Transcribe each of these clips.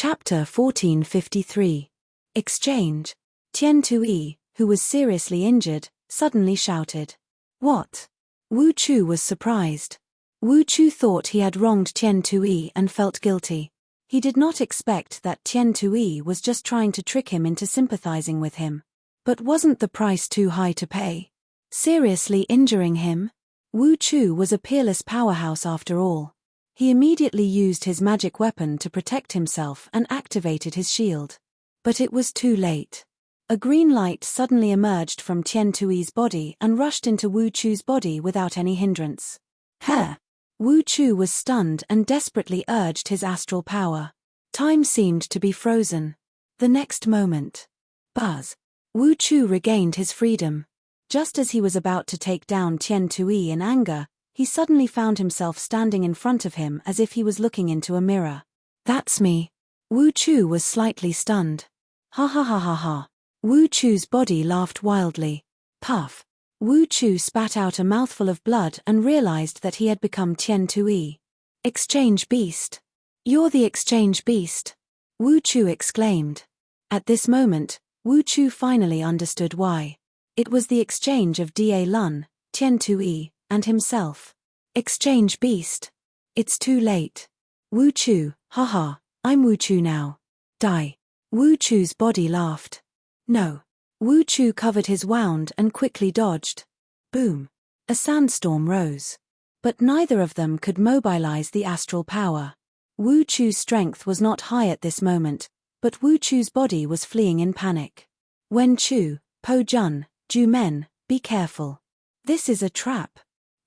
Chapter 1453. Exchange. Tian Tui, who was seriously injured, suddenly shouted. What? Wu Chu was surprised. Wu Chu thought he had wronged Tian Tui and felt guilty. He did not expect that Tian Tui was just trying to trick him into sympathizing with him. But wasn't the price too high to pay? Seriously injuring him? Wu Chu was a peerless powerhouse after all. He immediately used his magic weapon to protect himself and activated his shield. But it was too late. A green light suddenly emerged from Tian Tui's body and rushed into Wu Chu's body without any hindrance. Huh! Wu Chu was stunned and desperately urged his astral power. Time seemed to be frozen. The next moment. Buzz! Wu Chu regained his freedom. Just as he was about to take down Tian Tui in anger, he suddenly found himself standing in front of him as if he was looking into a mirror. That's me. Wu Chu was slightly stunned. Ha ha ha ha ha. Wu Chu's body laughed wildly. Puff. Wu Chu spat out a mouthful of blood and realized that he had become Tian Tui. Exchange beast. You're the exchange beast. Wu Chu exclaimed. At this moment, Wu Chu finally understood why. It was the exchange of Da Lun, Tian Tui, and himself. Exchange beast. It's too late. Wu Chu, haha, I'm Wu Chu now. Die. Wu Chu's body laughed. No. Wu Chu covered his wound and quickly dodged. Boom. A sandstorm rose. But neither of them could mobilize the astral power. Wu Chu's strength was not high at this moment, but Wu Chu's body was fleeing in panic. Wen Chu, Po Jun, Ju Men, be careful. This is a trap.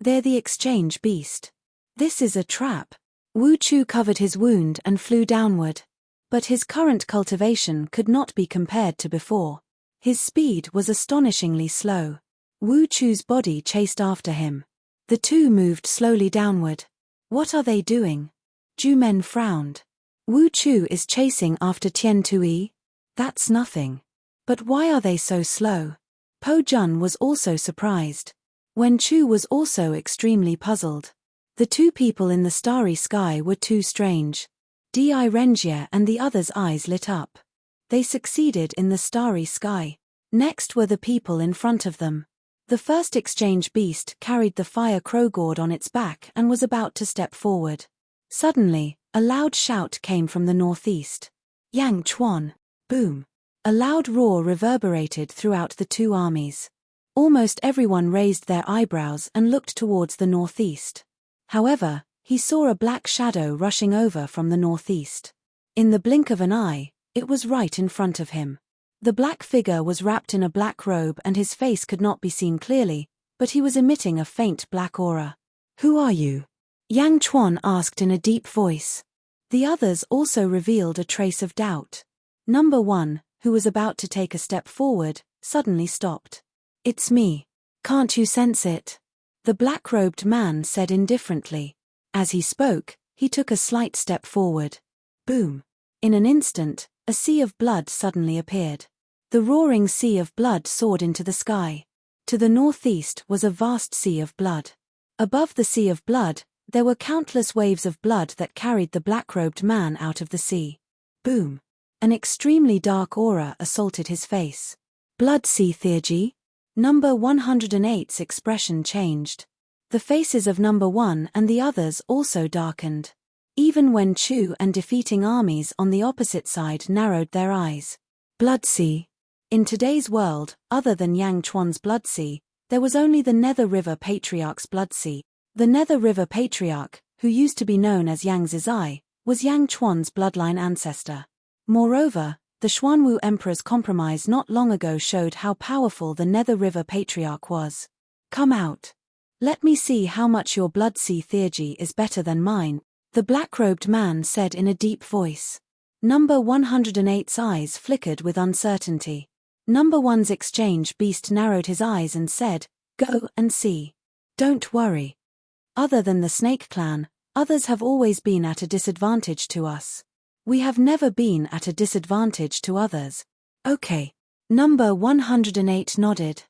They're the exchange beast. This is a trap. Wu Chu covered his wound and flew downward. But his current cultivation could not be compared to before. His speed was astonishingly slow. Wu Chu's body chased after him. The two moved slowly downward. What are they doing? Ju Men frowned. Wu Chu is chasing after Tian Tui? That's nothing. But why are they so slow? Po Jun was also surprised. Wen Chu was also extremely puzzled. The two people in the starry sky were too strange. Di Renjie and the other's eyes lit up. They succeeded in the starry sky. Next were the people in front of them. The first exchange beast carried the fire crow gourd on its back and was about to step forward. Suddenly, a loud shout came from the northeast. Yang Chuan! Boom! A loud roar reverberated throughout the two armies. Almost everyone raised their eyebrows and looked towards the northeast. However, he saw a black shadow rushing over from the northeast. In the blink of an eye, it was right in front of him. The black figure was wrapped in a black robe and his face could not be seen clearly, but he was emitting a faint black aura. Who are you? Yang Chuan asked in a deep voice. The others also revealed a trace of doubt. Number 1, who was about to take a step forward, suddenly stopped. It's me. Can't you sense it? The black-robed man said indifferently. As he spoke, he took a slight step forward. Boom. In an instant, a sea of blood suddenly appeared. The roaring sea of blood soared into the sky. To the northeast was a vast sea of blood. Above the sea of blood, there were countless waves of blood that carried the black-robed man out of the sea. Boom. An extremely dark aura assaulted his face. Blood Sea Theurgy? Number 108's expression changed. The faces of Number 1 and the others also darkened. Even Wen Chu and defeating armies on the opposite side narrowed their eyes. Blood Sea. In today's world, other than Yang Chuan's Blood Sea, there was only the Nether River Patriarch's Blood Sea. The Nether River Patriarch, who used to be known as Yang Zizai, was Yang Chuan's bloodline ancestor. Moreover, the Xuanwu Emperor's compromise not long ago showed how powerful the Nether River Patriarch was. Come out. Let me see how much your Blood Sea Theurgy is better than mine, the black-robed man said in a deep voice. Number 108's eyes flickered with uncertainty. Number 1's exchange beast narrowed his eyes and said, Go and see. Don't worry. Other than the Snake Clan, others have always been at a disadvantage to us. We have never been at a disadvantage to others. Okay. Number 108 nodded.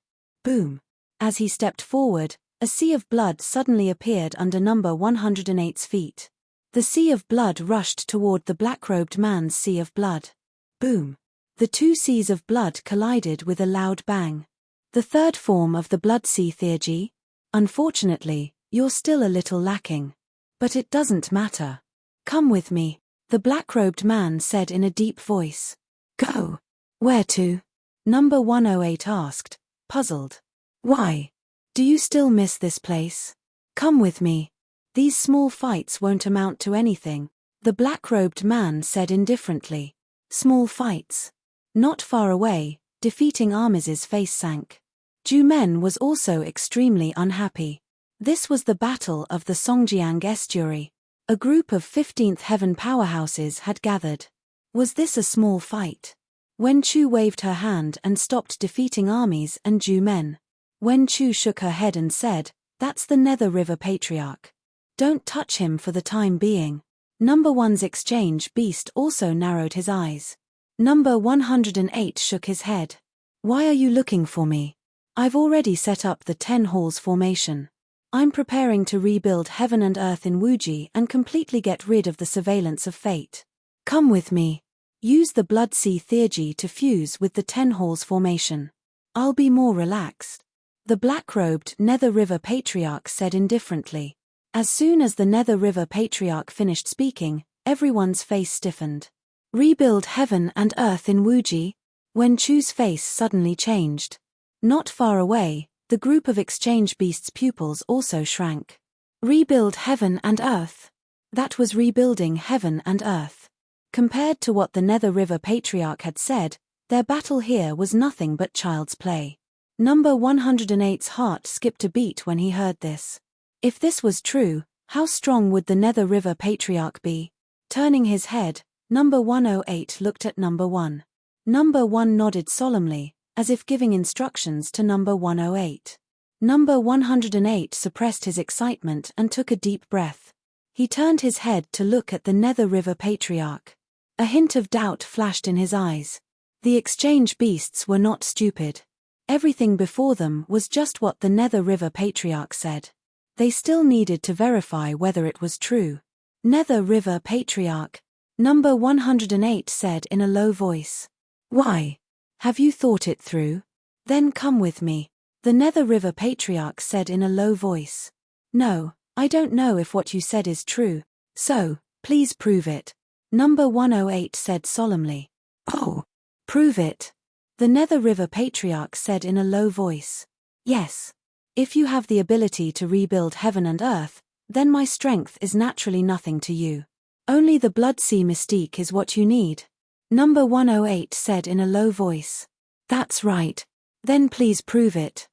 Boom. As he stepped forward, a sea of blood suddenly appeared under Number 108's feet. The sea of blood rushed toward the black-robed man's sea of blood. Boom! The two seas of blood collided with a loud bang. The third form of the blood sea theurgy? Unfortunately, you're still a little lacking. But it doesn't matter. Come with me, the black-robed man said in a deep voice. Go. Where to? Number 108 asked, puzzled. Why? Do you still miss this place? Come with me. These small fights won't amount to anything, the black-robed man said indifferently. Small fights. Not far away, defeating Armis's face sank. Jumen was also extremely unhappy. This was the Battle of the Songjiang Estuary. A group of 15th Heaven powerhouses had gathered. Was this a small fight? Wen Chu waved her hand and stopped defeating armies and Jumen. Wen Chu shook her head and said, that's the Nether River Patriarch. Don't touch him for the time being. Number 1's exchange beast also narrowed his eyes. Number 108 shook his head. Why are you looking for me? I've already set up the 10 halls formation. I'm preparing to rebuild heaven and earth in Wuji and completely get rid of the surveillance of fate. Come with me. Use the Blood Sea Theurgy to fuse with the 10 halls formation. I'll be more relaxed. The black-robed Nether River Patriarch said indifferently. As soon as the Nether River Patriarch finished speaking, everyone's face stiffened. Rebuild heaven and earth in Wuji? Wen Chu's face suddenly changed. Not far away, the group of exchange beasts' pupils also shrank. Rebuild heaven and earth? That was rebuilding heaven and earth. Compared to what the Nether River Patriarch had said, their battle here was nothing but child's play. Number 108's heart skipped a beat when he heard this. If this was true, how strong would the Nether River Patriarch be? Turning his head, Number 108 looked at Number 1. Number 1 nodded solemnly, as if giving instructions to Number 108. Number 108 suppressed his excitement and took a deep breath. He turned his head to look at the Nether River Patriarch. A hint of doubt flashed in his eyes. The exchange beasts were not stupid. Everything before them was just what the Nether River Patriarch said. They still needed to verify whether it was true. Nether River Patriarch, Number 108 said in a low voice. Why? Have you thought it through? Then come with me, the Nether River Patriarch said in a low voice. No, I don't know if what you said is true, so, please prove it. Number 108 said solemnly. Oh, prove it. The Nether River Patriarch said in a low voice. Yes. If you have the ability to rebuild heaven and earth, then my strength is naturally nothing to you. Only the Blood Sea mystique is what you need. Number 108 said in a low voice. That's right. Then please prove it.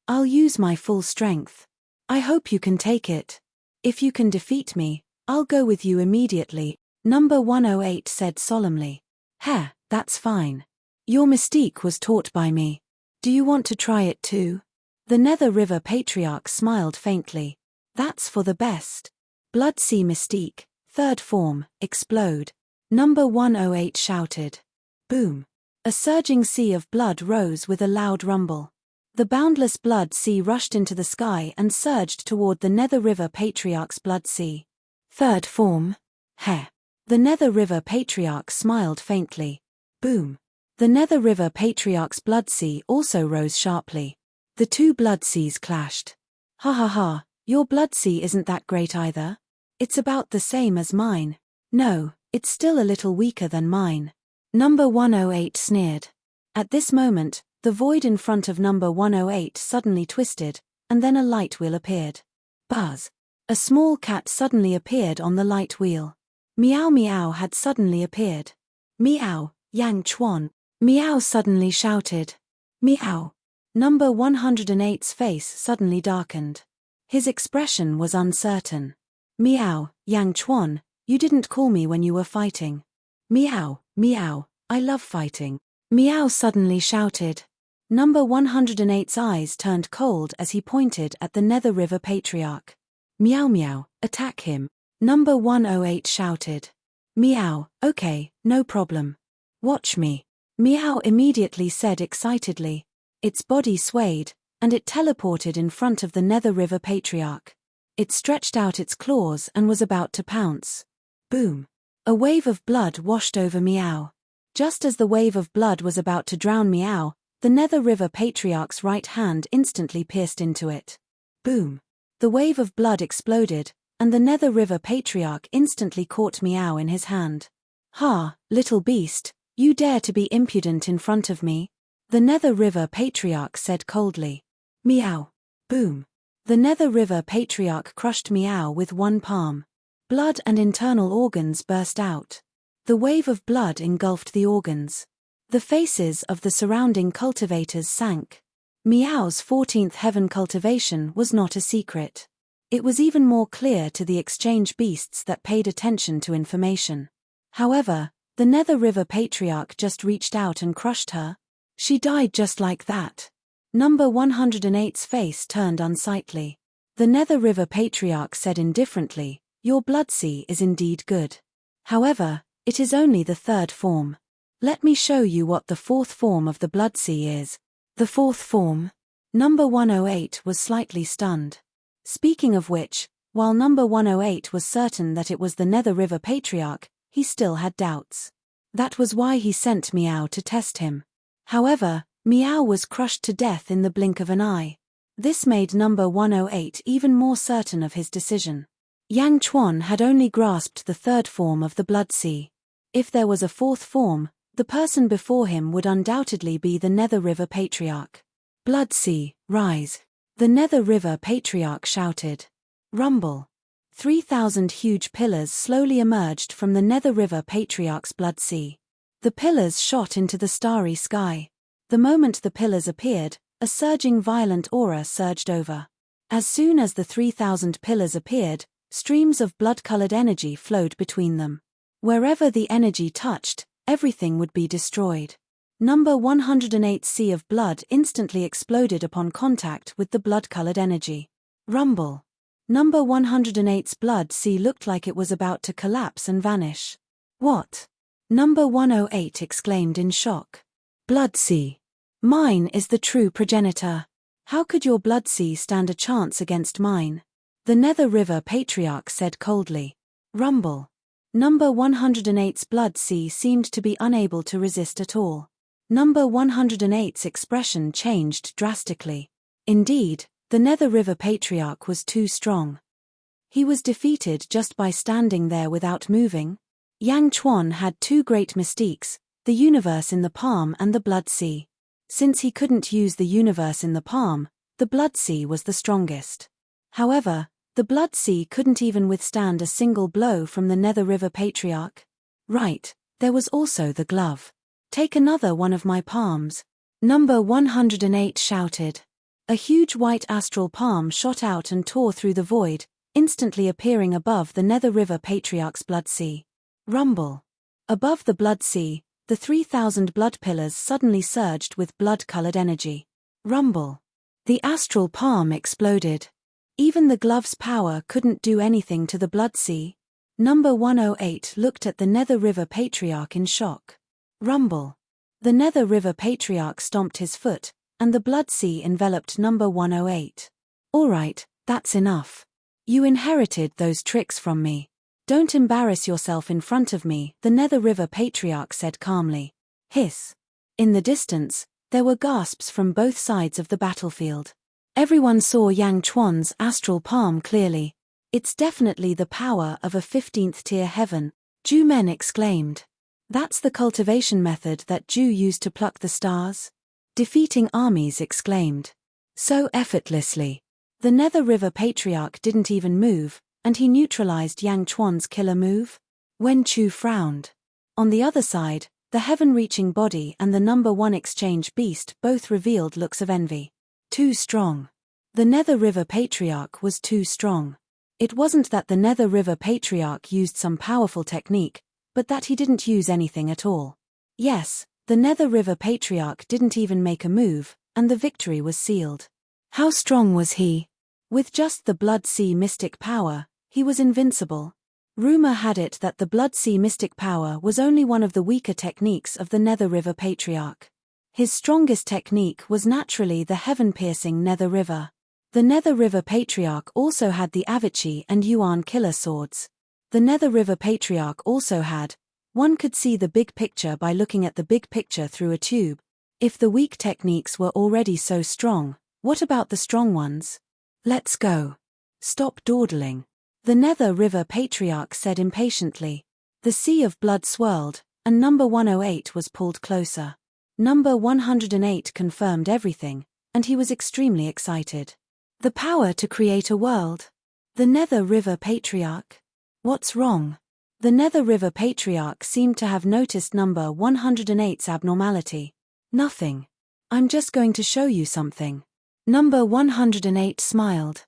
I'll use my full strength. I hope you can take it. If you can defeat me, I'll go with you immediately, Number 108 said solemnly. Heh, that's fine. Your mystique was taught by me. Do you want to try it too? The Nether River Patriarch smiled faintly. That's for the best. Blood Sea Mystique, third form, explode. Number 108 shouted. Boom. A surging sea of blood rose with a loud rumble. The boundless blood sea rushed into the sky and surged toward the Nether River Patriarch's blood sea. Third form. Heh. The Nether River Patriarch smiled faintly. Boom. The Nether River Patriarch's blood sea also rose sharply. The two blood seas clashed. Ha ha ha, your blood sea isn't that great either. It's about the same as mine. No, it's still a little weaker than mine. Number 108 sneered. At this moment, the void in front of Number 108 suddenly twisted, and then a light wheel appeared. Buzz. A small cat suddenly appeared on the light wheel. Meow Meow had suddenly appeared. Meow, Yang Chuan. Meow suddenly shouted. Meow. Number 108's face suddenly darkened. His expression was uncertain. Meow, Yang Chuan, you didn't call me when you were fighting. Meow, meow, I love fighting. Meow suddenly shouted. Number 108's eyes turned cold as he pointed at the Nether River Patriarch. Meow Meow, attack him. Number 108 shouted. Meow, okay, no problem. Watch me. Meow immediately said excitedly. Its body swayed, and it teleported in front of the Nether River Patriarch. It stretched out its claws and was about to pounce. Boom! A wave of blood washed over Meow. Just as the wave of blood was about to drown Meow, the Nether River Patriarch's right hand instantly pierced into it. Boom! The wave of blood exploded, and the Nether River Patriarch instantly caught Meow in his hand. "Ha, little beast, you dare to be impudent in front of me?" the Nether River Patriarch said coldly. Meow! Boom! The Nether River Patriarch crushed Meow with one palm. Blood and internal organs burst out. The wave of blood engulfed the organs. The faces of the surrounding cultivators sank. Meow's 14th heaven cultivation was not a secret. It was even more clear to the exchange beasts that paid attention to information. However, the Nether River Patriarch just reached out and crushed her. She died just like that. Number 108's face turned unsightly. The Nether River Patriarch said indifferently, "Your blood sea is indeed good. However, it is only the third form. Let me show you what the fourth form of the blood sea is." The fourth form? Number 108 was slightly stunned. Speaking of which, while number 108 was certain that it was the Nether River Patriarch, he still had doubts. That was why he sent Meow to test him. However, Meow was crushed to death in the blink of an eye. This made number 108 even more certain of his decision. Yang Chuan had only grasped the third form of the blood sea. If there was a fourth form, the person before him would undoubtedly be the Nether River Patriarch. "Blood sea, rise!" the Nether River Patriarch shouted. Rumble! 3,000 huge pillars slowly emerged from the Nether River Patriarch's blood sea. The pillars shot into the starry sky. The moment the pillars appeared, a surging violent aura surged over. As soon as the 3,000 pillars appeared, streams of blood-colored energy flowed between them. Wherever the energy touched, everything would be destroyed. Number 108's sea of blood instantly exploded upon contact with the blood-colored energy. Rumble! Number 108's blood sea looked like it was about to collapse and vanish. "What?" Number 108 exclaimed in shock. "Blood sea. Mine is the true progenitor. How could your blood sea stand a chance against mine?" the Nether River Patriarch said coldly. Rumble! Number 108's blood sea seemed to be unable to resist at all. Number 108's expression changed drastically. Indeed, the Nether River Patriarch was too strong. He was defeated just by standing there without moving. Yang Chuan had two great mystiques, the universe in the palm and the blood sea. Since he couldn't use the universe in the palm, the blood sea was the strongest. However, the blood sea couldn't even withstand a single blow from the Nether River Patriarch. Right, there was also the glove. "Take another one of my palms," number 108 shouted. A huge white astral palm shot out and tore through the void, instantly appearing above the Nether River Patriarch's blood sea. Rumble! Above the blood sea, the 3,000 blood pillars suddenly surged with blood-colored energy. Rumble! The astral palm exploded. Even the glove's power couldn't do anything to the blood sea. Number 108 looked at the Nether River Patriarch in shock. Rumble! The Nether River Patriarch stomped his foot, and the blood sea enveloped number 108. "Alright, that's enough. You inherited those tricks from me. Don't embarrass yourself in front of me," the Nether River Patriarch said calmly. Hiss! In the distance, there were gasps from both sides of the battlefield. Everyone saw Yang Chuan's astral palm clearly. "It's definitely the power of a 15th tier heaven," Ju Men exclaimed. "That's the cultivation method that Ju used to pluck the stars?" Defeating armies exclaimed. "So effortlessly." The Nether River Patriarch didn't even move, and he neutralized Yang Chuan's killer move. Wen Chu frowned. On the other side, the heaven-reaching body and the number 1 exchange beast both revealed looks of envy. Too strong. The Nether River Patriarch was too strong. It wasn't that the Nether River Patriarch used some powerful technique, but that he didn't use anything at all. Yes, the Nether River Patriarch didn't even make a move, and the victory was sealed. How strong was he? With just the Blood Sea mystic power, he was invincible. Rumor had it that the Blood Sea mystic power was only one of the weaker techniques of the Nether River Patriarch. His strongest technique was naturally the heaven-piercing Nether River. The Nether River Patriarch also had the Avicii and Yuan killer swords. The Nether River Patriarch also had, one could see the big picture by looking at the big picture through a tube. If the weak techniques were already so strong, what about the strong ones? Let's go. Stop dawdling. The Nether River Patriarch said impatiently. The sea of blood swirled, and number 108 was pulled closer. Number 108 confirmed everything, and he was extremely excited. The power to create a world. The Nether River Patriarch. What's wrong? The Nether River Patriarch seemed to have noticed number 108's abnormality. Nothing. I'm just going to show you something. Number 108 smiled.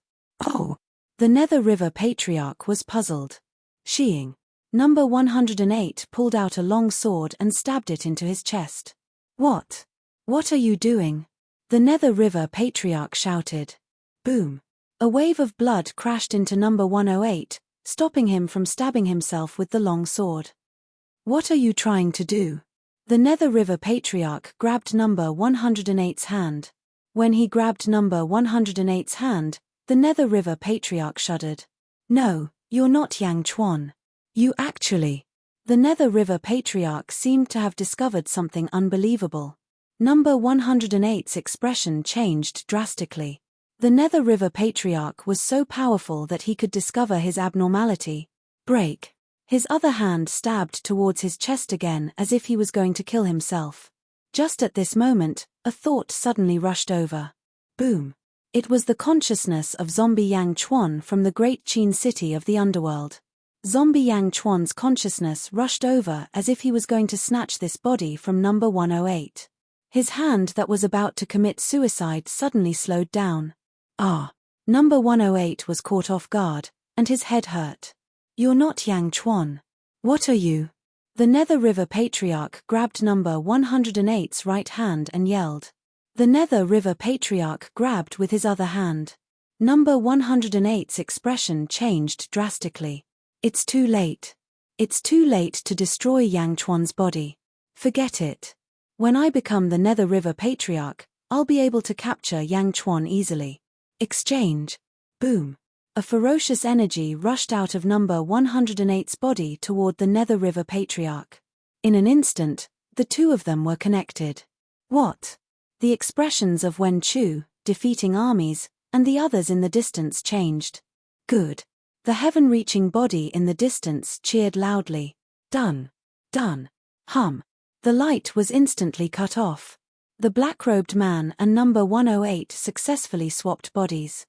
Oh. The Nether River Patriarch was puzzled. Sheeing. Number 108 pulled out a long sword and stabbed it into his chest. What? What are you doing? The Nether River Patriarch shouted. Boom. A wave of blood crashed into number 108, stopping him from stabbing himself with the long sword. What are you trying to do? The Nether River Patriarch grabbed number 108's hand. When he grabbed number 108's hand, the Nether River Patriarch shuddered. No, you're not Yang Chuan. You actually. The Nether River Patriarch seemed to have discovered something unbelievable. Number 108's expression changed drastically. The Nether River Patriarch was so powerful that he could discover his abnormality. Break. His other hand stabbed towards his chest again as if he was going to kill himself. Just at this moment, a thought suddenly rushed over. Boom. It was the consciousness of Zombie Yang Chuan from the great Qin city of the underworld. Zombie Yang Chuan's consciousness rushed over as if he was going to snatch this body from number 108. His hand that was about to commit suicide suddenly slowed down. Number 108 was caught off guard, and his head hurt. You're not Yang Chuan. What are you? The Nether River Patriarch grabbed number 108's right hand and yelled. The Nether River Patriarch grabbed with his other hand. Number 108's expression changed drastically. It's too late. It's too late to destroy Yang Chuan's body. Forget it. When I become the Nether River Patriarch, I'll be able to capture Yang Chuan easily. Exchange. Boom. A ferocious energy rushed out of number 108's body toward the Nether River Patriarch. In an instant, the two of them were connected. What? The expressions of Wen Chu, defeating armies, and the others in the distance changed. Good. The heaven-reaching body in the distance cheered loudly. Done. Done. Hum. The light was instantly cut off. The black-robed man and number 108 successfully swapped bodies.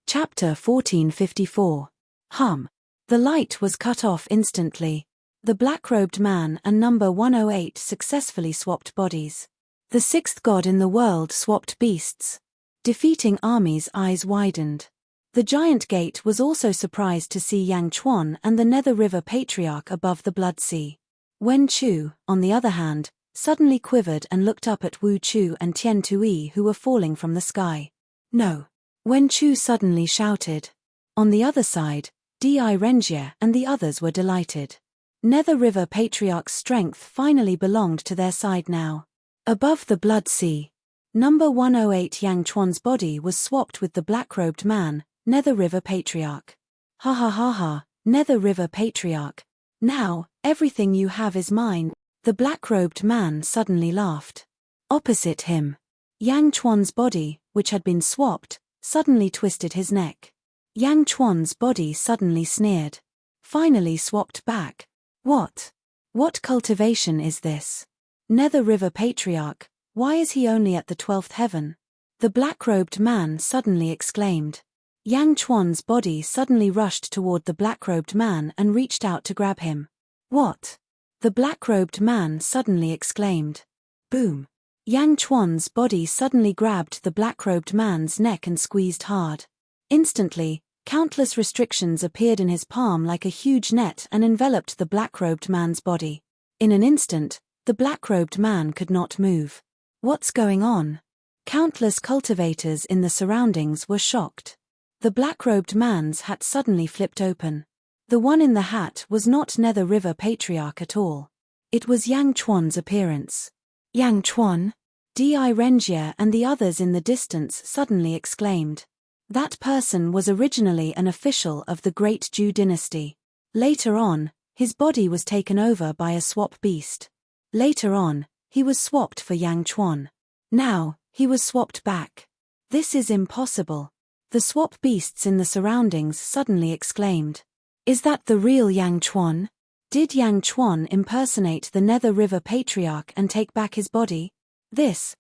Chapter 1454. Hum. The light was cut off instantly. The black-robed man and number 108 successfully swapped bodies. The sixth god in the world swapped beasts. Defeating armies' eyes widened. The giant gate was also surprised to see Yang Chuan and the Nether River Patriarch above the Blood Sea. Wen Chu, on the other hand, suddenly quivered and looked up at Wu Chu and Tian Tui who were falling from the sky. No. Wen Chu suddenly shouted. On the other side, Di Renjie and the others were delighted. Nether River Patriarch's strength finally belonged to their side now. Above the Blood Sea, number 108 Yang Chuan's body was swapped with the black-robed man, Nether River Patriarch. Ha ha ha ha, Nether River Patriarch. Now, everything you have is mine. The black-robed man suddenly laughed. Opposite him, Yang Chuan's body, which had been swapped, suddenly twisted his neck. Yang Chuan's body suddenly sneered. Finally swapped back. What? What cultivation is this? Nether River Patriarch, why is he only at the 12th heaven? The black-robed man suddenly exclaimed. Yang Chuan's body suddenly rushed toward the black-robed man and reached out to grab him. What? The black-robed man suddenly exclaimed. Boom. Yang Chuan's body suddenly grabbed the black-robed man's neck and squeezed hard. Instantly, countless restrictions appeared in his palm like a huge net and enveloped the black-robed man's body. In an instant, the black-robed man could not move. What's going on? Countless cultivators in the surroundings were shocked. The black-robed man's hat suddenly flipped open. The one in the hat was not Nether River Patriarch at all. It was Yang Chuan's appearance. Yang Chuan? Rengier and the others in the distance suddenly exclaimed. That person was originally an official of the Great Zhou dynasty. Later on, his body was taken over by a swap beast. Later on, he was swapped for Yang Chuan. Now, he was swapped back. This is impossible. The swap beasts in the surroundings suddenly exclaimed. Is that the real Yang Chuan? Did Yang Chuan impersonate the Nether River Patriarch and take back his body? This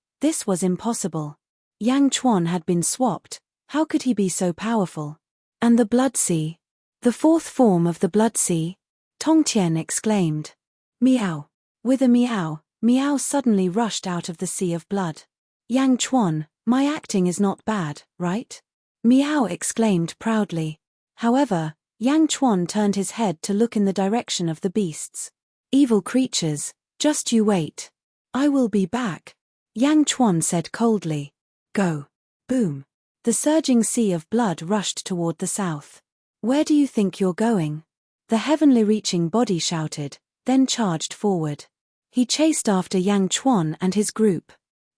was impossible. Yang Chuan had been swapped, how could he be so powerful? And the Blood Sea? The fourth form of the Blood Sea? Tongtian exclaimed. Meow. With a meow, Meow suddenly rushed out of the sea of blood. Yang Chuan, my acting is not bad, right? Meow exclaimed proudly. However, Yang Chuan turned his head to look in the direction of the beasts. Evil creatures, just you wait. I will be back. Yang Chuan said coldly. Go. Boom. The surging sea of blood rushed toward the south. Where do you think you're going? The heavenly reaching body shouted, then charged forward. He chased after Yang Chuan and his group.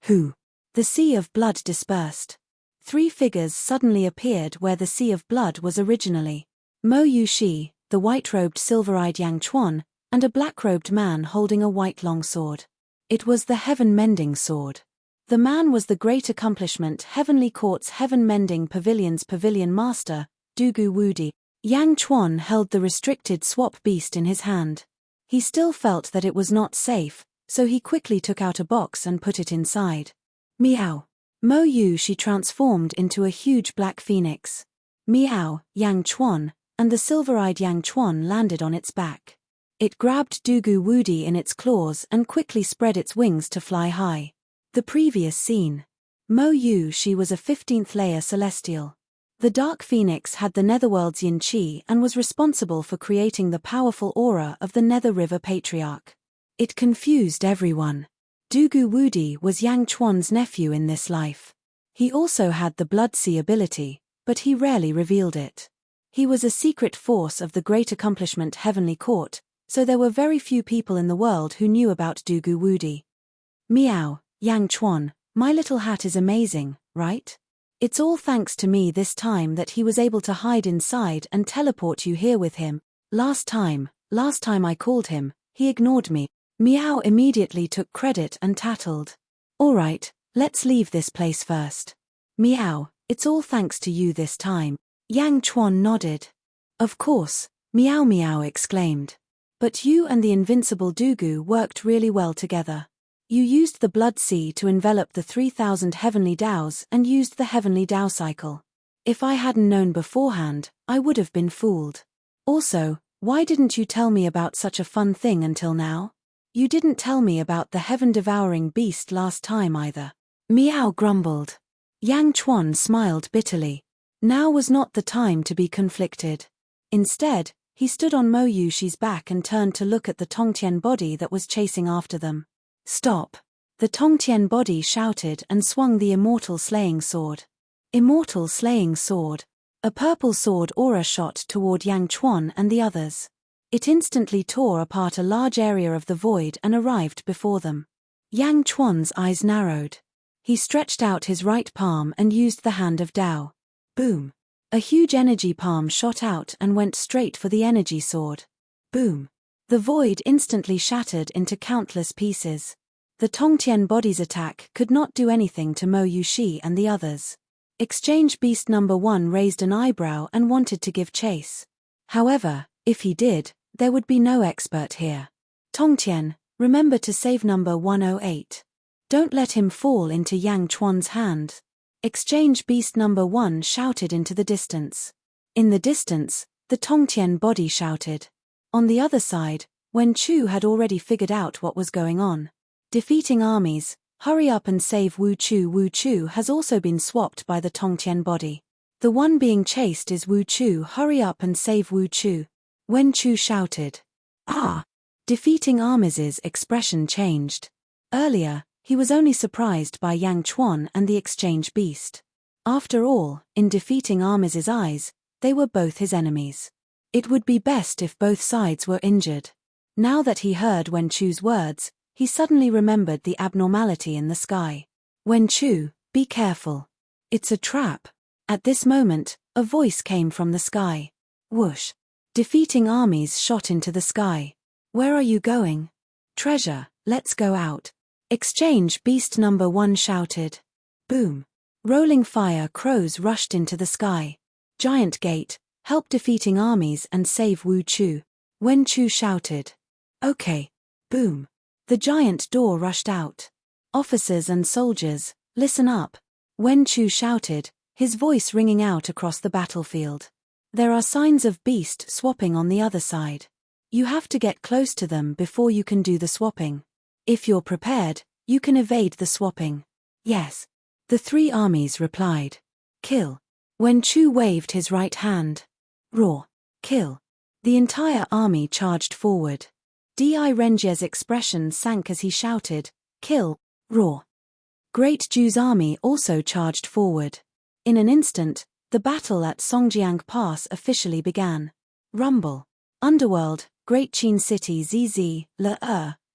Who? The sea of blood dispersed. 3 figures suddenly appeared where the sea of blood was originally. Mo Yushi, the white-robed silver-eyed Yang Chuan, and a black-robed man holding a white long sword. It was the heaven-mending sword. The man was the great accomplishment Heavenly Court's heaven-mending pavilion's pavilion master, Dugu Wudi. Yang Chuan held the restricted swap beast in his hand. He still felt that it was not safe, so he quickly took out a box and put it inside. Meow. Mo Yushi transformed into a huge black phoenix. Meow, Yang Chuan, and the silver-eyed Yang Chuan landed on its back. It grabbed Dugu Wudi in its claws and quickly spread its wings to fly high. The previous scene. Mo Yushi was a 15th layer celestial. The Dark Phoenix had the Netherworld's yin qi and was responsible for creating the powerful aura of the Nether River Patriarch. It confused everyone. Dugu Wudi was Yang Chuan's nephew in this life. He also had the Blood Sea ability, but he rarely revealed it. He was a secret force of the great accomplishment Heavenly Court, so there were very few people in the world who knew about Dugu Wudi. Meow, Yang Chuan, my little hat is amazing, right? It's all thanks to me this time that he was able to hide inside and teleport you here with him. Last time I called him, he ignored me. Meow immediately took credit and tattled. Alright, let's leave this place first. Meow, it's all thanks to you this time. Yang Chuan nodded. Of course, Meow Meow exclaimed. But you and the invincible Dugu worked really well together. You used the Blood Sea to envelop the 3,000 heavenly Daos and used the heavenly Dao cycle. If I hadn't known beforehand, I would have been fooled. Also, why didn't you tell me about such a fun thing until now? You didn't tell me about the heaven-devouring beast last time either. Meow grumbled. Yang Chuan smiled bitterly. Now was not the time to be conflicted. Instead, he stood on Mo Yushi's back and turned to look at the Tongtian body that was chasing after them. Stop! The Tongtian body shouted and swung the Immortal slaying sword. Immortal slaying sword. A purple sword aura shot toward Yang Chuan and the others. It instantly tore apart a large area of the void and arrived before them. Yang Chuan's eyes narrowed. He stretched out his right palm and used the hand of Dao. Boom! A huge energy palm shot out and went straight for the energy sword. Boom! The void instantly shattered into countless pieces. The Tongtian body's attack could not do anything to Mo Yushi and the others. Exchange Beast number 1 raised an eyebrow and wanted to give chase. However, if he did, there would be no expert here. Tongtian, remember to save number 108. Don't let him fall into Yang Chuan's hand. Exchange Beast number 1 shouted into the distance. In the distance, the Tongtian body shouted. On the other side, Wen Chu had already figured out what was going on. Defeating armies, hurry up and save Wu Chu. Wu Chu has also been swapped by the Tongtian body. The one being chased is Wu Chu. Hurry up and save Wu Chu. Wen Chu shouted. Ah! Defeating armies' expression changed. Earlier, he was only surprised by Yang Chuan and the exchange beast. After all, in defeating armies' eyes, they were both his enemies. It would be best if both sides were injured. Now that he heard Wen Chu's words, he suddenly remembered the abnormality in the sky. Wen Chu, be careful. It's a trap. At this moment, a voice came from the sky. Whoosh. Defeating armies shot into the sky. Where are you going? Treasure, let's go out. Exchange beast number 1 shouted. Boom. Rolling fire crows rushed into the sky. Giant gate, help defeating armies and save Wu Chu. Wen Chu shouted. Okay. Boom. The giant door rushed out. Officers and soldiers, listen up. Wen Chu shouted, his voice ringing out across the battlefield. There are signs of beast swapping on the other side. You have to get close to them before you can do the swapping. If you're prepared, you can evade the swapping. Yes. The 3 armies replied. Kill. Wen Chu waved his right hand. Roar. Kill. The entire army charged forward. Di Renjie's expression sank as he shouted, kill, roar. Great Ju's army also charged forward. In an instant, the battle at Songjiang Pass officially began. Rumble. Underworld, Great Qin City ZZ, Le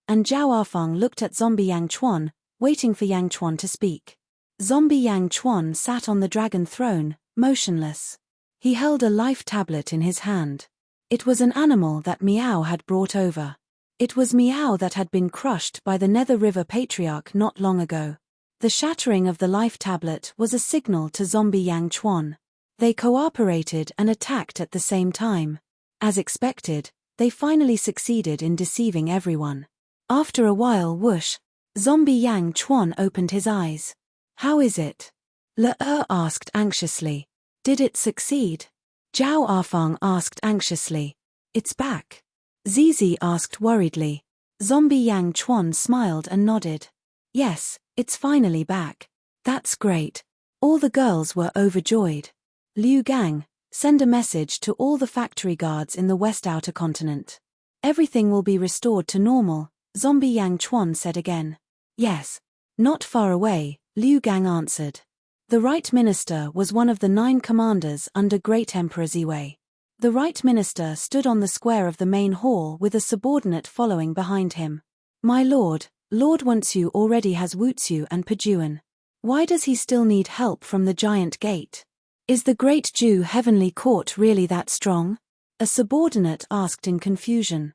and Zhao Arfang looked at Zombie Yang Chuan, waiting for Yang Chuan to speak. Zombie Yang Chuan sat on the dragon throne, motionless. He held a life tablet in his hand. It was an animal that Miao had brought over. It was Miao that had been crushed by the Nether River Patriarch not long ago. The shattering of the life tablet was a signal to Zombie Yang Chuan. They cooperated and attacked at the same time. As expected, they finally succeeded in deceiving everyone. After a while, whoosh, Zombie Yang Chuan opened his eyes. How is it? Le asked anxiously. Did it succeed? Zhao Arfang asked anxiously. It's back. Zizi asked worriedly. Zombie Yang Chuan smiled and nodded. Yes, it's finally back. That's great. All the girls were overjoyed. Liu Gang, send a message to all the factory guards in the West Outer Continent. Everything will be restored to normal, Zombie Yang Chuan said again. Yes. Not far away, Liu Gang answered. The Right Minister was one of the 9 commanders under Great Emperor Ziwei. The Right Minister stood on the square of the main hall with a subordinate following behind him. My lord, Lord Wunsu already has Wutsu and Pajuan. Why does he still need help from the giant gate? Is the Great Ju Heavenly Court really that strong? A subordinate asked in confusion.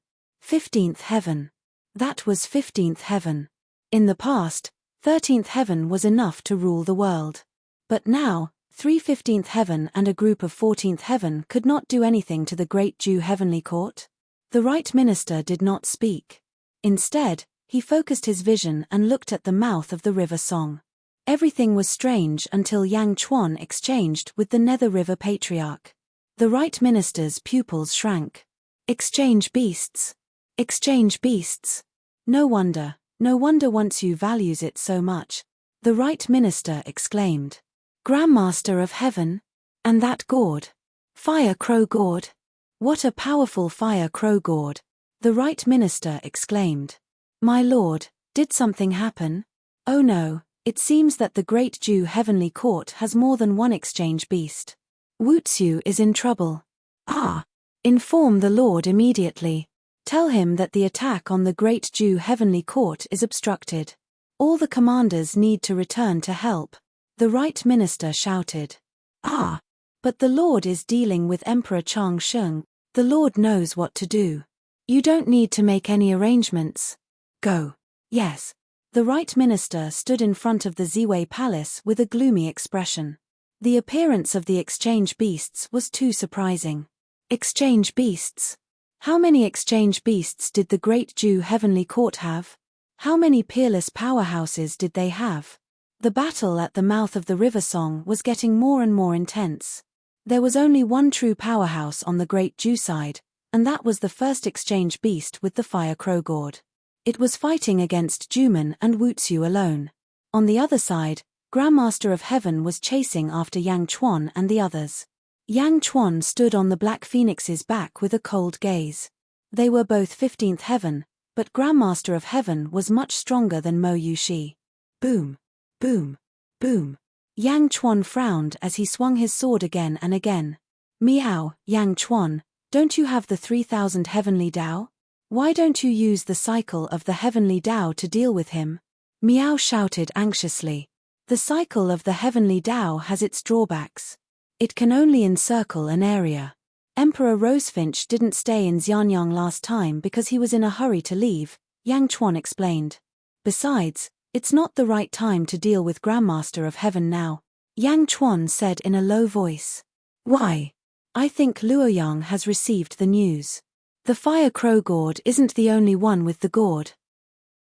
15th Heaven. That was 15th Heaven. In the past, 13th Heaven was enough to rule the world. But now, 3 15th Heaven and a group of 14th Heaven could not do anything to the Great Ju Heavenly Court? The Right Minister did not speak. Instead, he focused his vision and looked at the mouth of the River Song. Everything was strange until Yang Chuan exchanged with the Nether River Patriarch. The Right Minister's pupils shrank. Exchange beasts. Exchange beasts. No wonder Wunsu values it so much. The Right Minister exclaimed. Grandmaster of Heaven? And that gourd? Fire Crow Gourd? What a powerful Fire Crow Gourd! The Right Minister exclaimed. My lord, did something happen? Oh no, it seems that the Great Ju Heavenly Court has more than one exchange beast. Wutsu is in trouble. Ah! Inform the Lord immediately. Tell him that the attack on the Great Ju Heavenly Court is obstructed. All the commanders need to return to help. The Right Minister shouted. Ah! But the Lord is dealing with Emperor Chang Sheng. The Lord knows what to do. You don't need to make any arrangements. Go. Yes. The Right Minister stood in front of the Ziwei Palace with a gloomy expression. The appearance of the exchange beasts was too surprising. Exchange beasts? How many exchange beasts did the Great Ju Heavenly Court have? How many peerless powerhouses did they have? The battle at the mouth of the River Song was getting more and more intense. There was only one true powerhouse on the Great Ju side, and that was the first exchange beast with the Fire Crow Gourd. It was fighting against Juman and Wutsu alone. On the other side, Grandmaster of Heaven was chasing after Yang Chuan and the others. Yang Chuan stood on the Black Phoenix's back with a cold gaze. They were both 15th Heaven, but Grandmaster of Heaven was much stronger than Mo Yushi. Boom. Boom. Boom. Yang Chuan frowned as he swung his sword again and again. Meow, Yang Chuan, don't you have the 3000 Heavenly Dao? Why don't you use the cycle of the Heavenly Dao to deal with him? Meow shouted anxiously. The cycle of the heavenly Tao has its drawbacks. It can only encircle an area. Emperor Rosefinch didn't stay in Xianyang last time because he was in a hurry to leave, Yang Chuan explained. Besides, it's not the right time to deal with Grandmaster of Heaven now, Yang Chuan said in a low voice. Why? I think Luoyang has received the news. The Fire Crow Gourd isn't the only one with the gourd.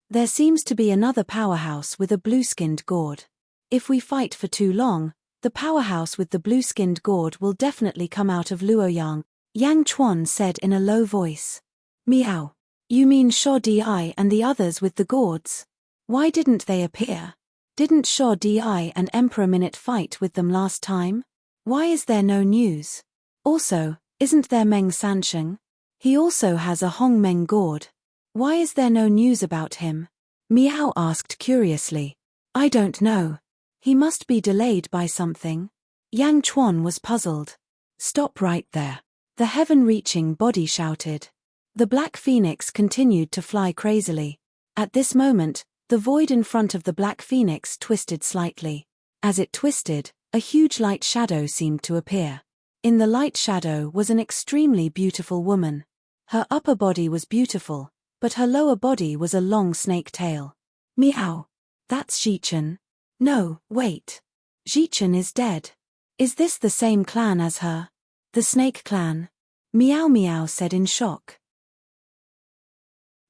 There seems to be another powerhouse with a blue-skinned gourd. If we fight for too long, the powerhouse with the blue-skinned gourd will definitely come out of Luoyang, Yang Chuan said in a low voice. Meow. You mean Sho Di and the others with the gourds? Why didn't they appear? Didn't Sho Di and Emperor Minute fight with them last time? Why is there no news? Also, isn't there Meng Sansheng? He also has a Hong Meng gourd. Why is there no news about him? Meow asked curiously. I don't know. He must be delayed by something. Yang Chuan was puzzled. Stop right there. The heaven-reaching body shouted. The black phoenix continued to fly crazily. At this moment, the void in front of the black phoenix twisted slightly. As it twisted, a huge light shadow seemed to appear. In the light shadow was an extremely beautiful woman. Her upper body was beautiful, but her lower body was a long snake tail. Meow. That's Xichen. No, wait. Xichen is dead. Is this the same clan as her? The snake clan? Meow Meow said in shock.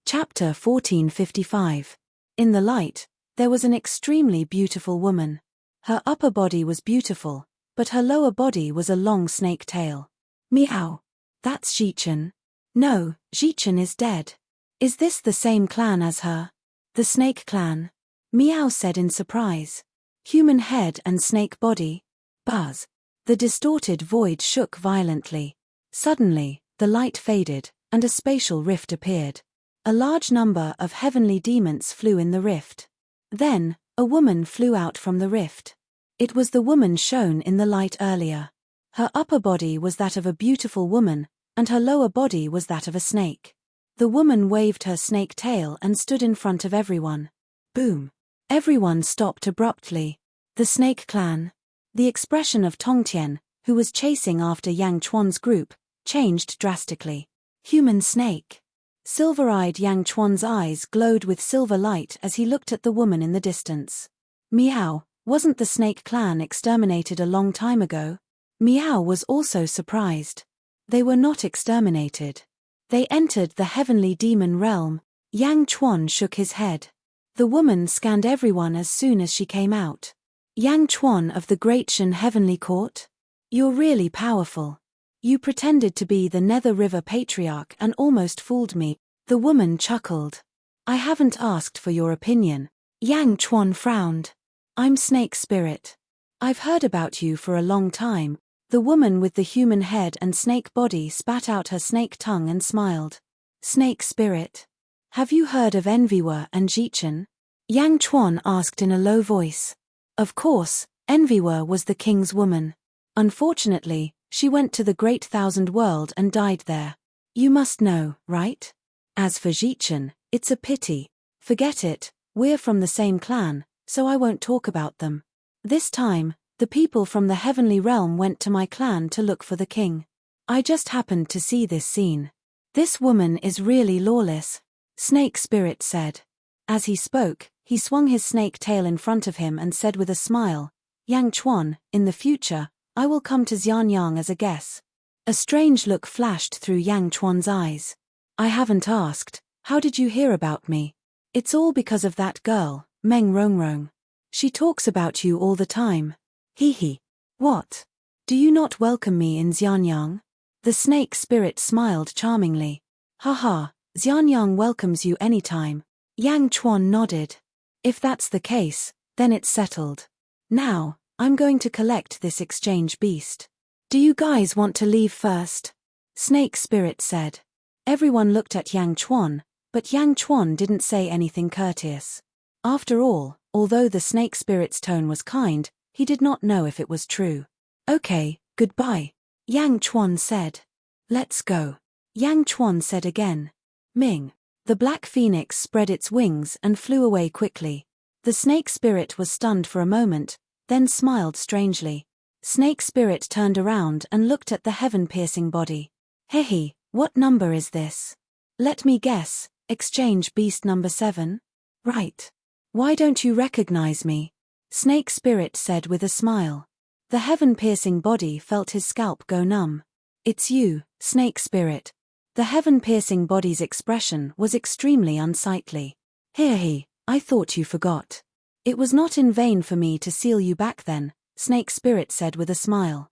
Chapter 1455. In the light, there was an extremely beautiful woman. Her upper body was beautiful, but her lower body was a long snake tail. Meow. That's Xichen. No, Xichen is dead. Is this the same clan as her? The snake clan? Meow said in surprise. Human head and snake body. Buzz. The distorted void shook violently. Suddenly, the light faded, and a spatial rift appeared. A large number of heavenly demons flew in the rift. Then, a woman flew out from the rift. It was the woman shown in the light earlier. Her upper body was that of a beautiful woman, and her lower body was that of a snake. The woman waved her snake tail and stood in front of everyone. Boom. Everyone stopped abruptly. The snake clan. The expression of Tongtian, who was chasing after Yang Chuan's group, changed drastically. Human snake. Silver-eyed Yang Chuan's eyes glowed with silver light as he looked at the woman in the distance. Meow, wasn't the snake clan exterminated a long time ago? Meow was also surprised. They were not exterminated. They entered the heavenly demon realm. Yang Chuan shook his head. The woman scanned everyone as soon as she came out. Yang Chuan of the Great Shan Heavenly Court? You're really powerful. You pretended to be the Nether River Patriarch and almost fooled me, the woman chuckled. I haven't asked for your opinion. Yang Chuan frowned. I'm Snake Spirit. I've heard about you for a long time. The woman with the human head and snake body spat out her snake tongue and smiled. Snake Spirit. Have you heard of Enviwa and Xichen? Yang Chuan asked in a low voice. Of course, Enviwa was the king's woman. Unfortunately, she went to the Great Thousand World and died there. You must know, right? As for Xichen, it's a pity. Forget it, we're from the same clan, so I won't talk about them. This time, the people from the heavenly realm went to my clan to look for the king. I just happened to see this scene. This woman is really lawless, Snake Spirit said. As he spoke, he swung his snake tail in front of him and said with a smile, Yang Chuan, in the future, I will come to Xianyang as a guest. A strange look flashed through Yang Chuan's eyes. I haven't asked, how did you hear about me? It's all because of that girl, Meng Rongrong. She talks about you all the time. Hee hee. What? Do you not welcome me in Xianyang? The snake spirit smiled charmingly. Haha, Xianyang welcomes you anytime. Yang Chuan nodded. If that's the case, then it's settled. Now, I'm going to collect this exchange beast. Do you guys want to leave first? Snake Spirit said. Everyone looked at Yang Chuan, but Yang Chuan didn't say anything courteous. After all, although the Snake Spirit's tone was kind, he did not know if it was true. Okay, goodbye, Yang Chuan said. Let's go, Yang Chuan said again. Ming. The black phoenix spread its wings and flew away quickly. The snake spirit was stunned for a moment, then smiled strangely. Snake spirit turned around and looked at the heaven-piercing body. Hehe, what number is this? Let me guess, exchange beast number 7? Right. Why don't you recognize me? Snake spirit said with a smile. The heaven-piercing body felt his scalp go numb. It's you, snake spirit. The heaven-piercing body's expression was extremely unsightly. Hehe, I thought you forgot. It was not in vain for me to seal you back then, snake spirit said with a smile.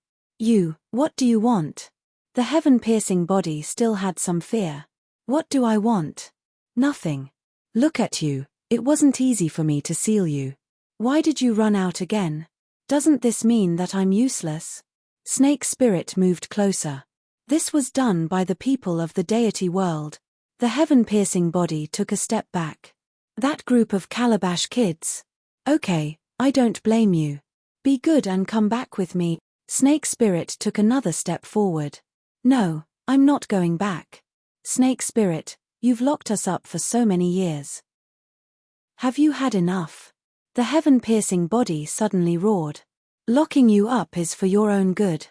What do you want? The heaven-piercing body still had some fear. What do I want? Nothing. Look at you, it wasn't easy for me to seal you. Why did you run out again? Doesn't this mean that I'm useless? Snake spirit moved closer. This was done by the people of the deity world. The heaven-piercing body took a step back. That group of calabash kids. Okay, I don't blame you. Be good and come back with me. Snake spirit took another step forward. No, I'm not going back. Snake spirit, you've locked us up for so many years. Have you had enough? The heaven-piercing body suddenly roared. Locking you up is for your own good.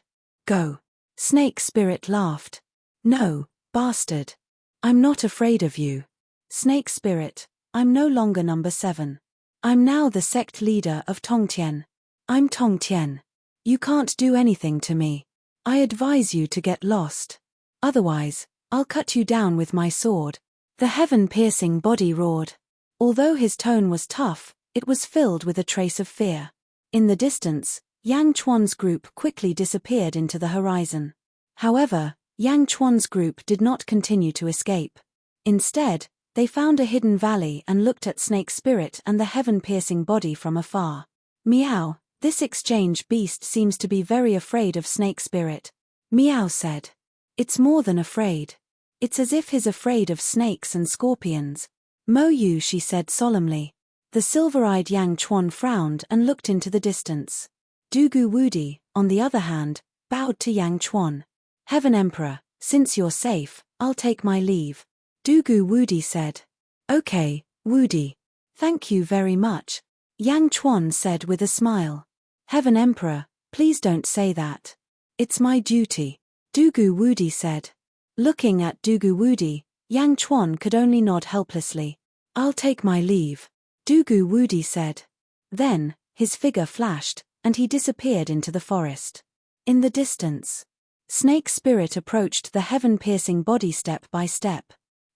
Go. Snake spirit laughed. No, bastard. I'm not afraid of you. Snake spirit, I'm no longer number 7. I'm now the sect leader of Tongtian. I'm Tongtian. You can't do anything to me. I advise you to get lost. Otherwise, I'll cut you down with my sword. The heaven-piercing body roared. Although his tone was tough, it was filled with a trace of fear. In the distance, Yang Chuan's group quickly disappeared into the horizon. However, Yang Chuan's group did not continue to escape. Instead, they found a hidden valley and looked at Snake Spirit and the heaven-piercing body from afar. Meow, this exchange beast seems to be very afraid of Snake Spirit. Meow said. It's more than afraid. It's as if he's afraid of snakes and scorpions. Mo Yu, she said solemnly. The silver-eyed Yang Chuan frowned and looked into the distance. Dugu Wudi, on the other hand, bowed to Yang Chuan. Heaven Emperor, since you're safe, I'll take my leave. Dugu Wudi said. Okay, Wudi. Thank you very much. Yang Chuan said with a smile. Heaven Emperor, please don't say that. It's my duty. Dugu Wudi said. Looking at Dugu Wudi, Yang Chuan could only nod helplessly. I'll take my leave. Dugu Wudi said. Then, his figure flashed, and he disappeared into the forest. In the distance, Snake Spirit approached the heaven-piercing body step by step.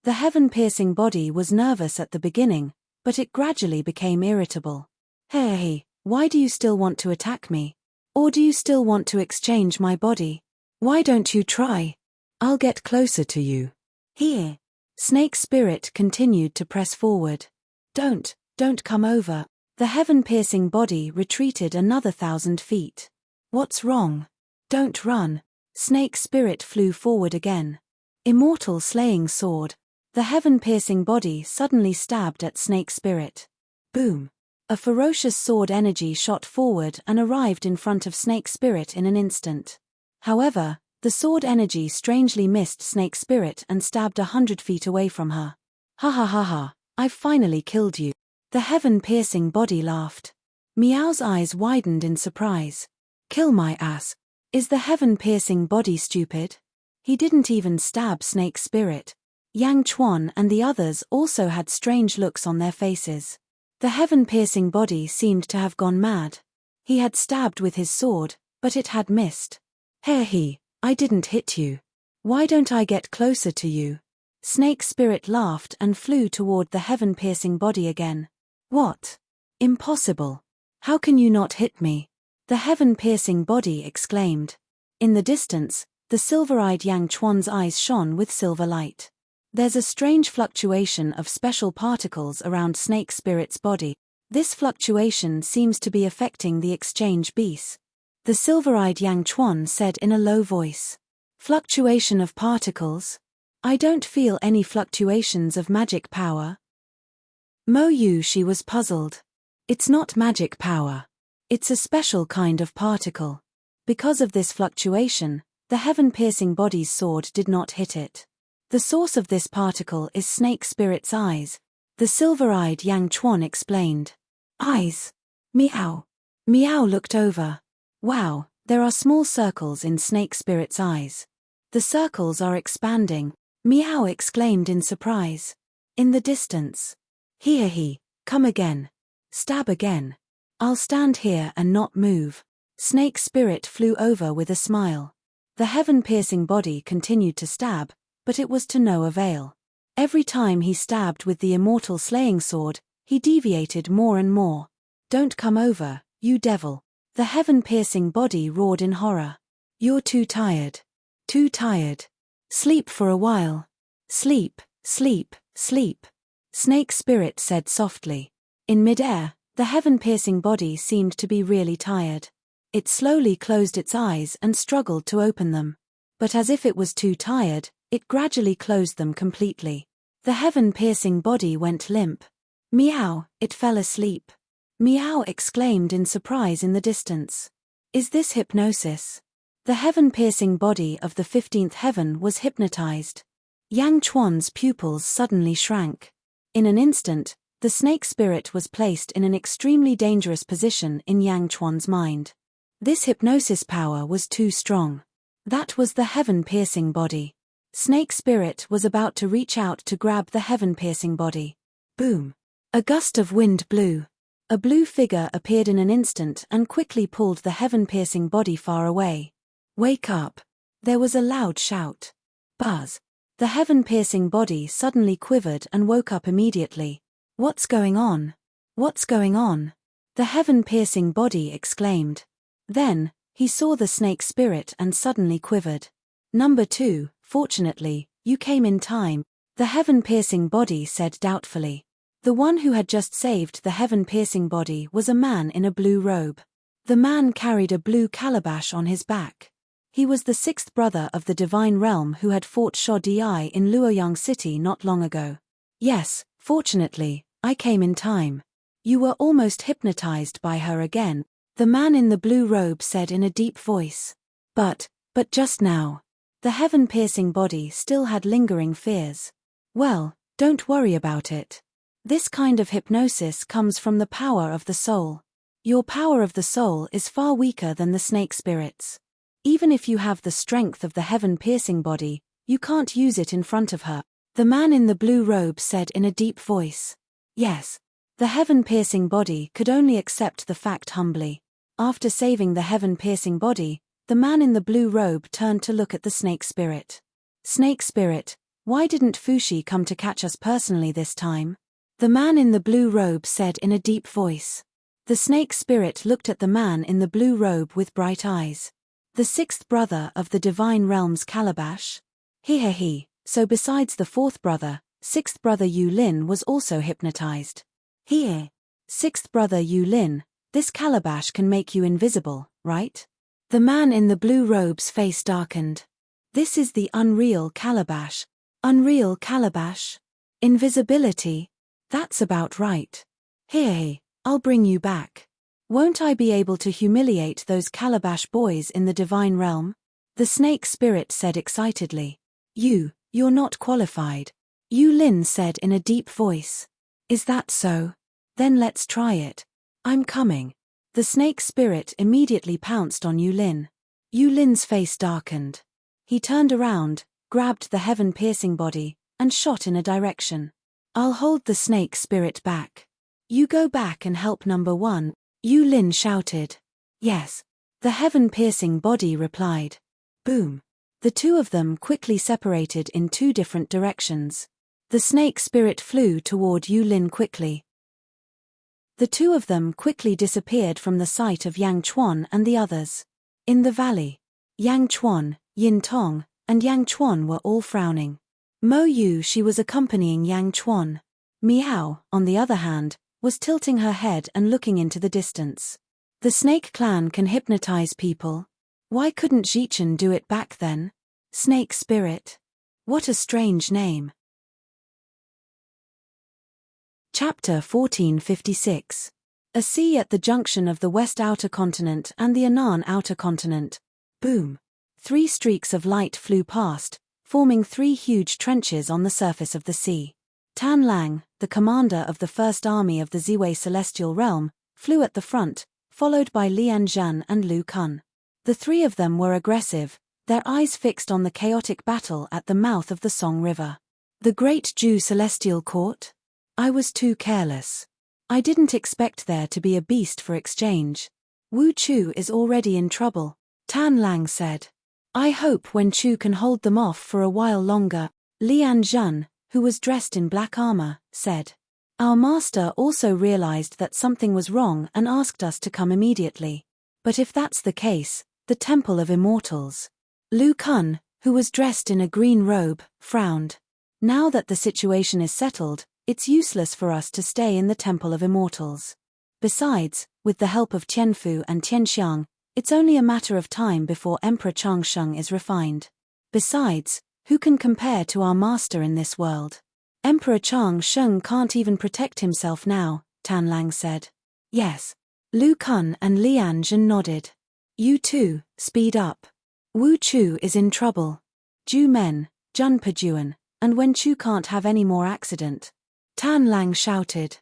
The heaven-piercing body was nervous at the beginning, but it gradually became irritable. Hey, why do you still want to attack me? Or do you still want to exchange my body? Why don't you try? I'll get closer to you. Here. Snake Spirit continued to press forward. Don't come over. The heaven-piercing body retreated another 1,000 feet. What's wrong? Don't run. Snake Spirit flew forward again. Immortal slaying sword. The heaven-piercing body suddenly stabbed at Snake Spirit. Boom. A ferocious sword energy shot forward and arrived in front of Snake Spirit in an instant. However, the sword energy strangely missed Snake Spirit and stabbed 100 feet away from her. Ha ha ha ha, I've finally killed you. The heaven-piercing body laughed. Meow's eyes widened in surprise. Kill my ass. Is the heaven-piercing body stupid? He didn't even stab Snake Spirit. Yang Chuan and the others also had strange looks on their faces. The heaven-piercing body seemed to have gone mad. He had stabbed with his sword, but it had missed. Hey, I didn't hit you. Why don't I get closer to you? Snake Spirit laughed and flew toward the heaven-piercing body again. What? Impossible. How can you not hit me? The heaven-piercing body exclaimed. In the distance, the silver-eyed Yang Chuan's eyes shone with silver light. There's a strange fluctuation of special particles around Snake Spirit's body. This fluctuation seems to be affecting the exchange beast. The silver-eyed Yang Chuan said in a low voice. Fluctuation of particles? I don't feel any fluctuations of magic power. Mo Yu, she was puzzled. It's not magic power. It's a special kind of particle. Because of this fluctuation, the heaven-piercing body's sword did not hit it. The source of this particle is Snake Spirit's eyes. The silver-eyed Yang Chuan explained. Eyes. Meow. Meow looked over. Wow, there are small circles in Snake Spirit's eyes. The circles are expanding, Meow exclaimed in surprise. In the distance. He, come again. Stab again. I'll stand here and not move. Snake Spirit flew over with a smile. The heaven-piercing body continued to stab, but it was to no avail. Every time he stabbed with the immortal slaying sword, he deviated more and more. Don't come over, you devil. The heaven-piercing body roared in horror. You're too tired. Too tired. Sleep for a while. Sleep, sleep, sleep. Snake Spirit said softly. In midair, the heaven-piercing body seemed to be really tired. It slowly closed its eyes and struggled to open them. But as if it was too tired, it gradually closed them completely. The heaven-piercing body went limp. Meow, it fell asleep. Meow exclaimed in surprise in the distance. Is this hypnosis? The heaven-piercing body of the 15th heaven was hypnotized. Yang Chuan's pupils suddenly shrank. In an instant, the Snake Spirit was placed in an extremely dangerous position in Yang Chuan's mind. This hypnosis power was too strong. That was the heaven-piercing body. Snake Spirit was about to reach out to grab the heaven-piercing body. Boom! A gust of wind blew. A blue figure appeared in an instant and quickly pulled the heaven-piercing body far away. Wake up! There was a loud shout. Buzz! The heaven-piercing body suddenly quivered and woke up immediately. What's going on? What's going on? The heaven-piercing body exclaimed. Then, he saw the Snake Spirit and suddenly quivered. Number 2, fortunately, you came in time, the heaven-piercing body said doubtfully. The one who had just saved the heaven-piercing body was a man in a blue robe. The man carried a blue calabash on his back. He was the 6th brother of the divine realm who had fought Sho Di in Luoyang City not long ago. Yes, fortunately, I came in time. You were almost hypnotized by her again, the man in the blue robe said in a deep voice. But just now. The heaven-piercing body still had lingering fears. Well, don't worry about it. This kind of hypnosis comes from the power of the soul. Your power of the soul is far weaker than the Snake Spirit's. Even if you have the strength of the heaven-piercing body, you can't use it in front of her, the man in the blue robe said in a deep voice. Yes. The heaven-piercing body could only accept the fact humbly. After saving the heaven-piercing body, the man in the blue robe turned to look at the Snake Spirit. Snake Spirit, why didn't Fushi come to catch us personally this time? The man in the blue robe said in a deep voice. The Snake Spirit looked at the man in the blue robe with bright eyes. The 6th brother of the divine realm's calabash? He. So besides the 4th brother, 6th brother Yu Lin was also hypnotized. He. 6th brother Yu Lin, this calabash can make you invisible, right? The man in the blue robe's face darkened. This is the unreal calabash. Unreal calabash? Invisibility? That's about right. Here, I'll bring you back. Won't I be able to humiliate those calabash boys in the divine realm? The Snake Spirit said excitedly. You're not qualified. Yu Lin said in a deep voice. Is that so? Then let's try it. I'm coming. The Snake Spirit immediately pounced on Yu Lin. Yu Lin's face darkened. He turned around, grabbed the heaven-piercing body, and shot in a direction. I'll hold the Snake Spirit back. You go back and help number 1, Yu Lin shouted. Yes. The heaven-piercing body replied. Boom. The two of them quickly separated in 2 different directions. The Snake Spirit flew toward Yu Lin quickly. The 2 of them quickly disappeared from the sight of Yang Chuan and the others. In the valley, Yang Chuan, Yin Tong, and Yang Chuan were all frowning. Mo Yu she was accompanying Yang Chuan. Miao, on the other hand, was tilting her head and looking into the distance. The Snake Clan can hypnotize people. Why couldn't Jichen do it back then? Snake Spirit. What a strange name. Chapter 1456. A sea at the junction of the West Outer Continent and the Anan Outer Continent. Boom. 3 streaks of light flew past, forming 3 huge trenches on the surface of the sea. Tan Lang, the the commander of the First Army of the Ziwei Celestial Realm, flew at the front, followed by Lian Zhan and Lu Kun. The three of them were aggressive, their eyes fixed on the chaotic battle at the mouth of the Song River. The Great Zhu Celestial Court? I was too careless. I didn't expect there to be a beast for exchange. Wu Chu is already in trouble, Tan Lang said. I hope Wen Chu can hold them off for a while longer, Lian Zhan, who was dressed in black armor, said. Our master also realized that something was wrong and asked us to come immediately. But if that's the case, the Temple of Immortals. Lu Kun, who was dressed in a green robe, frowned. Now that the situation is settled, it's useless for us to stay in the Temple of Immortals. Besides, with the help of Tianfu and Tianxiang, it's only a matter of time before Emperor Changsheng is refined. Besides, who can compare to our master in this world? Emperor Changsheng can't even protect himself now, Tan Lang said. Yes. Lu Kun and Lian Zhan nodded. You too, speed up. Wu Chu is in trouble. Ju Men, Jun Pajuan, and Wen Chu can't have any more accident. Tan Lang shouted.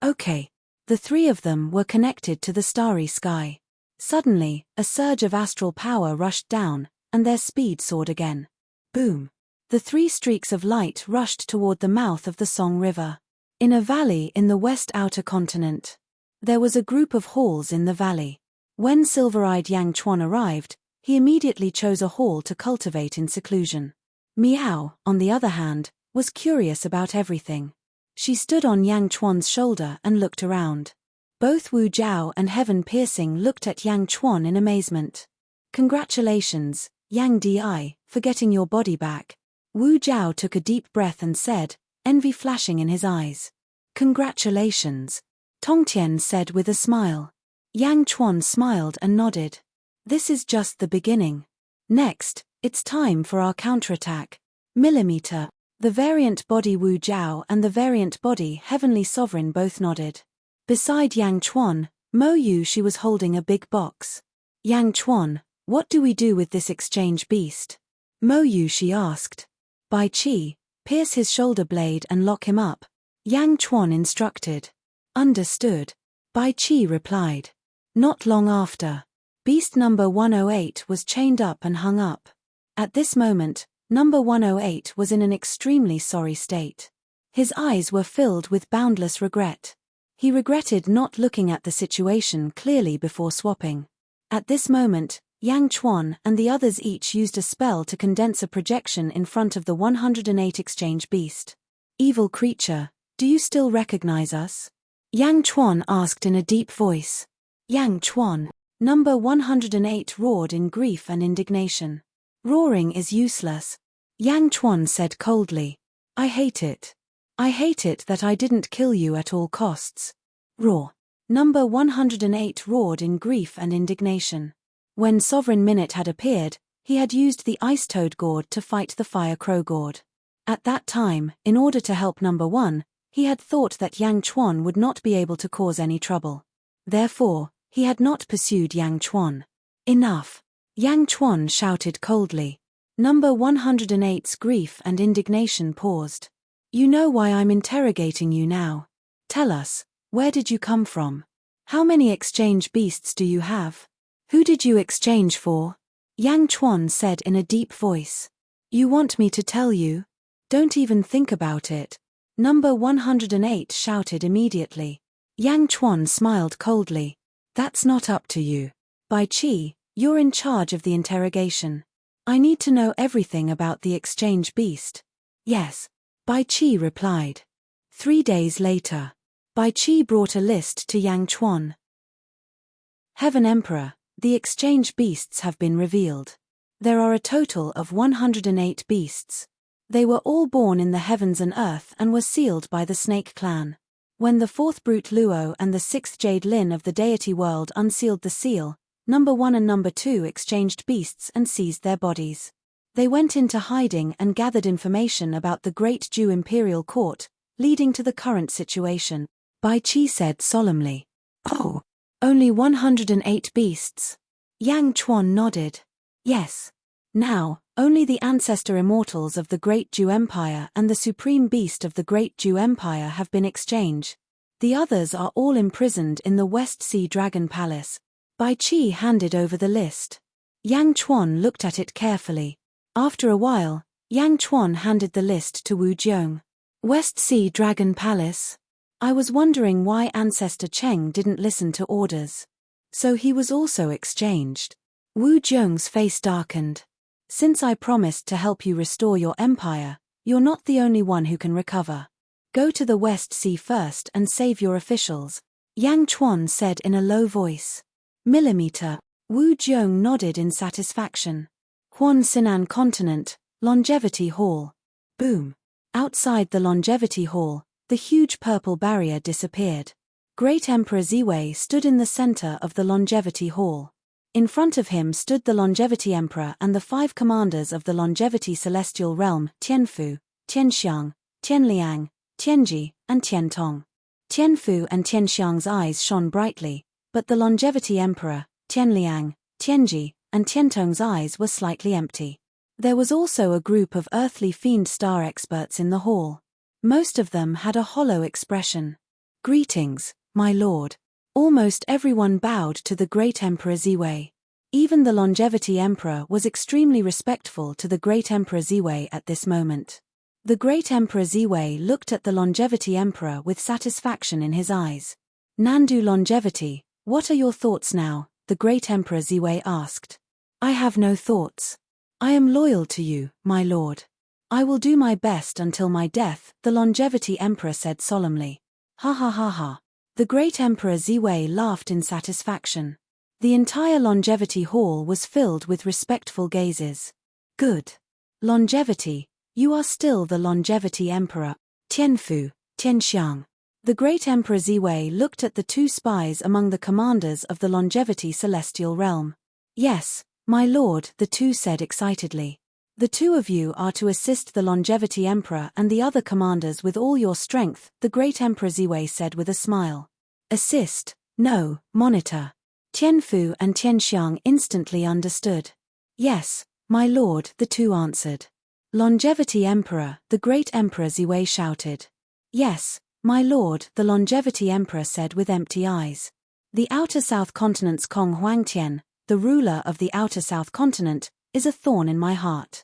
Okay. The three of them were connected to the starry sky. Suddenly, a surge of astral power rushed down, and their speed soared again. Boom. The three streaks of light rushed toward the mouth of the Song River. In a valley in the west outer continent. There was a group of halls in the valley. When silver-eyed Yang Chuan arrived, he immediately chose a hall to cultivate in seclusion. Miao, on the other hand, was curious about everything. She stood on Yang Chuan's shoulder and looked around. Both Wu Zhao and Heaven Piercing looked at Yang Chuan in amazement. Congratulations, Yang Di, for getting your body back. Wu Zhao took a deep breath and said, envy flashing in his eyes. Congratulations, Tongtian said with a smile. Yang Chuan smiled and nodded. This is just the beginning. Next, it's time for our counterattack. Millimeter. The variant body Wu Zhao and the variant body Heavenly Sovereign both nodded. Beside Yang Chuan, Mo Yu she was holding a big box. Yang Chuan, what do we do with this exchange beast? Mo Yu she asked. Bai Qi, pierce his shoulder blade and lock him up. Yang Chuan instructed. Understood. Bai Qi replied. Not long after. Beast number 108 was chained up and hung up. At this moment, number 108 was in an extremely sorry state. His eyes were filled with boundless regret. He regretted not looking at the situation clearly before swapping. At this moment, Yang Chuan and the others each used a spell to condense a projection in front of the 108 exchange beast. Evil creature, do you still recognize us? Yang Chuan asked in a deep voice. Yang Chuan, number 108 roared in grief and indignation. Roaring is useless. Yang Chuan said coldly. I hate it. I hate it that I didn't kill you at all costs. Roar. Number 108 roared in grief and indignation. When Sovereign Minute had appeared, he had used the Ice Toad Gourd to fight the Fire Crow Gourd. At that time, in order to help number 1, he had thought that Yang Chuan would not be able to cause any trouble. Therefore, he had not pursued Yang Chuan. Enough. Yang Chuan shouted coldly. Number 108's grief and indignation paused. You know why I'm interrogating you now. Tell us, where did you come from? How many exchange beasts do you have? Who did you exchange for? Yang Chuan said in a deep voice. You want me to tell you? Don't even think about it. Number 108 shouted immediately. Yang Chuan smiled coldly. That's not up to you. Bai Qi, you're in charge of the interrogation. I need to know everything about the exchange beast. Yes. Bai Qi replied. 3 days later. Bai Qi brought a list to Yang Chuan. Heaven Emperor, the exchange beasts have been revealed. There are a total of 108 beasts. They were all born in the heavens and earth and were sealed by the Snake Clan. When the 4th Brute Luo and the 6th Jade Lin of the deity world unsealed the seal, number 1 and number 2 exchanged beasts and seized their bodies. They went into hiding and gathered information about the Great Zhu Imperial Court, leading to the current situation. Bai Qi said solemnly. Oh, only 108 beasts. Yang Chuan nodded. Yes. Now, Only the ancestor immortals of the Great Jew Empire and the supreme beast of the Great Jew Empire have been exchanged. The others are all imprisoned in the West Sea Dragon Palace. Bai Qi handed over the list. Yang Chuan looked at it carefully. After a while, Yang Chuan handed the list to Wu Jiong. West Sea Dragon Palace? I was wondering why Ancestor Cheng didn't listen to orders. So he was also exchanged. Wu Jiong's face darkened. Since I promised to help you restore your empire, you're not the only one who can recover. Go to the West Sea first and save your officials, Yang Chuan said in a low voice. Millimeter. Wu Jiong nodded in satisfaction. Huan Sinan Continent, Longevity Hall. Boom. Outside the Longevity Hall, the huge purple barrier disappeared. Great Emperor Ziwei stood in the center of the Longevity Hall. In front of him stood the Longevity Emperor and the 5 commanders of the Longevity Celestial Realm, Tianfu, Tianxiang, Tianliang, Tianji, and Tiantong. Tianfu and Tianxiang's eyes shone brightly, but the Longevity Emperor, Tianliang, Tianji, and Tiantong's eyes were slightly empty. There was also a group of earthly fiend star experts in the hall. Most of them had a hollow expression. Greetings, my lord. Almost everyone bowed to the great Emperor Ziwei. Even the Longevity Emperor was extremely respectful to the great Emperor Ziwei at this moment. The great Emperor Ziwei looked at the Longevity Emperor with satisfaction in his eyes. Nandu Longevity, what are your thoughts now? The great Emperor Ziwei asked. I have no thoughts. I am loyal to you, my lord. I will do my best until my death, the Longevity Emperor said solemnly. Ha ha ha ha. The great Emperor Ziwei laughed in satisfaction. The entire Longevity Hall was filled with respectful gazes. Good. Longevity, you are still the Longevity Emperor. Tianfu, Tianxiang. The great Emperor Ziwei looked at the 2 spies among the commanders of the Longevity Celestial Realm. Yes, my lord, the 2 said excitedly. The 2 of you are to assist the Longevity Emperor and the other commanders with all your strength, the great Emperor Ziwei said with a smile. Assist? No, monitor. Tianfu and Tianxiang instantly understood. Yes, my lord, the 2 answered. Longevity Emperor, the great Emperor Ziwei shouted. Yes, my lord, the Longevity Emperor said with empty eyes. The Outer South Continent's Kong Huangtian, the ruler of the Outer South Continent, is a thorn in my heart.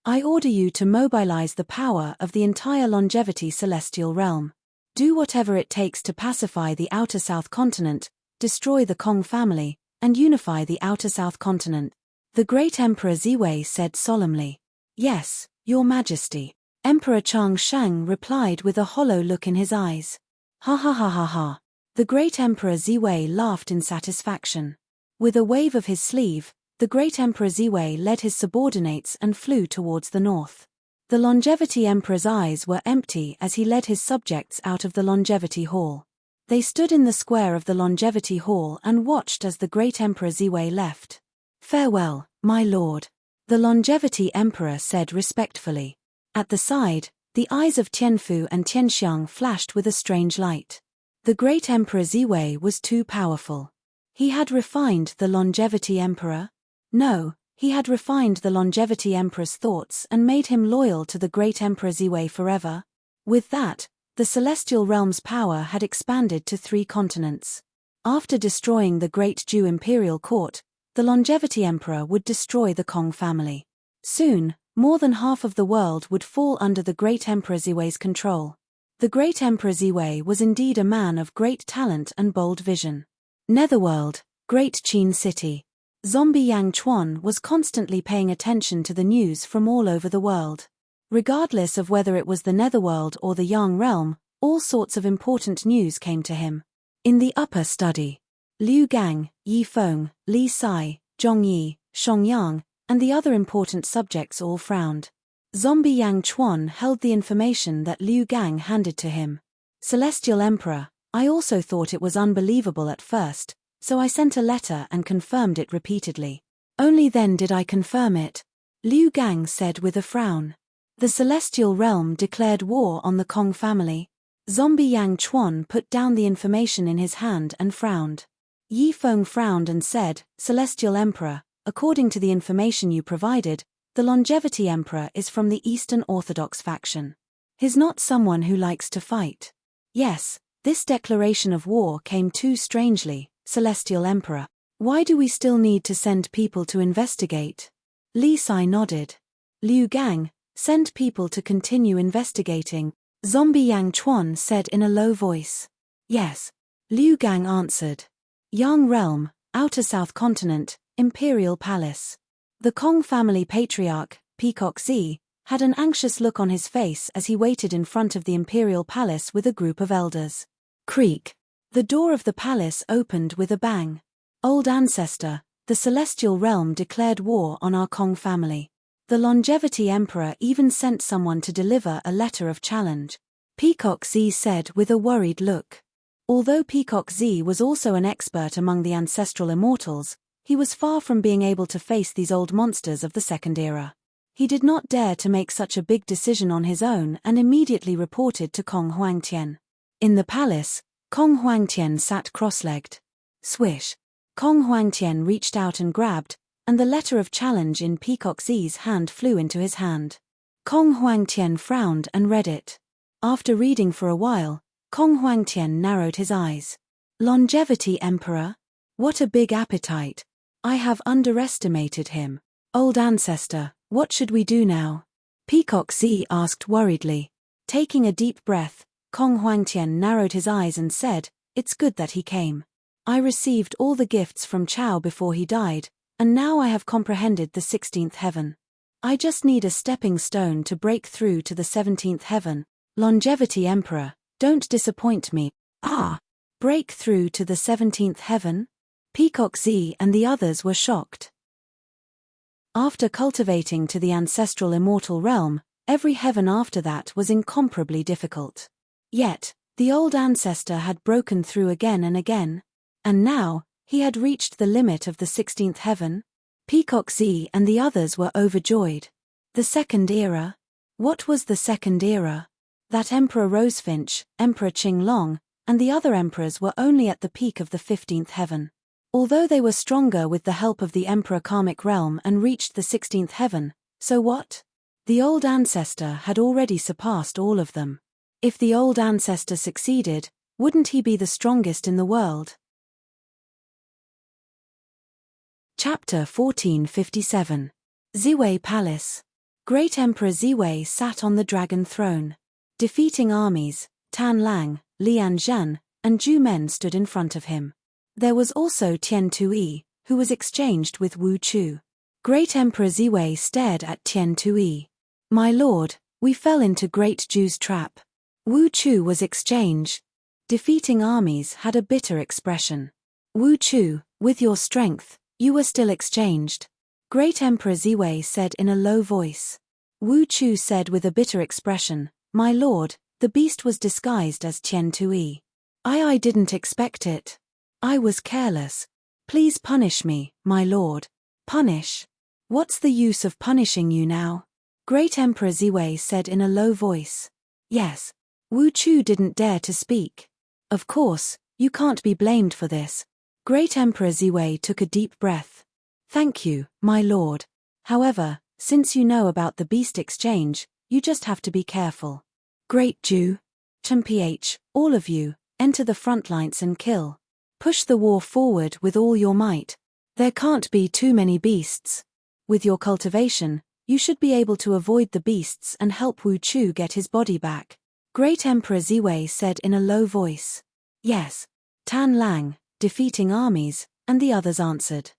I order you to mobilize the power of the entire Longevity Celestial Realm. Do whatever it takes to pacify the Outer South Continent, destroy the Kong family, and unify the Outer South Continent. The great Emperor Ziwei said solemnly. Yes, Your Majesty. Emperor Changshang replied with a hollow look in his eyes. Ha ha ha ha ha. The great Emperor Ziwei laughed in satisfaction. With a wave of his sleeve, the great Emperor Ziwei led his subordinates and flew towards the north. The Longevity Emperor's eyes were empty as he led his subjects out of the Longevity Hall. They stood in the square of the Longevity Hall and watched as the great Emperor Ziwei left. Farewell, my lord. The Longevity Emperor said respectfully. At the side, the eyes of Tianfu and Tianxiang flashed with a strange light. The great Emperor Ziwei was too powerful. He had refined the Longevity Emperor? No, he had refined the Longevity Emperor's thoughts and made him loyal to the great Emperor Ziwei forever. With that, the Celestial Realm's power had expanded to 3 continents. After destroying the Great Jew Imperial Court, the Longevity Emperor would destroy the Kong family. Soon, more than half of the world would fall under the great Emperor Ziwei's control. The great Emperor Ziwei was indeed a man of great talent and bold vision. Netherworld, Great Qin City. Zombie Yang Chuan was constantly paying attention to the news from all over the world. Regardless of whether it was the Netherworld or the Yang Realm, all sorts of important news came to him. In the upper study, Liu Gang, Yi Feng, Li Sai, Zhong Yi, Shong Yang, and the other important subjects all frowned. Zombie Yang Chuan held the information that Liu Gang handed to him. Celestial Emperor, I also thought it was unbelievable at first, so I sent a letter and confirmed it repeatedly. Only then did I confirm it, Liu Gang said with a frown. The Celestial Realm declared war on the Kong family. Zombie Yang Chuan put down the information in his hand and frowned. Yi Feng frowned and said, Celestial Emperor, according to the information you provided, the Longevity Emperor is from the Eastern Orthodox faction. He's not someone who likes to fight. Yes, this declaration of war came too strangely, Celestial Emperor. Why do we still need to send people to investigate? Li Sai nodded. Liu Gang, send people to continue investigating, Zombie Yang Chuan said in a low voice. Yes. Liu Gang answered. Yang Realm, Outer South Continent, Imperial Palace. The Kong family patriarch, Peacock Z, had an anxious look on his face as he waited in front of the Imperial Palace with a group of elders. Creak. The door of the palace opened with a bang. Old Ancestor, the Celestial Realm declared war on our Kong family. The Longevity Emperor even sent someone to deliver a letter of challenge. Peacock Z said with a worried look. Although Peacock Z was also an expert among the ancestral immortals, he was far from being able to face these old monsters of the Second Era. He did not dare to make such a big decision on his own and immediately reported to Kong Huangtian. In the palace, Kong Huangtian sat cross-legged. Swish. Kong Huangtian reached out and grabbed, and the letter of challenge in Peacock Z's hand flew into his hand. Kong Huangtian frowned and read it. After reading for a while, Kong Huangtian narrowed his eyes. Longevity Emperor? What a big appetite. I have underestimated him. Old Ancestor, what should we do now? Peacock Z asked worriedly. Taking a deep breath, Kong Huangtian narrowed his eyes and said, It's good that he came. I received all the gifts from Chao before he died, and now I have comprehended the 16th heaven. I just need a stepping stone to break through to the 17th heaven. Longevity Emperor, don't disappoint me. Ah! Break through to the 17th heaven? Peacock Z and the others were shocked. After cultivating to the ancestral immortal realm, every heaven after that was incomparably difficult. Yet, the old ancestor had broken through again and again. And now, he had reached the limit of the 16th heaven. Peacock Z and the others were overjoyed. The Second Era? What was the Second Era? That Emperor Rosefinch, Emperor Qinglong, and the other emperors were only at the peak of the 15th heaven. Although they were stronger with the help of the Emperor Karmic Realm and reached the 16th heaven, so what? The old ancestor had already surpassed all of them. If the old ancestor succeeded, wouldn't he be the strongest in the world? Chapter 1457. Ziwei Palace. Great Emperor Ziwei sat on the dragon throne. Defeating armies, Tan Lang, Lian Zhan, and Zhu Men stood in front of him. There was also Tian Tui, who was exchanged with Wu Chu. Great Emperor Ziwei stared at Tian Tui. My lord, we fell into Great Zhu's trap. Wu Chu was exchanged. Defeating armies had a bitter expression. Wu Chu, with your strength, you were still exchanged. Great Emperor Ziwei said in a low voice. Wu Chu said with a bitter expression, My lord, the beast was disguised as Tian Tui. I didn't expect it. I was careless. Please punish me, my lord. Punish? What's the use of punishing you now? Great Emperor Ziwei said in a low voice. Yes. Wu Chu didn't dare to speak. Of course, you can't be blamed for this. Great Emperor Ziwei took a deep breath. Thank you, my lord. However, since you know about the beast exchange, you just have to be careful. Great Zhu. Ch, all of you, enter the front lines and kill. Push the war forward with all your might. There can't be too many beasts. With your cultivation, you should be able to avoid the beasts and help Wu Chu get his body back. Great Emperor Ziwei said in a low voice. Yes. Tan Lang, defeating armies, and the others answered.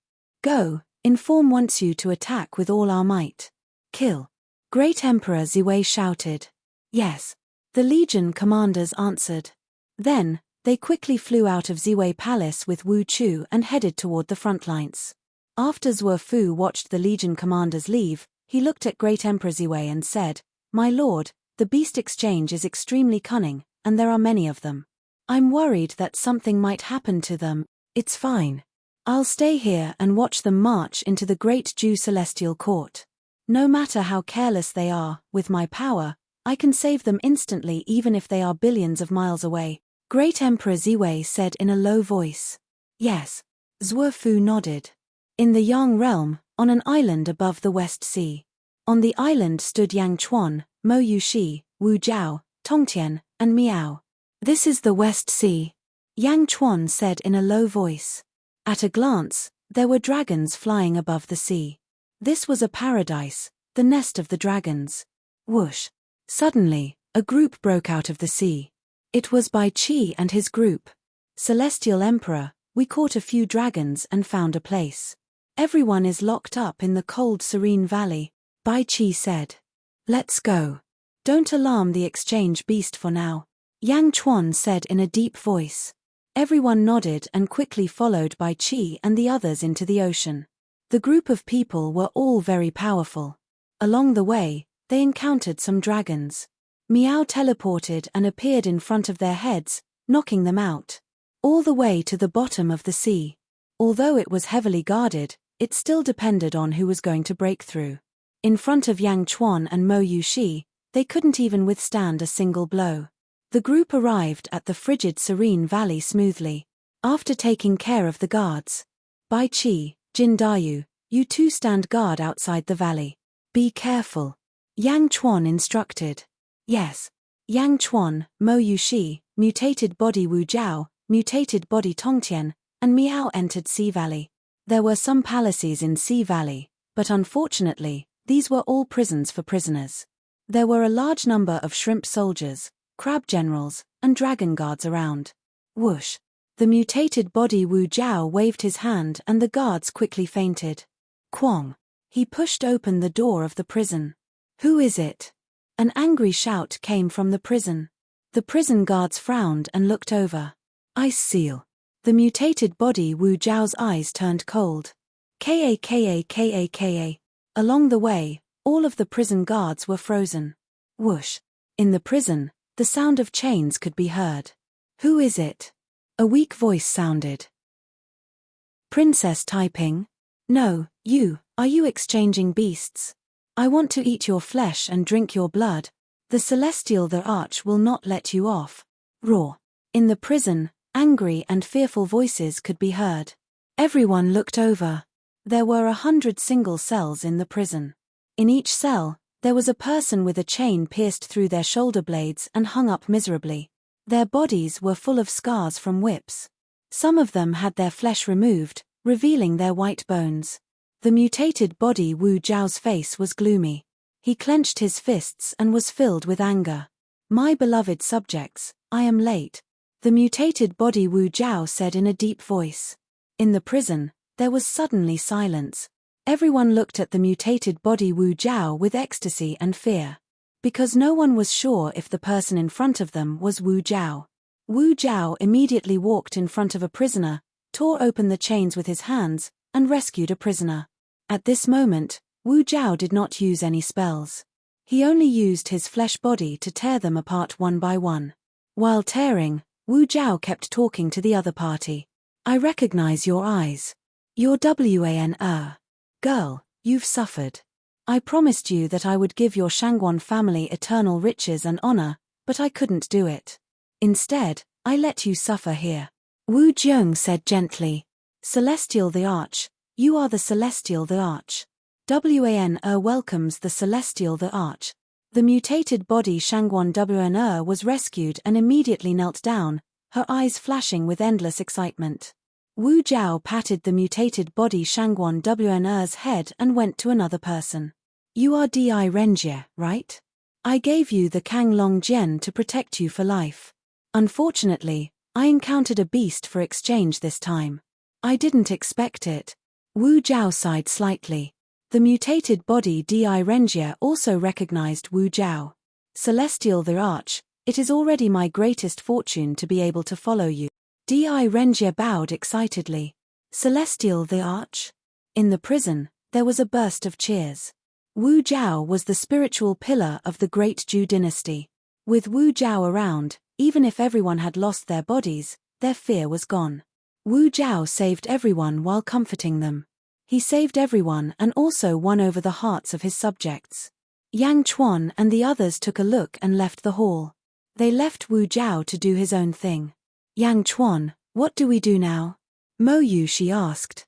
Go, inform wants you to attack with all our might. Kill. Great Emperor Ziwei shouted. Yes. The Legion commanders answered. Then, they quickly flew out of Ziwei Palace with Wu Chu and headed toward the front lines. After Zhuo Fu watched the Legion commanders leave, he looked at Great Emperor Ziwei and said, My lord, the beast exchange is extremely cunning, and there are many of them. I'm worried that something might happen to them. It's fine. I'll stay here and watch them march into the Great Zhu Celestial Court. No matter how careless they are, with my power, I can save them instantly even if they are billions of miles away. Great Emperor Ziwei said in a low voice. Yes. Zhuo Fu nodded. In the Yang realm, on an island above the West Sea. On the island stood Yang Chuan, Mo Yushi, Wu Jiao, Tongtian, and Miao. This is the West Sea, Yang Chuan said in a low voice. At a glance, there were dragons flying above the sea. This was a paradise, the nest of the dragons. Whoosh! Suddenly, a group broke out of the sea. It was Bai Qi and his group. Celestial Emperor, we caught a few dragons and found a place. Everyone is locked up in the cold serene valley, Bai Qi said. Let's go. Don't alarm the exchange beast for now, Yang Chuan said in a deep voice. Everyone nodded and quickly followed Bai Qi and the others into the ocean. The group of people were all very powerful. Along the way, they encountered some dragons. Miao teleported and appeared in front of their heads, knocking them out. All the way to the bottom of the sea. Although it was heavily guarded, it still depended on who was going to break through. In front of Yang Chuan and Mo Yushi, they couldn't even withstand a single blow. The group arrived at the frigid serene valley smoothly. After taking care of the guards. Bai Qi, Jin Dayu, you two stand guard outside the valley. Be careful. Yang Chuan instructed. Yes. Yang Chuan, Mo Yushi, mutated body Wu Jiao, mutated body Tongtian, and Miao entered Sea Valley. There were some palaces in Sea Valley, but unfortunately, these were all prisons for prisoners. There were a large number of shrimp soldiers, crab generals, and dragon guards around. Whoosh! The mutated body Wu Jiao waved his hand and the guards quickly fainted. Quong! He pushed open the door of the prison. Who is it? An angry shout came from the prison. The prison guards frowned and looked over. Ice seal. The mutated body Wu Jiao's eyes turned cold. Ka. Along the way, all of the prison guards were frozen. Whoosh! In the prison, the sound of chains could be heard. Who is it? A weak voice sounded. Princess typing. No, you, are you exchanging beasts? I want to eat your flesh and drink your blood. The Celestial the Arch will not let you off. Roar. In the prison, angry and fearful voices could be heard. Everyone looked over. There were 100 single cells in the prison. In each cell, there was a person with a chain pierced through their shoulder blades and hung up miserably. Their bodies were full of scars from whips. Some of them had their flesh removed, revealing their white bones. The mutated body Wu Jiao's face was gloomy. He clenched his fists and was filled with anger. My beloved subjects, I am late. The mutated body Wu Jiao said in a deep voice. In the prison, there was suddenly silence. Everyone looked at the mutated body Wu Jiao with ecstasy and fear. Because no one was sure if the person in front of them was Wu Jiao. Wu Jiao immediately walked in front of a prisoner, tore open the chains with his hands, and rescued a prisoner. At this moment, Wu Jiao did not use any spells. He only used his flesh body to tear them apart one by one. While tearing, Wu Jiao kept talking to the other party. I recognize your eyes. You're Wan. Girl, you've suffered. I promised you that I would give your Shangguan family eternal riches and honor, but I couldn't do it. Instead, I let you suffer here. Wu Jiang said gently. Celestial the Arch, you are the Celestial the Arch. Wan welcomes the Celestial the Arch. The mutated body Shangguan Wan was rescued and immediately knelt down, her eyes flashing with endless excitement. Wu Jiao patted the mutated body Shangguan Wan's head and went to another person. You are Di Renjie, right? I gave you the Kang Long Jian to protect you for life. Unfortunately, I encountered a beast for exchange this time. I didn't expect it. Wu Jiao sighed slightly. The mutated body Di Renjie also recognized Wu Jiao. Celestial the Arch, it is already my greatest fortune to be able to follow you. Di Renjie bowed excitedly. Celestial the Arch? In the prison, there was a burst of cheers. Wu Jiao was the spiritual pillar of the Great Zhou dynasty. With Wu Jiao around, even if everyone had lost their bodies, their fear was gone. Wu Jiao saved everyone while comforting them. He saved everyone and also won over the hearts of his subjects. Yang Chuan and the others took a look and left the hall. They left Wu Jiao to do his own thing. Yang Chuan, what do we do now? Mo Yushi asked.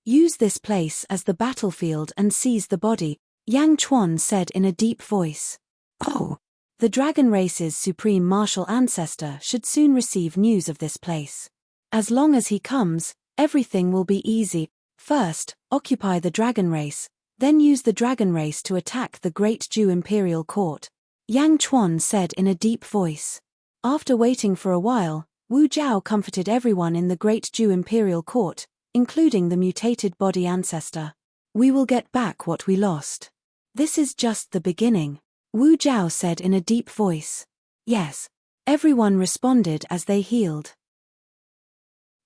Use this place as the battlefield and seize the body, Yang Chuan said in a deep voice. Oh! The dragon race's supreme martial ancestor should soon receive news of this place. As long as he comes, everything will be easy. First, occupy the dragon race, then use the dragon race to attack the Great Jew Imperial Court, Yang Chuan said in a deep voice. After waiting for a while, Wu Jiao comforted everyone in the Great Jew Imperial Court, including the mutated body ancestor. We will get back what we lost. This is just the beginning, Wu Jiao said in a deep voice. Yes. Everyone responded as they healed.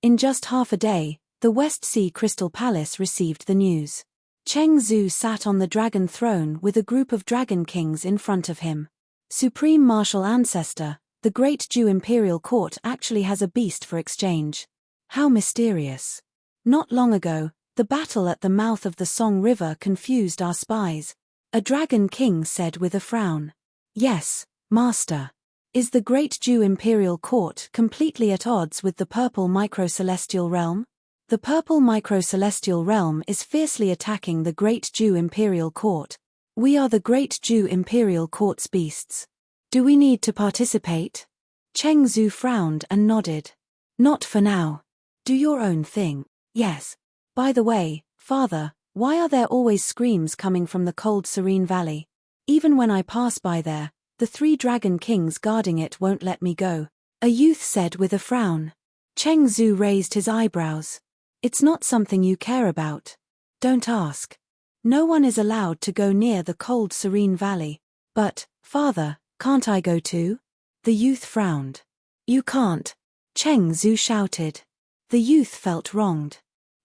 In just half a day, the West Sea Crystal Palace received the news. Cheng Zhu sat on the dragon throne with a group of dragon kings in front of him. Supreme martial ancestor, the Great Jew Imperial Court actually has a beast for exchange. How mysterious. Not long ago, the battle at the mouth of the Song River confused our spies, a dragon king said with a frown. Yes, master. Is the Great Jew Imperial Court completely at odds with the Purple Microcelestial Realm? The Purple Microcelestial Realm is fiercely attacking the Great Jew Imperial Court. We are the Great Jew Imperial Court's beasts. Do we need to participate? Cheng Zhu frowned and nodded. Not for now. Do your own thing. Yes. By the way, father, why are there always screams coming from the cold serene valley? Even when I pass by there, the 3 dragon kings guarding it won't let me go, a youth said with a frown. Cheng Zhu raised his eyebrows. It's not something you care about. Don't ask. No one is allowed to go near the cold serene valley. But, father, can't I go too? The youth frowned. You can't. Cheng Zhu shouted. The youth felt wronged.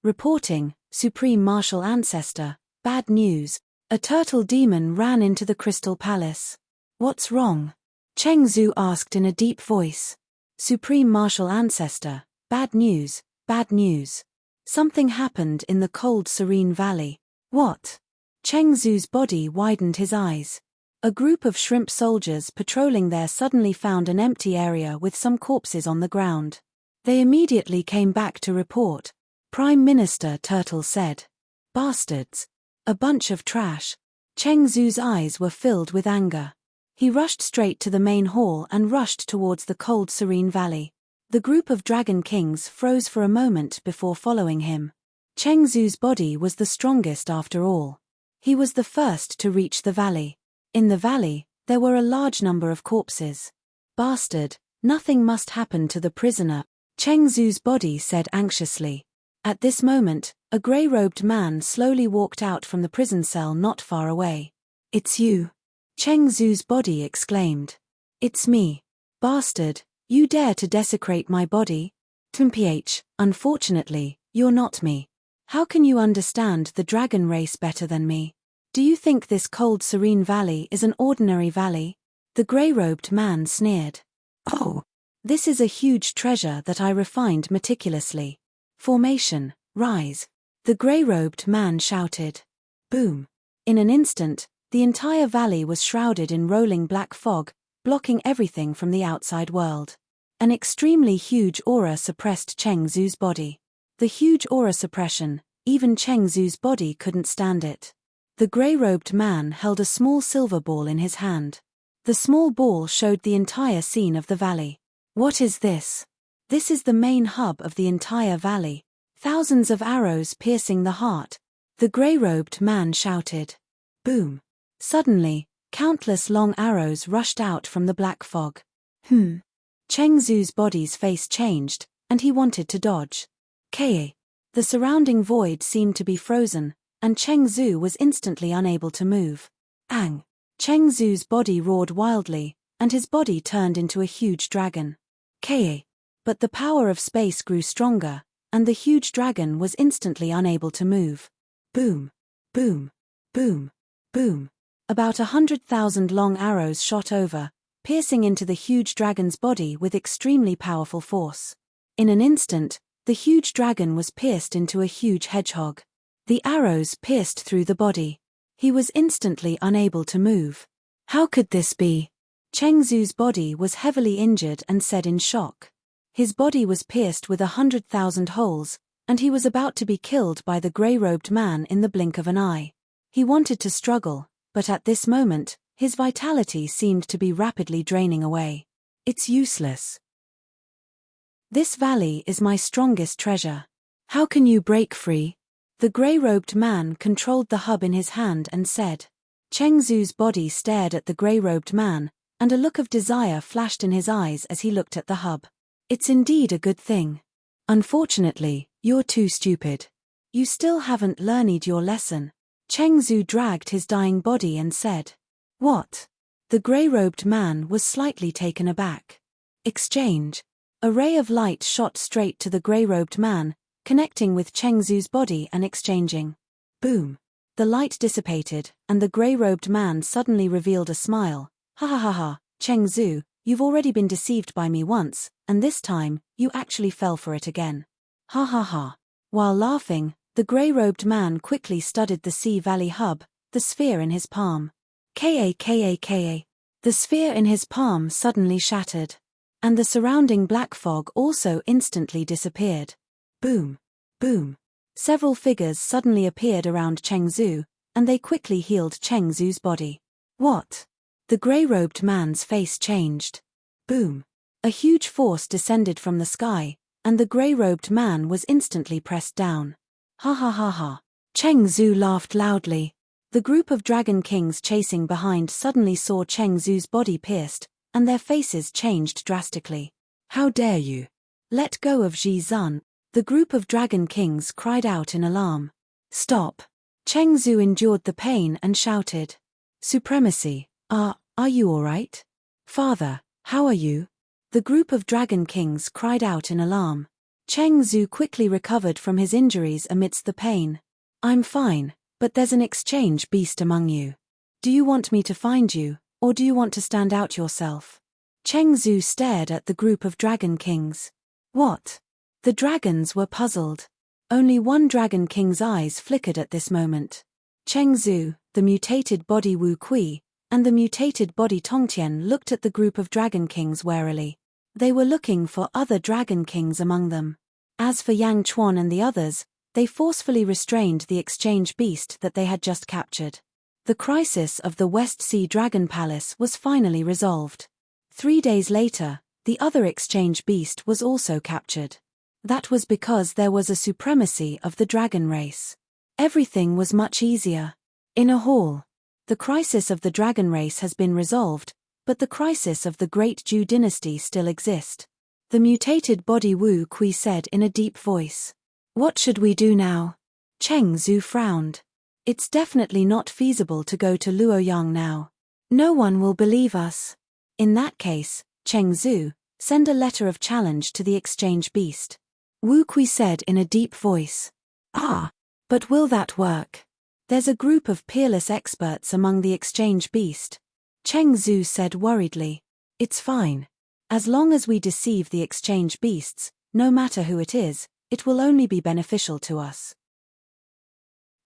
Reporting, Supreme Martial Ancestor, bad news. A turtle demon ran into the Crystal Palace. What's wrong? Cheng Zhu asked in a deep voice. Supreme Martial Ancestor, bad news, bad news. Something happened in the cold serene valley. What? Cheng Zhu's body widened his eyes. A group of shrimp soldiers patrolling there suddenly found an empty area with some corpses on the ground. They immediately came back to report. Prime Minister Turtle said. Bastards. A bunch of trash. Cheng Zhu's eyes were filled with anger. He rushed straight to the main hall and rushed towards the cold serene valley. The group of dragon kings froze for a moment before following him. Cheng Zhu's body was the strongest after all. He was the first to reach the valley. In the valley, there were a large number of corpses. Bastard, nothing must happen to the prisoner, Cheng Zhu's body said anxiously. At this moment, a grey-robed man slowly walked out from the prison cell not far away. It's you. Cheng Zhu's body exclaimed. It's me. Bastard, you dare to desecrate my body? Mph, unfortunately, you're not me. How can you understand the dragon race better than me? Do you think this cold serene valley is an ordinary valley? The grey-robed man sneered. Oh, this is a huge treasure that I refined meticulously. Formation, rise. The grey-robed man shouted. Boom. In an instant, the entire valley was shrouded in rolling black fog, blocking everything from the outside world. An extremely huge aura suppressed Cheng Zhu's body. The huge aura suppression, even Cheng Zhu's body couldn't stand it. The grey-robed man held a small silver ball in his hand. The small ball showed the entire scene of the valley. What is this? This is the main hub of the entire valley. Thousands of arrows piercing the heart. The grey-robed man shouted. Boom. Suddenly, countless long arrows rushed out from the black fog. Cheng Zhu's body's face changed, and he wanted to dodge. Ka. The surrounding void seemed to be frozen, and Cheng Zhu was instantly unable to move. Ang. Cheng Zhu's body roared wildly, and his body turned into a huge dragon. Ka. But the power of space grew stronger, and the huge dragon was instantly unable to move. Boom. Boom. Boom. Boom. About 100,000 long arrows shot over, piercing into the huge dragon's body with extremely powerful force. In an instant, the huge dragon was pierced into a huge hedgehog. The arrows pierced through the body. He was instantly unable to move. How could this be? Cheng Zhu's body was heavily injured and said in shock. His body was pierced with 100,000 holes, and he was about to be killed by the grey-robed man in the blink of an eye. He wanted to struggle, but at this moment, his vitality seemed to be rapidly draining away. It's useless. This valley is my strongest treasure. How can you break free? The grey-robed man controlled the hub in his hand and said. Cheng Zu's body stared at the grey-robed man, and a look of desire flashed in his eyes as he looked at the hub. It's indeed a good thing. Unfortunately, you're too stupid. You still haven't learned your lesson. Cheng Zu dragged his dying body and said. What? The grey-robed man was slightly taken aback. Exchange. A ray of light shot straight to the grey-robed man, connecting with Cheng Zu's body and exchanging. Boom. The light dissipated, and the grey-robed man suddenly revealed a smile. Ha ha ha ha, Cheng Zu, you've already been deceived by me once, and this time, you actually fell for it again. Ha ha ha. While laughing, the grey-robed man quickly studied the Sea Valley hub, the sphere in his palm. Ka. The sphere in his palm suddenly shattered. And the surrounding black fog also instantly disappeared. Boom. Boom. Several figures suddenly appeared around Cheng Zu, and they quickly healed Cheng Zu's body. What? The grey-robed man's face changed. Boom. A huge force descended from the sky, and the grey-robed man was instantly pressed down. Ha ha ha ha. Cheng Zu laughed loudly. The group of dragon kings chasing behind suddenly saw Cheng Zu's body pierced, and their faces changed drastically. How dare you? Let go of Ji Zun. The group of dragon kings cried out in alarm. Stop. Cheng Zu endured the pain and shouted. Supremacy. Are you alright? Father, how are you? The group of dragon kings cried out in alarm. Cheng Zu quickly recovered from his injuries amidst the pain. I'm fine, but there's an exchange beast among you. Do you want me to find you, or do you want to stand out yourself? Cheng Zu stared at the group of dragon kings. What? The dragons were puzzled. Only one dragon king's eyes flickered at this moment. Cheng Zu, the mutated body Wu Kui, and the mutated body Tongtian looked at the group of dragon kings warily. They were looking for other dragon kings among them. As for Yang Chuan and the others, they forcefully restrained the exchange beast that they had just captured. The crisis of the West Sea Dragon Palace was finally resolved. 3 days later, the other exchange beast was also captured. That was because there was a supremacy of the dragon race. Everything was much easier. In a hall. The crisis of the dragon race has been resolved, but the crisis of the Great Zhou dynasty still exists. The mutated body Wu Kui said in a deep voice. What should we do now? Cheng Zu frowned. It's definitely not feasible to go to Luoyang now. No one will believe us. In that case, Cheng Zu, send a letter of challenge to the exchange beast. Wu Kui said in a deep voice. But will that work? There's a group of peerless experts among the exchange beast. Cheng Zu said worriedly. It's fine. As long as we deceive the exchange beasts, no matter who it is, it will only be beneficial to us.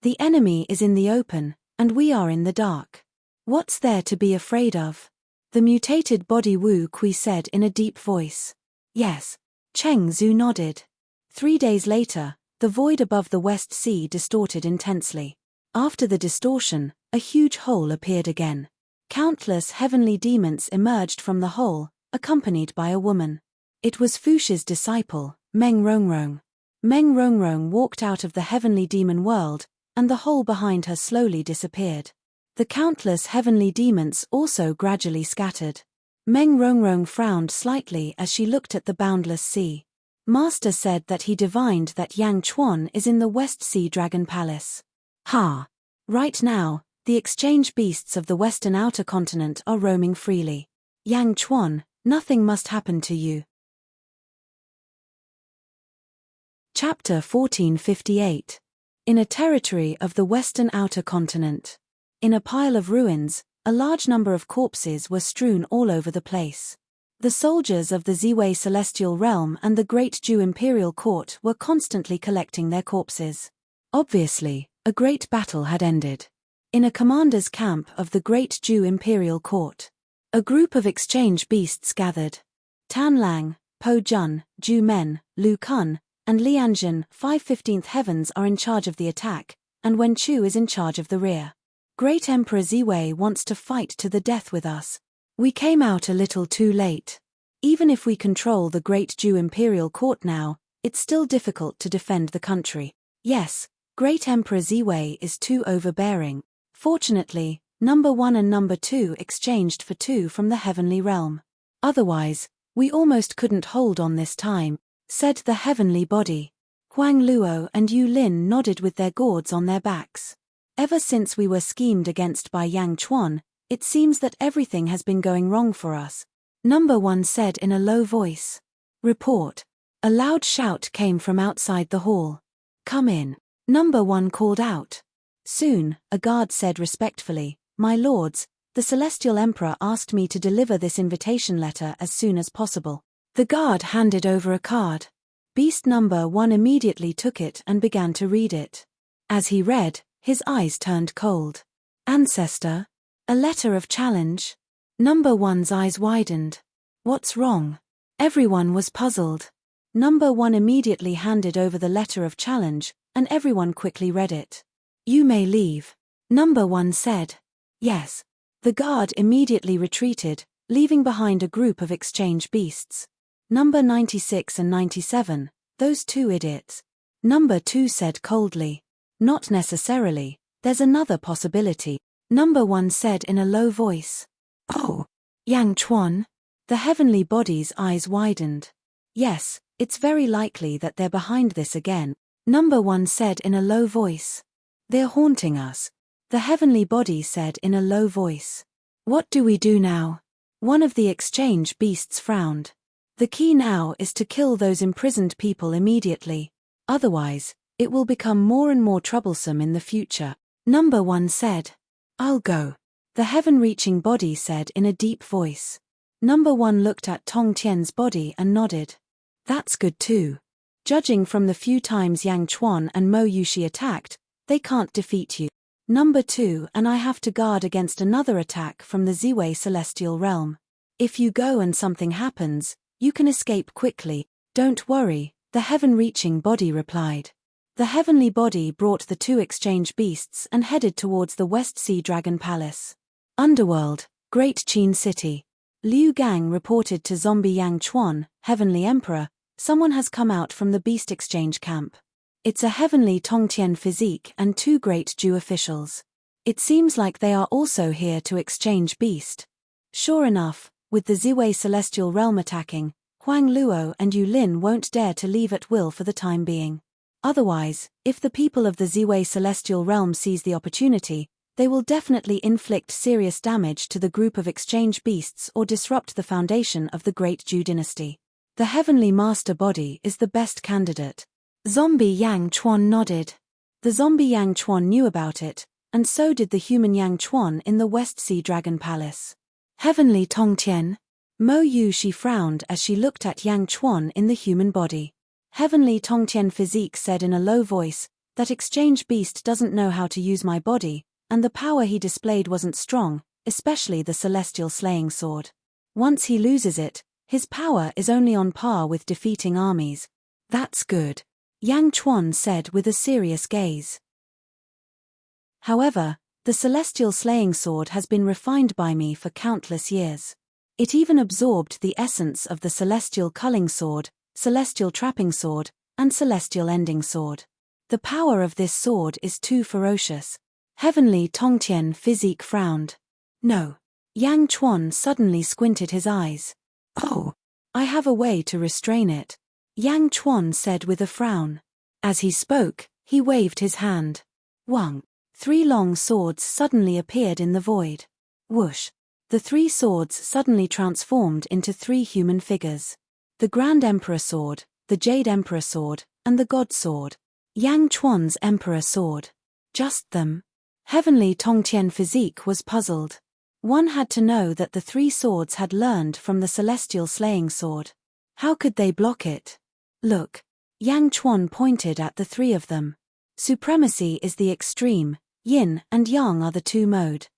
The enemy is in the open, and we are in the dark. What's there to be afraid of? The mutated body Wu Kui said in a deep voice. Yes. Cheng Zu nodded. 3 days later, the void above the West Sea distorted intensely. After the distortion, a huge hole appeared again. Countless heavenly demons emerged from the hole, accompanied by a woman. It was Fuxi's disciple, Meng Rongrong. Meng Rongrong walked out of the heavenly demon world, and the hole behind her slowly disappeared. The countless heavenly demons also gradually scattered. Meng Rongrong frowned slightly as she looked at the boundless sea. Master said that he divined that Yang Chuan is in the West Sea Dragon Palace. Right now, the exchange beasts of the Western Outer Continent are roaming freely. Yang Chuan, nothing must happen to you. Chapter 1458. In a territory of the Western Outer Continent. In a pile of ruins, a large number of corpses were strewn all over the place. The soldiers of the Ziwei Celestial Realm and the Great Zhou Imperial Court were constantly collecting their corpses. Obviously, a great battle had ended. In a commander's camp of the Great Zhou Imperial Court, a group of exchange beasts gathered. Tan Lang, Po Jun, Zhu Men, Lu Kun, and Lianjun, 5/15 heavens are in charge of the attack, and Wen Chu is in charge of the rear. Great Emperor Ziwei wants to fight to the death with us. We came out a little too late. Even if we control the Great Ju Imperial Court now, it's still difficult to defend the country. Yes, Great Emperor Ziwei is too overbearing. Fortunately, number 1 and number 2 exchanged for 2 from the heavenly realm. Otherwise, we almost couldn't hold on this time, said the heavenly body. Huang Luo and Yu Lin nodded with their gourds on their backs. Ever since we were schemed against by Yang Chuan, it seems that everything has been going wrong for us. Number 1 said in a low voice. Report. A loud shout came from outside the hall. Come in. Number 1 called out. Soon, a guard said respectfully, My lords, the Celestial Emperor asked me to deliver this invitation letter as soon as possible. The guard handed over a card. Beast number 1 immediately took it and began to read it. As he read, his eyes turned cold. Ancestor? A letter of challenge? Number 1's eyes widened. What's wrong? Everyone was puzzled. Number 1 immediately handed over the letter of challenge, and everyone quickly read it. You may leave. Number 1 said. Yes. The guard immediately retreated, leaving behind a group of exchange beasts. Number 96 and 97, those 2 idiots. Number 2 said coldly. Not necessarily, there's another possibility. Number 1 said in a low voice. Oh, Yang Chuan? The heavenly body's eyes widened. Yes, it's very likely that they're behind this again. Number 1 said in a low voice. They're haunting us. The heavenly body said in a low voice. What do we do now? One of the exchange beasts frowned. The key now is to kill those imprisoned people immediately. Otherwise, it will become more and more troublesome in the future. Number 1 said. I'll go. The heaven-reaching body said in a deep voice. Number 1 looked at Tong Tian's body and nodded. That's good too. Judging from the few times Yang Chuan and Mo Yushi attacked, they can't defeat you. Number 2 and I have to guard against another attack from the Ziwei Celestial Realm. If you go and something happens, you can escape quickly. Don't worry, the heaven-reaching body replied. The heavenly body brought the 2 exchange beasts and headed towards the West Sea Dragon Palace. Underworld, Great Qin City. Liu Gang reported to Zombie Yang Chuan, Heavenly Emperor, someone has come out from the Beast Exchange camp. It's a heavenly Tongtian physique and 2 great Ju officials. It seems like they are also here to exchange beast. Sure enough, with the Ziwei Celestial Realm attacking, Huang Luo and Yu Lin won't dare to leave at will for the time being. Otherwise, if the people of the Ziwei Celestial Realm seize the opportunity, they will definitely inflict serious damage to the group of exchange beasts or disrupt the foundation of the Great Ju dynasty. The Heavenly Master Body is the best candidate. Zombie Yang Chuan nodded. The zombie Yang Chuan knew about it, and so did the human Yang Chuan in the West Sea Dragon Palace. Heavenly Tongtian? Mo Yushi frowned as she looked at Yang Chuan in the human body. Heavenly Tongtian physique said in a low voice, that exchange beast doesn't know how to use my body, and the power he displayed wasn't strong, especially the celestial slaying sword. Once he loses it, his power is only on par with defeating armies. That's good. Yang Chuan said with a serious gaze. However, the celestial slaying sword has been refined by me for countless years. It even absorbed the essence of the celestial culling sword, celestial trapping sword, and celestial ending sword. The power of this sword is too ferocious. Heavenly Tongtian physique frowned. No. Yang Chuan suddenly squinted his eyes. Oh. I have a way to restrain it. Yang Chuan said with a frown. As he spoke, he waved his hand. Wang. 3 long swords suddenly appeared in the void. Whoosh. The 3 swords suddenly transformed into 3 human figures. The Grand Emperor Sword, the Jade Emperor Sword, and the God Sword. Yang Chuan's Emperor Sword. Just them. Heavenly Tongtian physique was puzzled. One had to know that the 3 swords had learned from the celestial slaying sword. How could they block it? Look. Yang Chuan pointed at the 3 of them. Supremacy is the extreme, yin and yang are the 2 mode.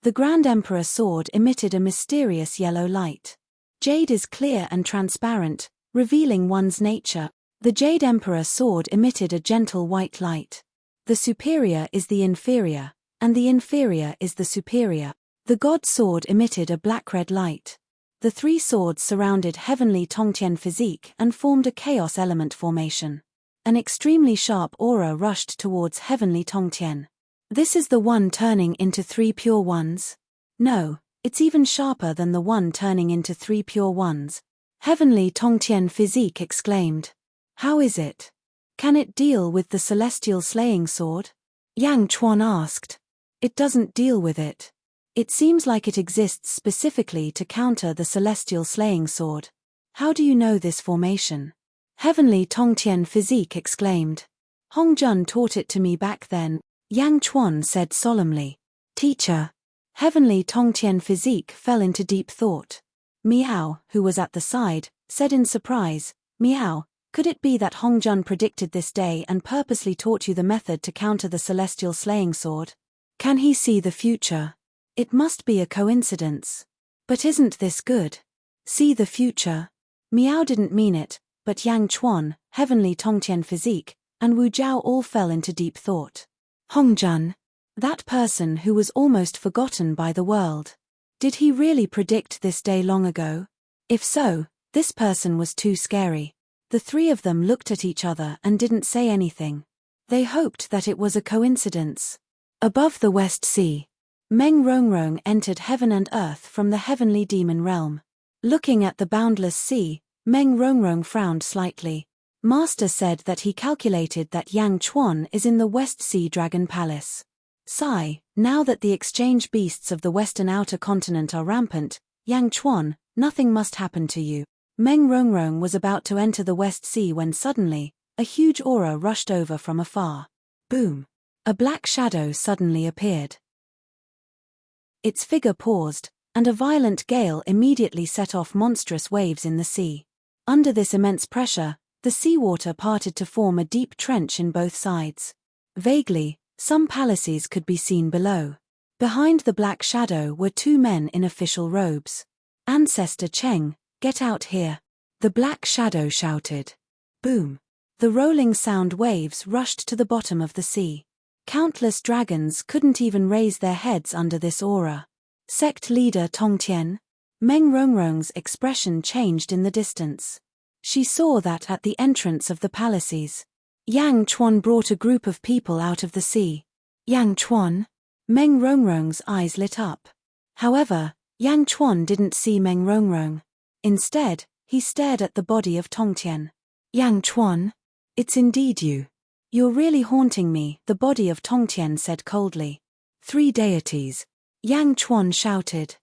The Grand Emperor Sword emitted a mysterious yellow light. Jade is clear and transparent, revealing one's nature. The Jade Emperor sword emitted a gentle white light. The superior is the inferior, and the inferior is the superior. The god sword emitted a black-red light. The three swords surrounded heavenly Tongtian physique and formed a chaos element formation. An extremely sharp aura rushed towards heavenly Tongtian. This is the one turning into three pure ones? No, it's even sharper than the one turning into three pure ones. Heavenly Tongtian physique exclaimed. How is it? Can it deal with the celestial slaying sword? Yang Chuan asked. It doesn't deal with it. It seems like it exists specifically to counter the celestial slaying sword. How do you know this formation? Heavenly Tongtian physique exclaimed. Hong Jun taught it to me back then, Yang Chuan said solemnly. Teacher. Heavenly Tongtian physique fell into deep thought. Miao, who was at the side, said in surprise, Miao, could it be that Hong Jun predicted this day and purposely taught you the method to counter the celestial slaying sword? Can he see the future? It must be a coincidence. But isn't this good? See the future? Miao didn't mean it, but Yang Chuan, Heavenly Tongtian physique, and Wu Jiao all fell into deep thought. Hong Jun, that person who was almost forgotten by the world. Did he really predict this day long ago? If so, this person was too scary. The three of them looked at each other and didn't say anything. They hoped that it was a coincidence. Above the West Sea, Meng Rongrong entered heaven and earth from the heavenly demon realm. Looking at the boundless sea, Meng Rongrong frowned slightly. Master said that he calculated that Yang Chuan is in the West Sea Dragon Palace. Sigh, now that the exchange beasts of the western outer continent are rampant, Yang Chuan, nothing must happen to you. Meng Rongrong was about to enter the West Sea when suddenly, a huge aura rushed over from afar. Boom! A black shadow suddenly appeared. Its figure paused, and a violent gale immediately set off monstrous waves in the sea. Under this immense pressure, the seawater parted to form a deep trench in both sides. Vaguely, some palaces could be seen below. Behind the black shadow were two men in official robes. Ancestor Cheng, get out here. The black shadow shouted. Boom. The rolling sound waves rushed to the bottom of the sea. Countless dragons couldn't even raise their heads under this aura. Sect leader Tongtian? Meng Rongrong's expression changed in the distance. She saw that at the entrance of the palaces, Yang Chuan brought a group of people out of the sea. Yang Chuan? Meng Rongrong's eyes lit up. However, Yang Chuan didn't see Meng Rongrong. Instead, he stared at the body of Tongtian. Yang Chuan? It's indeed you. You're really haunting me, the body of Tongtian said coldly. Three deities. Yang Chuan shouted.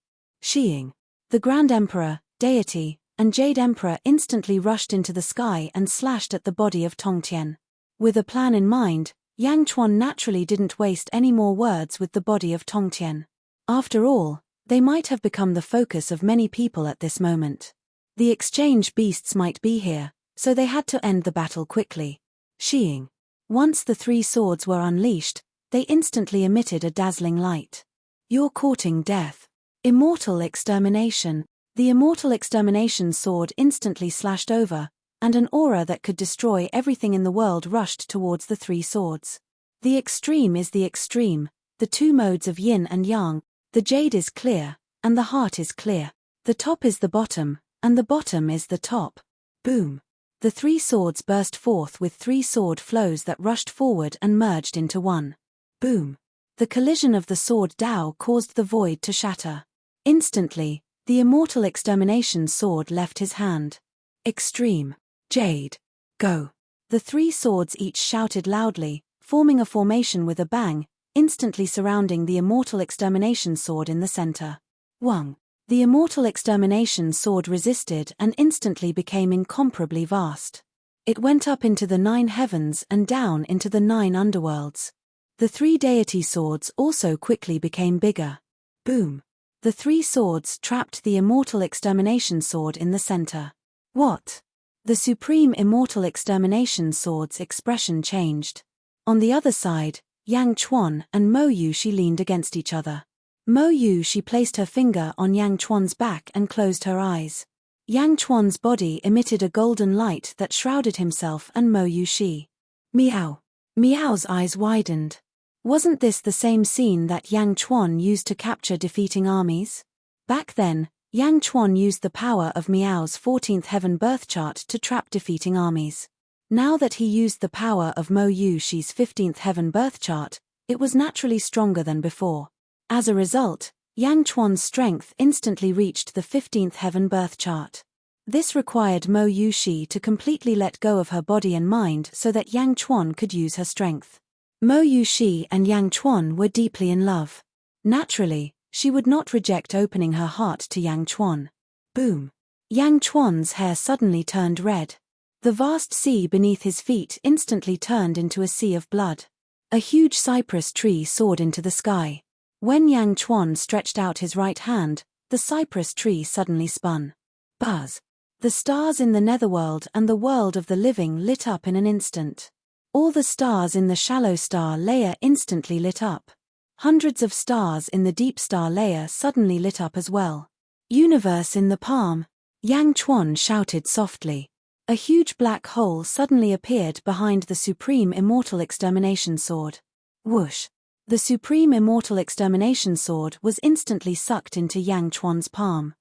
Shiying. The Grand Emperor, deity, and Jade Emperor instantly rushed into the sky and slashed at the body of Tongtian. With a plan in mind, Yang Chuan naturally didn't waste any more words with the body of Tongtian. After all, they might have become the focus of many people at this moment. The exchange beasts might be here, so they had to end the battle quickly. Shiying. Once the three swords were unleashed, they instantly emitted a dazzling light. You're courting death. Immortal extermination. The immortal extermination sword instantly slashed over, and an aura that could destroy everything in the world rushed towards the three swords. The extreme is the extreme, the two modes of yin and yang, the jade is clear, and the heart is clear. The top is the bottom, and the bottom is the top. Boom. The three swords burst forth with three sword flows that rushed forward and merged into one. Boom. The collision of the sword Dao caused the void to shatter. Instantly, the immortal extermination sword left his hand. Extreme. Jade. Go. The three swords each shouted loudly, forming a formation with a bang, instantly surrounding the immortal extermination sword in the center. Wang. The immortal extermination sword resisted and instantly became incomparably vast. It went up into the 9 heavens and down into the 9 underworlds. The three deity swords also quickly became bigger. Boom. The three swords trapped the immortal extermination sword in the center. What? The supreme immortal extermination sword's expression changed. On the other side, Yang Chuan and Mo Yushi leaned against each other. Mo Yushi placed her finger on Yang Chuan's back and closed her eyes. Yang Chuan's body emitted a golden light that shrouded himself and Mo Yushi. Meow. Meow's eyes widened. Wasn't this the same scene that Yang Chuan used to capture defeating armies? Back then, Yang Chuan used the power of Meow's 14th heaven birth chart to trap defeating armies. Now that he used the power of Mo Yushi's 15th heaven birth chart, it was naturally stronger than before. As a result, Yang Chuan's strength instantly reached the 15th heaven birth chart. This required Mo Yushi to completely let go of her body and mind so that Yang Chuan could use her strength. Mo Yushi and Yang Chuan were deeply in love. Naturally, she would not reject opening her heart to Yang Chuan. Boom. Yang Chuan's hair suddenly turned red. The vast sea beneath his feet instantly turned into a sea of blood. A huge cypress tree soared into the sky. When Yang Chuan stretched out his right hand, the cypress tree suddenly spun. Buzz. The stars in the netherworld and the world of the living lit up in an instant. All the stars in the shallow star layer instantly lit up. Hundreds of stars in the deep star layer suddenly lit up as well. Universe in the palm, Yang Chuan shouted softly. A huge black hole suddenly appeared behind the supreme immortal extermination sword. Whoosh. The supreme immortal extermination sword was instantly sucked into Yang Chuan's palm.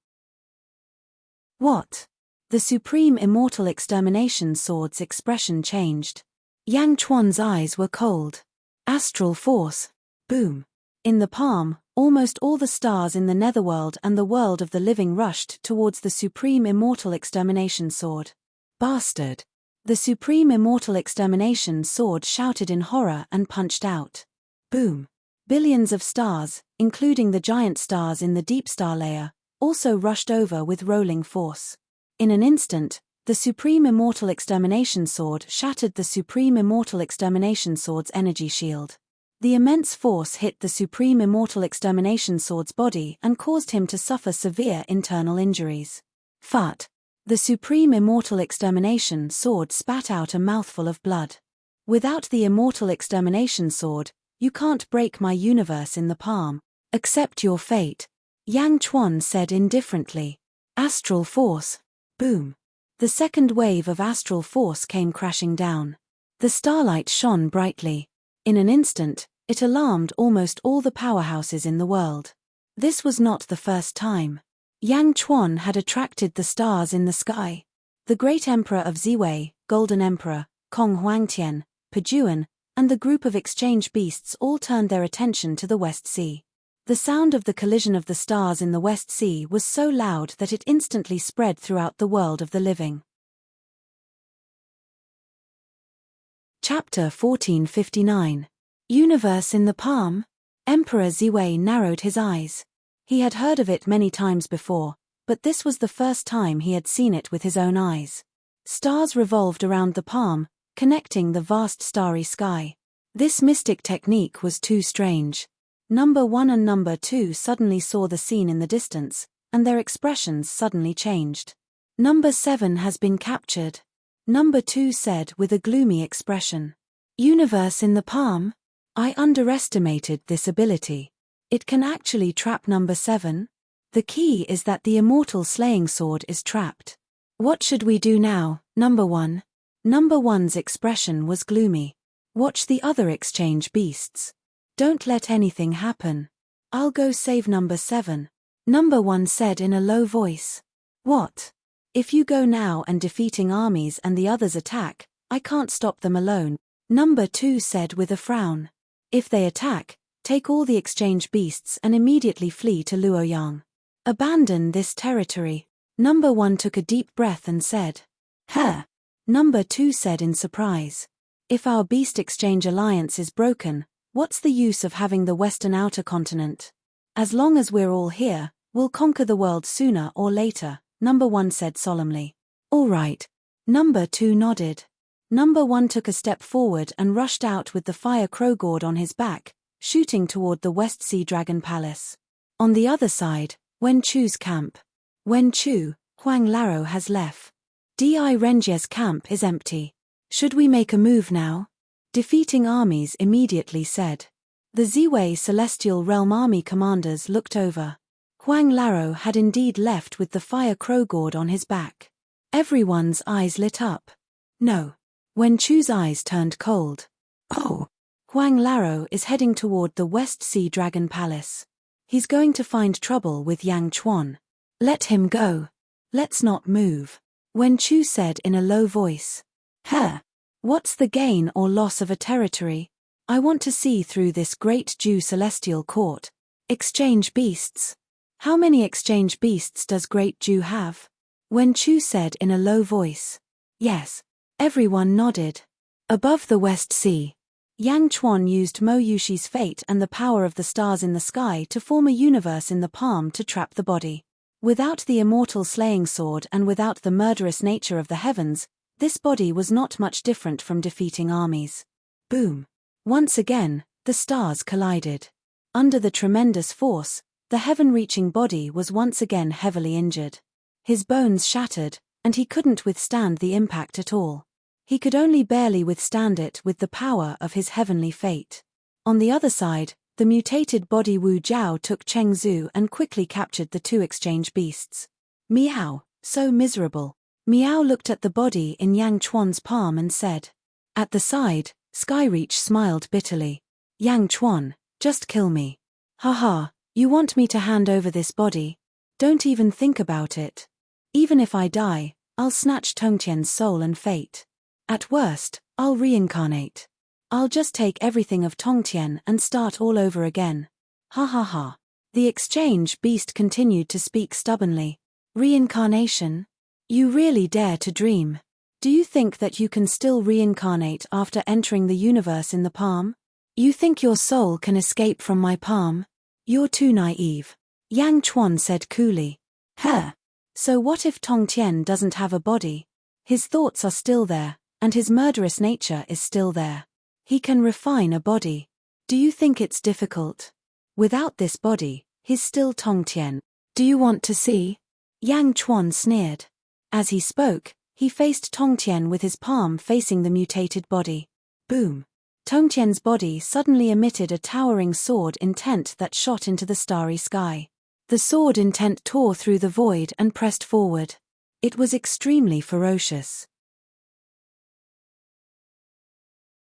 What? The supreme immortal extermination sword's expression changed. Yang Chuan's eyes were cold. Astral force. Boom. In the palm, almost all the stars in the netherworld and the world of the living rushed towards the supreme immortal extermination sword. Bastard. The supreme immortal extermination sword shouted in horror and punched out. Boom. Billions of stars, including the giant stars in the deep star layer, also rushed over with rolling force. In an instant, the supreme immortal extermination sword shattered the supreme immortal extermination sword's energy shield. The immense force hit the supreme immortal extermination sword's body and caused him to suffer severe internal injuries. Fart. The supreme immortal extermination sword spat out a mouthful of blood. Without the immortal extermination sword, you can't break my universe in the palm. Accept your fate. Yang Chuan said indifferently. Astral force. Boom. The second wave of astral force came crashing down. The starlight shone brightly. In an instant, it alarmed almost all the powerhouses in the world. This was not the first time. Yang Chuan had attracted the stars in the sky. The great emperor of Ziwei, Golden Emperor, Kong Huangtian, Pejuan, and the group of exchange beasts all turned their attention to the West Sea. The sound of the collision of the stars in the West Sea was so loud that it instantly spread throughout the world of the living. Chapter 1459. Universe in the Palm? Emperor Ziwei narrowed his eyes. He had heard of it many times before, but this was the first time he had seen it with his own eyes. Stars revolved around the palm, connecting the vast starry sky. This mystic technique was too strange. Number 1 and Number 2 suddenly saw the scene in the distance, and their expressions suddenly changed. Number 7 has been captured. Number 2 said with a gloomy expression. Universe in the palm? I underestimated this ability. It can actually trap Number 7? The key is that the immortal slaying sword is trapped. What should we do now, Number 1? Number 1's expression was gloomy. Watch the other exchange beasts. Don't let anything happen. I'll go save Number 7. Number 1 said in a low voice. What? If you go now and defeating armies and the others attack, I can't stop them alone. Number 2 said with a frown. If they attack, take all the exchange beasts and immediately flee to Luoyang. Abandon this territory. Number 1 took a deep breath and said. Huh. Number 2 said in surprise. If our beast exchange alliance is broken, what's the use of having the western outer continent? As long as we're all here, we'll conquer the world sooner or later, Number 1 said solemnly. All right. Number 2 nodded. Number 1 took a step forward and rushed out with the fire crowgord on his back, shooting toward the West Sea Dragon Palace. On the other side, Wen Chu's camp. Wen Chu, Huang Laro has left. Di Renjie's camp is empty. Should we make a move now? Defeating armies immediately said. The Ziwei Celestial Realm army commanders looked over. Huang Laro had indeed left with the fire crowgord on his back. Everyone's eyes lit up. No. Wen Chu's eyes turned cold. Oh. Huang Laro is heading toward the West Sea Dragon Palace. He's going to find trouble with Yang Chuan. Let him go. Let's not move. Wen Chu said in a low voice. Huh. What's the gain or loss of a territory? I want to see through this great Jew celestial court. Exchange beasts. How many exchange beasts does Great Jew have? Wen Chu said in a low voice. Yes. Everyone nodded. Above the West Sea, Yang Chuan used Mo Yushi's fate and the power of the stars in the sky to form a universe in the palm to trap the body. Without the immortal slaying sword and without the murderous nature of the heavens, this body was not much different from defeating armies. Boom. Once again, the stars collided. Under the tremendous force, the heaven-reaching body was once again heavily injured. His bones shattered, and he couldn't withstand the impact at all. He could only barely withstand it with the power of his heavenly fate. On the other side, the mutated body Wu Jiao took Cheng Zhu and quickly captured the two exchange beasts. Miao, so miserable. Miao looked at the body in Yang Chuan's palm and said. At the side, Skyreach smiled bitterly. Yang Chuan, just kill me. Haha, you want me to hand over this body? Don't even think about it. Even if I die, I'll snatch Tongtian's soul and fate. At worst, I'll reincarnate. I'll just take everything of Tongtian and start all over again. Ha ha ha. The exchange beast continued to speak stubbornly. Reincarnation? You really dare to dream? Do you think that you can still reincarnate after entering the universe in the palm? You think your soul can escape from my palm? You're too naive. Yang Chuan said coolly. Huh. So what if Tongtian doesn't have a body? His thoughts are still there, and his murderous nature is still there. He can refine a body. Do you think it's difficult? Without this body, he's still Tongtian. Do you want to see? Yang Chuan sneered. As he spoke, he faced Tongtian with his palm facing the mutated body. Boom. Tongtian's body suddenly emitted a towering sword intent that shot into the starry sky. The sword intent tore through the void and pressed forward. It was extremely ferocious.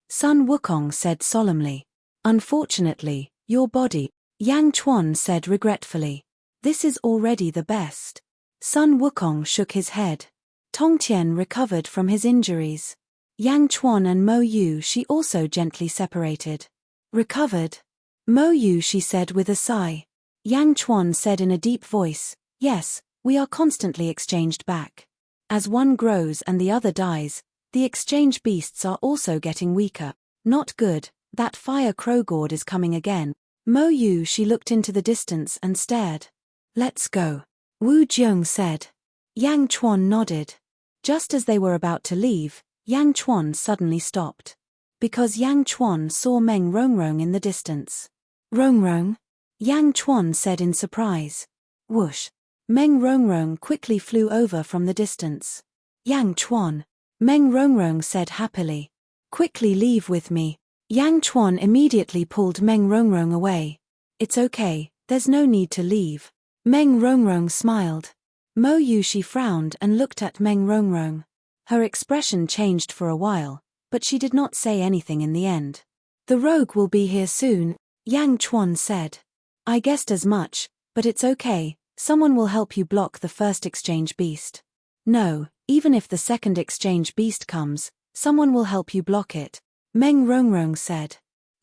Sun Wukong said solemnly. Unfortunately, your body, Yang Chuan said regretfully. This is already the best. Sun Wukong shook his head. Tongtian recovered from his injuries. Yang Chuan and Mo Yushi also gently separated. Recovered? Mo Yushi said with a sigh. Yang Chuan said in a deep voice, yes, we are constantly exchanged back. As one grows and the other dies, the exchange beasts are also getting weaker. Not good, that fire crowgord is coming again. Mo Yushi looked into the distance and stared. Let's go. Wu Jiong said. Yang Chuan nodded. Just as they were about to leave, Yang Chuan suddenly stopped. Because Yang Chuan saw Meng Rongrong in the distance. Rongrong? Yang Chuan said in surprise. Whoosh. Meng Rongrong quickly flew over from the distance. Yang Chuan. Meng Rongrong said happily. Quickly leave with me. Yang Chuan immediately pulled Meng Rongrong away. It's okay, there's no need to leave. Meng Rongrong smiled. Mo Yushi frowned and looked at Meng Rongrong. Her expression changed for a while, but she did not say anything in the end. The rogue will be here soon, Yang Chuan said. I guessed as much, but it's okay, someone will help you block the first exchange beast. No, even if the second exchange beast comes, someone will help you block it, Meng Rongrong said.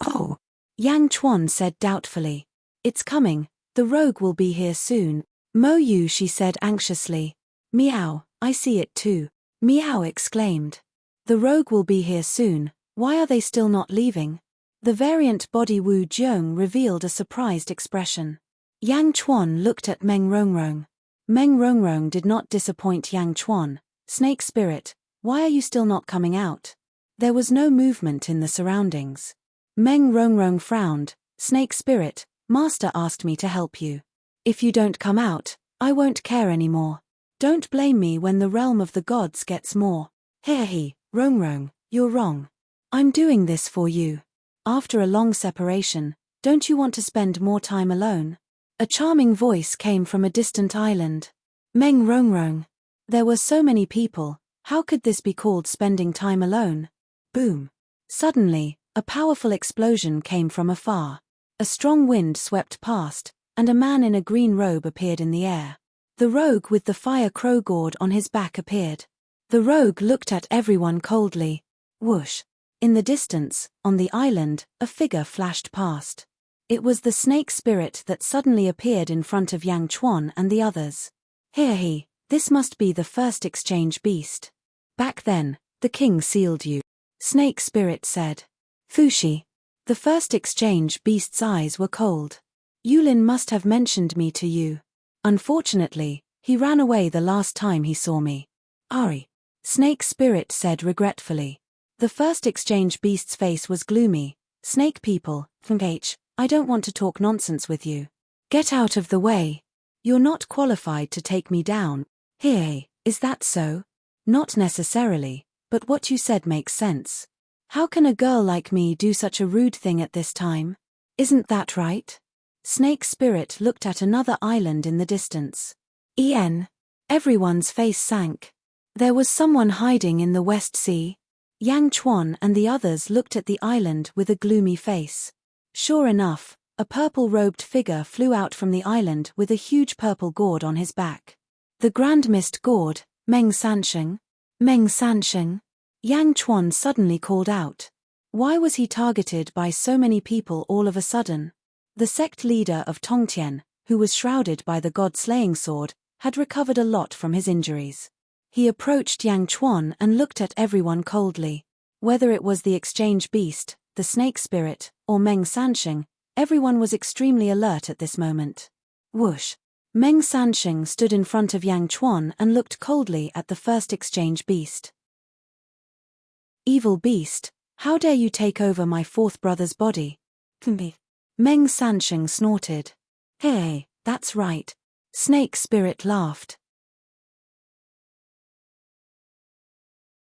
Oh. Yang Chuan said doubtfully. It's coming, the rogue will be here soon. Mo Yushi said anxiously. Meow, I see it too. Meow exclaimed. The rogue will be here soon, why are they still not leaving? The variant body Wu Jiong revealed a surprised expression. Yang Chuan looked at Meng Rongrong. Meng Rongrong did not disappoint Yang Chuan. Snake spirit, why are you still not coming out? There was no movement in the surroundings. Meng Rongrong frowned. Snake spirit, master asked me to help you. If you don't come out, I won't care anymore. Don't blame me when the realm of the gods gets more. Hehe, Rongrong, you're wrong. I'm doing this for you. After a long separation, don't you want to spend more time alone? A charming voice came from a distant island. Meng Rong Rong. There were so many people, how could this be called spending time alone? Boom. Suddenly, a powerful explosion came from afar. A strong wind swept past, and a man in a green robe appeared in the air. The rogue with the fire crow gourd on his back appeared. The rogue looked at everyone coldly. Whoosh. In the distance, on the island, a figure flashed past. It was the snake spirit that suddenly appeared in front of Yang Chuan and the others. Here this must be the first exchange beast. Back then, the king sealed you. Snake spirit said. Fushi. The first exchange beast's eyes were cold. Yulin must have mentioned me to you. Unfortunately, he ran away the last time he saw me. Ari. Snake spirit said regretfully. The first exchange beast's face was gloomy. Snake people, I don't want to talk nonsense with you. Get out of the way. You're not qualified to take me down. Hey, is that so? Not necessarily, but what you said makes sense. How can a girl like me do such a rude thing at this time? Isn't that right? Snake spirit looked at another island in the distance. Everyone's face sank. There was someone hiding in the West Sea. Yang Chuan and the others looked at the island with a gloomy face. Sure enough, a purple-robed figure flew out from the island with a huge purple gourd on his back. The Grand Mist Gourd, Meng Sansheng. Meng Sansheng. Yang Chuan suddenly called out. Why was he targeted by so many people all of a sudden? The sect leader of Tongtian, who was shrouded by the god-slaying sword, had recovered a lot from his injuries. He approached Yang Chuan and looked at everyone coldly. Whether it was the exchange beast, the snake spirit, or Meng Sansheng, everyone was extremely alert at this moment. Whoosh. Meng Sansheng stood in front of Yang Chuan and looked coldly at the first exchange beast. Evil beast, how dare you take over my fourth brother's body? Meng Sansheng snorted. Hey, that's right. Snake spirit laughed.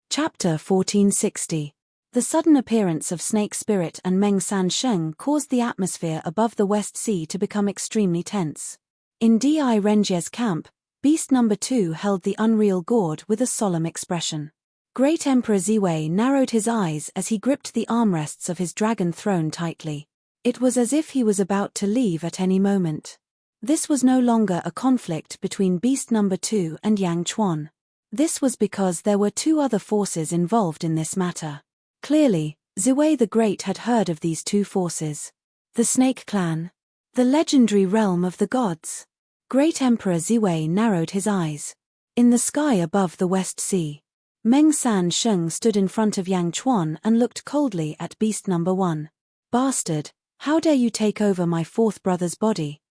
Chapter 1460. The sudden appearance of Snake Spirit and Meng Sansheng caused the atmosphere above the West Sea to become extremely tense. In Di Renjie's camp, Beast Number 2 held the unreal gourd with a solemn expression. Great Emperor Ziwei narrowed his eyes as he gripped the armrests of his dragon throne tightly. It was as if he was about to leave at any moment. This was no longer a conflict between Beast Number 2 and Yang Chuan. This was because there were two other forces involved in this matter. Clearly, Ziwei the Great had heard of these two forces. The Snake Clan. The legendary realm of the gods. Great Emperor Ziwei narrowed his eyes. In the sky above the West Sea, Meng Sansheng stood in front of Yang Chuan and looked coldly at Beast Number 1. Bastard, how dare you take over my fourth brother's body?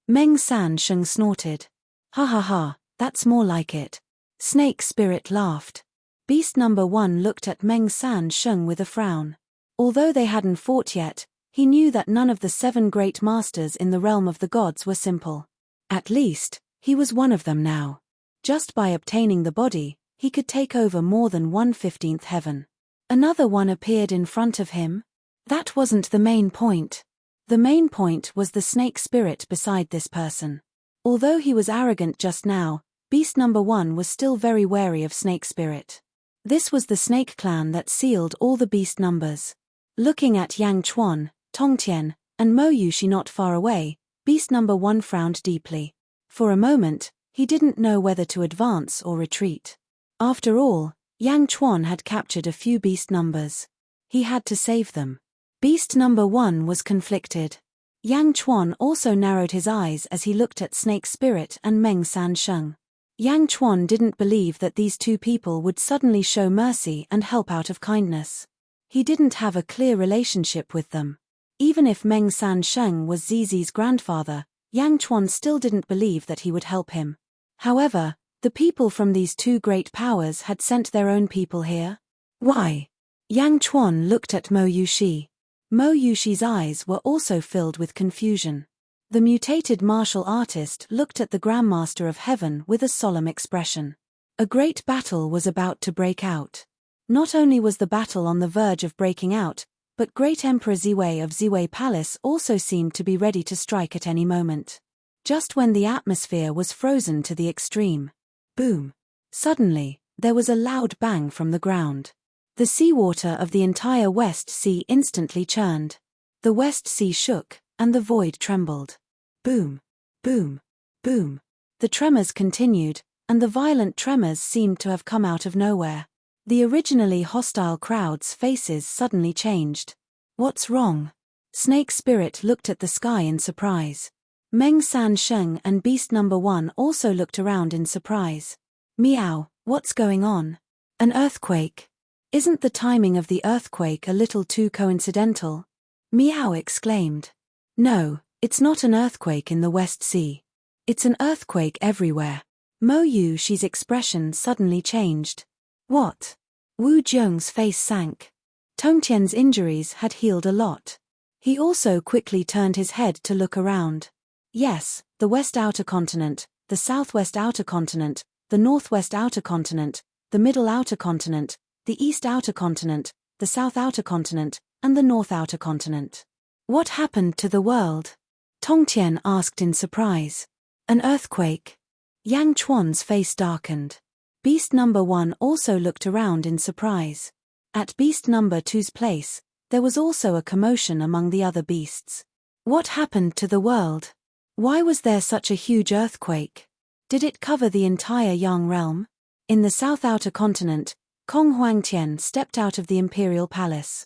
Meng Sansheng snorted. Ha ha ha, that's more like it. Snake Spirit laughed. Beast Number 1 looked at Meng Sansheng with a frown. Although they hadn't fought yet, he knew that none of the 7 great masters in the realm of the gods were simple. At least, he was one of them now. Just by obtaining the body, he could take over more than 1/15th heaven. Another one appeared in front of him. That wasn't the main point. The main point was the snake spirit beside this person. Although he was arrogant just now, Beast Number 1 was still very wary of Snake Spirit. This was the Snake Clan that sealed all the beast numbers. Looking at Yang Chuan, Tongtian, and Mo Yushi not far away, Beast Number 1 frowned deeply. For a moment, he didn't know whether to advance or retreat. After all, Yang Chuan had captured a few beast numbers. He had to save them. Beast Number 1 was conflicted. Yang Chuan also narrowed his eyes as he looked at Snake Spirit and Meng Sansheng. Yang Chuan didn't believe that these two people would suddenly show mercy and help out of kindness. He didn't have a clear relationship with them. Even if Meng Sansheng was Zizi's grandfather, Yang Chuan still didn't believe that he would help him. However, the people from these two great powers had sent their own people here. Why? Yang Chuan looked at Mo Yushi. Mo Yushi's eyes were also filled with confusion. The mutated martial artist looked at the Grandmaster of Heaven with a solemn expression. A great battle was about to break out. Not only was the battle on the verge of breaking out, But Great Emperor Ziwei of Ziwei Palace also seemed to be ready to strike at any moment. Just when the atmosphere was frozen to the extreme. Boom! Suddenly, there was a loud bang from the ground. The seawater of the entire West Sea instantly churned. The West Sea shook, and the void trembled. Boom! Boom! Boom! The tremors continued, and the violent tremors seemed to have come out of nowhere. The originally hostile crowd's faces suddenly changed. What's wrong? Snake Spirit looked at the sky in surprise. Meng San Sheng and Beast Number 1 also looked around in surprise. Meow, what's going on? An earthquake. Isn't the timing of the earthquake a little too coincidental? Meow exclaimed. No, it's not an earthquake in the West Sea. It's an earthquake everywhere. Mo Yushi's expression suddenly changed. What? Wu Jiong's face sank. Tongtian's injuries had healed a lot. He also quickly turned his head to look around. Yes, the West Outer Continent, the Southwest Outer Continent, the Northwest Outer Continent, the Middle Outer Continent, the East Outer Continent, the South Outer Continent, and the North Outer Continent. What happened to the world? Tongtian asked in surprise. An earthquake. Yang Chuan's face darkened. Beast Number 1 also looked around in surprise. At Beast Number 2's place, there was also a commotion among the other beasts. What happened to the world? Why was there such a huge earthquake? Did it cover the entire Yang realm? In the South Outer Continent, Kong Huangtian stepped out of the Imperial Palace.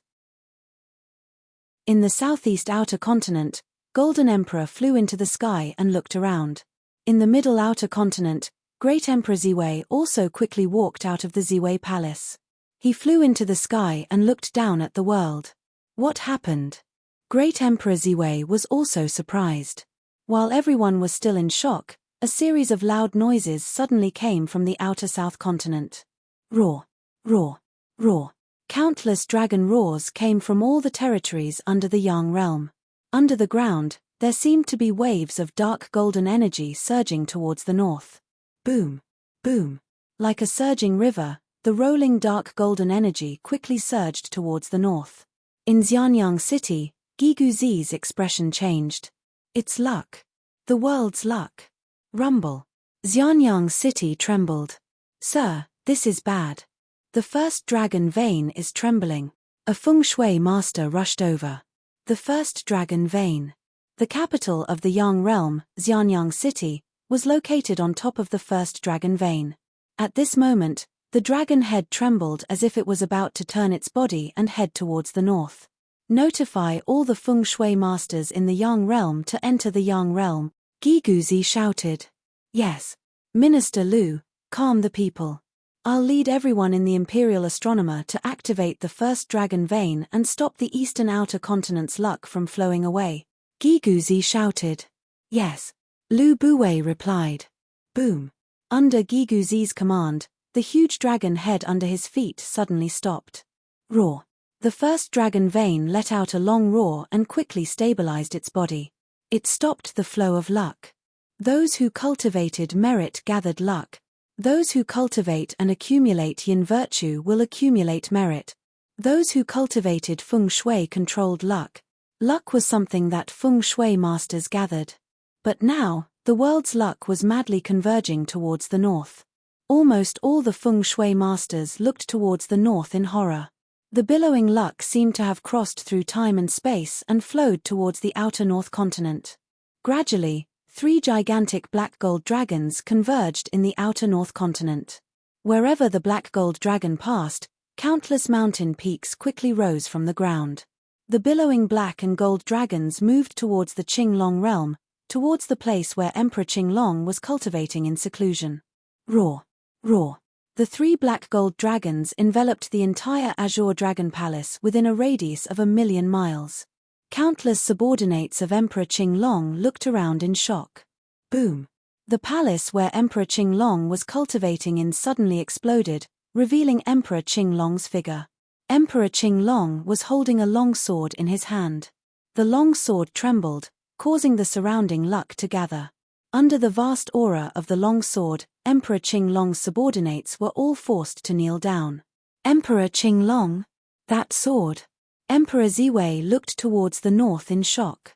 In the Southeast Outer Continent, Golden Emperor flew into the sky and looked around. In the Middle Outer Continent, Great Emperor Ziwei also quickly walked out of the Ziwei Palace. He flew into the sky and looked down at the world. What happened? Great Emperor Ziwei was also surprised. While everyone was still in shock, a series of loud noises suddenly came from the outer South Continent. Roar! Roar! Roar! Countless dragon roars came from all the territories under the Yang realm. Under the ground, there seemed to be waves of dark golden energy surging towards the north. Boom! Boom! Like a surging river, the rolling dark golden energy quickly surged towards the north. In Xianyang City, Gigu Zi's expression changed. It's luck. The world's luck. Rumble. Xianyang City trembled. Sir, this is bad. The first dragon vein is trembling. A feng shui master rushed over. The first dragon vein. The capital of the Yang realm, Xianyang City, was located on top of the first dragon vein. At this moment, the dragon head trembled as if it was about to turn its body and head towards the north. Notify all the feng shui masters in the Yang realm to enter the Yang realm, Giguzi shouted. Yes. Minister Lu, calm the people. I'll lead everyone in the Imperial Astronomer to activate the first dragon vein and stop the Eastern Outer Continent's luck from flowing away. Giguzi shouted. Yes. Lu Buwei replied. Boom. Under Giguzi's command, the huge dragon head under his feet suddenly stopped. Roar. The first dragon vein let out a long roar and quickly stabilized its body. It stopped the flow of luck. Those who cultivated merit gathered luck. Those who cultivate and accumulate yin virtue will accumulate merit. Those who cultivated feng shui controlled luck. Luck was something that feng shui masters gathered. But now, the world's luck was madly converging towards the north. Almost all the feng shui masters looked towards the north in horror. The billowing luck seemed to have crossed through time and space and flowed towards the outer North Continent. Gradually, 3 gigantic black gold dragons converged in the outer North Continent. Wherever the black gold dragon passed, countless mountain peaks quickly rose from the ground. The billowing black and gold dragons moved towards the Qinglong realm, towards the place where Emperor Qinglong was cultivating in seclusion. Roar! Roar! The 3 black gold dragons enveloped the entire Azure Dragon Palace within a radius of 1,000,000 miles. Countless subordinates of Emperor Qinglong looked around in shock. Boom! The palace where Emperor Qinglong was cultivating in suddenly exploded, revealing Emperor Qinglong's figure. Emperor Qinglong was holding a long sword in his hand. The long sword trembled, causing the surrounding luck to gather. Under the vast aura of the long sword, Emperor Qinglong's subordinates were all forced to kneel down. Emperor Qinglong? That sword. Emperor Ziwei looked towards the north in shock.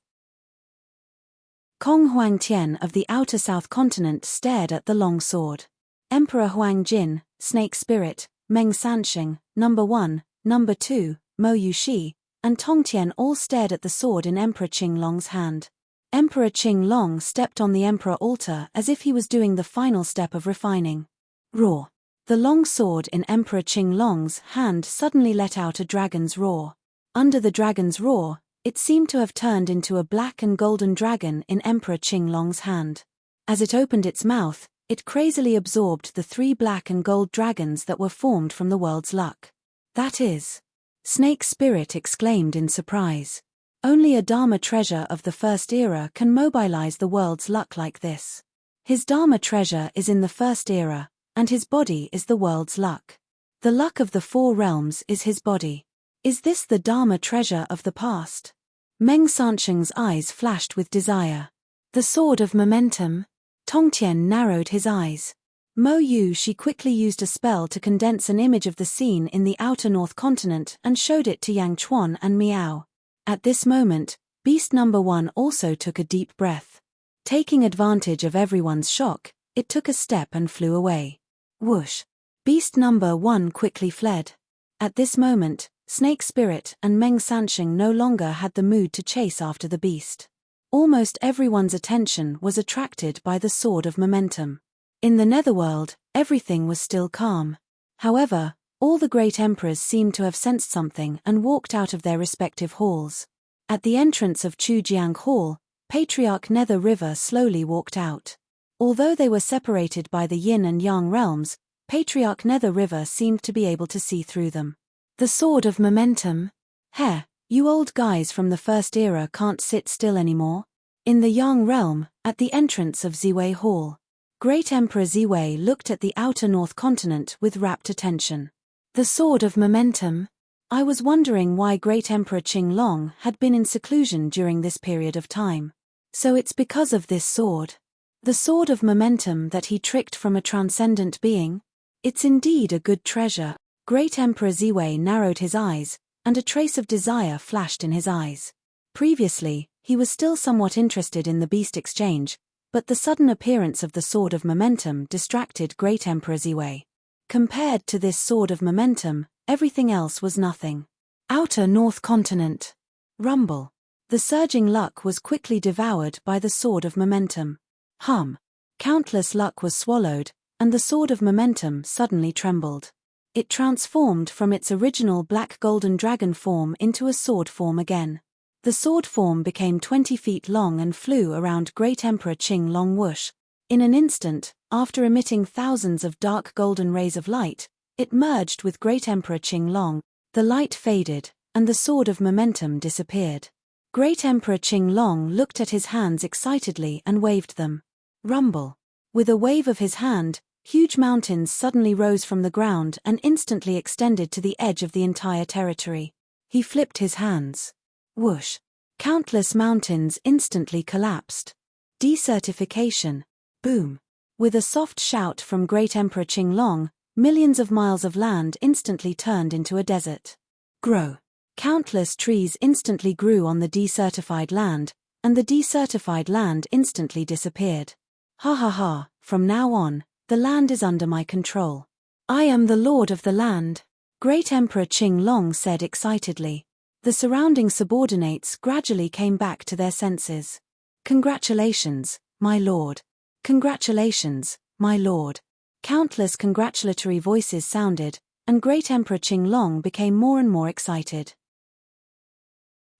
Kong Huangtian of the outer south continent stared at the long sword. Emperor Huangjin, Snake Spirit, Meng Sansheng, number 1, number 2, Mo Yuxi, and Tongtian all stared at the sword in Emperor Qinglong's hand. Emperor Qinglong stepped on the emperor altar as if he was doing the final step of refining. Roar. The long sword in Emperor Qinglong's hand suddenly let out a dragon's roar. Under the dragon's roar, it seemed to have turned into a black and golden dragon in Emperor Qinglong's hand. As it opened its mouth, it crazily absorbed the 3 black and gold dragons that were formed from the world's luck. That is. Snake Spirit exclaimed in surprise. Only a Dharma treasure of the first era can mobilize the world's luck like this. His Dharma treasure is in the first era, and his body is the world's luck. The luck of the 4 realms is his body. Is this the Dharma treasure of the past? Meng Sansheng's eyes flashed with desire. The sword of momentum? Tongtian narrowed his eyes. Mo Yuxi quickly used a spell to condense an image of the scene in the outer north continent and showed it to Yang Chuan and Miao. At this moment, Beast number 1 also took a deep breath. Taking advantage of everyone's shock, it took a step and flew away. Whoosh! Beast number 1 quickly fled. At this moment, Snake Spirit and Meng Sansheng no longer had the mood to chase after the beast. Almost everyone's attention was attracted by the sword of momentum. In the netherworld, everything was still calm. However, all the great emperors seemed to have sensed something and walked out of their respective halls. At the entrance of Chujiang Hall, Patriarch Nether River slowly walked out. Although they were separated by the yin and yang realms, Patriarch Nether River seemed to be able to see through them. The sword of momentum? Heh, you old guys from the first era can't sit still anymore. In the Yang realm, at the entrance of Ziwei Hall, Great Emperor Ziwei looked at the outer north continent with rapt attention. The sword of momentum? I was wondering why Great Emperor Qinglong had been in seclusion during this period of time. So it's because of this sword. The sword of momentum that he tricked from a transcendent being? It's indeed a good treasure. Great Emperor Ziwei narrowed his eyes, and a trace of desire flashed in his eyes. Previously, he was still somewhat interested in the beast exchange, but the sudden appearance of the sword of momentum distracted Great Emperor Ziwei. Compared to this sword of momentum, everything else was nothing. Outer North Continent. Rumble. The surging luck was quickly devoured by the sword of momentum. Hum. Countless luck was swallowed, and the sword of momentum suddenly trembled. It transformed from its original black golden dragon form into a sword form again. The sword form became 20 feet long and flew around Great Emperor Qinglong whoosh. In an instant, after emitting thousands of dark golden rays of light, it merged with Great Emperor Qinglong. The light faded, and the sword of momentum disappeared. Great Emperor Qinglong looked at his hands excitedly and waved them. Rumble. With a wave of his hand, huge mountains suddenly rose from the ground and instantly extended to the edge of the entire territory. He flipped his hands. Whoosh. Countless mountains instantly collapsed. Desertification. Boom. With a soft shout from Great Emperor Qinglong, millions of miles of land instantly turned into a desert. Grow. Countless trees instantly grew on the desertified land, and the desertified land instantly disappeared. Ha ha ha, from now on, the land is under my control. I am the lord of the land, Great Emperor Qinglong said excitedly. The surrounding subordinates gradually came back to their senses. Congratulations, my lord. Congratulations, my lord. Countless congratulatory voices sounded, and Great Emperor Qinglong became more and more excited.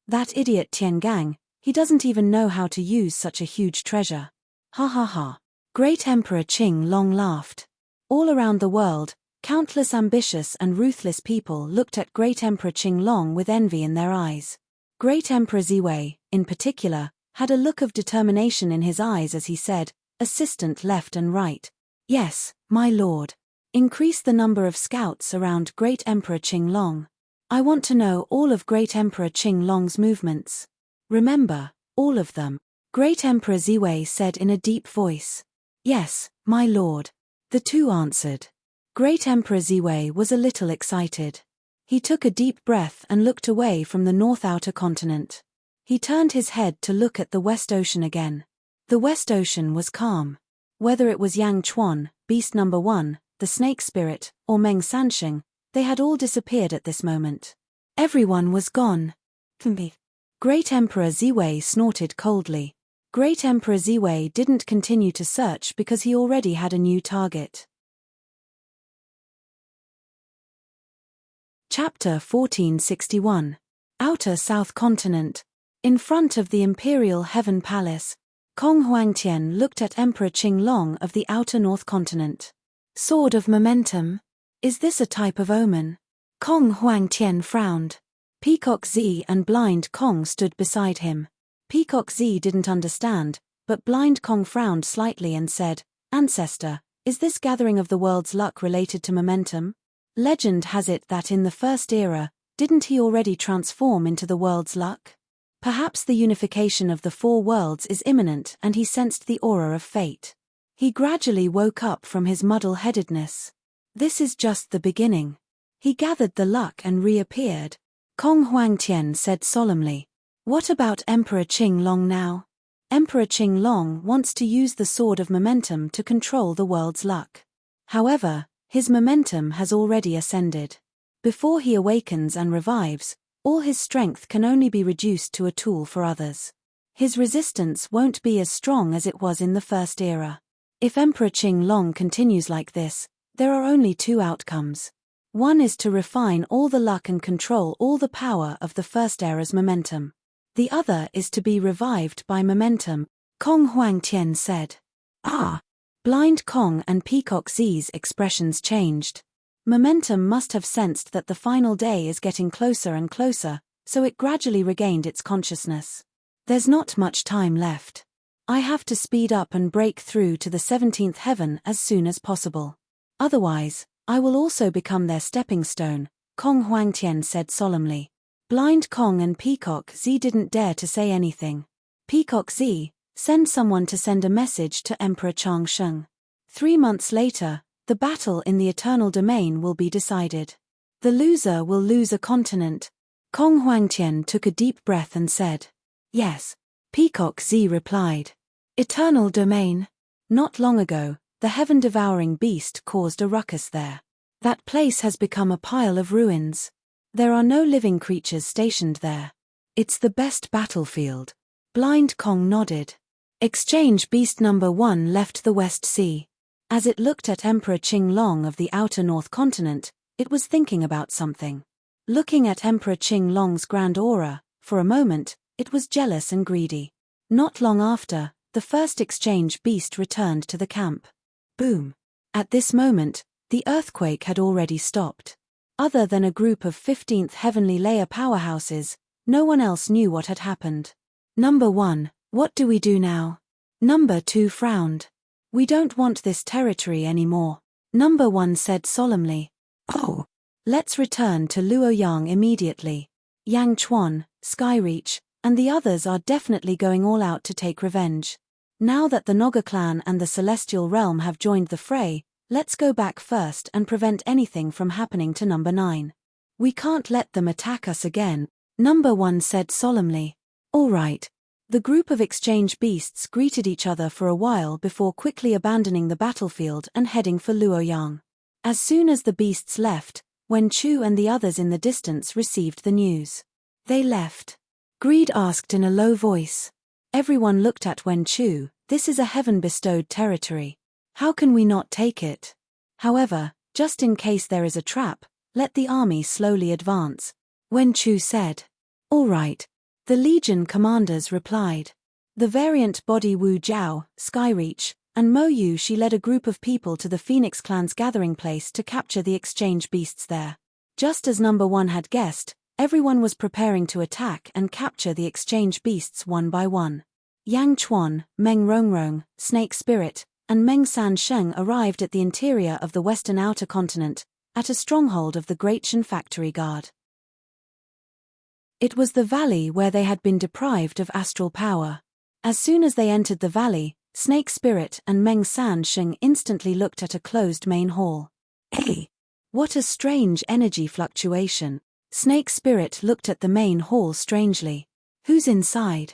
That idiot Tiangang, he doesn't even know how to use such a huge treasure. Ha ha ha. Great Emperor Qinglong laughed. All around the world, countless ambitious and ruthless people looked at Great Emperor Qinglong with envy in their eyes. Great Emperor Ziwei, in particular, had a look of determination in his eyes as he said, assistant left and right. Yes, my lord. Increase the number of scouts around Great Emperor Qinglong. I want to know all of Great Emperor Qinglong's movements. Remember, all of them. Great Emperor Ziwei said in a deep voice. Yes, my lord. The two answered. Great Emperor Ziwei was a little excited. He took a deep breath and looked away from the north outer continent. He turned his head to look at the West Ocean again. The West Ocean was calm. Whether it was Yang Chuan, beast number 1, the snake spirit, or Meng Sansheng, they had all disappeared at this moment. Everyone was gone. Great Emperor Ziwei snorted coldly. Great Emperor Ziwei didn't continue to search because he already had a new target. Chapter 1461. Outer South Continent. In front of the Imperial Heaven Palace, Kong Huangtian looked at Emperor Qinglong of the Outer North Continent. Sword of Momentum? Is this a type of omen? Kong Huangtian frowned. Peacock Zi and Blind Kong stood beside him. Peacock Zi didn't understand, but Blind Kong frowned slightly and said, "Ancestor, is this gathering of the world's luck related to momentum? Legend has it that in the First Era, didn't he already transform into the world's luck? Perhaps the unification of the four worlds is imminent and he sensed the aura of fate." He gradually woke up from his muddle-headedness. This is just the beginning. He gathered the luck and reappeared. Kong Huangtian said solemnly, "What about Emperor Qinglong now? Emperor Qinglong wants to use the Sword of Momentum to control the world's luck. However, his momentum has already ascended. Before he awakens and revives, all his strength can only be reduced to a tool for others. His resistance won't be as strong as it was in the First Era. If Emperor Qinglong continues like this, there are only two outcomes. One is to refine all the luck and control all the power of the First Era's momentum. The other is to be revived by momentum," Kong Huangtian said. "Ah!" Blind Kong and Peacock Zi's expressions changed. Momentum must have sensed that the final day is getting closer and closer, so it gradually regained its consciousness. "There's not much time left. I have to speed up and break through to the 17th heaven as soon as possible. Otherwise, I will also become their stepping stone," Kong Huangtian said solemnly. Blind Kong and Peacock Zi didn't dare to say anything. "Peacock Zi, send someone to send a message to Emperor Changsheng. 3 months later, the battle in the Eternal Domain will be decided. The loser will lose a continent." Kong Huangtian took a deep breath and said, "Yes." Peacock Zi replied, "Eternal Domain? Not long ago, the heaven-devouring beast caused a ruckus there. That place has become a pile of ruins. There are no living creatures stationed there. It's the best battlefield." Blind Kong nodded. Exchange Beast number 1 left the West Sea. As it looked at Emperor Qinglong of the Outer North Continent, it was thinking about something. Looking at Emperor Qinglong's grand aura, for a moment, it was jealous and greedy. Not long after, the first exchange beast returned to the camp. Boom! At this moment, the earthquake had already stopped. Other than a group of 15th heavenly layer powerhouses, no one else knew what had happened. "Number 1, what do we do now?" Number 2 frowned. "We don't want this territory anymore," Number 1 said solemnly. "Oh, let's return to Luoyang immediately. Yang Chuan, Skyreach, and the others are definitely going all out to take revenge. Now that the Naga clan and the Celestial Realm have joined the fray, let's go back first and prevent anything from happening to Number 9. We can't let them attack us again," Number 1 said solemnly. "All right." The group of exchange beasts greeted each other for a while before quickly abandoning the battlefield and heading for Luoyang. As soon as the beasts left, Wen Chu and the others in the distance received the news. "They left?" Greed asked in a low voice. Everyone looked at Wen Chu. "This is a heaven-bestowed territory. How can we not take it? However, just in case there is a trap, let the army slowly advance," Wen Chu said. "All right," the Legion commanders replied. The variant body Wu Jiao, Skyreach, and Mo Yu Shi led a group of people to the Phoenix clan's gathering place to capture the exchange beasts there. Just as Number 1 had guessed, everyone was preparing to attack and capture the exchange beasts one by one. Yang Chuan, Meng Rongrong, Snake Spirit, and Meng Sansheng arrived at the interior of the western outer continent, at a stronghold of the Great Shen Factory Guard. It was the valley where they had been deprived of astral power. As soon as they entered the valley, Snake Spirit and Meng Sansheng instantly looked at a closed main hall. "Hey!" What a strange energy fluctuation. Snake Spirit looked at the main hall strangely. Who's inside?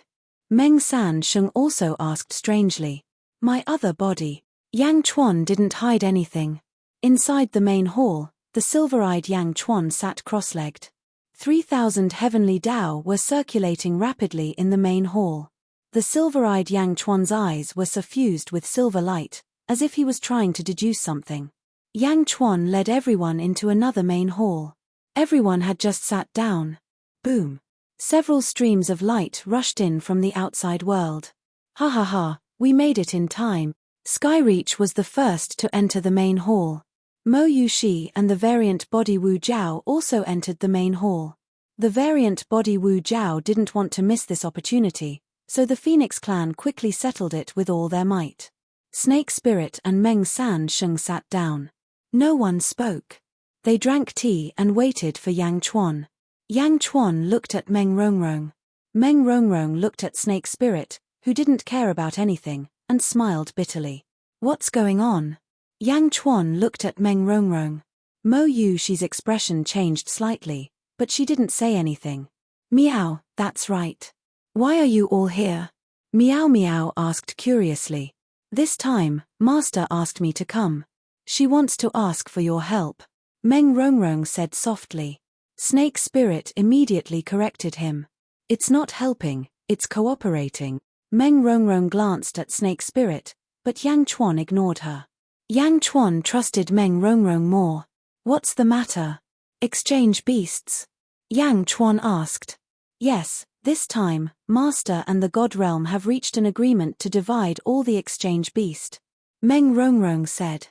Meng San Sheng also asked strangely. My other body. Yang Chuan didn't hide anything. Inside the main hall, the silver-eyed Yang Chuan sat cross-legged. 3,000 heavenly Dao were circulating rapidly in the main hall. The silver-eyed Yang Chuan's eyes were suffused with silver light, as if he was trying to deduce something. Yang Chuan led everyone into another main hall. Everyone had just sat down. Boom. Several streams of light rushed in from the outside world. Ha ha ha, we made it in time. Skyreach was the first to enter the main hall. Mo Yushi and the variant body Wu Jiao also entered the main hall. The variant body Wu Jiao didn't want to miss this opportunity, so the Phoenix clan quickly settled it with all their might. Snake Spirit and Meng San Sheng sat down. No one spoke. They drank tea and waited for Yang Chuan. Yang Chuan looked at Meng Rongrong. Meng Rongrong looked at Snake Spirit, who didn't care about anything, and smiled bitterly. What's going on? Yang Chuan looked at Meng Rongrong. Mo Yushi's expression changed slightly, but she didn't say anything. Meow, that's right. Why are you all here? Meow Meow asked curiously. This time, Master asked me to come. She wants to ask for your help. Meng Rongrong said softly. Snake Spirit immediately corrected him. It's not helping, it's cooperating. Meng Rongrong glanced at Snake Spirit, but Yang Chuan ignored her. Yang Chuan trusted Meng Rongrong more. What's the matter? Exchange beasts? Yang Chuan asked. Yes, this time, Master and the God Realm have reached an agreement to divide all the exchange beast. Meng Rongrong said.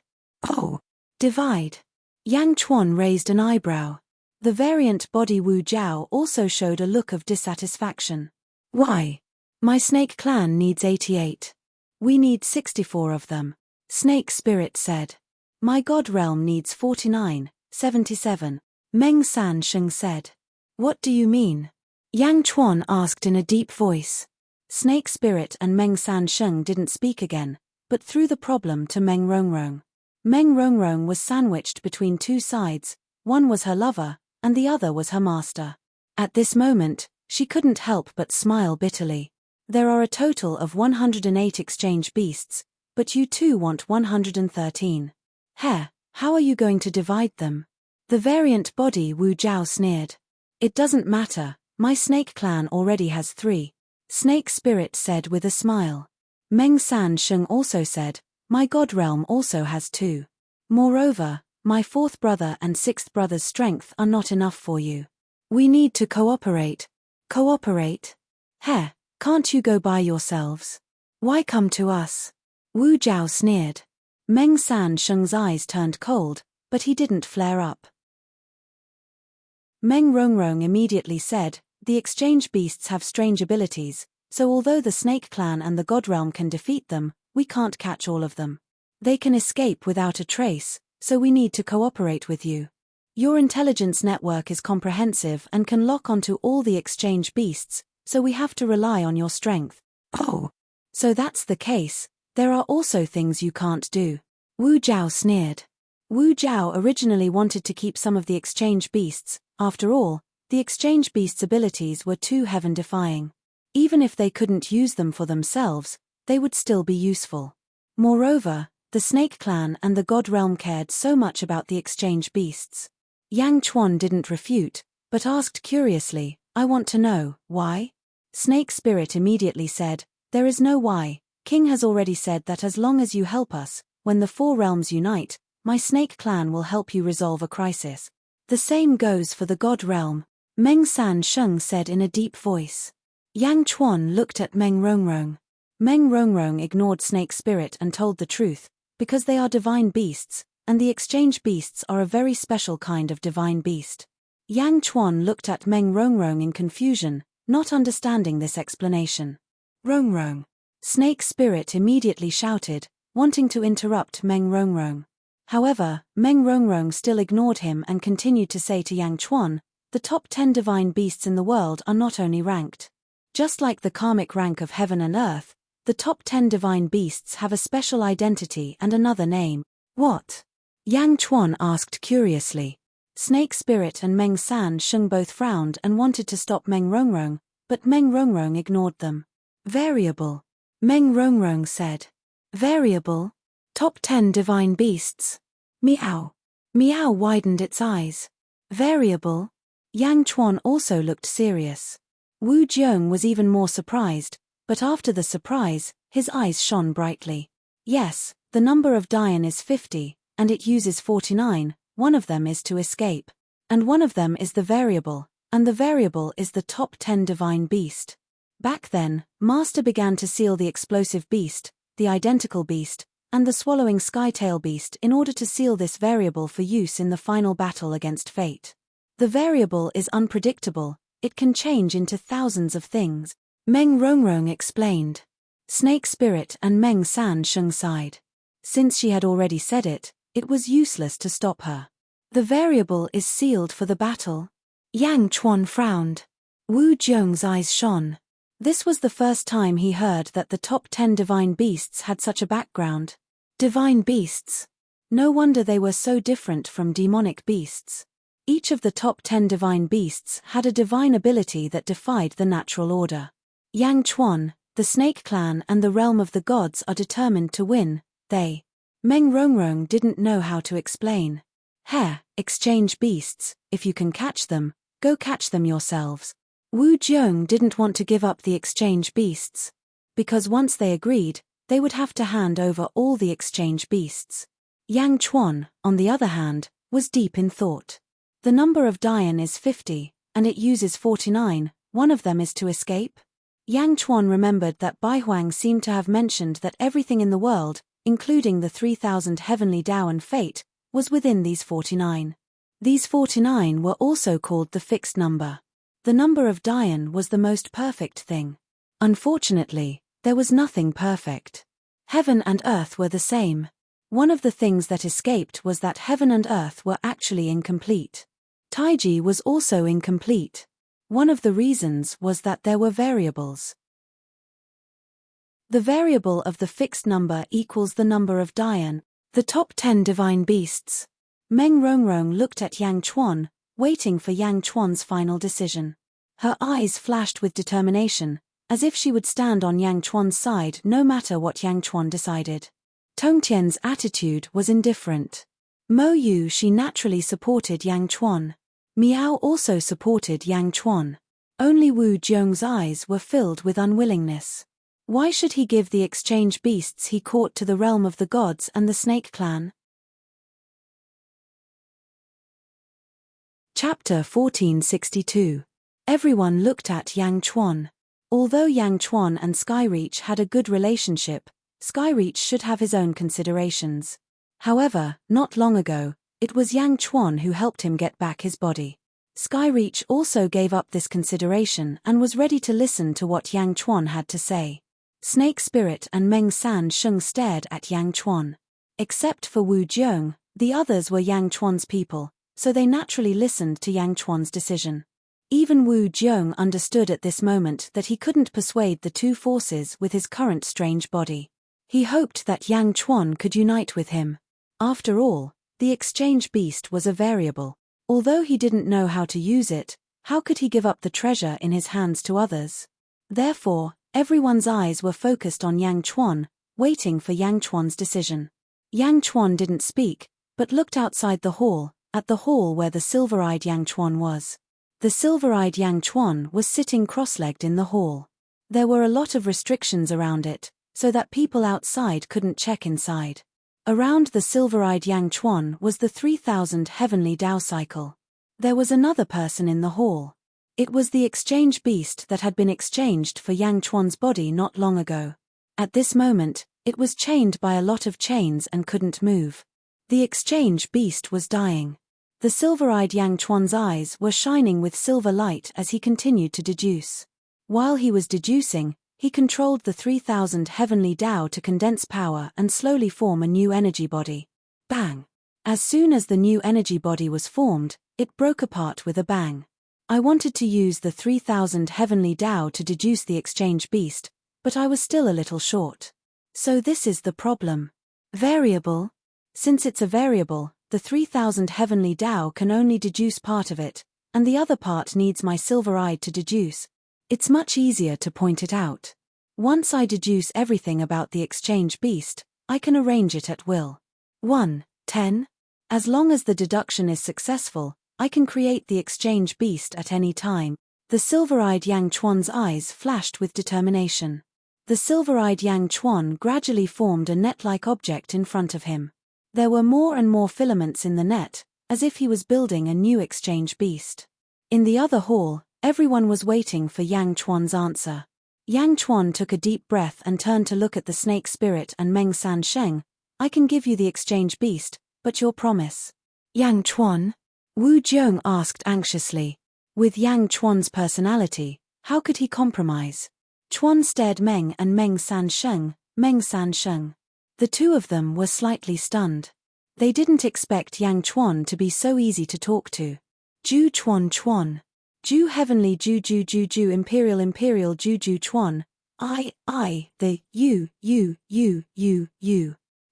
Oh, divide. Yang Chuan raised an eyebrow. The variant body Wu Jiao also showed a look of dissatisfaction. Why? My snake clan needs 88. We need 64 of them. Snake Spirit said. My God Realm needs 49, 77. Meng San Sheng said. What do you mean? Yang Chuan asked in a deep voice. Snake Spirit and Meng San Sheng didn't speak again, but threw the problem to Meng Rongrong. Meng Rongrong was sandwiched between two sides, one was her lover, and the other was her master. At this moment, she couldn't help but smile bitterly. There are a total of 108 exchange beasts, but you two want 113. Heh, how are you going to divide them? The variant body Wu Jiao sneered. It doesn't matter, my snake clan already has 3. Snake Spirit said with a smile. Meng San Sheng also said, my God Realm also has 2. Moreover, my 4th brother and 6th brother's strength are not enough for you. We need to cooperate. Cooperate? Heh, can't you go by yourselves? Why come to us? Wu Jiao sneered. Meng San Sheng's eyes turned cold, but he didn't flare up. Meng Rongrong immediately said, the exchange beasts have strange abilities, so although the Snake Clan and the God Realm can defeat them, we can't catch all of them. They can escape without a trace, so we need to cooperate with you. Your intelligence network is comprehensive and can lock onto all the exchange beasts, so we have to rely on your strength. Oh, so that's the case. There are also things you can't do. Wu Jiao sneered. Wu Jiao originally wanted to keep some of the exchange beasts. After all, the exchange beasts' abilities were too heaven-defying. Even if they couldn't use them for themselves, they would still be useful. Moreover, the Snake Clan and the God Realm cared so much about the exchange beasts. Yang Chuan didn't refute, but asked curiously, I want to know, why? Snake Spirit immediately said, there is no why. King has already said that as long as you help us, when the 4 realms unite, my Snake Clan will help you resolve a crisis. The same goes for the God Realm, Meng San Sheng said in a deep voice. Yang Chuan looked at Meng Rongrong. Meng Rongrong ignored Snake Spirit and told the truth, because they are divine beasts, and the exchange beasts are a very special kind of divine beast. Yang Chuan looked at Meng Rongrong in confusion, not understanding this explanation. Rongrong. Snake Spirit immediately shouted, wanting to interrupt Meng Rongrong. However, Meng Rongrong still ignored him and continued to say to Yang Chuan, the top 10 divine beasts in the world are not only ranked. Just like the karmic rank of heaven and earth, the top 10 divine beasts have a special identity and another name. What? Yang Chuan asked curiously. Snake Spirit and Meng San Sheng both frowned and wanted to stop Meng Rongrong, but Meng Rongrong ignored them. Variable. Meng Rongrong said. Variable? Top 10 divine beasts. Meow. Meow widened its eyes. Variable? Yang Chuan also looked serious. Wu Jiong was even more surprised, but after the surprise, his eyes shone brightly. Yes, the number of Dian is 50, and it uses 49, one of them is to escape. And one of them is the variable, and the variable is the top 10 divine beast. Back then, Master began to seal the explosive beast, the identical beast, and the swallowing skytail beast in order to seal this variable for use in the final battle against fate. The variable is unpredictable, it can change into thousands of things, Meng Rongrong explained. Snake Spirit and Meng San Sheng sighed. Since she had already said it, it was useless to stop her. The variable is sealed for the battle. Yang Chuan frowned. Wu Jiong's eyes shone. This was the first time he heard that the top 10 divine beasts had such a background. Divine beasts. No wonder they were so different from demonic beasts. Each of the top 10 divine beasts had a divine ability that defied the natural order. Yang Chuan, the Snake Clan and the realm of the gods are determined to win, Meng Rongrong didn't know how to explain. Exchange beasts, if you can catch them, go catch them yourselves. Wu Jiong didn't want to give up the exchange beasts. Because once they agreed, they would have to hand over all the exchange beasts. Yang Chuan, on the other hand, was deep in thought. The number of Dian is 50, and it uses 49, one of them is to escape. Yang Chuan remembered that Bai Huang seemed to have mentioned that everything in the world, including the 3,000 heavenly Tao and fate, was within these 49. These 49 were also called the fixed number. The number of Dian was the most perfect thing. Unfortunately, there was nothing perfect. Heaven and earth were the same. One of the things that escaped was that heaven and earth were actually incomplete. Taiji was also incomplete. One of the reasons was that there were variables. The variable of the fixed number equals the number of Dian, the top 10 divine beasts. Meng Rongrong looked at Yang Chuan, waiting for Yang Chuan's final decision. Her eyes flashed with determination, as if she would stand on Yang Chuan's side no matter what Yang Chuan decided. Tongtian's attitude was indifferent. Mo Yu she naturally supported Yang Chuan. Miao also supported Yang Chuan. Only Wu Jiong's eyes were filled with unwillingness. Why should he give the exchange beasts he caught to the realm of the gods and the Snake Clan? Chapter 1462. Everyone looked at Yang Chuan. Although Yang Chuan and Skyreach had a good relationship, Skyreach should have his own considerations. However, not long ago, it was Yang Chuan who helped him get back his body. Skyreach also gave up this consideration and was ready to listen to what Yang Chuan had to say. Snake Spirit and Meng San Sheng stared at Yang Chuan. Except for Wu Jiong, the others were Yang Chuan's people, so they naturally listened to Yang Chuan's decision. Even Wu Jiong understood at this moment that he couldn't persuade the two forces with his current strange body. He hoped that Yang Chuan could unite with him. After all, the exchange beast was a variable. Although he didn't know how to use it, how could he give up the treasure in his hands to others? Therefore, everyone's eyes were focused on Yang Chuan, waiting for Yang Chuan's decision. Yang Chuan didn't speak, but looked outside the hall, at the hall where the silver-eyed Yang Chuan was. The silver-eyed Yang Chuan was sitting cross-legged in the hall. There were a lot of restrictions around it, so that people outside couldn't check inside. Around the silver-eyed Yang Chuan was the 3,000 heavenly Tao cycle. There was another person in the hall. It was the exchange beast that had been exchanged for Yang Chuan's body not long ago. At this moment, it was chained by a lot of chains and couldn't move. The exchange beast was dying. The silver-eyed Yang Chuan's eyes were shining with silver light as he continued to deduce. While he was deducing, he controlled the 3,000 heavenly Tao to condense power and slowly form a new energy body. Bang! As soon as the new energy body was formed, it broke apart with a bang. I wanted to use the 3,000 heavenly Tao to deduce the exchange beast, but I was still a little short. So this is the problem. Variable? Since it's a variable, The 3,000 heavenly Tao can only deduce part of it, and the other part needs my silver-eyed to deduce. It's much easier to point it out. Once I deduce everything about the exchange beast, I can arrange it at will. 1:10. As long as the deduction is successful, I can create the exchange beast at any time. The silver-eyed Yang Chuan's eyes flashed with determination. The silver-eyed Yang Chuan gradually formed a net-like object in front of him. There were more and more filaments in the net, as if he was building a new exchange beast. In the other hall, everyone was waiting for Yang Chuan's answer. Yang Chuan took a deep breath and turned to look at the snake spirit and Meng San Sheng. I can give you the exchange beast, but your promise. Yang Chuan? Wu Jiong asked anxiously. With Yang Chuan's personality, how could he compromise? Chuan stared Meng and Meng San Sheng. The two of them were slightly stunned. They didn't expect Yang Chuan to be so easy to talk to. Ju Chuan Chuan. Ju Heavenly Ju Imperial Ju Chuan. I, the, you.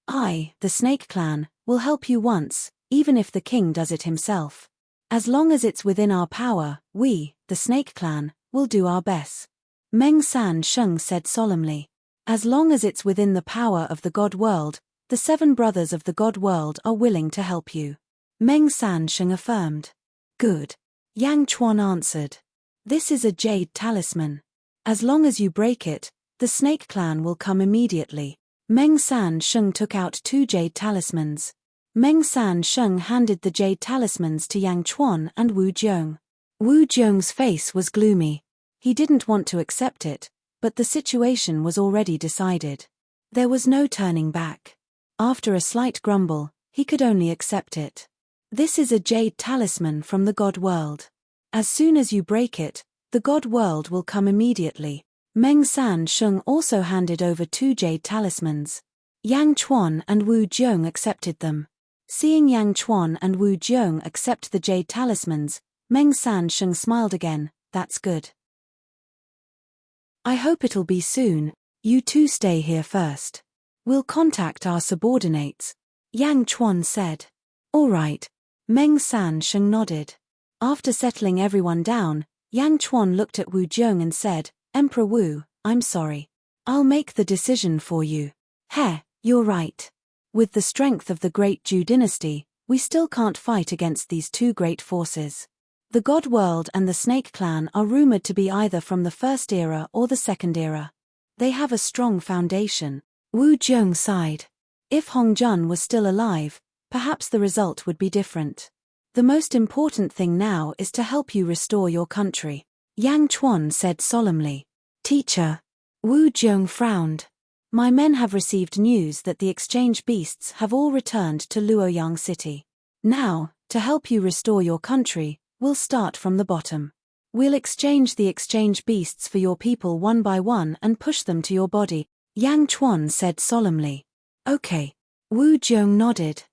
I, the Snake Clan, will help you once, even if the king does it himself. As long as it's within our power, we, the Snake Clan, will do our best. Meng San Sheng said solemnly. As long as it's within the power of the God World, the 7 brothers of the God World are willing to help you. Meng San Sheng affirmed. Good. Yang Chuan answered. This is a jade talisman. As long as you break it, the Snake Clan will come immediately. Meng San Sheng took out 2 jade talismans. Meng San Sheng handed the jade talismans to Yang Chuan and Wu Jiong. Wu Jiong's face was gloomy. He didn't want to accept it, but the situation was already decided. There was no turning back. After a slight grumble, he could only accept it. This is a jade talisman from the God World. As soon as you break it, the God World will come immediately. Meng San Sheng also handed over 2 jade talismans. Yang Chuan and Wu Jiong accepted them. Seeing Yang Chuan and Wu Jiong accept the jade talismans, Meng San Sheng smiled again. That's good. I hope it'll be soon. You two stay here first. We'll contact our subordinates. Yang Chuan said. All right. Meng San Sheng nodded. After settling everyone down, Yang Chuan looked at Wu Jiong and said, Emperor Wu, I'm sorry. I'll make the decision for you. You're right. With the strength of the Great Zhou dynasty, we still can't fight against these 2 great forces. The God World and the Snake Clan are rumored to be either from the First Era or the Second Era. They have a strong foundation. Wu Jiong sighed. If Hong Jun was still alive, perhaps the result would be different. The most important thing now is to help you restore your country. Yang Chuan said solemnly. Teacher. Wu Jiong frowned. My men have received news that the exchange beasts have all returned to Luoyang City. Now, to help you restore your country, we'll start from the bottom. We'll exchange the exchange beasts for your people one by one and push them to your body, Yang Chuan said solemnly. Okay. Wu Jiong nodded.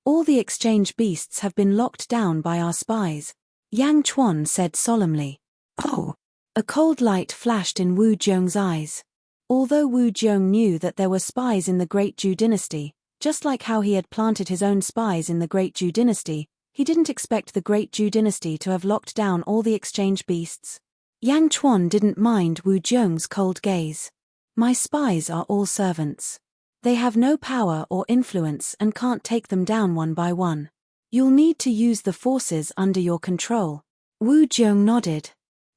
All the exchange beasts have been locked down by our spies, Yang Chuan said solemnly. Oh. A cold light flashed in Wu Jiong's eyes. Although Wu Jiong knew that there were spies in the Great Zhou dynasty, just like how he had planted his own spies in the Great Zhou dynasty, he didn't expect the Great Zhou dynasty to have locked down all the exchange beasts. Yang Chuan didn't mind Wu Jiong's cold gaze. My spies are all servants. They have no power or influence and can't take them down one by one. You'll need to use the forces under your control. Wu Jiong nodded.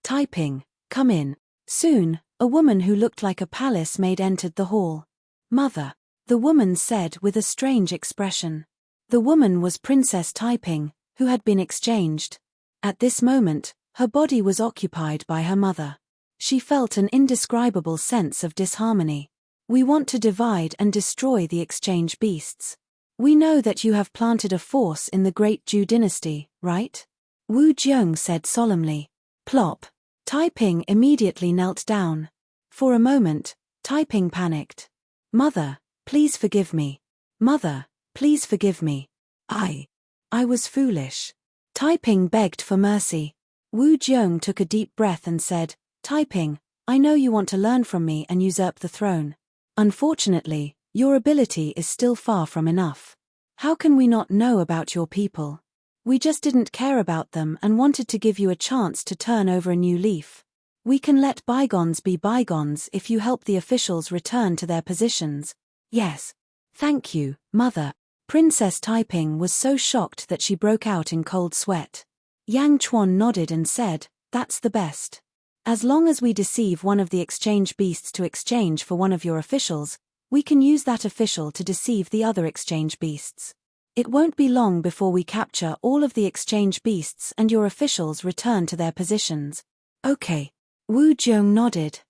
Typing, come in. Soon, a woman who looked like a palace maid entered the hall. Mother, the woman said with a strange expression. The woman was Princess Taiping, who had been exchanged. At this moment, her body was occupied by her mother. She felt an indescribable sense of disharmony. We want to divide and destroy the exchange beasts. We know that you have planted a force in the Great Zhou dynasty, right? Wu Jiong said solemnly. Plop. Taiping immediately knelt down. For a moment, Taiping panicked. Mother, please forgive me. Mother, please forgive me. I was foolish. Taiping begged for mercy. Wu Jiong took a deep breath and said, Taiping, I know you want to learn from me and usurp the throne. Unfortunately, your ability is still far from enough. How can we not know about your people? We just didn't care about them and wanted to give you a chance to turn over a new leaf. We can let bygones be bygones if you help the officials return to their positions. Yes. Thank you, Mother. Princess Taiping was so shocked that she broke out in cold sweat. Yang Chuan nodded and said, "That's the best. As long as we deceive one of the exchange beasts to exchange for one of your officials, we can use that official to deceive the other exchange beasts. It won't be long before we capture all of the exchange beasts and your officials return to their positions." Okay. Wu Jiong nodded.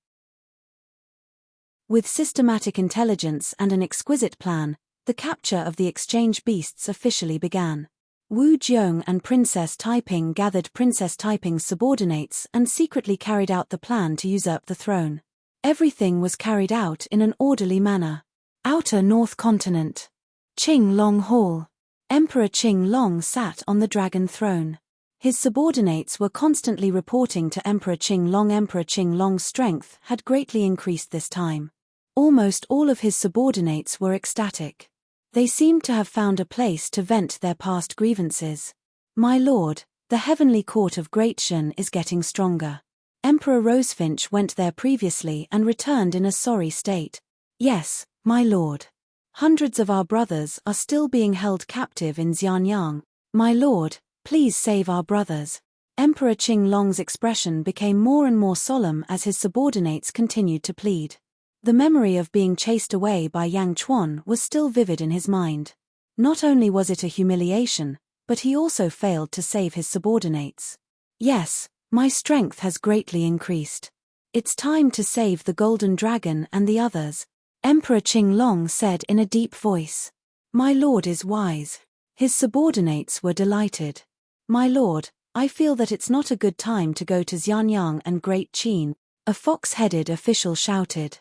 With systematic intelligence and an exquisite plan, the capture of the exchange beasts officially began. Wu Jiong and Princess Taiping gathered Princess Taiping's subordinates and secretly carried out the plan to usurp the throne. Everything was carried out in an orderly manner. Outer North Continent. Qing Long Hall. Emperor Qing Long sat on the dragon throne. His subordinates were constantly reporting to Emperor Qing Long. Emperor Qing Long's strength had greatly increased this time. Almost all of his subordinates were ecstatic. They seemed to have found a place to vent their past grievances. "My lord, the heavenly court of Great Shan is getting stronger." Emperor Rosefinch went there previously and returned in a sorry state. "Yes, my lord. Hundreds of our brothers are still being held captive in Xianyang. My lord, please save our brothers." Emperor Qing Long's expression became more and more solemn as his subordinates continued to plead. The memory of being chased away by Yang Chuan was still vivid in his mind. Not only was it a humiliation, but he also failed to save his subordinates. "Yes, my strength has greatly increased. It's time to save the Golden Dragon and the others," Emperor Qing Long said in a deep voice. "My lord is wise." His subordinates were delighted. "My lord, I feel that it's not a good time to go to Xianyang and Great Qin," a fox-headed official shouted.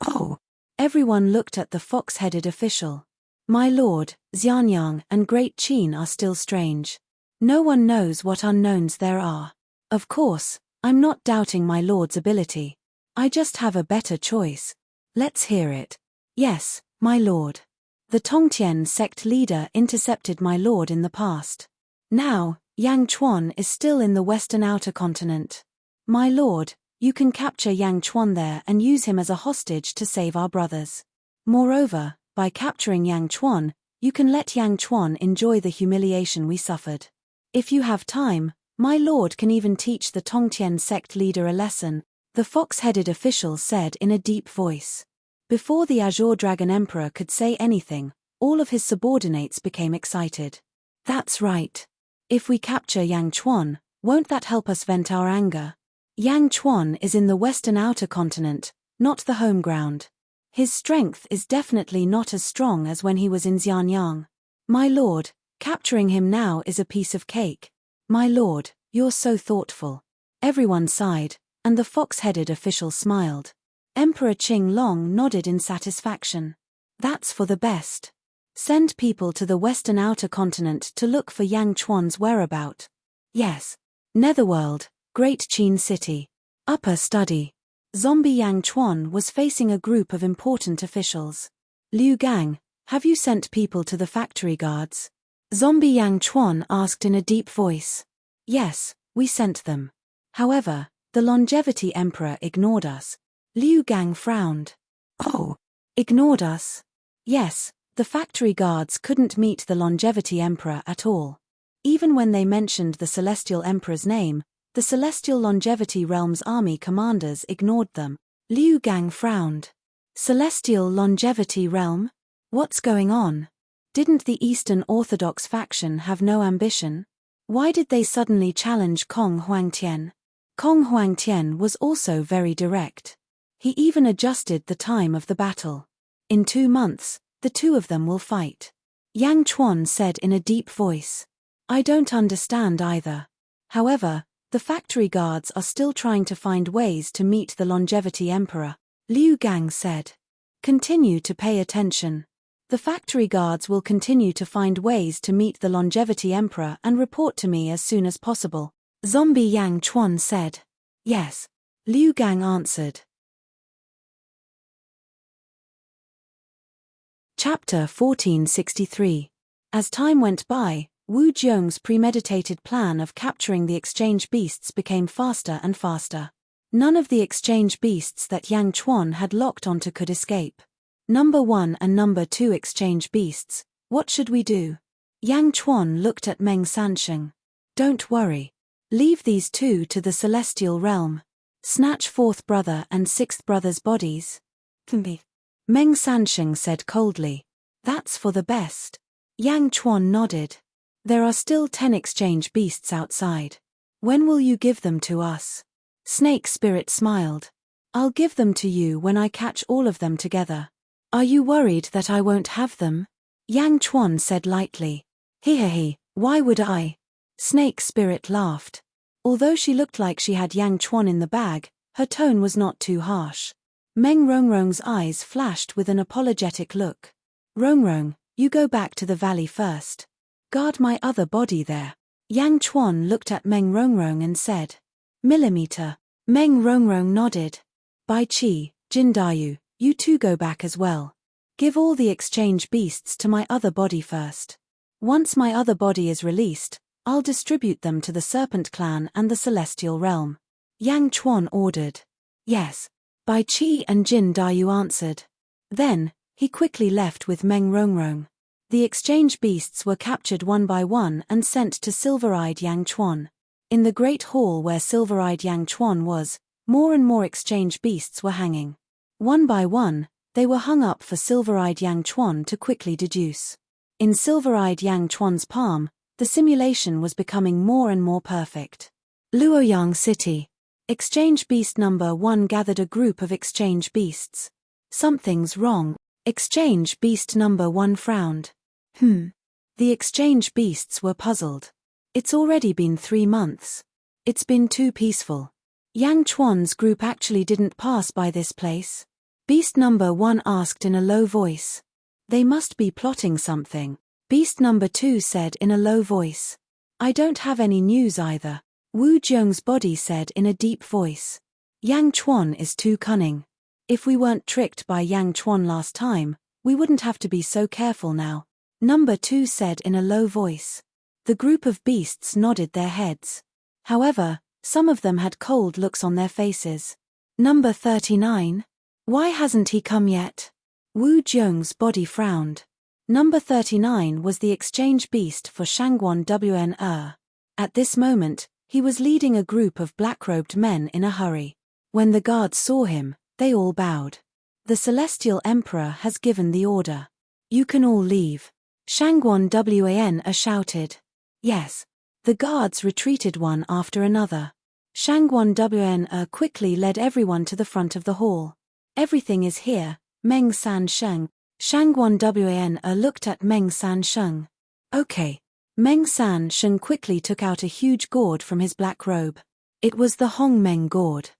"Oh!" Everyone looked at the fox-headed official. "My lord, Xianyang and Great Qin are still strange. No one knows what unknowns there are. Of course, I'm not doubting my lord's ability. I just have a better choice. Let's hear it." "Yes, my lord. The Tongtian sect leader intercepted my lord in the past. Now, Yang Chuan is still in the western outer continent. My lord, you can capture Yang Chuan there and use him as a hostage to save our brothers. Moreover, by capturing Yang Chuan, you can let Yang Chuan enjoy the humiliation we suffered. If you have time, my lord can even teach the Tongtian sect leader a lesson," the fox-headed official said in a deep voice. Before the Azure Dragon Emperor could say anything, all of his subordinates became excited. "That's right. If we capture Yang Chuan, won't that help us vent our anger? Yang Chuan is in the western outer continent, not the home ground. His strength is definitely not as strong as when he was in Xianyang. My lord, capturing him now is a piece of cake. My lord, you're so thoughtful." Everyone sighed, and the fox-headed official smiled. Emperor Qing Long nodded in satisfaction. "That's for the best. Send people to the western outer continent to look for Yang Chuan's whereabout." "Yes." Netherworld, Great Qin City. Upper Study. Zombie Yang Chuan was facing a group of important officials. "Liu Gang, have you sent people to the factory guards?" Zombie Yang Chuan asked in a deep voice. "Yes, we sent them. However, the Longevity Emperor ignored us." Liu Gang frowned. "Oh, ignored us?" "Yes, the factory guards couldn't meet the Longevity Emperor at all. Even when they mentioned the Celestial Emperor's name, the Celestial Longevity Realm's army commanders ignored them." Liu Gang frowned. "Celestial Longevity Realm? What's going on? Didn't the Eastern Orthodox faction have no ambition? Why did they suddenly challenge Kong Huangtian?" Kong Huangtian was also very direct. He even adjusted the time of the battle. "In 2 months, the two of them will fight," Yang Chuan said in a deep voice. "I don't understand either. However, the factory guards are still trying to find ways to meet the Longevity Emperor," Liu Gang said. "Continue to pay attention. The factory guards will continue to find ways to meet the Longevity Emperor and report to me as soon as possible," Zombie Yang Chuan said. "Yes," Liu Gang answered. Chapter 1463. As time went by, Wu Jiong's premeditated plan of capturing the exchange beasts became faster and faster. None of the exchange beasts that Yang Chuan had locked onto could escape. Number 1 and number 2 exchange beasts, what should we do? Yang Chuan looked at Meng Sansheng. Don't worry. Leave these two to the celestial realm. Snatch fourth brother and sixth brother's bodies. Meng Sansheng said coldly. That's for the best. Yang Chuan nodded. There are still 10 exchange beasts outside. When will you give them to us? Snake Spirit smiled. I'll give them to you when I catch all of them together. Are you worried that I won't have them? Yang Chuan said lightly. He, why would I? Snake Spirit laughed. Although she looked like she had Yang Chuan in the bag, her tone was not too harsh. Meng Rongrong's eyes flashed with an apologetic look. Rongrong, you go back to the valley first. Guard my other body there. Yang Chuan looked at Meng Rongrong and said. Millimeter. Meng Rongrong nodded. Bai Qi, Jin Dayu, you two go back as well. Give all the exchange beasts to my other body first. Once my other body is released, I'll distribute them to the Serpent Clan and the Celestial Realm. Yang Chuan ordered. Yes. Bai Qi and Jin Dayu answered. Then, he quickly left with Meng Rongrong. The exchange beasts were captured one by one and sent to Silver-Eyed Yang Chuan. In the great hall where Silver-Eyed Yang Chuan was, more and more exchange beasts were hanging. One by one, they were hung up for Silver-Eyed Yang Chuan to quickly deduce. In Silver-Eyed Yang Chuan's palm, the simulation was becoming more and more perfect. Luoyang City. Exchange beast number 1 gathered a group of exchange beasts. Something's wrong. Exchange beast number 1 frowned. The exchange beasts were puzzled. It's already been 3 months. It's been too peaceful. Yang Chuan's group actually didn't pass by this place. Beast number 1 asked in a low voice. They must be plotting something. Beast number 2 said in a low voice. I don't have any news either. Wu Jiong's body said in a deep voice. Yang Chuan is too cunning. If we weren't tricked by Yang Chuan last time, we wouldn't have to be so careful now. Number 2 said in a low voice. The group of beasts nodded their heads. However, some of them had cold looks on their faces. Number 39? Why hasn't he come yet? Wu Jiong's body frowned. Number 39 was the exchange beast for Shangguan Wn. At this moment, he was leading a group of black-robed men in a hurry. When the guards saw him, they all bowed. The Celestial Emperor has given the order. You can all leave. Shangguan Wan shouted. Yes. The guards retreated one after another. Shangguan Wan quickly led everyone to the front of the hall. Everything is here, Meng Sansheng. Shangguan Wan looked at Meng Sansheng. Okay. Meng Sansheng quickly took out a huge gourd from his black robe. It was the Hongmeng gourd.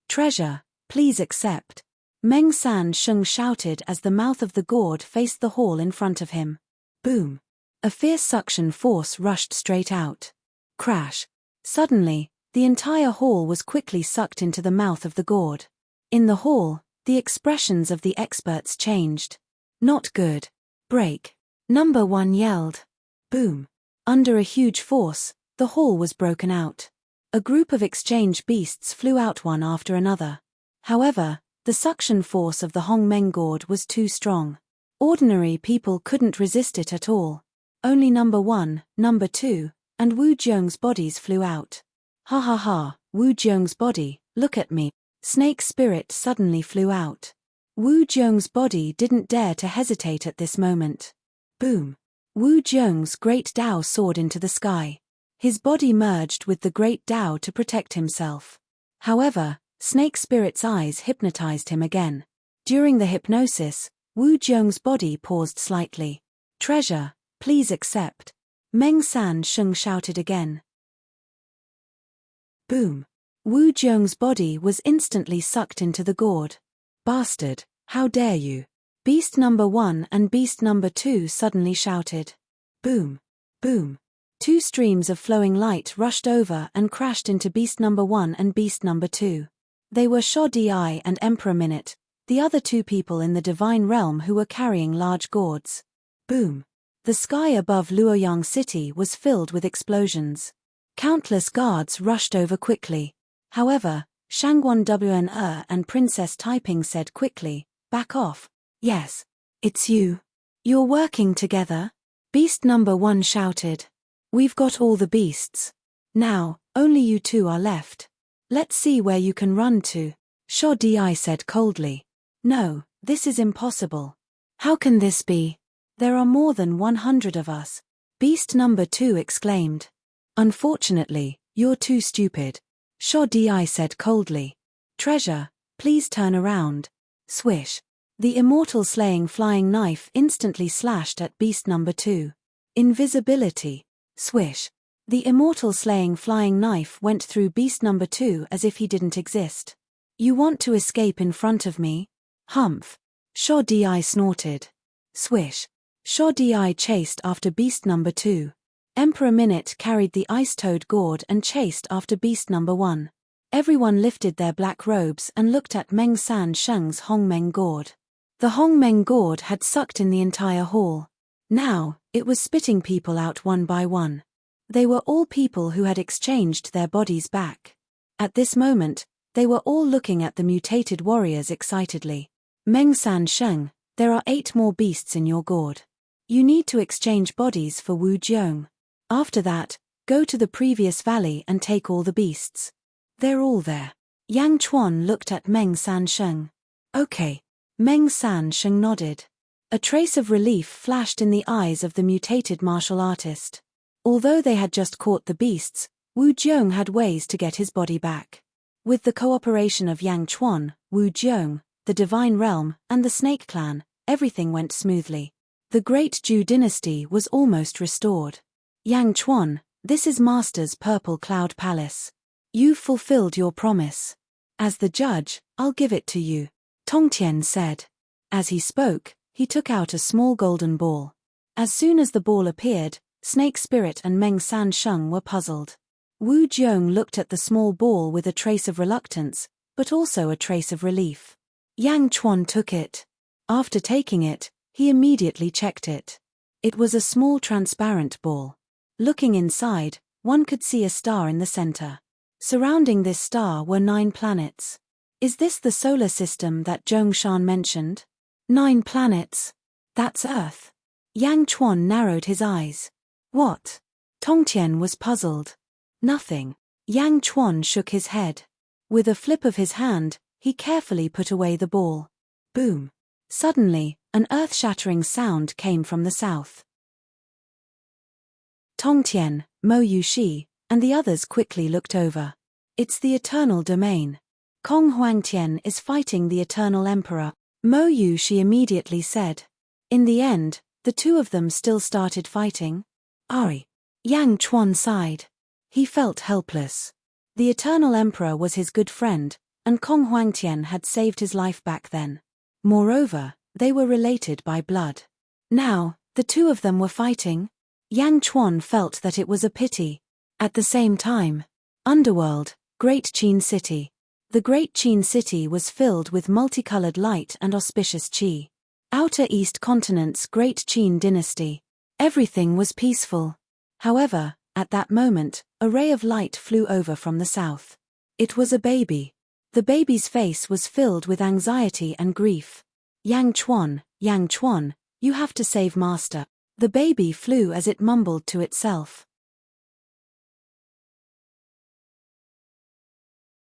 Treasure, please accept. Meng Sansheng shouted as the mouth of the gourd faced the hall in front of him. Boom. A fierce suction force rushed straight out. Crash. Suddenly, the entire hall was quickly sucked into the mouth of the gourd. In the hall, the expressions of the experts changed. Not good. Break. Number 1 yelled. Boom. Under a huge force, the hall was broken out. A group of exchange beasts flew out one after another. However, the suction force of the Hongmeng gourd was too strong. Ordinary people couldn't resist it at all. Only number 1, number 2, and Wu Jiong's bodies flew out. Ha ha ha, Wu Jiong's body, look at me. Snake Spirit suddenly flew out. Wu Jiong's body didn't dare to hesitate at this moment. Boom. Wu Jiong's great Dao soared into the sky. His body merged with the great Dao to protect himself. However, Snake Spirit's eyes hypnotized him again. During the hypnosis, Wu Jiong's body paused slightly. Treasure, please accept. Meng Sansheng shouted again. Boom. Wu Jiong's body was instantly sucked into the gourd. Bastard, how dare you? Beast number 1 and beast number 2 suddenly shouted. Boom. Boom. 2 streams of flowing light rushed over and crashed into beast number 1 and beast number 2. They were Sha Di and Emperor Minute, the other 2 people in the divine realm who were carrying large gourds. Boom. The sky above Luoyang City was filled with explosions. Countless guards rushed over quickly. However, Shangguan Wn and Princess Taiping said quickly, "Back off." "Yes. It's you. You're working together?" Beast number 1 shouted. "We've got all the beasts. Now, only you two are left. Let's see where you can run to." Sho Di said coldly. "No, this is impossible." "How can this be? There are more than 100 of us," Beast number 2 exclaimed. "Unfortunately, you're too stupid," Sho Di said coldly. "Treasure, please turn around." Swish. The Immortal slaying flying knife instantly slashed at Beast number 2. Invisibility. Swish. The Immortal slaying flying knife went through Beast number 2 as if he didn't exist. "You want to escape in front of me? Humph." Sho Di snorted. Swish. Sho Di chased after Beast number 2. Emperor Minute carried the ice-toad gourd and chased after Beast number 1. Everyone lifted their black robes and looked at Meng San Sheng's Hongmeng gourd. The Hongmeng gourd had sucked in the entire hall. Now, it was spitting people out one by one. They were all people who had exchanged their bodies back. At this moment, they were all looking at the mutated warriors excitedly. "Meng San Sheng, there are 8 more beasts in your gourd. You need to exchange bodies for Wu Jiong. After that, go to the previous valley and take all the beasts." "They're all there." Yang Chuan looked at Meng San Sheng. "Okay." Meng San Sheng nodded. A trace of relief flashed in the eyes of the mutated martial artist. Although they had just caught the beasts, Wu Jiong had ways to get his body back. With the cooperation of Yang Chuan, Wu Jiong, the Divine Realm, and the Snake Clan, everything went smoothly. The Great Zhu dynasty was almost restored. "Yang Chuan, this is Master's Purple Cloud Palace. You've fulfilled your promise. As the judge, I'll give it to you," Tongtian said. As he spoke, he took out a small golden ball. As soon as the ball appeared, Snake Spirit and Meng San Sheng were puzzled. Wu Jiong looked at the small ball with a trace of reluctance, but also a trace of relief. Yang Chuan took it. After taking it, he immediately checked it. It was a small transparent ball. Looking inside, one could see a star in the center. Surrounding this star were 9 planets. "Is this the solar system that Zhongshan mentioned?" "9 planets. That's Earth." Yang Chuan narrowed his eyes. "What?" Tongtian was puzzled. "Nothing." Yang Chuan shook his head. With a flip of his hand, he carefully put away the ball. Boom. Suddenly, an earth-shattering sound came from the south. Tongtian, Mo Yuxi, and the others quickly looked over. "It's the Eternal Domain. Kong Huangtian is fighting the Eternal Emperor," Mo Yuxi immediately said. In the end, the two of them still started fighting. "Ari." Yang Chuan sighed. He felt helpless. The Eternal Emperor was his good friend, and Kong Huangtian had saved his life back then. Moreover, they were related by blood. Now, the two of them were fighting. Yang Chuan felt that it was a pity. At the same time, Underworld, Great Qin City. The Great Qin City was filled with multicolored light and auspicious qi. Outer East Continent's Great Qin dynasty. Everything was peaceful. However, at that moment, a ray of light flew over from the south. It was a baby. The baby's face was filled with anxiety and grief. Yang Chuan, you have to save Master." The baby flew as it mumbled to itself.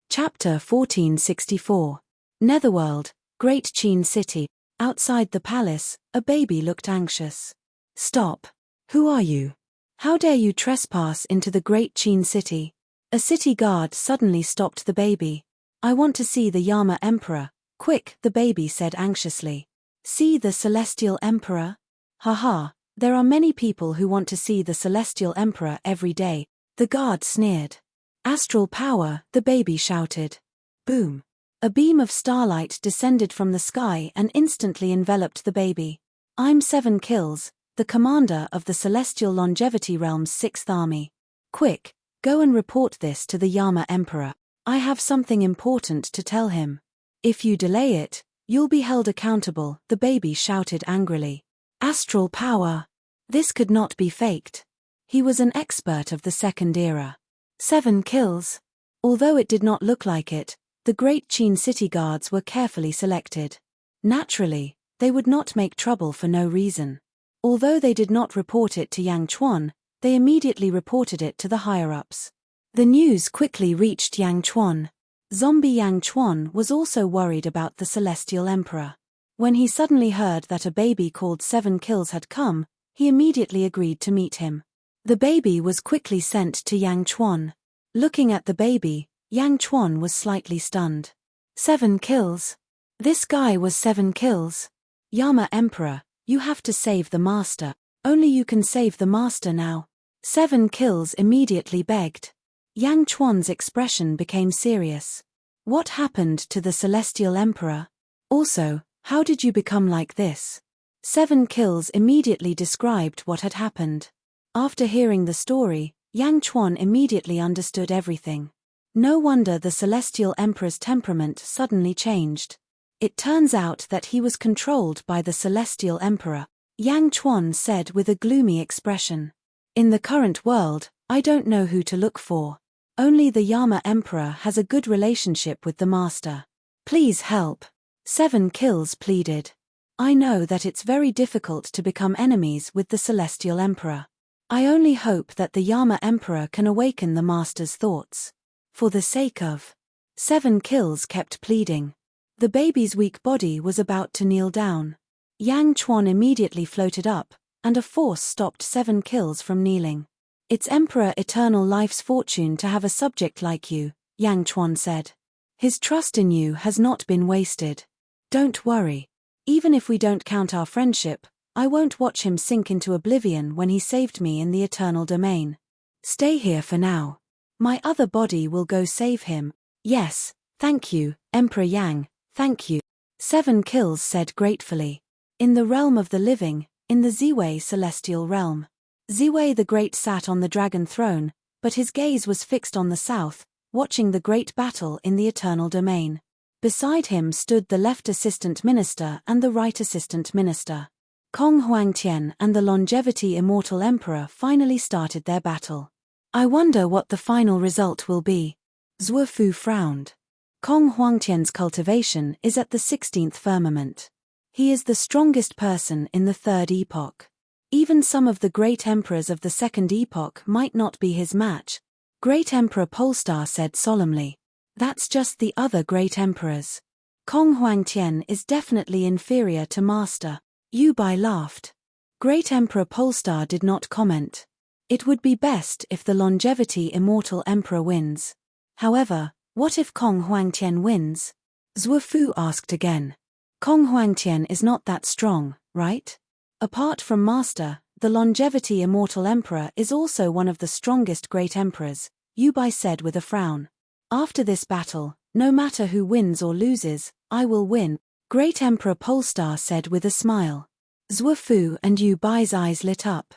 Chapter 1464. Netherworld, Great Qin City. Outside the palace, a baby looked anxious. "Stop. Who are you? How dare you trespass into the Great Qin City?" A city guard suddenly stopped the baby. "I want to see the Yama Emperor. Quick," the baby said anxiously. "See the Celestial Emperor?" "Haha, there are many people who want to see the Celestial Emperor every day," the guard sneered. "Astral power," the baby shouted. Boom. A beam of starlight descended from the sky and instantly enveloped the baby. "I'm 7 Kills, the commander of the Celestial Longevity Realm's 6th Army. Quick, go and report this to the Yama Emperor. I have something important to tell him. If you delay it, you'll be held accountable," the baby shouted angrily. "Astral power." This could not be faked. He was an expert of the Second Era. 7 kills. Although it did not look like it, the great Qin city guards were carefully selected. Naturally, they would not make trouble for no reason. Although they did not report it to Yang Chuan, they immediately reported it to the higher-ups. The news quickly reached Yang Chuan. Zombie Yang Chuan was also worried about the Celestial Emperor. When he suddenly heard that a baby called 7 kills had come, he immediately agreed to meet him. The baby was quickly sent to Yang Chuan. Looking at the baby, Yang Chuan was slightly stunned. 7 kills? This guy was 7 kills? Yama Emperor, you have to save the master. Only you can save the master now. 7 kills immediately begged. Yang Chuan's expression became serious. What happened to the Celestial Emperor? Also, how did you become like this? 7 kills immediately described what had happened. After hearing the story, Yang Chuan immediately understood everything. No wonder the Celestial Emperor's temperament suddenly changed. It turns out that he was controlled by the Celestial Emperor, Yang Chuan said with a gloomy expression. In the current world, I don't know who to look for. Only the Yama Emperor has a good relationship with the master. Please help. 7 kills pleaded. I know that it's very difficult to become enemies with the Celestial Emperor. I only hope that the Yama Emperor can awaken the master's thoughts. For the sake of... 7 kills kept pleading. The baby's weak body was about to kneel down. Yang Chuan immediately floated up, and a force stopped 7 kills from kneeling. It's Emperor Eternal Life's fortune to have a subject like you, Yang Chuan said. His trust in you has not been wasted. Don't worry. Even if we don't count our friendship, I won't watch him sink into oblivion when he saved me in the Eternal Domain. Stay here for now. My other body will go save him. Yes, thank you, Emperor Yang, thank you. 7 kills said gratefully. In the realm of the living, in the Ziwei celestial realm. Ziwei the Great sat on the dragon throne, but his gaze was fixed on the south, watching the great battle in the Eternal Domain. Beside him stood the left assistant minister and the right assistant minister. Kong Huangtian and the longevity Immortal Emperor finally started their battle. I wonder what the final result will be. Zhuofu frowned. Kong Huangtian's cultivation is at the 16th firmament. He is the strongest person in the 3rd epoch. Even some of the great emperors of the 2nd epoch might not be his match. Great Emperor Polestar said solemnly. That's just the other great emperors. Kong Huangtian is definitely inferior to Master. Yu Bai laughed. Great Emperor Polestar did not comment. It would be best if the longevity Immortal Emperor wins. However, what if Kong Huangtian wins? Zhuofu asked again. Kong Huangtian is not that strong, right? Apart from Master, the longevity Immortal Emperor is also one of the strongest great emperors, Yu Bai said with a frown. After this battle, no matter who wins or loses, I will win, Great Emperor Polestar said with a smile. Zhuofu and Yu Bai's eyes lit up.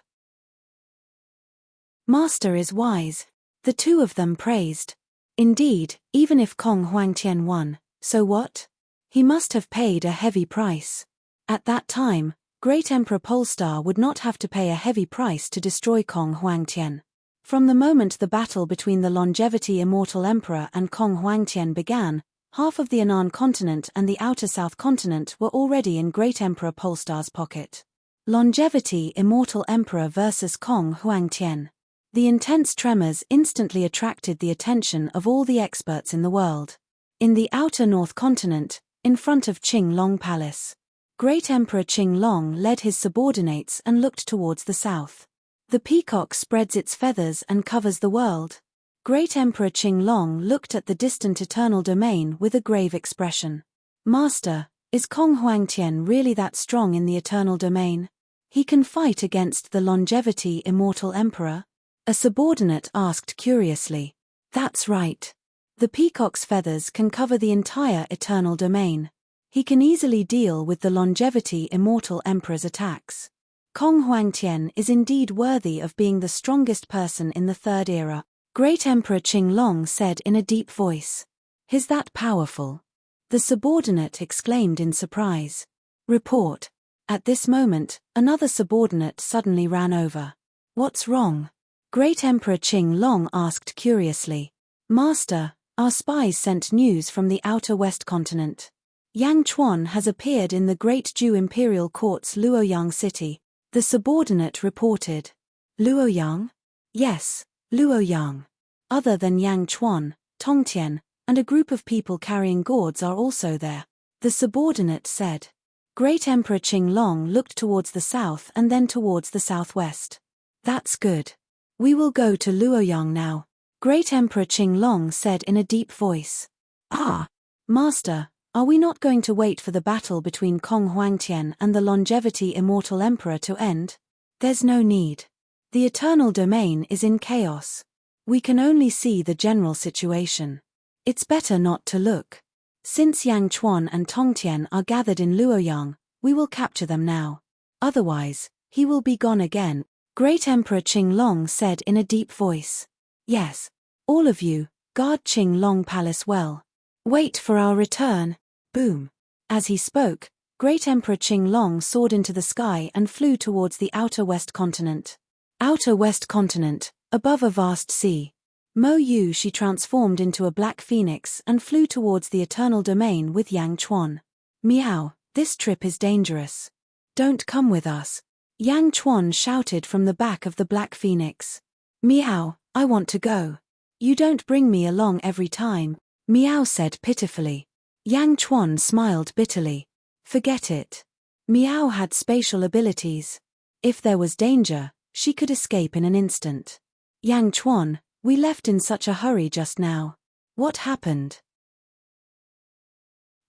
Master is wise. The two of them praised. Indeed, even if Kong Huangtian won, so what? He must have paid a heavy price. At that time, Great Emperor Polestar would not have to pay a heavy price to destroy Kong Huangtian. From the moment the battle between the longevity Immortal Emperor and Kong Huangtian began, half of the Anan continent and the outer South continent were already in Great Emperor Polestar's pocket. Longevity Immortal Emperor versus Kong Huangtian. The intense tremors instantly attracted the attention of all the experts in the world. In the outer North continent, in front of Qing Long Palace, Great Emperor Qing Long led his subordinates and looked towards the south. The peacock spreads its feathers and covers the world. Great Emperor Qing Long looked at the distant Eternal Domain with a grave expression. Master, is Kong Huangtian really that strong in the Eternal Domain? He can fight against the longevity Immortal Emperor? A subordinate asked curiously. That's right. The peacock's feathers can cover the entire Eternal Domain. He can easily deal with the longevity Immortal Emperor's attacks. Kong Huangtian is indeed worthy of being the strongest person in the 3rd era, Great Emperor Qing Long said in a deep voice. Is that powerful? The subordinate exclaimed in surprise. Report. At this moment, another subordinate suddenly ran over. What's wrong? Great Emperor Qing Long asked curiously. Master, our spies sent news from the outer west continent. Yang Chuan has appeared in the Great Zhou Imperial Court's Luoyang city, the subordinate reported. Luoyang? Yes, Luoyang. Other than Yang Chuan, Tongtian, and a group of people carrying gourds are also there, the subordinate said. Great Emperor Qing Long looked towards the south and then towards the southwest. That's good. We will go to Luoyang now, Great Emperor Qing Long said in a deep voice. Ah! Master, are we not going to wait for the battle between Kong Huangtian and the longevity Immortal Emperor to end? There's no need. The eternal domain is in chaos. We can only see the general situation. It's better not to look. Since Yang Chuan and Tongtian are gathered in Luoyang, we will capture them now. Otherwise, he will be gone again, Great Emperor Qing Long said in a deep voice. Yes. All of you, guard Qing Long Palace well. Wait for our return. Boom. As he spoke, Great Emperor Qing Long soared into the sky and flew towards the outer west continent. Outer west continent, above a vast sea. Mo Yu she transformed into a black phoenix and flew towards the eternal domain with Yang Chuan. Meow, this trip is dangerous. Don't come with us. Yang Chuan shouted from the back of the black phoenix. Meow, I want to go. You don't bring me along every time, Meow said pitifully. Yang Chuan smiled bitterly. Forget it. Meow had spatial abilities. If there was danger, she could escape in an instant. Yang Chuan, we left in such a hurry just now. What happened?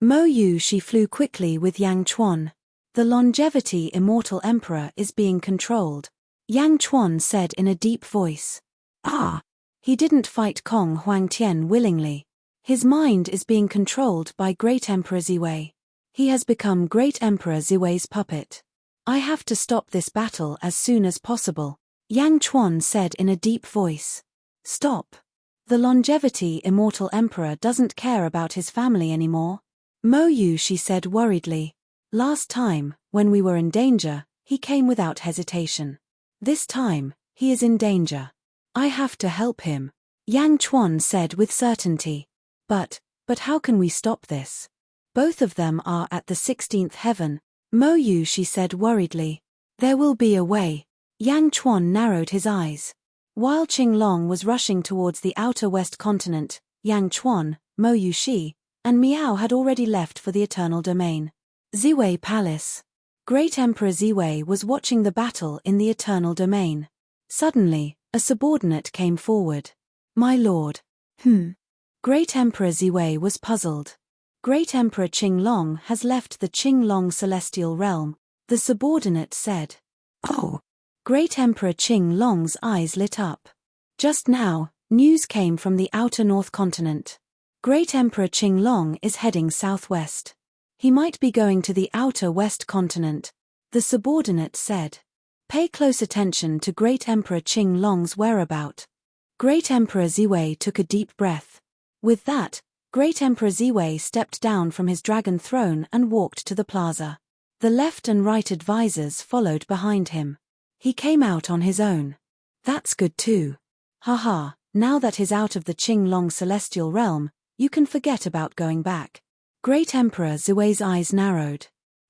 Mo Yu she flew quickly with Yang Chuan. The longevity Immortal Emperor is being controlled, Yang Chuan said in a deep voice. Ah! He didn't fight Kong Huangtian willingly. His mind is being controlled by Great Emperor Ziwei. He has become Great Emperor Ziwei's puppet. I have to stop this battle as soon as possible, Yang Chuan said in a deep voice. Stop. The longevity Immortal Emperor doesn't care about his family anymore. Mo Yu she said worriedly. Last time, when we were in danger, he came without hesitation. This time, he is in danger. I have to help him, Yang Chuan said with certainty. But how can we stop this? Both of them are at the 16th heaven, Mo Yu she said worriedly. There will be a way. Yang Chuan narrowed his eyes. While Qing Long was rushing towards the outer west continent, Yang Chuan, Mo Yu she, and Miao had already left for the eternal domain. Ziwei Palace. Great Emperor Ziwei was watching the battle in the eternal domain. Suddenly, a subordinate came forward. My lord. Great Emperor Ziwei was puzzled. Great Emperor Qing Long has left the Qing Long celestial realm, the subordinate said. Oh! Great Emperor Qing Long's eyes lit up. Just now, news came from the outer north continent. Great Emperor Qing Long is heading southwest. He might be going to the outer west continent, the subordinate said. Pay close attention to Great Emperor Qing Long's whereabout. Great Emperor Ziwei took a deep breath. With that, Great Emperor Ziwei stepped down from his dragon throne and walked to the plaza. The left and right advisors followed behind him. He came out on his own. That's good too. Haha, now that he's out of the Qing Long celestial realm, you can forget about going back. Great Emperor Ziwei's eyes narrowed.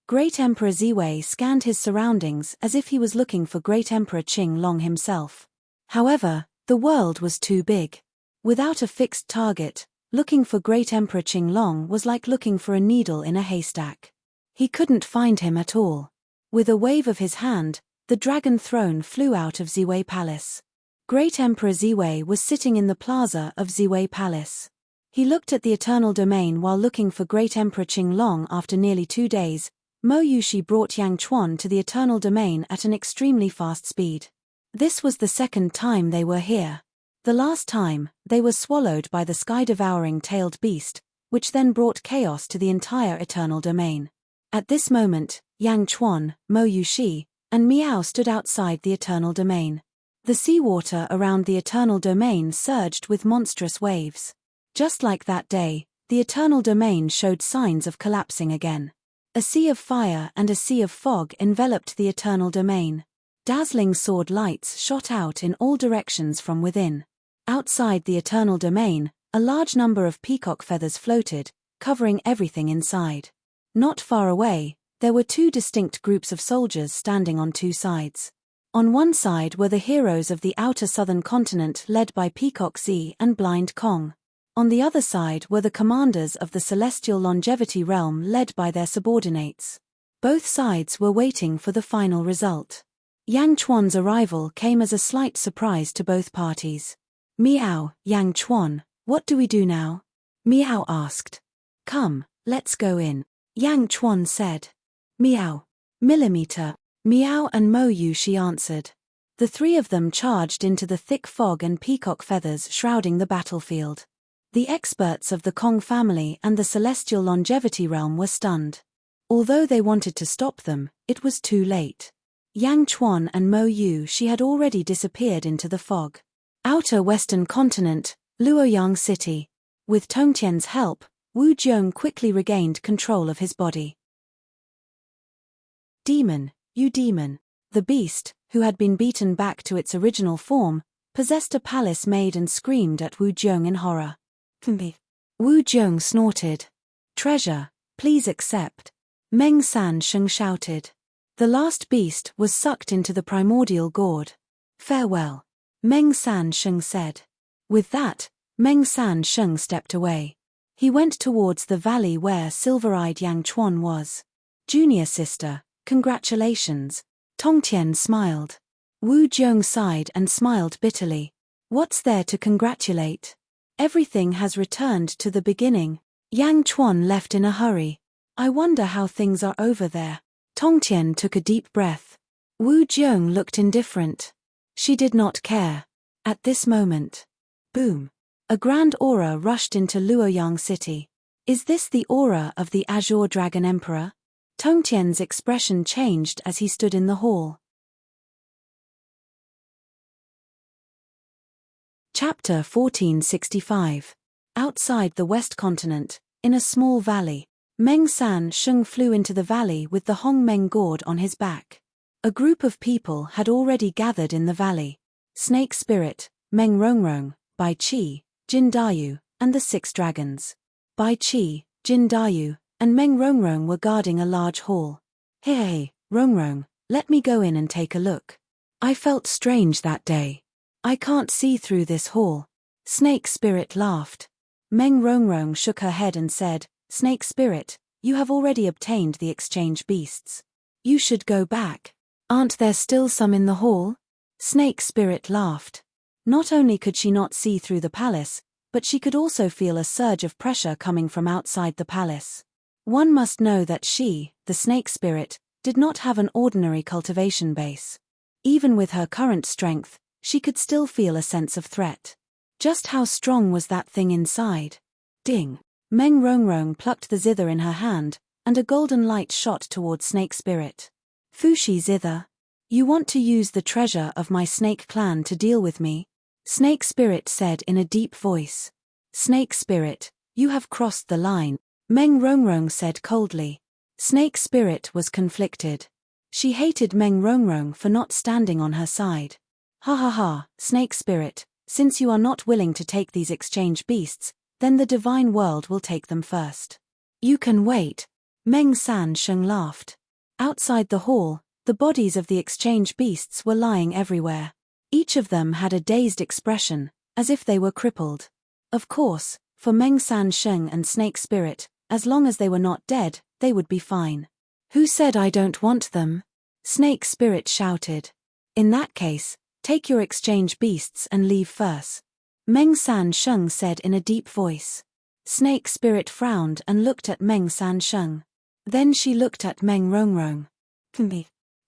Great Emperor Ziwei scanned his surroundings as if he was looking for Great Emperor Qing Long himself. However, the world was too big. Without a fixed target, looking for Great Emperor Qing Long was like looking for a needle in a haystack. He couldn't find him at all. With a wave of his hand, the dragon throne flew out of Ziwei Palace. Great Emperor Ziwei was sitting in the plaza of Ziwei Palace. He looked at the eternal domain while looking for Great Emperor Qing Long. After nearly 2 days, Mo Yushi brought Yang Chuan to the eternal domain at an extremely fast speed. This was the second time they were here. The last time, they were swallowed by the sky-devouring tailed beast, which then brought chaos to the entire eternal domain. At this moment, Yang Chuan, Mo Yushi, and Miao stood outside the eternal domain. The seawater around the eternal domain surged with monstrous waves. Just like that day, the eternal domain showed signs of collapsing again. A sea of fire and a sea of fog enveloped the eternal domain. Dazzling sword lights shot out in all directions from within. Outside the eternal domain, a large number of peacock feathers floated, covering everything inside. Not far away, there were two distinct groups of soldiers standing on two sides. On one side were the heroes of the outer southern continent led by Peacock Z and Blind Kong. On the other side were the commanders of the celestial longevity realm led by their subordinates. Both sides were waiting for the final result. Yang Chuan's arrival came as a slight surprise to both parties. Miao, Yang Chuan, what do we do now? Miao asked. Come, let's go in, Yang Chuan said. Miao. Millimeter. Miao and Mo Yu, she answered. The three of them charged into the thick fog and peacock feathers shrouding the battlefield. The experts of the Kong family and the celestial longevity realm were stunned. Although they wanted to stop them, it was too late. Yang Chuan and Mo Yu, she had already disappeared into the fog. Outer Western Continent, Luoyang City. With Tongtian's help, Wu Jiong quickly regained control of his body. Demon, you demon. The beast, who had been beaten back to its original form, possessed a palace maid and screamed at Wu Jiong in horror. Wu Jiong snorted. Treasure, please accept. Meng San Sheng shouted. The last beast was sucked into the primordial gourd. Farewell. Meng San Sheng said. With that, Meng San Sheng stepped away. He went towards the valley where silver-eyed Yang Chuan was. Junior sister, congratulations. Tongtian smiled. Wu Jiong sighed and smiled bitterly. What's there to congratulate? Everything has returned to the beginning. Yang Chuan left in a hurry. I wonder how things are over there. Tongtian took a deep breath. Wu Jiong looked indifferent. She did not care. At this moment. Boom. A grand aura rushed into Luoyang City. Is this the aura of the Azure Dragon Emperor? Tongtian's expression changed as he stood in the hall. Chapter 1465. Outside the West Continent, in a small valley, Meng San Sheng flew into the valley with the Hong Meng gourd on his back. A group of people had already gathered in the valley. Snake Spirit, Meng Rongrong, Bai Qi, Jin Dayu, and the 6 dragons. Bai Qi, Jin Dayu, and Meng Rongrong were guarding a large hall. Hey, Rongrong, let me go in and take a look. I felt strange that day. I can't see through this hall. Snake Spirit laughed. Meng Rongrong shook her head and said, Snake Spirit, you have already obtained the exchange beasts. You should go back. Aren't there still some in the hall? Snake Spirit laughed. Not only could she not see through the palace, but she could also feel a surge of pressure coming from outside the palace. One must know that she, the Snake Spirit, did not have an ordinary cultivation base. Even with her current strength, she could still feel a sense of threat. Just how strong was that thing inside? Ding! Meng Rongrong plucked the zither in her hand, and a golden light shot toward Snake Spirit. Fushi zither. You want to use the treasure of my snake clan to deal with me? Snake Spirit said in a deep voice. Snake Spirit, you have crossed the line, Meng Rongrong said coldly. Snake Spirit was conflicted. She hated Meng Rongrong for not standing on her side. Ha ha ha, Snake Spirit, since you are not willing to take these exchange beasts, then the divine world will take them first. You can wait. Meng San Sheng laughed. Outside the hall, the bodies of the exchange beasts were lying everywhere. Each of them had a dazed expression, as if they were crippled. Of course, for Meng San Sheng and Snake Spirit, as long as they were not dead, they would be fine. Who said I don't want them? Snake Spirit shouted. In that case, take your exchange beasts and leave first. Meng San Sheng said in a deep voice. Snake Spirit frowned and looked at Meng San Sheng. Then she looked at Meng Rongrong.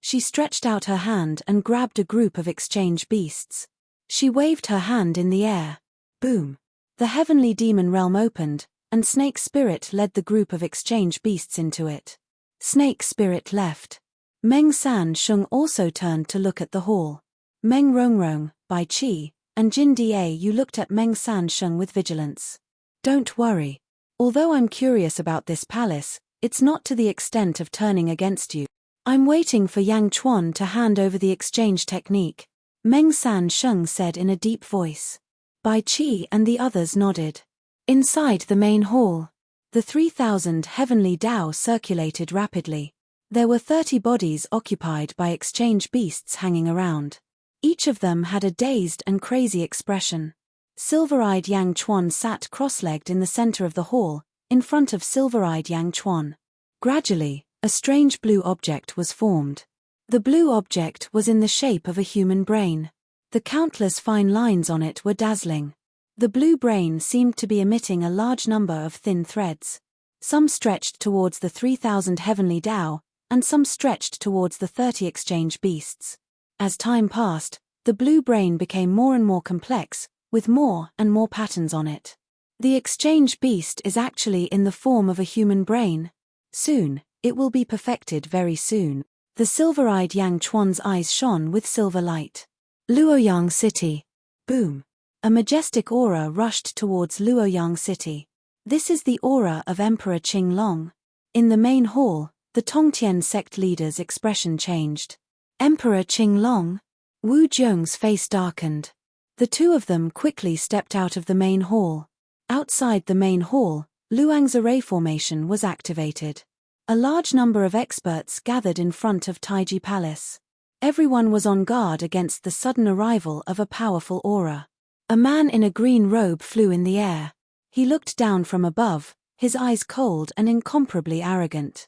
She stretched out her hand and grabbed a group of exchange beasts. She waved her hand in the air. Boom! The heavenly demon realm opened, and Snake Spirit led the group of exchange beasts into it. Snake Spirit left. Meng San Sheng also turned to look at the hall. Meng Rongrong, Bai Qi, and Jin Da Yu looked at Meng San Sheng with vigilance. Don't worry. Although I'm curious about this palace, It's not to the extent of turning against you. I'm waiting for Yang Chuan to hand over the exchange technique, Meng San Sheng said in a deep voice. Bai Qi and the others nodded. Inside the main hall, the 3,000 heavenly Dao circulated rapidly. There were 30 bodies occupied by exchange beasts hanging around. Each of them had a dazed and crazy expression. Silver-eyed Yang Chuan sat cross-legged in the center of the hall, in front of silver-eyed Yang Chuan. Gradually, a strange blue object was formed. The blue object was in the shape of a human brain. The countless fine lines on it were dazzling. The blue brain seemed to be emitting a large number of thin threads. Some stretched towards the 3,000 heavenly Dao, and some stretched towards the 30 exchange beasts. As time passed, the blue brain became more and more complex, with more and more patterns on it. The exchange beast is actually in the form of a human brain. Soon, it will be perfected very soon. The silver-eyed Yang Chuan's eyes shone with silver light. Luoyang City. Boom. A majestic aura rushed towards Luoyang City. This is the aura of Emperor Qing Long. In the main hall, the Tongtian sect leader's expression changed. Emperor Qing Long? Wu Zhong's face darkened. The two of them quickly stepped out of the main hall. Outside the main hall, Luang's array formation was activated. A large number of experts gathered in front of Taiji Palace. Everyone was on guard against the sudden arrival of a powerful aura. A man in a green robe flew in the air. He looked down from above, his eyes cold and incomparably arrogant.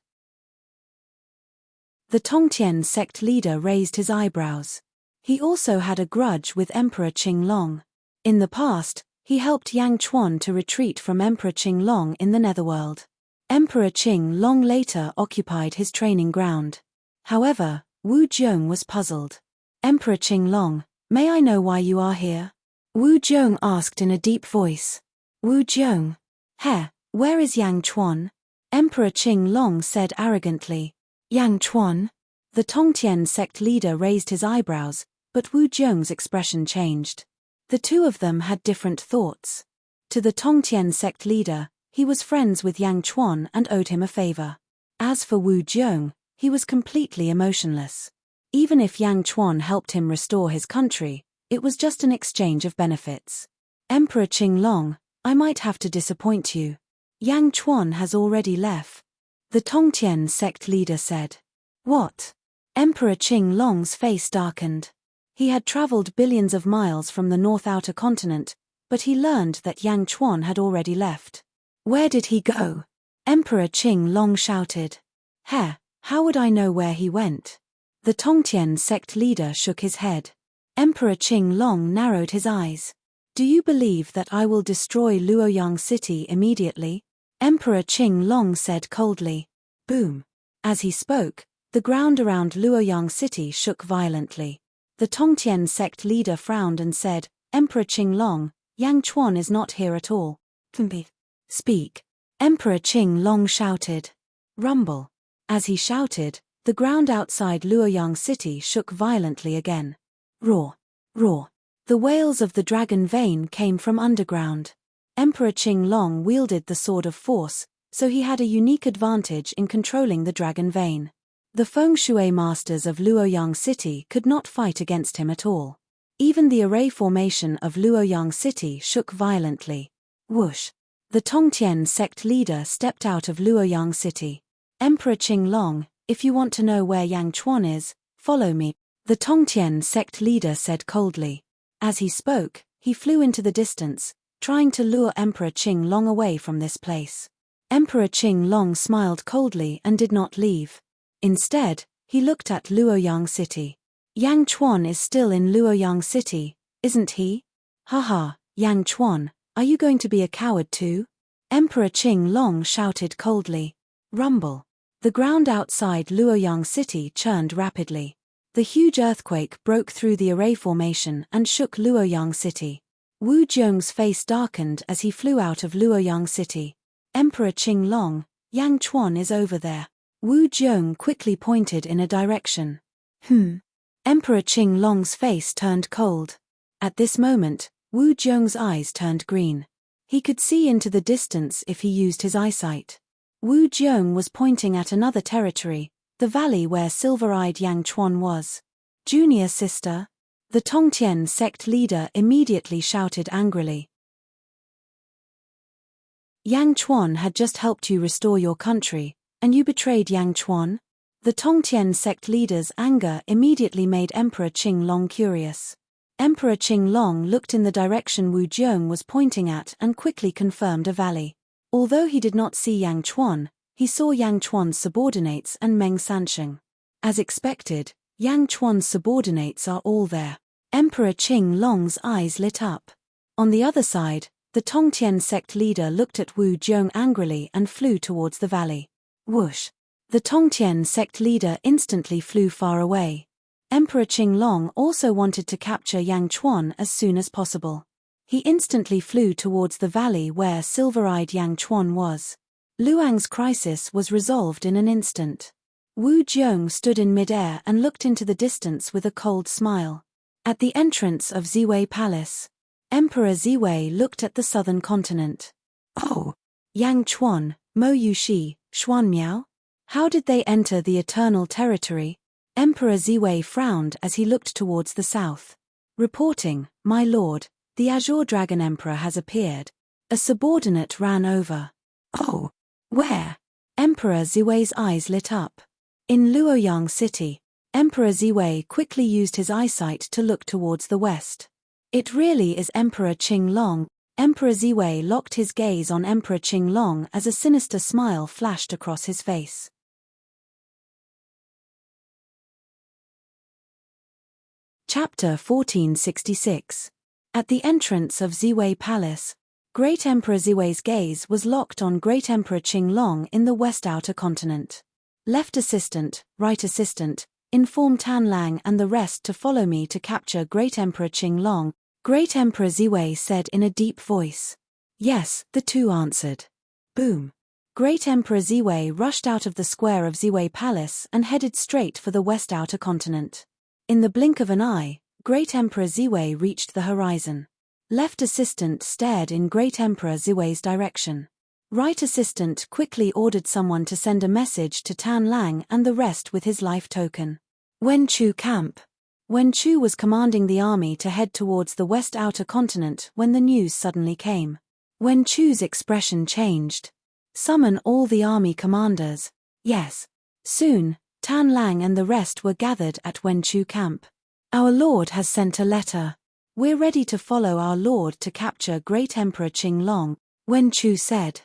The Tongtian sect leader raised his eyebrows. He also had a grudge with Emperor Qing Long. In the past, he helped Yang Chuan to retreat from Emperor Qing Long in the Netherworld. Emperor Qing Long later occupied his training ground. However, Wu Zhong was puzzled. Emperor Qing Long, may I know why you are here? Wu Zhong asked in a deep voice. Wu Zhong. Where is Yang Chuan? Emperor Qing Long said arrogantly. Yang Chuan? The Tongtian sect leader raised his eyebrows, but Wu Zhong's expression changed. The two of them had different thoughts. To the Tongtian sect leader, he was friends with Yang Chuan and owed him a favor. As for Wu Zhong, he was completely emotionless. Even if Yang Chuan helped him restore his country, it was just an exchange of benefits. Emperor Qing Long, I might have to disappoint you. Yang Chuan has already left. The Tongtian sect leader said. What? Emperor Qing Long's face darkened. He had traveled billions of miles from the North Outer Continent, but he learned that Yang Chuan had already left. Where did he go? Emperor Qing Long shouted. How would I know where he went? The Tongtian sect leader shook his head. Emperor Qing Long narrowed his eyes. Do you believe that I will destroy Luoyang City immediately? Emperor Qing Long said coldly. Boom. As he spoke, the ground around Luoyang City shook violently. The Tongtian sect leader frowned and said, Emperor Qing Long, Yang Chuan is not here at all. Speak. Emperor Qing Long shouted. Rumble. As he shouted, the ground outside Luoyang City shook violently again. Roar. Roar. The wails of the dragon vein came from underground. Emperor Qing Long wielded the sword of force, so he had a unique advantage in controlling the dragon vein. The feng shui masters of Luoyang City could not fight against him at all. Even the array formation of Luoyang City shook violently. Whoosh. The Tongtian sect leader stepped out of Luoyang City. Emperor Qing Long, if you want to know where Yang Chuan is, follow me. The Tongtian sect leader said coldly. As he spoke, he flew into the distance, trying to lure Emperor Qing Long away from this place. Emperor Qing Long smiled coldly and did not leave. Instead, he looked at Luoyang City. Yang Chuan is still in Luoyang City, isn't he? Haha, Yang Chuan, are you going to be a coward too? Emperor Qing Long shouted coldly. Rumble. The ground outside Luoyang City churned rapidly. The huge earthquake broke through the array formation and shook Luoyang City. Wu Zhong's face darkened as he flew out of Luoyang City. Emperor Qing Long, Yang Chuan is over there. Wu Zhong quickly pointed in a direction. Emperor Qing Long's face turned cold. At this moment, Wu Zhong's eyes turned green. He could see into the distance if he used his eyesight. Wu Jiong was pointing at another territory, the valley where silver-eyed Yang Chuan was. Junior sister? The Tongtian sect leader immediately shouted angrily. Yang Chuan had just helped you restore your country, and you betrayed Yang Chuan? The Tongtian sect leader's anger immediately made Emperor Qinglong curious. Emperor Qinglong looked in the direction Wu Jiong was pointing at and quickly confirmed a valley. Although he did not see Yang Chuan, he saw Yang Chuan's subordinates and Meng Sansheng. As expected, Yang Chuan's subordinates are all there. Emperor Qinglong's eyes lit up. On the other side, the Tongtian sect leader looked at Wu Jiong angrily and flew towards the valley. Whoosh! The Tongtian sect leader instantly flew far away. Emperor Qinglong also wanted to capture Yang Chuan as soon as possible. He instantly flew towards the valley where silver-eyed Yang Chuan was. Luang's crisis was resolved in an instant. Wu Jiong stood in midair and looked into the distance with a cold smile. At the entrance of Ziwei Palace, Emperor Ziwei looked at the southern continent. Oh! Yang Chuan, Mo Yushi, Xuan Miao? How did they enter the Eternal Territory? Emperor Ziwei frowned as he looked towards the south. Reporting, my lord, the Azure Dragon Emperor has appeared. A subordinate ran over. Oh! Where? Emperor Ziwei's eyes lit up. In Luoyang City, Emperor Ziwei quickly used his eyesight to look towards the west. It really is Emperor Qinglong. Emperor Ziwei locked his gaze on Emperor Qinglong as a sinister smile flashed across his face. Chapter 1466. At the entrance of Ziwei Palace, Great Emperor Ziwei's gaze was locked on Great Emperor Qinglong in the West Outer Continent. Left assistant, right assistant, inform Tanlang and the rest to follow me to capture Great Emperor Qinglong, Great Emperor Ziwei said in a deep voice. Yes, the two answered. Boom. Great Emperor Ziwei rushed out of the square of Ziwei Palace and headed straight for the West Outer Continent. In the blink of an eye, Great Emperor Ziwei reached the horizon. Left assistant stared in Great Emperor Ziwei's direction. Right assistant quickly ordered someone to send a message to Tan Lang and the rest with his life token. Wen Chu camp. Wen Chu was commanding the army to head towards the West Outer Continent when the news suddenly came. Wen Chu's expression changed. Summon all the army commanders. Yes. Soon, Tan Lang and the rest were gathered at Wen Chu camp. Our lord has sent a letter. We're ready to follow our lord to capture Great Emperor Qinglong, Wen Chu said.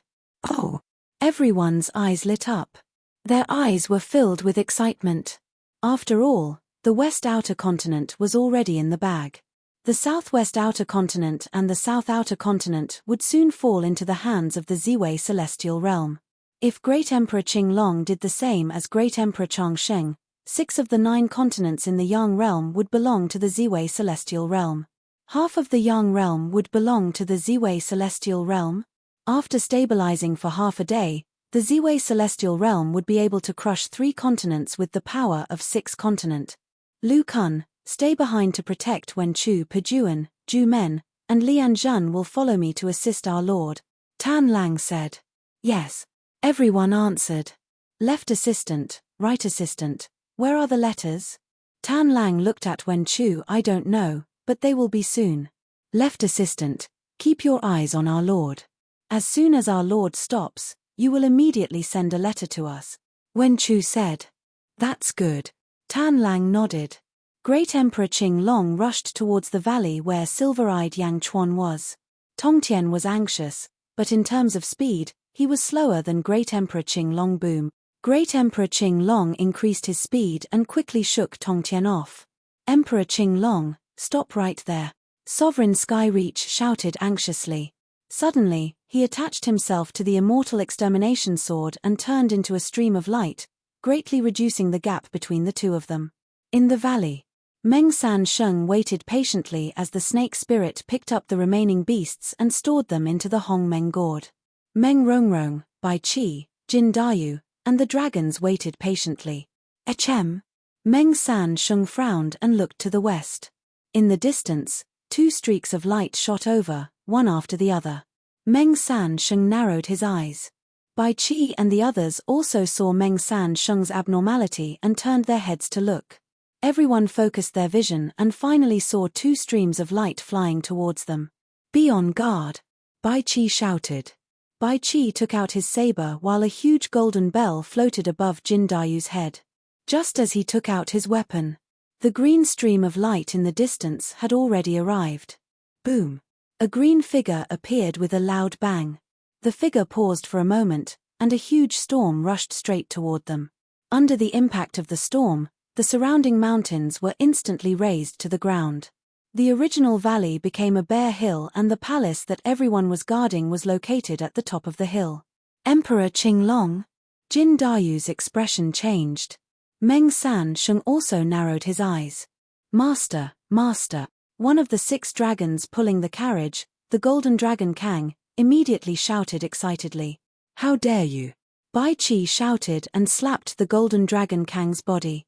Oh! Everyone's eyes lit up. Their eyes were filled with excitement. After all, the West Outer Continent was already in the bag. The Southwest Outer Continent and the South Outer Continent would soon fall into the hands of the Ziwei Celestial Realm. If Great Emperor Qinglong did the same as Great Emperor Chongsheng, 6 of the 9 continents in the Yang Realm would belong to the Ziwei Celestial Realm. Half of the Yang Realm would belong to the Ziwei Celestial Realm. After stabilizing for half a day, the Ziwei Celestial Realm would be able to crush 3 continents with the power of 6 continent. Lu Kun, stay behind to protect Wen Chu Pejuan, Ju Men, and Lian Zhan will follow me to assist our lord. Tan Lang said. Yes. Everyone answered. Left assistant, right assistant, where are the letters? Tan Lang looked at Wen Chu. I don't know, but they will be soon. Left assistant, keep your eyes on our lord. As soon as our lord stops, you will immediately send a letter to us. Wen Chu said. That's good. Tan Lang nodded. Great Emperor Qinglong rushed towards the valley where silver-eyed Yang Chuan was. Tongtian was anxious, but in terms of speed, he was slower than Great Emperor Qinglong. Boom. Great Emperor Qinglong increased his speed and quickly shook Tongtian off. Emperor Qinglong, stop right there. Sovereign Skyreach shouted anxiously. Suddenly, he attached himself to the Immortal extermination sword and turned into a stream of light, greatly reducing the gap between the two of them. In the valley, Meng Sansheng waited patiently as the snake spirit picked up the remaining beasts and stored them into the Hong Meng gourd. Meng Rongrong, Bai Qi, Jin Dayu, and the dragons waited patiently. Echem. Meng Sansheng frowned and looked to the west. In the distance, 2 streaks of light shot over, one after the other. Meng Sansheng narrowed his eyes. Bai Qi and the others also saw Meng San Sheng's abnormality and turned their heads to look. Everyone focused their vision and finally saw two streams of light flying towards them. "Be on guard," Bai Qi shouted. Bai Qi took out his saber while a huge golden bell floated above Jin Dayu's head. Just as he took out his weapon, the green stream of light in the distance had already arrived. Boom! A green figure appeared with a loud bang. The figure paused for a moment, and a huge storm rushed straight toward them. Under the impact of the storm, the surrounding mountains were instantly razed to the ground. The original valley became a bare hill and the palace that everyone was guarding was located at the top of the hill. Emperor Qinglong? Jin Dayu's expression changed. Meng San Sheng also narrowed his eyes. "Master, Master." One of the 6 dragons pulling the carriage, the golden dragon Kang, immediately shouted excitedly. "How dare you!" Bai Qi shouted and slapped the golden dragon Kang's body.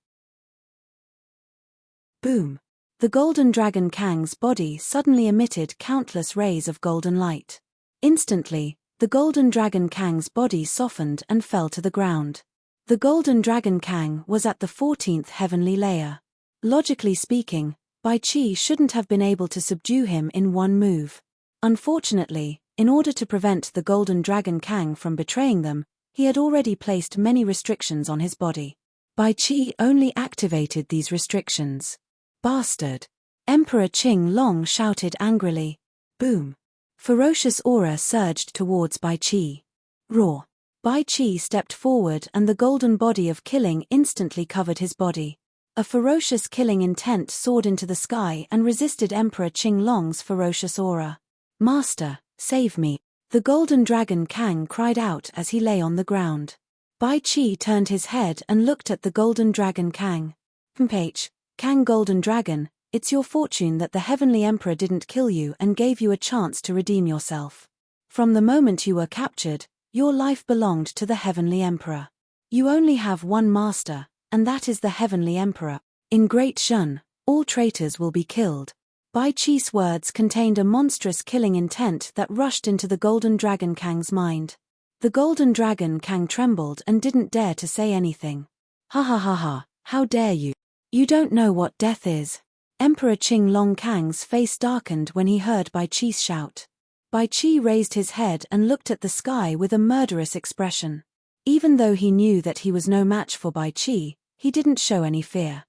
Boom! The golden dragon Kang's body suddenly emitted countless rays of golden light. Instantly, the golden dragon Kang's body softened and fell to the ground. The golden dragon Kang was at the 14th heavenly layer. Logically speaking, Bai Qi shouldn't have been able to subdue him in one move. Unfortunately, in order to prevent the golden dragon Kang from betraying them, he had already placed many restrictions on his body. Bai Qi only activated these restrictions. "Bastard!" Emperor Qinglong shouted angrily. Boom! Ferocious aura surged towards Bai Qi. Roar! Bai Qi stepped forward and the golden body of killing instantly covered his body. A ferocious killing intent soared into the sky and resisted Emperor Qinglong's ferocious aura. "Master, save me!" The golden dragon Kang cried out as he lay on the ground. Bai Qi turned his head and looked at the golden dragon Kang. "Mph, Kang Golden Dragon, it's your fortune that the Heavenly Emperor didn't kill you and gave you a chance to redeem yourself. From the moment you were captured, your life belonged to the Heavenly Emperor. You only have one master, and that is the Heavenly Emperor. In Great Shun, all traitors will be killed." Bai Qi's words contained a monstrous killing intent that rushed into the golden dragon Kang's mind. The golden dragon Kang trembled and didn't dare to say anything. "Ha ha ha ha, how dare you! You don't know what death is." Emperor Qinglong Kang's face darkened when he heard Bai Qi's shout. Bai Qi raised his head and looked at the sky with a murderous expression. Even though he knew that he was no match for Bai Qi, he didn't show any fear.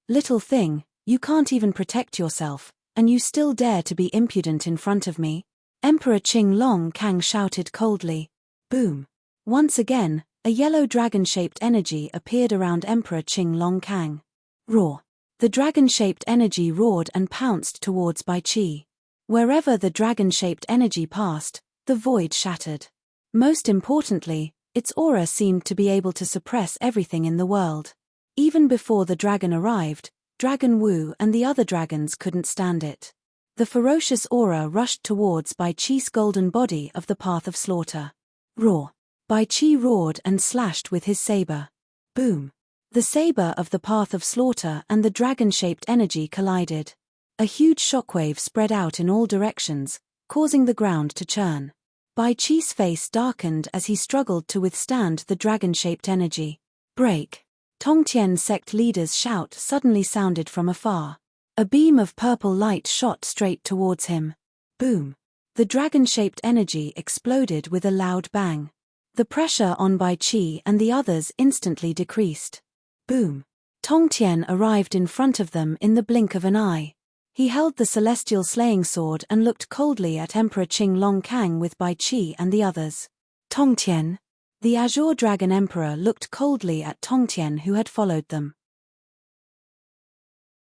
"Little thing, you can't even protect yourself, and you still dare to be impudent in front of me?" Emperor Qinglong Kang shouted coldly. Boom! Once again, a yellow dragon-shaped energy appeared around Emperor Qinglong Kang. Roar! The dragon-shaped energy roared and pounced towards Bai Qi. Wherever the dragon-shaped energy passed, the void shattered. Most importantly, its aura seemed to be able to suppress everything in the world. Even before the dragon arrived, Dragon Wu and the other dragons couldn't stand it. The ferocious aura rushed towards Bai Qi's golden body of the path of slaughter. Roar! Bai Qi roared and slashed with his saber. Boom! The saber of the path of slaughter and the dragon-shaped energy collided. A huge shockwave spread out in all directions, causing the ground to churn. Bai Qi's face darkened as he struggled to withstand the dragon-shaped energy. Break! Tongtian sect leader's shout suddenly sounded from afar. A beam of purple light shot straight towards him. Boom! The dragon-shaped energy exploded with a loud bang. The pressure on Bai Qi and the others instantly decreased. Boom! Tongtian arrived in front of them in the blink of an eye. He held the celestial slaying sword and looked coldly at Emperor Qinglong Kang with Bai Qi and the others. Tongtian? The Azure Dragon Emperor looked coldly at Tongtian who had followed them.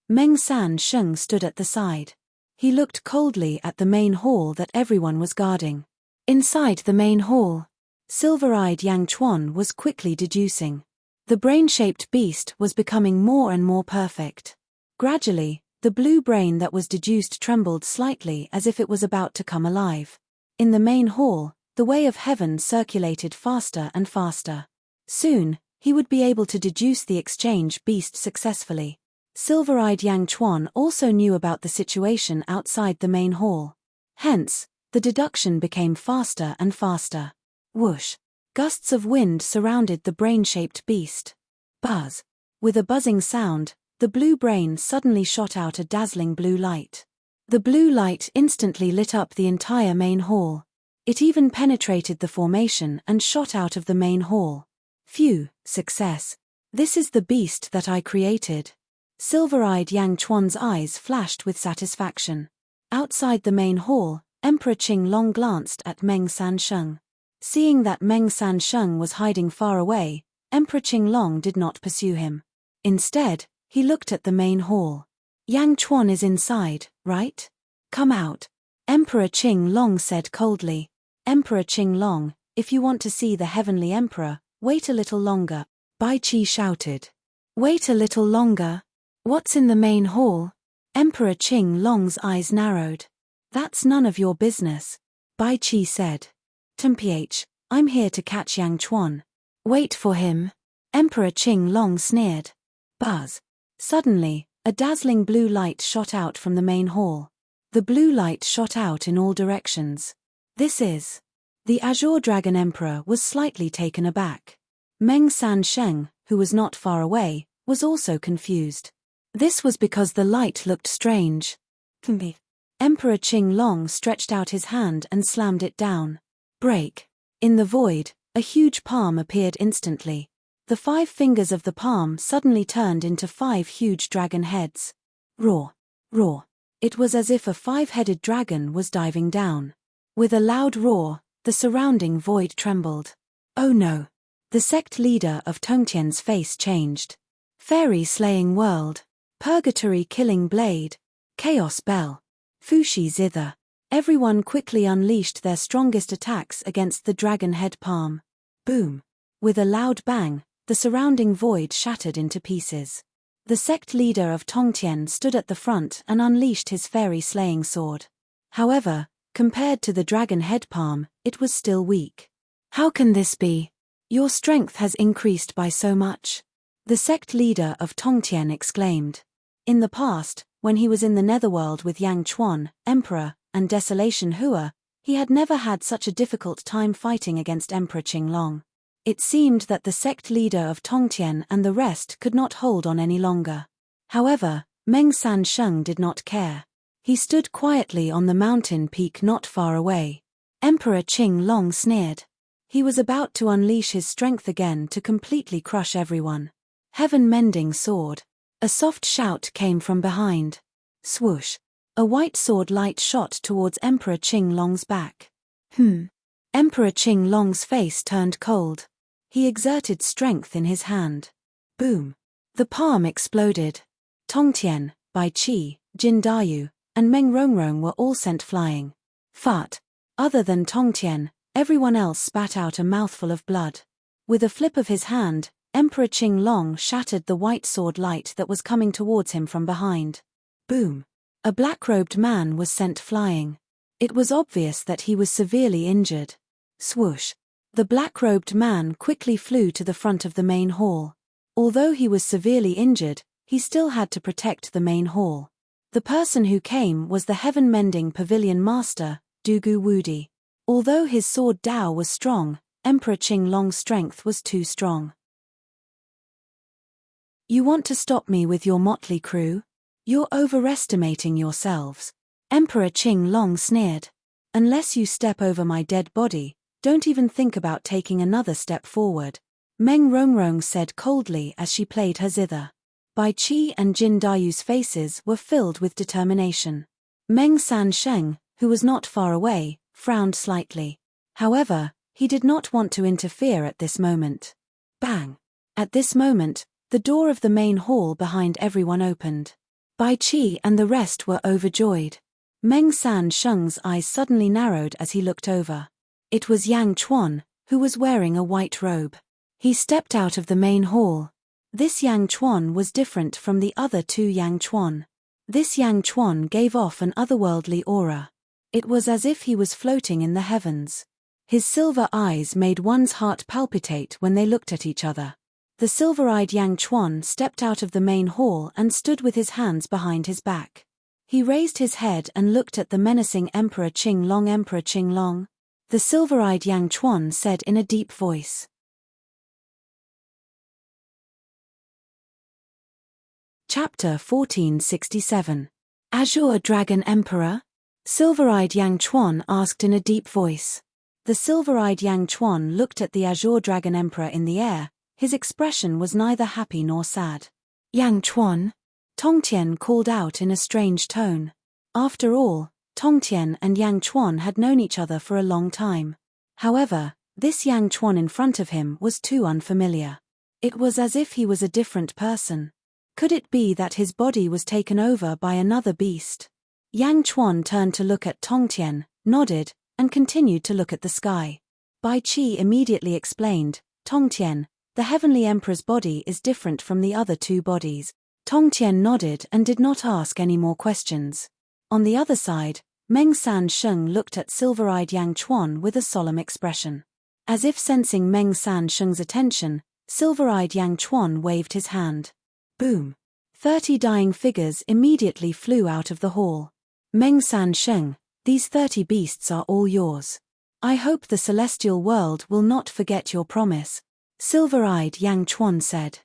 Meng San Sheng stood at the side. He looked coldly at the main hall that everyone was guarding. Inside the main hall, silver-eyed Yang Chuan was quickly deducing. The brain-shaped beast was becoming more and more perfect. Gradually, the blue brain that was deduced trembled slightly as if it was about to come alive. In the main hall, the way of heaven circulated faster and faster. Soon, he would be able to deduce the exchange beast successfully. Silver-eyed Yang Chuan also knew about the situation outside the main hall. Hence, the deduction became faster and faster. Whoosh. Gusts of wind surrounded the brain-shaped beast. Buzz. With a buzzing sound, the blue brain suddenly shot out a dazzling blue light. The blue light instantly lit up the entire main hall. It even penetrated the formation and shot out of the main hall. Phew, success. This is the beast that I created. Silver-eyed Yang Chuan's eyes flashed with satisfaction. Outside the main hall, Emperor Qinglong glanced at Meng Sansheng. Seeing that Meng Sansheng was hiding far away, Emperor Qinglong did not pursue him. Instead, he looked at the main hall. Yang Chuan is inside, right? Come out. Emperor Qinglong said coldly. Emperor Qinglong, if you want to see the heavenly emperor, wait a little longer, Bai Qi shouted. Wait a little longer? What's in the main hall? Emperor Qinglong's eyes narrowed. That's none of your business, Bai Qi said. Temph, I'm here to catch Yang Chuan. Wait for him. Emperor Qinglong sneered. Buzz. Suddenly, a dazzling blue light shot out from the main hall. The blue light shot out in all directions. This is. The Azure Dragon Emperor was slightly taken aback. Meng Sansheng, who was not far away, was also confused. This was because the light looked strange. Emperor Qinglong stretched out his hand and slammed it down. Break. In the void, a huge palm appeared instantly. The 5 fingers of the palm suddenly turned into 5 huge dragon heads. Roar. Roar. It was as if a 5-headed dragon was diving down. With a loud roar, the surrounding void trembled. Oh no. The sect leader of Tongtian's face changed. Fairy slaying world. Purgatory killing blade. Chaos bell. Fushi zither. Everyone quickly unleashed their strongest attacks against the dragon head palm. Boom. With a loud bang, the surrounding void shattered into pieces. The sect leader of Tongtian stood at the front and unleashed his fairy slaying sword. However, compared to the dragon head palm, it was still weak. How can this be? Your strength has increased by so much. The sect leader of Tongtian exclaimed. In the past, when he was in the netherworld with Yang Chuan, Emperor, and Desolation Hua, he had never had such a difficult time fighting against Emperor Qinglong. It seemed that the sect leader of Tongtian and the rest could not hold on any longer. However, Meng Sansheng did not care. He stood quietly on the mountain peak not far away. Emperor Qinglong sneered. He was about to unleash his strength again to completely crush everyone. Heaven-mending sword. A soft shout came from behind. Swoosh. A white sword light shot towards Emperor Qinglong's back. Emperor Qinglong's face turned cold. He exerted strength in his hand. Boom. The palm exploded. Tongtian, Bai Qi, Jin Dayu, and Meng Rongrong were all sent flying. Fart. Other than Tongtian, everyone else spat out a mouthful of blood. With a flip of his hand, Emperor Qinglong shattered the white sword light that was coming towards him from behind. Boom. A black-robed man was sent flying. It was obvious that he was severely injured. Swoosh. The black-robed man quickly flew to the front of the main hall. Although he was severely injured, he still had to protect the main hall. The person who came was the heaven-mending pavilion master, Dugu Wudi. Although his sword Dao was strong, Emperor Qinglong's strength was too strong. You want to stop me with your motley crew? You're overestimating yourselves. Emperor Qinglong sneered. Unless you step over my dead body, don't even think about taking another step forward. Meng Rongrong said coldly as she played her zither. Bai Qi and Jin Dayu's faces were filled with determination. Meng Sansheng, who was not far away, frowned slightly. However, he did not want to interfere at this moment. Bang! At this moment, the door of the main hall behind everyone opened. Bai Qi and the rest were overjoyed. Meng Sansheng's eyes suddenly narrowed as he looked over. It was Yang Chuan, who was wearing a white robe. He stepped out of the main hall. This Yang Chuan was different from the other 2 Yang Chuan. This Yang Chuan gave off an otherworldly aura. It was as if he was floating in the heavens. His silver eyes made one's heart palpitate when they looked at each other. The silver-eyed Yang Chuan stepped out of the main hall and stood with his hands behind his back. He raised his head and looked at the menacing Emperor Qinglong. Emperor Qinglong. the silver-eyed Yang Chuan said in a deep voice. Chapter 1467. Azure Dragon Emperor? Silver-eyed Yang Chuan asked in a deep voice. The silver-eyed Yang Chuan looked at the Azure Dragon Emperor in the air. His expression was neither happy nor sad. Yang Chuan? Tongtian called out in a strange tone. After all, Tongtian and Yang Chuan had known each other for a long time. However, this Yang Chuan in front of him was too unfamiliar. It was as if he was a different person. Could it be that his body was taken over by another beast? Yang Chuan turned to look at Tongtian, nodded, and continued to look at the sky. Bai Qi immediately explained, Tongtian, the Heavenly Emperor's body is different from the other two bodies. Tongtian nodded and did not ask any more questions. On the other side, Meng San Sheng looked at silver-eyed Yang Chuan with a solemn expression. As if sensing Meng San Sheng's attention, silver-eyed Yang Chuan waved his hand. Boom! 30 dying figures immediately flew out of the hall. Meng San Sheng, these 30 beasts are all yours. I hope the celestial world will not forget your promise. Silver-eyed Yang Chuan said.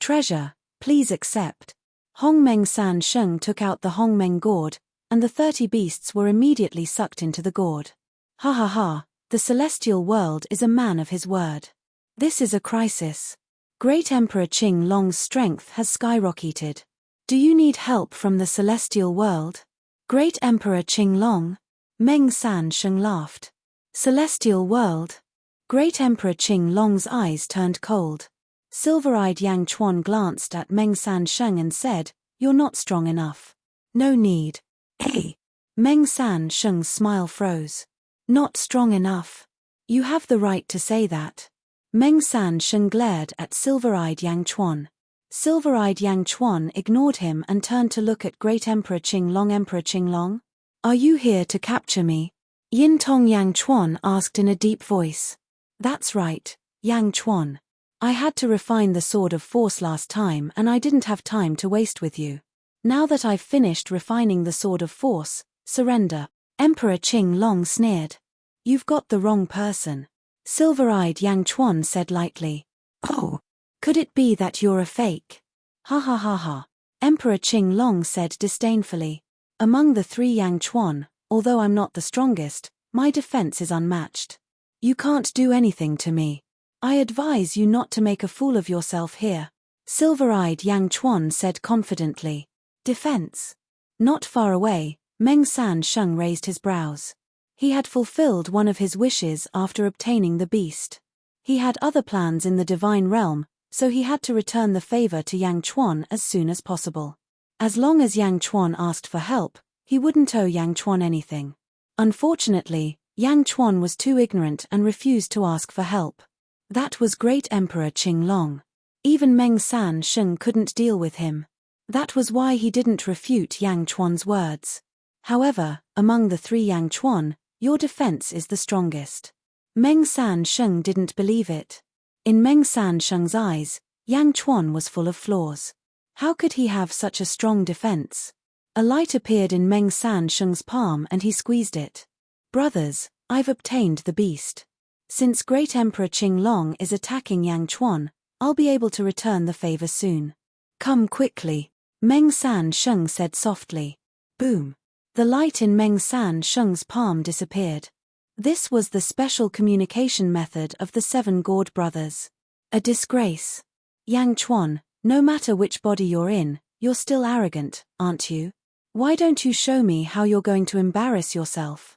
Treasure, please accept. Hong Meng San Sheng took out the Hong Meng gourd, and the 30 beasts were immediately sucked into the gourd. Ha ha ha, the celestial world is a man of his word. This is a crisis. Great Emperor Qing Long's strength has skyrocketed. Do you need help from the celestial world? Great Emperor Qing Long? Meng San Sheng laughed. Celestial world? Great Emperor Qing Long's eyes turned cold. Silver-eyed Yang Chuan glanced at Meng San Sheng and said, You're not strong enough. No need. Hey! Meng San Sheng's smile froze. Not strong enough. You have the right to say that. Meng San Sheng glared at silver-eyed Yang Chuan. Silver-eyed Yang Chuan ignored him and turned to look at Great Emperor Qing Long. Emperor Qing Long? Are you here to capture me? Yin Tong Yang Chuan asked in a deep voice. That's right, Yang Chuan. I had to refine the Sword of Force last time and I didn't have time to waste with you. Now that I've finished refining the Sword of Force, surrender. Emperor Qing Long sneered. You've got the wrong person. Silver-eyed Yang Chuan said lightly. Oh, could it be that you're a fake? Ha ha ha ha. Emperor Qing Long said disdainfully. Among the 3 Yang Chuan, although I'm not the strongest, my defense is unmatched. You can't do anything to me. I advise you not to make a fool of yourself here. Silver-eyed Yang Chuan said confidently. Defense? Not far away, Meng San Sheng raised his brows. He had fulfilled one of his wishes after obtaining the beast. He had other plans in the divine realm, so he had to return the favor to Yang Chuan as soon as possible. As long as Yang Chuan asked for help, he wouldn't owe Yang Chuan anything. Unfortunately, Yang Chuan was too ignorant and refused to ask for help. That was Great Emperor Qing Long. Even Meng San Sheng couldn't deal with him. That was why he didn't refute Yang Chuan's words. However, among the 3 Yang Chuan, your defense is the strongest. Meng San Sheng didn't believe it. In Meng San Sheng's eyes, Yang Chuan was full of flaws. How could he have such a strong defense? A light appeared in Meng San Sheng's palm and he squeezed it. Brothers, I've obtained the beast. Since Great Emperor Qing Long is attacking Yang Chuan, I'll be able to return the favor soon. Come quickly, Meng San Sheng said softly. Boom. The light in Meng San Sheng's palm disappeared. This was the special communication method of the 7 Gourd brothers. A disgrace. Yang Chuan, no matter which body you're in, you're still arrogant, aren't you? Why don't you show me how you're going to embarrass yourself?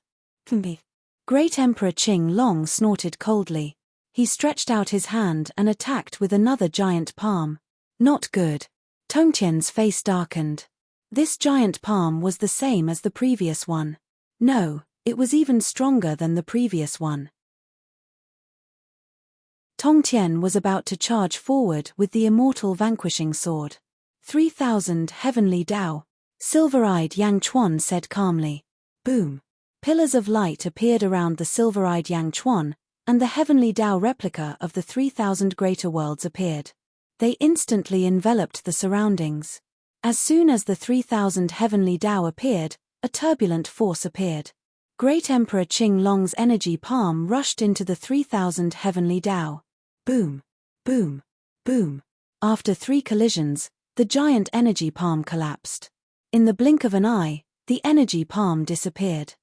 Great Emperor Qing Long snorted coldly. He stretched out his hand and attacked with another giant palm. Not good. Tongtian's face darkened. This giant palm was the same as the previous one. No, it was even stronger than the previous one. Tongtian was about to charge forward with the Immortal vanquishing sword. 3,000 heavenly Dao. Silver-eyed Yang Chuan said calmly. Boom. Pillars of light appeared around the silver-eyed Yang Chuan, and the heavenly Dao replica of the 3,000 greater worlds appeared. They instantly enveloped the surroundings. As soon as the 3,000 heavenly Dao appeared, a turbulent force appeared. Great Emperor Qing Long's energy palm rushed into the 3,000 heavenly Dao. Boom, boom, boom. After 3 collisions, the giant energy palm collapsed. In the blink of an eye, the energy palm disappeared.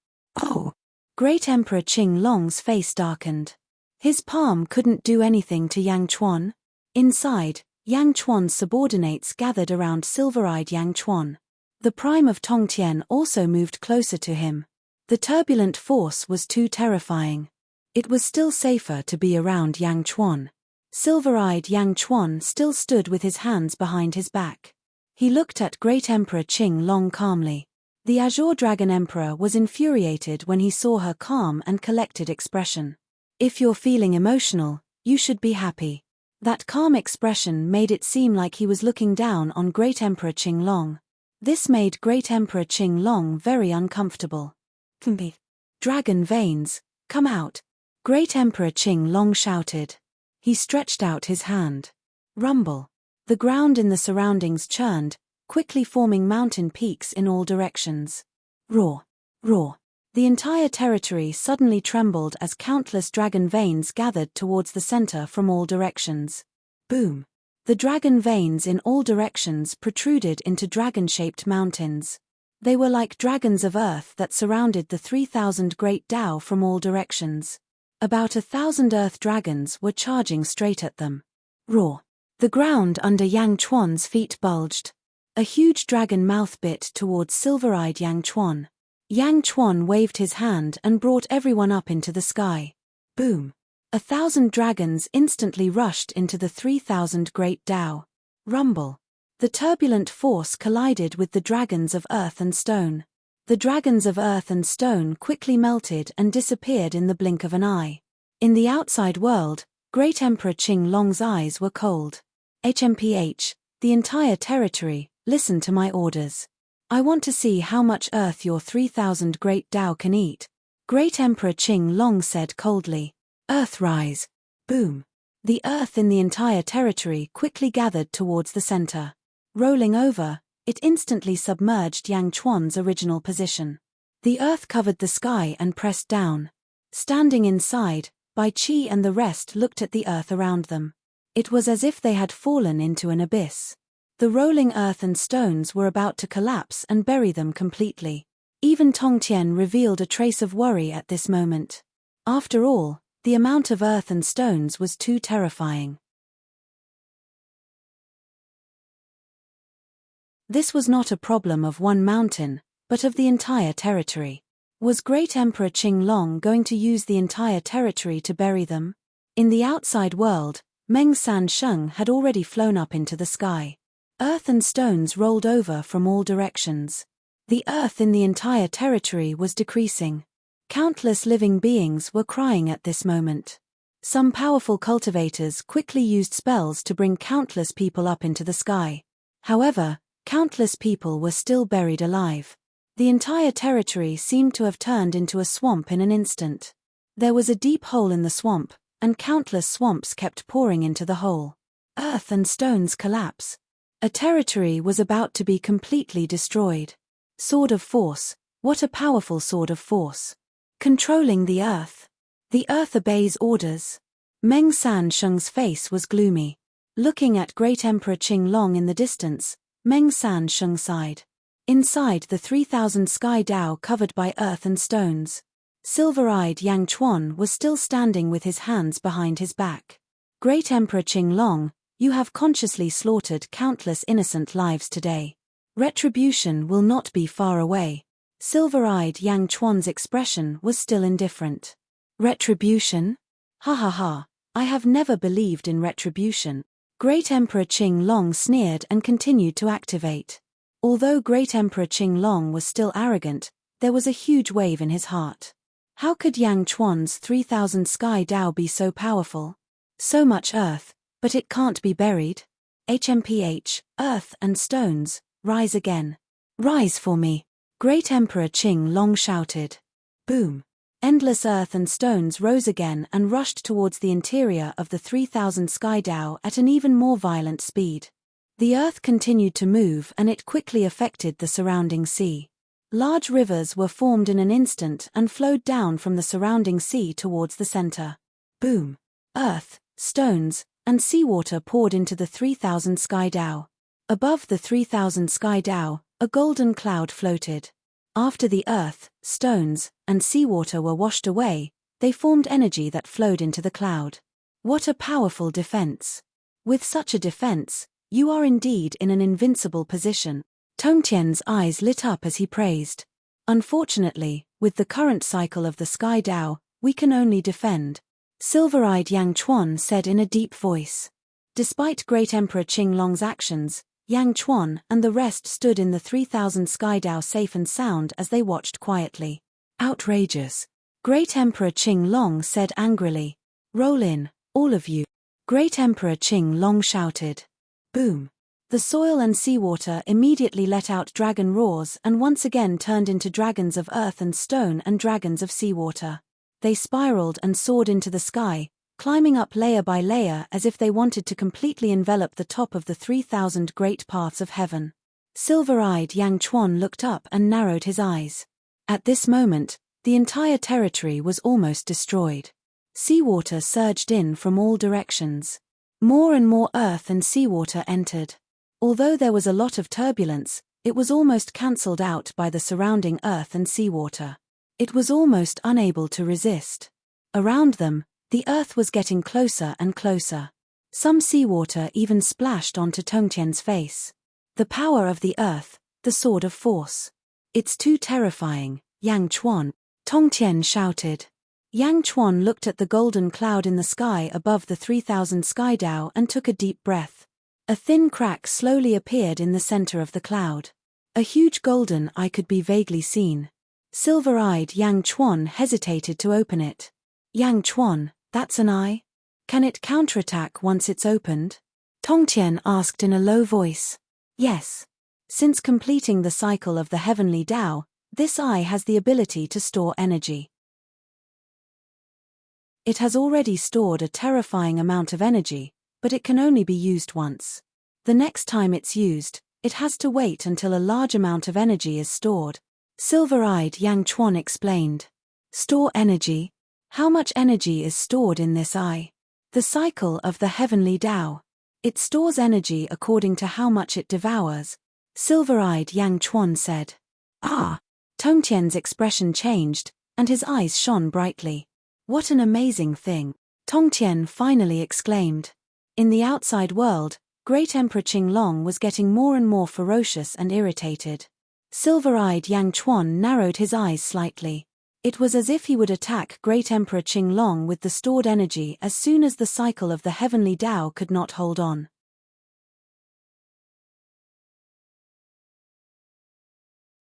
Oh! Great Emperor Qing Long's face darkened. His palm couldn't do anything to Yang Chuan. Inside, Yang Chuan's subordinates gathered around silver-eyed Yang Chuan. The prime of Tongtian also moved closer to him. The turbulent force was too terrifying. It was still safer to be around Yang Chuan. Silver-eyed Yang Chuan still stood with his hands behind his back. He looked at Great Emperor Qing Long calmly. The Azure Dragon Emperor was infuriated when he saw her calm and collected expression. If you're feeling emotional, you should be happy. That calm expression made it seem like he was looking down on Great Emperor Qing Long. This made Great Emperor Qing Long very uncomfortable. Dragon veins, come out! Great Emperor Qing Long shouted. He stretched out his hand. Rumble. The ground in the surroundings churned, quickly forming mountain peaks in all directions. Roar! Roar! The entire territory suddenly trembled as countless dragon veins gathered towards the center from all directions. Boom! The dragon veins in all directions protruded into dragon-shaped mountains. They were like dragons of earth that surrounded the 3,000 great Dao from all directions. About 1,000 earth dragons were charging straight at them. Roar! The ground under Yang Chuan's feet bulged. A huge dragon mouth bit towards silver-eyed Yang Chuan. Yang Chuan waved his hand and brought everyone up into the sky. Boom! 1,000 dragons instantly rushed into the 3,000 great Dao. Rumble! The turbulent force collided with the dragons of earth and stone. The dragons of earth and stone quickly melted and disappeared in the blink of an eye. In the outside world, Great Emperor Qing Long's eyes were cold. HMPH, the entire territory, listen to my orders. I want to see how much earth your 3,000 great Dao can eat. Great Emperor Qing Long said coldly. Earth rise. Boom. The earth in the entire territory quickly gathered towards the center. Rolling over, it instantly submerged Yang Chuan's original position. The earth covered the sky and pressed down. Standing inside, Bai Qi and the rest looked at the earth around them. It was as if they had fallen into an abyss. The rolling earth and stones were about to collapse and bury them completely. Even Tongtian revealed a trace of worry at this moment. After all, the amount of earth and stones was too terrifying. This was not a problem of one mountain, but of the entire territory. Was Great Emperor Qing Long going to use the entire territory to bury them? In the outside world, Meng San Sheng had already flown up into the sky. Earth and stones rolled over from all directions. The earth in the entire territory was decreasing. Countless living beings were crying at this moment. Some powerful cultivators quickly used spells to bring countless people up into the sky. However, countless people were still buried alive. The entire territory seemed to have turned into a swamp in an instant. There was a deep hole in the swamp, and countless swamps kept pouring into the hole. Earth and stones collapse. A territory was about to be completely destroyed. Sword of Force, what a powerful sword of force. Controlling the earth. The earth obeys orders. Meng San Sheng's face was gloomy. Looking at Great Emperor Qing Long in the distance, Meng San Sheng sighed. Inside the 3,000 sky Dao covered by earth and stones, silver-eyed Yang Chuan was still standing with his hands behind his back. Great Emperor Qing Long, you have consciously slaughtered countless innocent lives today. Retribution will not be far away. Silver-eyed Yang Chuan's expression was still indifferent. Retribution? Ha ha ha, I have never believed in retribution. Great Emperor Qing Long sneered and continued to activate. Although Great Emperor Qing Long was still arrogant, there was a huge wave in his heart. How could Yang Chuan's 3,000 sky Dao be so powerful? So much earth, but it can't be buried. HMPH, earth and stones, rise again. Rise for me. Great Emperor Qing Long shouted. Boom. Endless earth and stones rose again and rushed towards the interior of the 3,000 sky Dao at an even more violent speed. The earth continued to move and it quickly affected the surrounding sea. Large rivers were formed in an instant and flowed down from the surrounding sea towards the center. Boom! Earth, stones, and seawater poured into the 3,000 sky dao. Above the 3,000 sky dao, a golden cloud floated. After the earth, stones, and seawater were washed away, they formed energy that flowed into the cloud. What a powerful defense! With such a defense, you are indeed in an invincible position. Tongtian's eyes lit up as he praised. Unfortunately, with the current cycle of the sky dao, we can only defend. Silver-eyed Yang Chuan said in a deep voice. Despite Great Emperor Qinglong's actions, Yang Chuan and the rest stood in the 3,000 sky dao safe and sound as they watched quietly. Outrageous! Great Emperor Qinglong said angrily. Roll in, all of you. Great Emperor Qinglong shouted. Boom! The soil and seawater immediately let out dragon roars and once again turned into dragons of earth and stone and dragons of seawater. They spiraled and soared into the sky, climbing up layer by layer as if they wanted to completely envelop the top of the 3,000 great paths of heaven. Silver-eyed Yang Chuan looked up and narrowed his eyes. At this moment, the entire territory was almost destroyed. Seawater surged in from all directions. More and more earth and seawater entered. Although there was a lot of turbulence, it was almost cancelled out by the surrounding earth and seawater. It was almost unable to resist. Around them, the earth was getting closer and closer. Some seawater even splashed onto Tongtian's face. The power of the earth, the sword of force. It's too terrifying, Yang Chuan, Tongtian shouted. Yang Chuan looked at the golden cloud in the sky above the 3,000 sky dao and took a deep breath. A thin crack slowly appeared in the center of the cloud. A huge golden eye could be vaguely seen. Silver-eyed Yang Chuan hesitated to open it. Yang Chuan, that's an eye? Can it counterattack once it's opened? Tongtian asked in a low voice. Yes. Since completing the cycle of the heavenly Tao, this eye has the ability to store energy. It has already stored a terrifying amount of energy, but it can only be used once. The next time it's used, it has to wait until a large amount of energy is stored. Silver-eyed Yang Chuan explained. Store energy? How much energy is stored in this eye? The cycle of the heavenly Tao. It stores energy according to how much it devours. Silver-eyed Yang Chuan said. Ah! Tongtian's expression changed, and his eyes shone brightly. What an amazing thing! Tongtian finally exclaimed. In the outside world, Great Emperor Qinglong was getting more and more ferocious and irritated. Silver-eyed Yang Chuan narrowed his eyes slightly. It was as if he would attack Great Emperor Qinglong with the stored energy as soon as the cycle of the heavenly Tao could not hold on.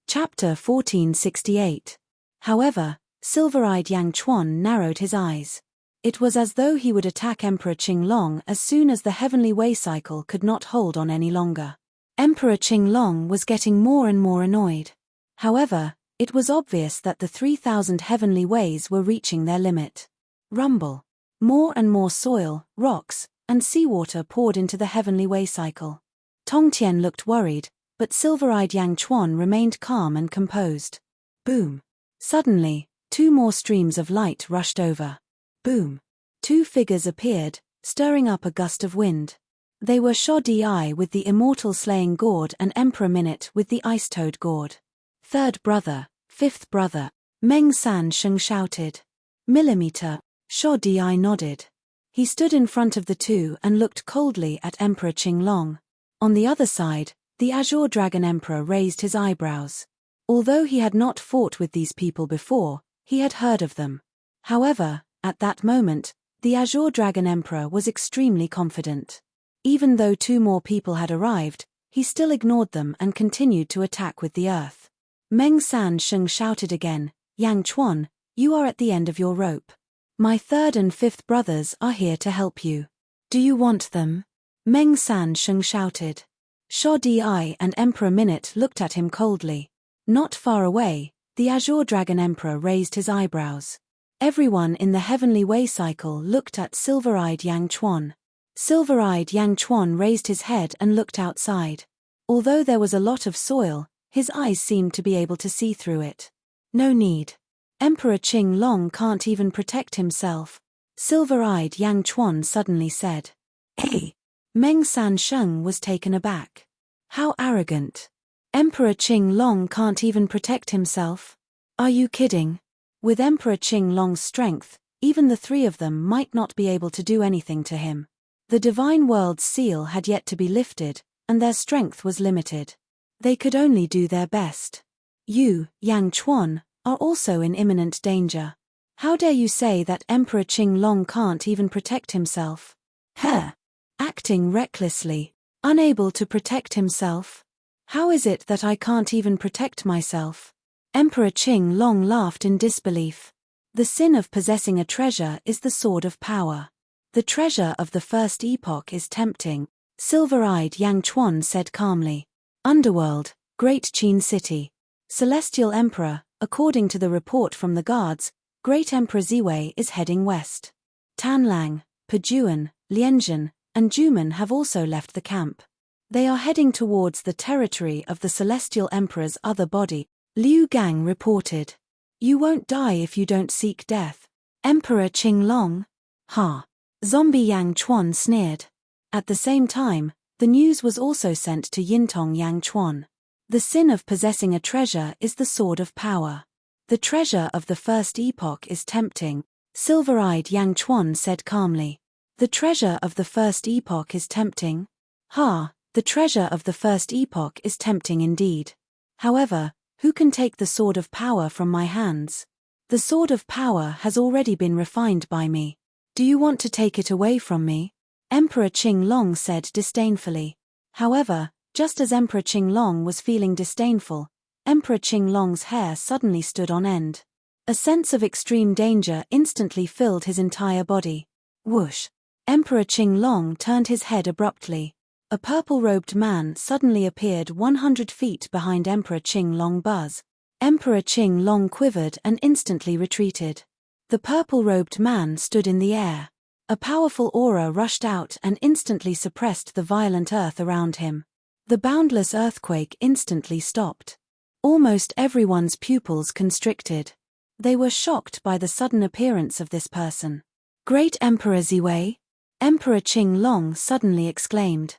Chapter 1468. However, Silver-eyed Yang Chuan narrowed his eyes. It was as though he would attack Emperor Qinglong as soon as the heavenly way cycle could not hold on any longer. Emperor Qinglong was getting more and more annoyed. However, it was obvious that the 3,000 heavenly ways were reaching their limit. Rumble. More and more soil, rocks, and seawater poured into the heavenly way cycle. Tongtian looked worried, but Silver-eyed Yang Chuan remained calm and composed. Boom. Suddenly, two more streams of light rushed over. Boom. Two figures appeared, stirring up a gust of wind. They were Shodai with the Immortal slaying gourd and Emperor Minute with the ice toad gourd. Third brother, fifth brother, Meng San Sheng shouted. Millimeter, Shodai nodded. He stood in front of the two and looked coldly at Emperor Qinglong. On the other side, the Azure Dragon Emperor raised his eyebrows. Although he had not fought with these people before, he had heard of them. However, at that moment, the Azure Dragon Emperor was extremely confident. Even though two more people had arrived, he still ignored them and continued to attack with the earth. Meng San Sheng shouted again, Yang Chuan, you are at the end of your rope. My third and fifth brothers are here to help you. Do you want them? Meng San Sheng shouted. Shodai and Emperor Minute looked at him coldly. Not far away, the Azure Dragon Emperor raised his eyebrows. Everyone in the heavenly way cycle looked at Silver-eyed Yang Chuan. Silver-eyed Yang Chuan raised his head and looked outside. Although there was a lot of soil, His eyes seemed to be able to see through it. No need. Emperor Qing Long can't even protect himself, silver-eyed Yang Chuan suddenly said. Hey! Meng San Sheng was taken aback. How arrogant. Emperor Qing Long can't even protect himself? Are you kidding? With Emperor Qing Long's strength, even the three of them might not be able to do anything to him. The divine world's seal had yet to be lifted, and their strength was limited. They could only do their best. You, Yang Chuan, are also in imminent danger. How dare you say that Emperor Qing Long can't even protect himself? Acting recklessly, unable to protect himself? How is it that I can't even protect myself? Emperor Qing Long laughed in disbelief. The sin of possessing a treasure is the sword of power. The treasure of the first epoch is tempting, silver-eyed Yang Chuan said calmly. Underworld, Great Qin City. Celestial Emperor, according to the report from the guards, Great Emperor Ziwei is heading west. Tanlang, Pejuan, Lianzhen, and Juman have also left the camp. They are heading towards the territory of the Celestial Emperor's other body, Liu Gang reported. You won't die if you don't seek death. Emperor Qing Long? Ha! Zombie Yang Chuan sneered. At the same time, the news was also sent to Yintong Yang Chuan. The sin of possessing a treasure is the sword of power. The treasure of the first epoch is tempting, silver-eyed Yang Chuan said calmly. The treasure of the first epoch is tempting? Ha! The treasure of the first epoch is tempting indeed. However, who can take the sword of power from my hands? The sword of power has already been refined by me. Do you want to take it away from me? Emperor Qing Long said disdainfully. However, just as Emperor Qing Long was feeling disdainful, Emperor Qing Long's hair suddenly stood on end. A sense of extreme danger instantly filled his entire body. Whoosh! Emperor Qing Long turned his head abruptly. A purple-robed man suddenly appeared 100 feet behind Emperor Qing Long Buzz. Emperor Qing Long quivered and instantly retreated. The purple-robed man stood in the air. A powerful aura rushed out and instantly suppressed the violent earth around him. The boundless earthquake instantly stopped. Almost everyone's pupils constricted. They were shocked by the sudden appearance of this person. Great Emperor Ziwei? Emperor Qing Long suddenly exclaimed.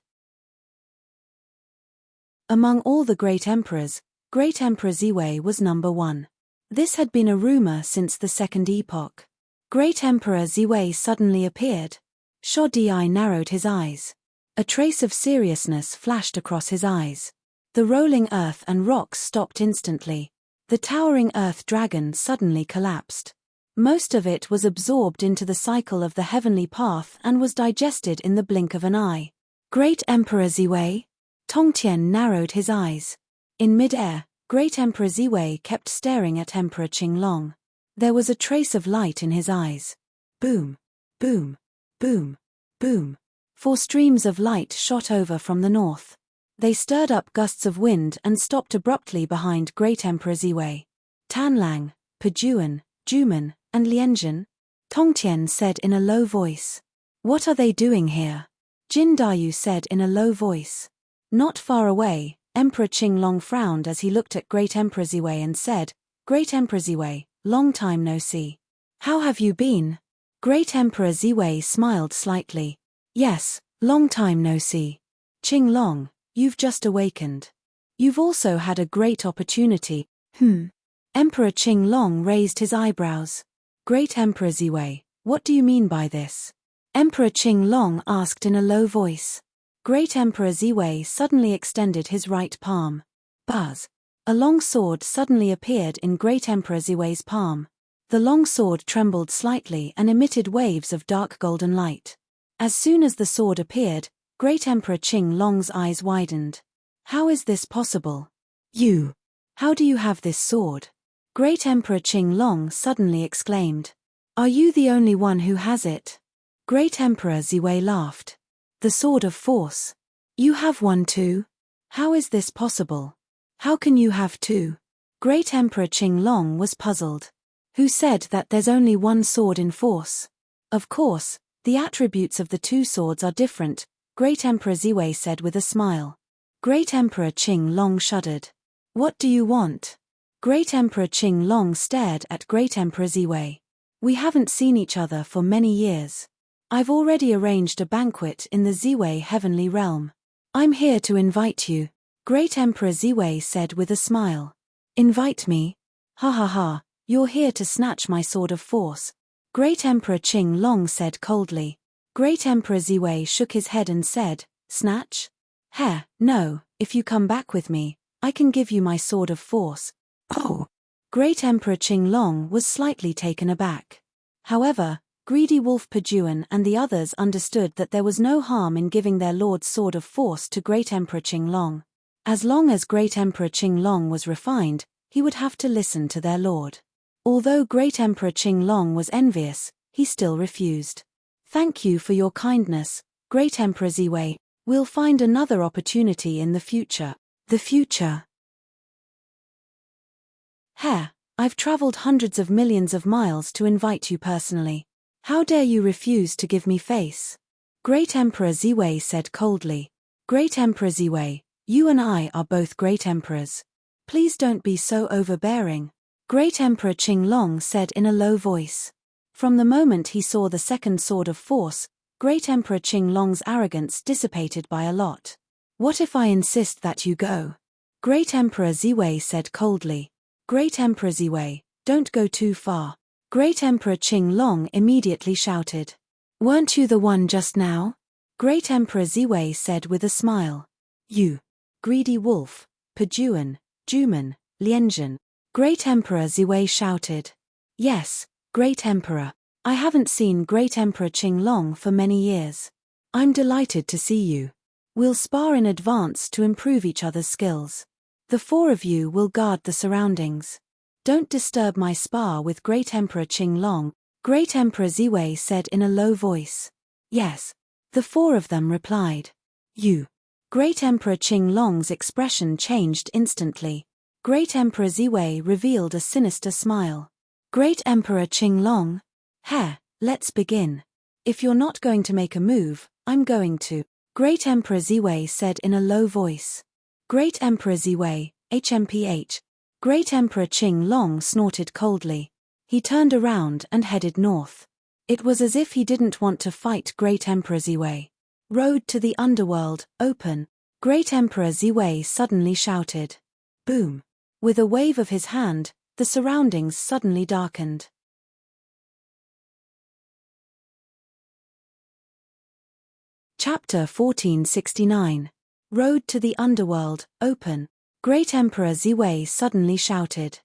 Among all the great emperors, Great Emperor Ziwei was number one. This had been a rumor since the second epoch. Great Emperor Ziwei suddenly appeared. Sho Di narrowed his eyes. A trace of seriousness flashed across his eyes. The rolling earth and rocks stopped instantly. The towering earth dragon suddenly collapsed. Most of it was absorbed into the cycle of the heavenly path and was digested in the blink of an eye. Great Emperor Ziwei? Tongtian narrowed his eyes. In mid-air, Great Emperor Ziwei kept staring at Emperor Qing Long. There was a trace of light in his eyes. Boom, boom, boom, boom. 4 streams of light shot over from the north. They stirred up gusts of wind and stopped abruptly behind Great Emperor Ziwei. Tanlang, Pejuan, Juman, and Lianzhen? Tongtian said in a low voice. What are they doing here? Jin Dayu said in a low voice. Not far away, Emperor Qing Long frowned as he looked at Great Emperor Ziwei and said, Great Emperor Ziwei, long time no see. How have you been? Great Emperor Ziwei smiled slightly. Yes, long time no see. Qing Long, you've just awakened. You've also had a great opportunity. Emperor Qing Long raised his eyebrows. Great Emperor Ziwei, what do you mean by this? Emperor Qing Long asked in a low voice. Great Emperor Ziwei suddenly extended his right palm. Buzz! A long sword suddenly appeared in Great Emperor Ziwei's palm. The long sword trembled slightly and emitted waves of dark golden light. As soon as the sword appeared, Great Emperor Qing Long's eyes widened. How is this possible? You! How do you have this sword? Great Emperor Qing Long suddenly exclaimed. Are you the only one who has it? Great Emperor Ziwei laughed. The sword of force. You have one too? How is this possible? How can you have two? Great Emperor Qing Long was puzzled. Who said that there's only one sword in force? Of course, the attributes of the two swords are different, Great Emperor Ziwei said with a smile. Great Emperor Qing Long shuddered. What do you want? Great Emperor Qing Long stared at Great Emperor Ziwei. We haven't seen each other for many years. I've already arranged a banquet in the Ziwei heavenly realm. I'm here to invite you, Great Emperor Ziwei said with a smile. Invite me? Ha ha ha, you're here to snatch my sword of force. Great Emperor Qing Long said coldly. Great Emperor Ziwei shook his head and said, snatch? No, if you come back with me, I can give you my sword of force. Oh! Great Emperor Qing Long was slightly taken aback. However, greedy Wolf Pajuan and the others understood that there was no harm in giving their lord's sword of force to Great Emperor Qing Long. As long as Great Emperor Qing Long was refined, he would have to listen to their lord. Although Great Emperor Qing Long was envious, he still refused. Thank you for your kindness, Great Emperor Ziwei. We'll find another opportunity in the future. The future. I've traveled hundreds of millions of miles to invite you personally. How dare you refuse to give me face? Great Emperor Ziwei said coldly. Great Emperor Ziwei, you and I are both great emperors. Please don't be so overbearing. Great Emperor Qing Long said in a low voice. From the moment he saw the second sword of force, Great Emperor Qing Long's arrogance dissipated by a lot. What if I insist that you go? Great Emperor Ziwei said coldly. Great Emperor Ziwei, don't go too far. Great Emperor Qing Long immediately shouted. Weren't you the one just now? Great Emperor Ziwei said with a smile. You. Greedy wolf, Pajuan, Juman, Lianzhen. Great Emperor Ziwei shouted. Yes, Great Emperor. I haven't seen Great Emperor Qing Long for many years. I'm delighted to see you. We'll spar in advance to improve each other's skills. The four of you will guard the surroundings. Don't disturb my spar with Great Emperor Qing Long, Great Emperor Ziwei said in a low voice. Yes. The four of them replied. You. Great Emperor Qing Long's expression changed instantly. Great Emperor Ziwei revealed a sinister smile. Great Emperor Qing Long? Let's begin. If you're not going to make a move, I'm going to. Great Emperor Ziwei said in a low voice. Great Emperor Ziwei, HMPH. Great Emperor Qing Long snorted coldly. He turned around and headed north. It was as if he didn't want to fight Great Emperor Ziwei. Road to the underworld, open. Great Emperor Ziwei suddenly shouted. Boom. With a wave of his hand, the surroundings suddenly darkened. Chapter 1469. Road to the underworld, open. Great Emperor Ziwei suddenly shouted.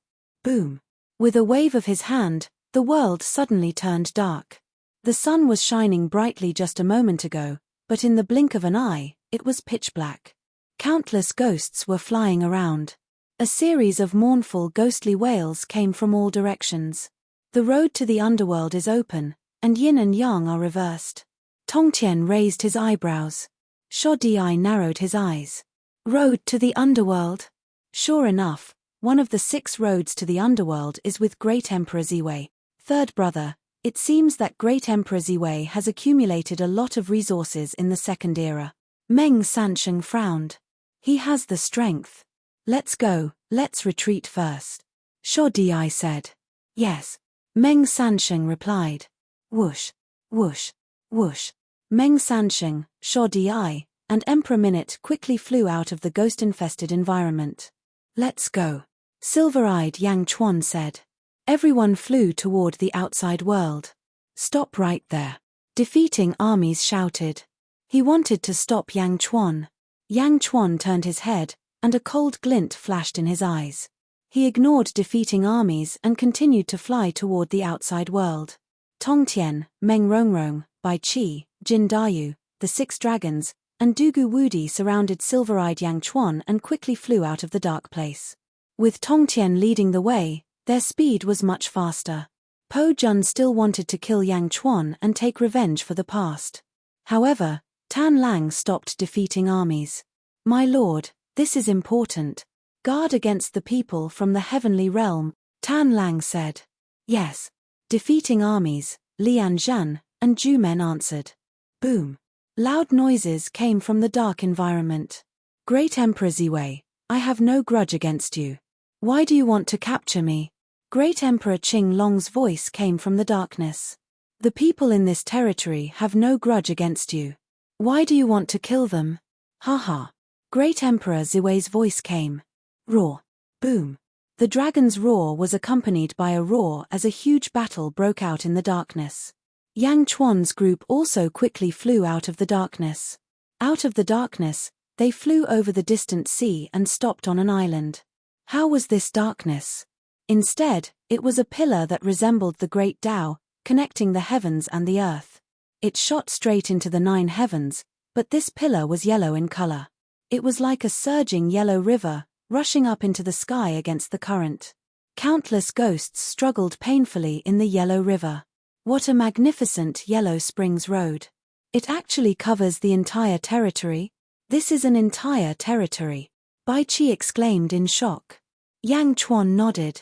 Boom. With a wave of his hand, the world suddenly turned dark. The sun was shining brightly just a moment ago, but in the blink of an eye, it was pitch black. Countless ghosts were flying around. A series of mournful ghostly wails came from all directions. The road to the underworld is open, and yin and yang are reversed. Tongtian raised his eyebrows. Shodai narrowed his eyes. Road to the underworld? Sure enough, one of the 6 roads to the underworld is with Great Emperor Ziwei. Third brother, it seems that Great Emperor Ziwei has accumulated a lot of resources in the second era. Meng Sansheng frowned. He has the strength. Let's go, let's retreat first. Shodai said. Yes. Meng Sansheng replied. Whoosh, whoosh, whoosh. Meng Sansheng, Shodai, and Emperor Minute quickly flew out of the ghost-infested environment. Let's go. Silver-eyed Yang Chuan said. Everyone flew toward the outside world. Stop right there. Defeating armies shouted. He wanted to stop Yang Chuan. Yang Chuan turned his head, and a cold glint flashed in his eyes. He ignored defeating armies and continued to fly toward the outside world. Tongtian, Meng Rongrong, Bai Qi, Jin Dayu, the 6 dragons, and Dugu Wudi surrounded silver-eyed Yang Chuan and quickly flew out of the dark place. With Tongtian leading the way, their speed was much faster. Po Jun still wanted to kill Yang Chuan and take revenge for the past. However, Tan Lang stopped defeating armies. My lord, this is important. Guard against the people from the heavenly realm, Tan Lang said. Yes. Defeating armies, Lian Zhan, and Jumen answered. Boom. Loud noises came from the dark environment. Great Emperor Ziwei, I have no grudge against you. Why do you want to capture me? Great Emperor Qing Long's voice came from the darkness. The people in this territory have no grudge against you. Why do you want to kill them? Ha ha. Great Emperor Ziwei's voice came. Roar. Boom. The dragon's roar was accompanied by a roar as a huge battle broke out in the darkness. Yang Chuan's group also quickly flew out of the darkness. Out of the darkness, they flew over the distant sea and stopped on an island. How was this darkness? Instead, it was a pillar that resembled the great Tao, connecting the heavens and the earth. It shot straight into the 9 heavens, but this pillar was yellow in color. It was like a surging yellow river, rushing up into the sky against the current. Countless ghosts struggled painfully in the yellow river. What a magnificent yellow springs road. It actually covers the entire territory. This is an entire territory. Bai Qi exclaimed in shock. Yang Chuan nodded.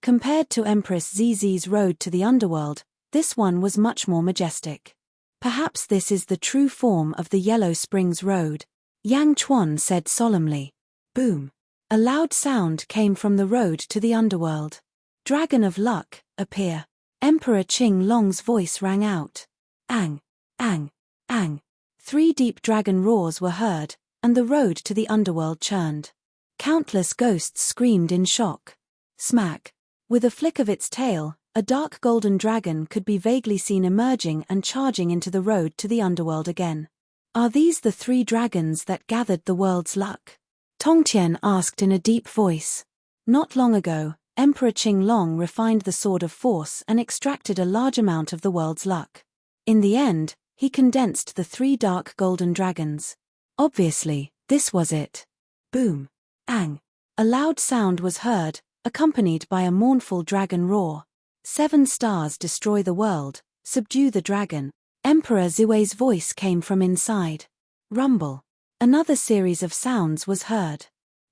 Compared to Empress Zizi's road to the underworld, this one was much more majestic. Perhaps this is the true form of the Yellow Springs Road, Yang Chuan said solemnly. Boom. A loud sound came from the road to the underworld. Dragon of Luck, appear. Emperor Qing Long's voice rang out. Ang, ang, ang. 3 deep dragon roars were heard, and the road to the underworld churned. Countless ghosts screamed in shock. Smack. With a flick of its tail, a dark golden dragon could be vaguely seen emerging and charging into the road to the underworld again. Are these the 3 dragons that gathered the world's luck? Tongtian asked in a deep voice. Not long ago, Emperor Qing Long refined the Sword of Force and extracted a large amount of the world's luck. In the end, he condensed the 3 dark golden dragons. Obviously, this was it. Boom. Ang. A loud sound was heard, accompanied by a mournful dragon roar. 7 stars destroy the world, subdue the dragon. Emperor Ziwei's voice came from inside. Rumble. Another series of sounds was heard.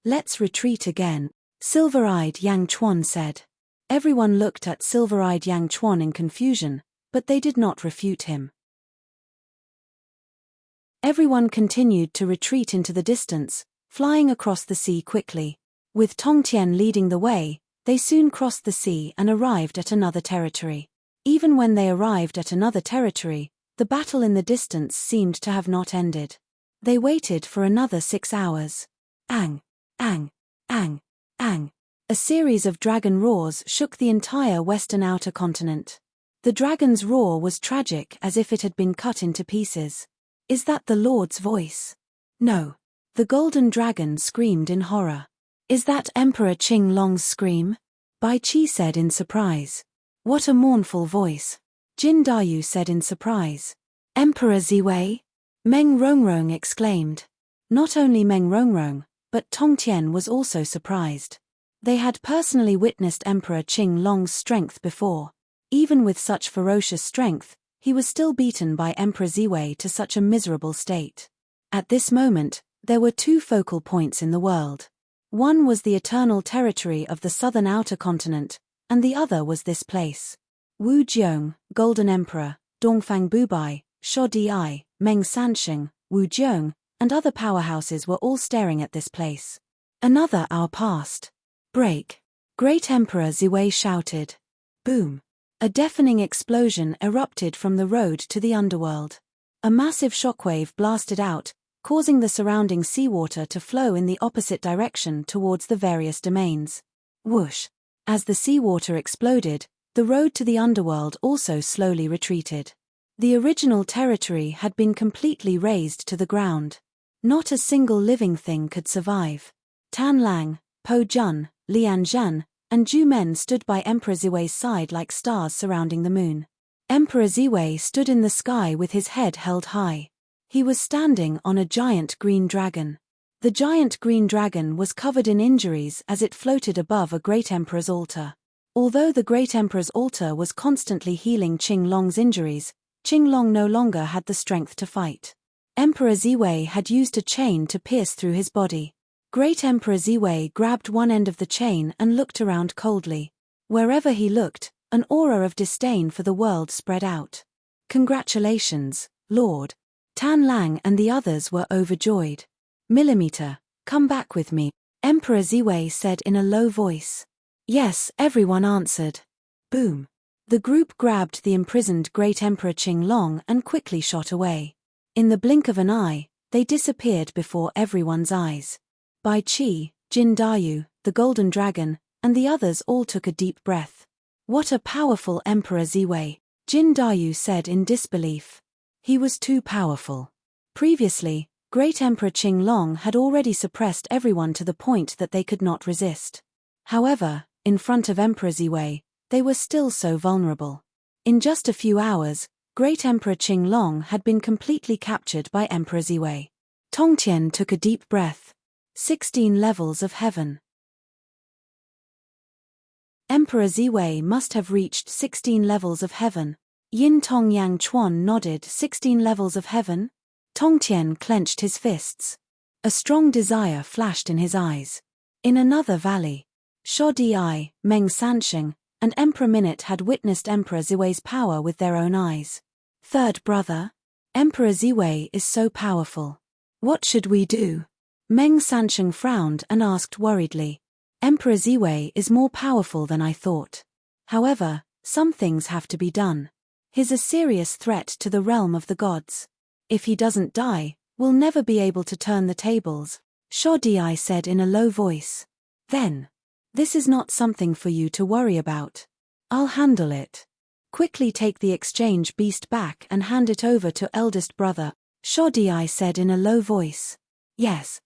Let's retreat again, Silver-Eyed Yang Chuan said. Everyone looked at Silver-Eyed Yang Chuan in confusion, but they did not refute him. Everyone continued to retreat into the distance, flying across the sea quickly. With Tongtian leading the way, they soon crossed the sea and arrived at another territory. Even when they arrived at another territory, the battle in the distance seemed to have not ended. They waited for another 6 hours. Ang, ang, ang, ang. A series of dragon roars shook the entire western outer continent. The dragon's roar was tragic, as if it had been cut into pieces. Is that the Lord's voice? No. The golden dragon screamed in horror. Is that Emperor Qing Long's scream? Bai Qi said in surprise. What a mournful voice. Jin Dayu said in surprise. Emperor Ziwei? Meng Rongrong exclaimed. Not only Meng Rongrong, but Tongtian was also surprised. They had personally witnessed Emperor Qing Long's strength before. Even with such ferocious strength, he was still beaten by Emperor Ziwei to such a miserable state. At this moment, there were 2 focal points in the world. One was the eternal territory of the southern outer continent, and the other was this place. Wu Jiong, Golden Emperor, Dongfang Bubai, Sho Di, Meng Sansheng, Wu Jiong, and other powerhouses were all staring at this place. Another hour passed. Break. Great Emperor Ziwei shouted. Boom. A deafening explosion erupted from the road to the underworld. A massive shockwave blasted out, causing the surrounding seawater to flow in the opposite direction towards the various domains. Whoosh. As the seawater exploded, the road to the underworld also slowly retreated. The original territory had been completely razed to the ground. Not a single living thing could survive. Tan Lang, Po Jun, Lian Zhan, and Zhu Men stood by Emperor Ziwei's side like stars surrounding the moon. Emperor Ziwei stood in the sky with his head held high. He was standing on a giant green dragon. The giant green dragon was covered in injuries as it floated above a great emperor's altar. Although the great emperor's altar was constantly healing Qing Long's injuries, Qing Long no longer had the strength to fight. Emperor Ziwei had used a chain to pierce through his body. Great Emperor Ziwei grabbed one end of the chain and looked around coldly. Wherever he looked, an aura of disdain for the world spread out. Congratulations, Lord. Tan Lang and the others were overjoyed. Millimeter, come back with me. Emperor Ziwei said in a low voice. Yes, everyone answered. Boom. The group grabbed the imprisoned Great Emperor Qinglong and quickly shot away. In the blink of an eye, they disappeared before everyone's eyes. Bai Qi, Jin Dayu, the Golden Dragon, and the others all took a deep breath. What a powerful Emperor Ziwei, Jin Dayu said in disbelief. He was too powerful. Previously, Great Emperor Qinglong had already suppressed everyone to the point that they could not resist. However, in front of Emperor Ziwei, they were still so vulnerable. In just a few hours, Great Emperor Qinglong had been completely captured by Emperor Ziwei. Tongtian took a deep breath. 16 levels of heaven. Emperor Ziwei must have reached 16 levels of heaven. Yin Tong Yang Chuan nodded. 16 levels of heaven? Tongtian clenched his fists. A strong desire flashed in his eyes. In another valley, Sho Di, Meng Sansheng, and Emperor Minute had witnessed Emperor Ziwei's power with their own eyes. Third brother? Emperor Ziwei is so powerful. What should we do? Meng Sansheng frowned and asked worriedly. Emperor Ziwei is more powerful than I thought. However, some things have to be done. He's a serious threat to the realm of the gods. If he doesn't die, we'll never be able to turn the tables, Sho Di said in a low voice. Then, this is not something for you to worry about. I'll handle it. Quickly take the exchange beast back and hand it over to eldest brother, Sho Di said in a low voice. Yes.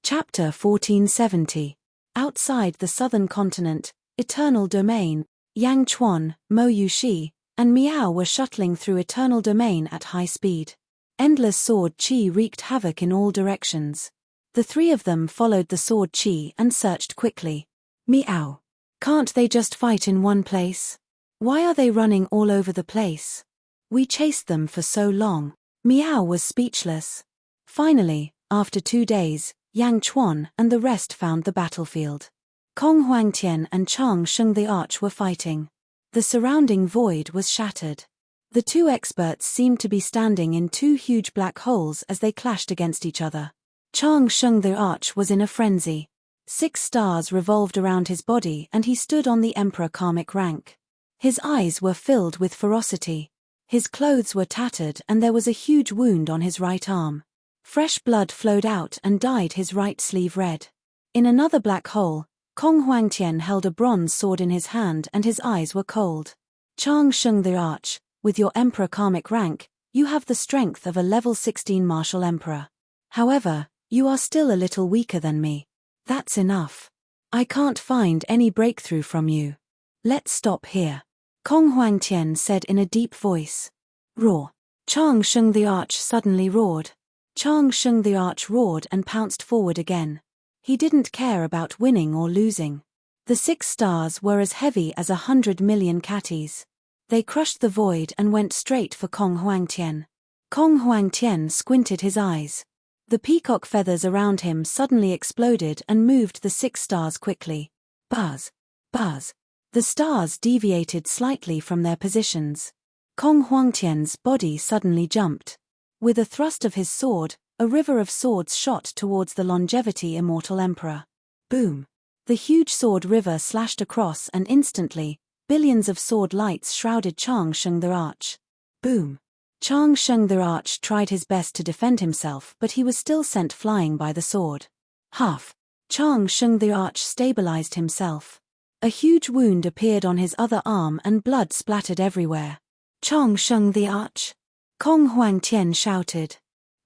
Chapter 1470. Outside the southern continent, Eternal Domain, Yang Chuan, Mo Yuxi, and Miao were shuttling through Eternal Domain at high speed. Endless sword qi wreaked havoc in all directions. The three of them followed the sword qi and searched quickly. Miao. Can't they just fight in one place? Why are they running all over the place? We chased them for so long. Miao was speechless. Finally, after 2 days, Yang Chuan and the rest found the battlefield. Kong Huangtian and Chang Sheng the Arch were fighting. The surrounding void was shattered. The two experts seemed to be standing in 2 huge black holes as they clashed against each other. Chang Sheng the Arch was in a frenzy. 6 stars revolved around his body and he stood on the Emperor karmic rank. His eyes were filled with ferocity. His clothes were tattered and there was a huge wound on his right arm. Fresh blood flowed out and dyed his right sleeve red. In another black hole, Kong Huangtian held a bronze sword in his hand and his eyes were cold. Chang Sheng the Arch, with your Emperor karmic rank, you have the strength of a level 16 martial emperor. However, you are still a little weaker than me. That's enough. I can't find any breakthrough from you. Let's stop here. Kong Huangtian said in a deep voice. Roar. Chang Sheng the Arch suddenly roared. Chang Sheng the Arch roared and pounced forward again. He didn't care about winning or losing. The 6 stars were as heavy as 100 million catties. They crushed the void and went straight for Kong Huangtian. Kong Huangtian squinted his eyes. The peacock feathers around him suddenly exploded and moved the 6 stars quickly. Buzz. Buzz. The stars deviated slightly from their positions. Kong Huangtian's body suddenly jumped. With a thrust of his sword, a river of swords shot towards the longevity Immortal Emperor. Boom! The huge sword river slashed across and instantly, billions of sword lights shrouded Chang Sheng the Arch. Boom! Chang Sheng the Arch tried his best to defend himself but he was still sent flying by the sword. Half. Chang Sheng the Arch stabilized himself. A huge wound appeared on his other arm and blood splattered everywhere. Chang Sheng the Arch! Kong Huangtian shouted.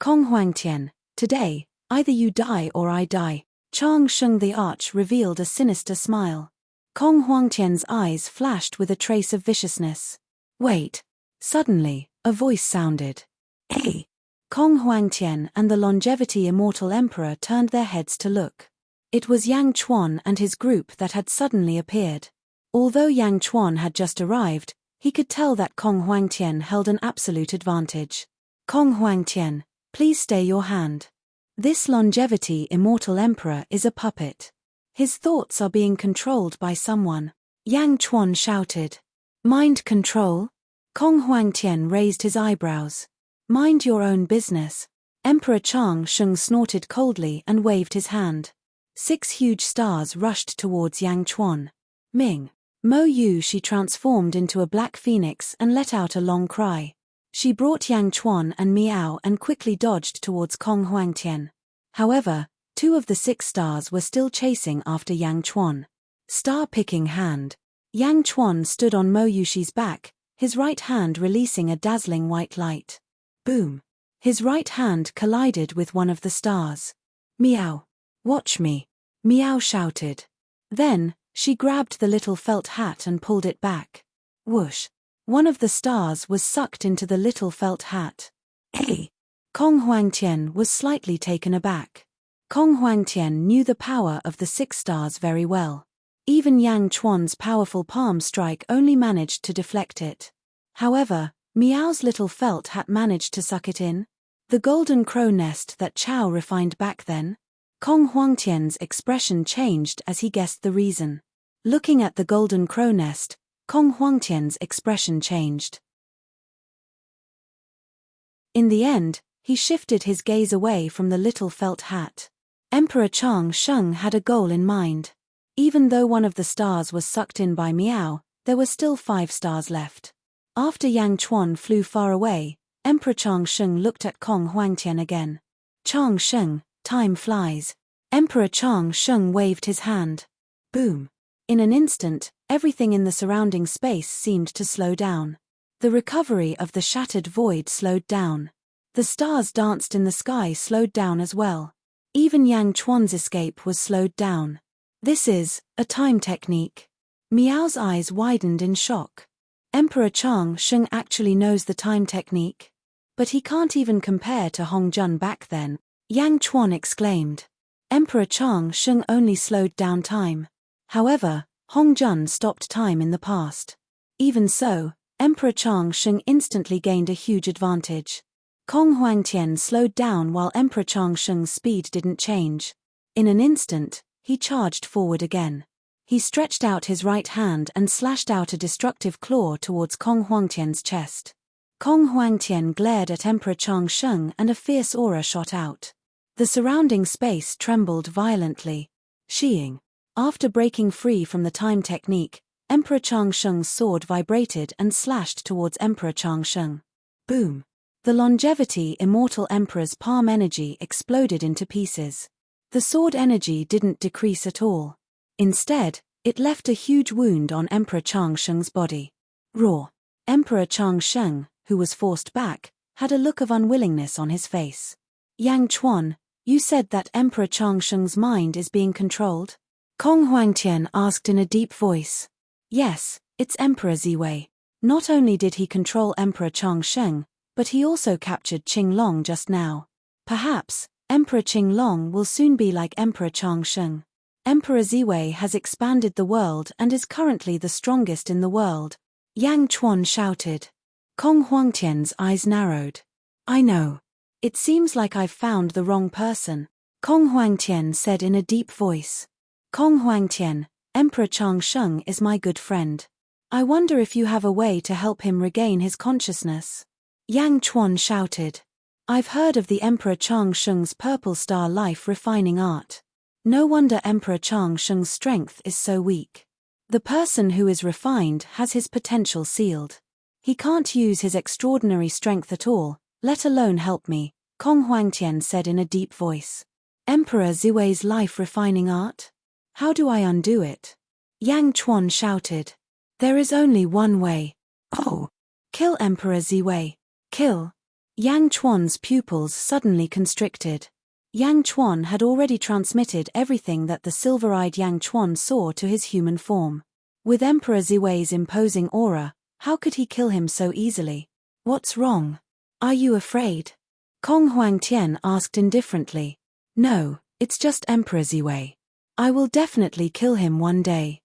Kong Huangtian, today, either you die or I die. Chang Sheng the Arch revealed a sinister smile. Kong Huangtian's eyes flashed with a trace of viciousness. Wait. Suddenly, a voice sounded. Hey! Kong Huangtian and the longevity Immortal Emperor turned their heads to look. It was Yang Chuan and his group that had suddenly appeared. Although Yang Chuan had just arrived, he could tell that Kong Huangtian held an absolute advantage. Kong Huangtian, please stay your hand. This longevity Immortal Emperor is a puppet. His thoughts are being controlled by someone. Yang Chuan shouted. Mind control? Kong Huangtian raised his eyebrows. Mind your own business. Emperor Chang Sheng snorted coldly and waved his hand. 6 huge stars rushed towards Yang Chuan. Ming. Mo Yu. She transformed into a black phoenix and let out a long cry. She brought Yang Chuan and Miao and quickly dodged towards Kong Huangtian. However, 2 of the 6 stars were still chasing after Yang Chuan. Star-picking hand. Yang Chuan stood on Mo Yushi's back, his right hand releasing a dazzling white light. Boom. His right hand collided with one of the stars. Meow. Watch me. Meow shouted. Then, she grabbed the little felt hat and pulled it back. Whoosh. One of the stars was sucked into the little felt hat. Hey! Kong Huangtian was slightly taken aback. Kong Huangtian knew the power of the 6 stars very well. Even Yang Chuan's powerful palm strike only managed to deflect it. However, Meow's little felt hat managed to suck it in. The golden crow nest that Chao refined back then? Kong Huangtian's expression changed as he guessed the reason. Looking at the golden crow nest, Kong Huangtian's expression changed. In the end, he shifted his gaze away from the little felt hat. Emperor Chang Sheng had a goal in mind. Even though one of the stars was sucked in by Miao, there were still 5 stars left. After Yang Chuan flew far away, Emperor Chang Sheng looked at Kong Huangtian again. Chang Sheng, time flies. Emperor Chang Sheng waved his hand. Boom. In an instant, everything in the surrounding space seemed to slow down. The recovery of the shattered void slowed down. The stars danced in the sky slowed down as well. Even Yang Chuan's escape was slowed down. This is a time technique. Miao's eyes widened in shock. Emperor Chang Sheng actually knows the time technique. But he can't even compare to Hong Jun back then, Yang Chuan exclaimed. Emperor Chang Sheng only slowed down time. However, Hong Jun stopped time in the past. Even so, Emperor Chang Sheng instantly gained a huge advantage. Kong Huangtian slowed down while Emperor Chang Sheng's speed didn't change. In an instant, he charged forward again. He stretched out his right hand and slashed out a destructive claw towards Kong Huangtian's chest. Kong Huangtian glared at Emperor Chang Sheng and a fierce aura shot out. The surrounding space trembled violently. Sheeing. After breaking free from the time technique, Emperor Chang Sheng's sword vibrated and slashed towards Emperor Chang Sheng. Boom. The longevity Immortal Emperor's palm energy exploded into pieces. The sword energy didn't decrease at all. Instead, it left a huge wound on Emperor Chang Sheng's body. Raw. Emperor Chang Sheng, who was forced back, had a look of unwillingness on his face. Yang Chuan, you said that Emperor Chang Sheng's mind is being controlled? Kong Huangtian asked in a deep voice. Yes, it's Emperor Ziwei. Not only did he control Emperor Chang Sheng, but he also captured Qinglong just now. Perhaps, Emperor Qinglong will soon be like Emperor Chang Sheng. Emperor Ziwei has expanded the world and is currently the strongest in the world. Yang Chuan shouted. Kong Huangtian's eyes narrowed. I know. It seems like I've found the wrong person, Kong Huangtian said in a deep voice. Kong Huangtian, Emperor Chang Sheng is my good friend. I wonder if you have a way to help him regain his consciousness. Yang Chuan shouted. I've heard of the Emperor Chang Sheng's purple star life refining art. No wonder Emperor Chang Sheng's strength is so weak. The person who is refined has his potential sealed. He can't use his extraordinary strength at all, let alone help me, Kong Huangtian said in a deep voice. Emperor Ziwei's life refining art? How do I undo it? Yang Chuan shouted. There is only one way. Oh! Kill Emperor Ziwei. Kill. Yang Chuan's pupils suddenly constricted. Yang Chuan had already transmitted everything that the silver-eyed Yang Chuan saw to his human form. With Emperor Ziwei's imposing aura, how could he kill him so easily? What's wrong? Are you afraid? Kong Huangtian asked indifferently. No, it's just Emperor Ziwei. I will definitely kill him one day.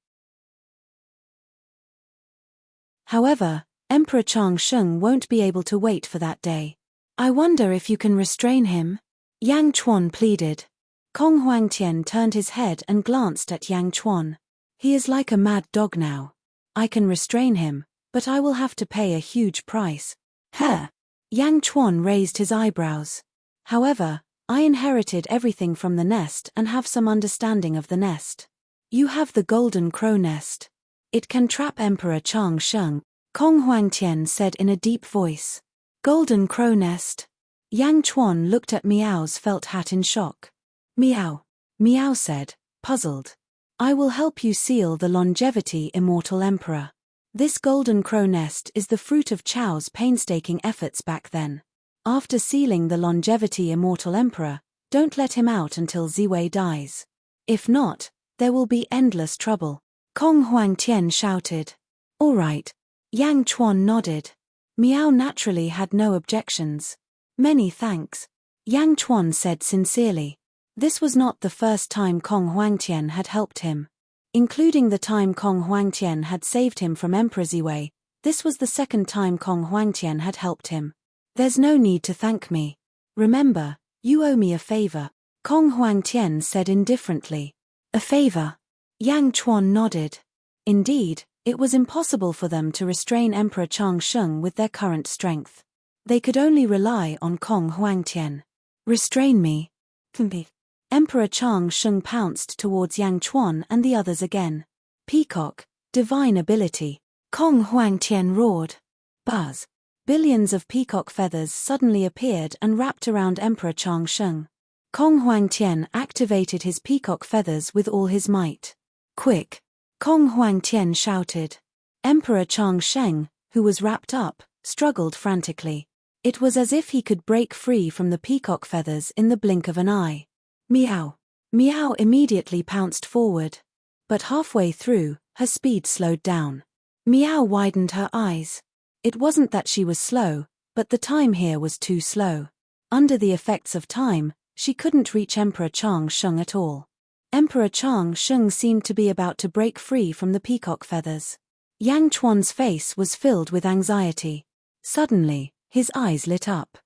However, Emperor Chang Sheng won't be able to wait for that day. I wonder if you can restrain him? Yang Chuan pleaded. Kong Huangtian turned his head and glanced at Yang Chuan. He is like a mad dog now. I can restrain him, but I will have to pay a huge price. Huh! Yang Chuan raised his eyebrows. However, I inherited everything from the nest and have some understanding of the nest. You have the golden crow nest. It can trap Emperor Chang Sheng, Kong Huangtian said in a deep voice. Golden crow nest. Yang Chuan looked at Miao's felt hat in shock. Miao. Miao said, puzzled. I will help you seal the longevity Immortal Emperor. This golden crow nest is the fruit of Chao's painstaking efforts back then. After sealing the longevity Immortal Emperor, don't let him out until Ziwei dies. If not, there will be endless trouble. Kong Huangtian shouted. All right. Yang Chuan nodded. Miao naturally had no objections. Many thanks. Yang Chuan said sincerely. This was not the first time Kong Huangtian had helped him. Including the time Kong Huangtian had saved him from Emperor Ziwei, this was the second time Kong Huangtian had helped him. There's no need to thank me. Remember, you owe me a favor, Kong Huangtian said indifferently. A favor? Yang Chuan nodded. Indeed, it was impossible for them to restrain Emperor Chang Sheng with their current strength. They could only rely on Kong Huangtian. Restrain me. Emperor Chang Sheng pounced towards Yang Chuan and the others again. Peacock, divine ability. Kong Huangtian roared. Buzz. Billions of peacock feathers suddenly appeared and wrapped around Emperor Chang Sheng. Kong Huangtian activated his peacock feathers with all his might. Quick! Kong Huangtian shouted. Emperor Chang Sheng, who was wrapped up, struggled frantically. It was as if he could break free from the peacock feathers in the blink of an eye. Meow. Meow immediately pounced forward. But halfway through, her speed slowed down. Meow widened her eyes. It wasn't that she was slow, but the time here was too slow. Under the effects of time, she couldn't reach Emperor Chang Sheng at all. Emperor Chang Sheng seemed to be about to break free from the peacock feathers. Yang Chuan's face was filled with anxiety. Suddenly, his eyes lit up.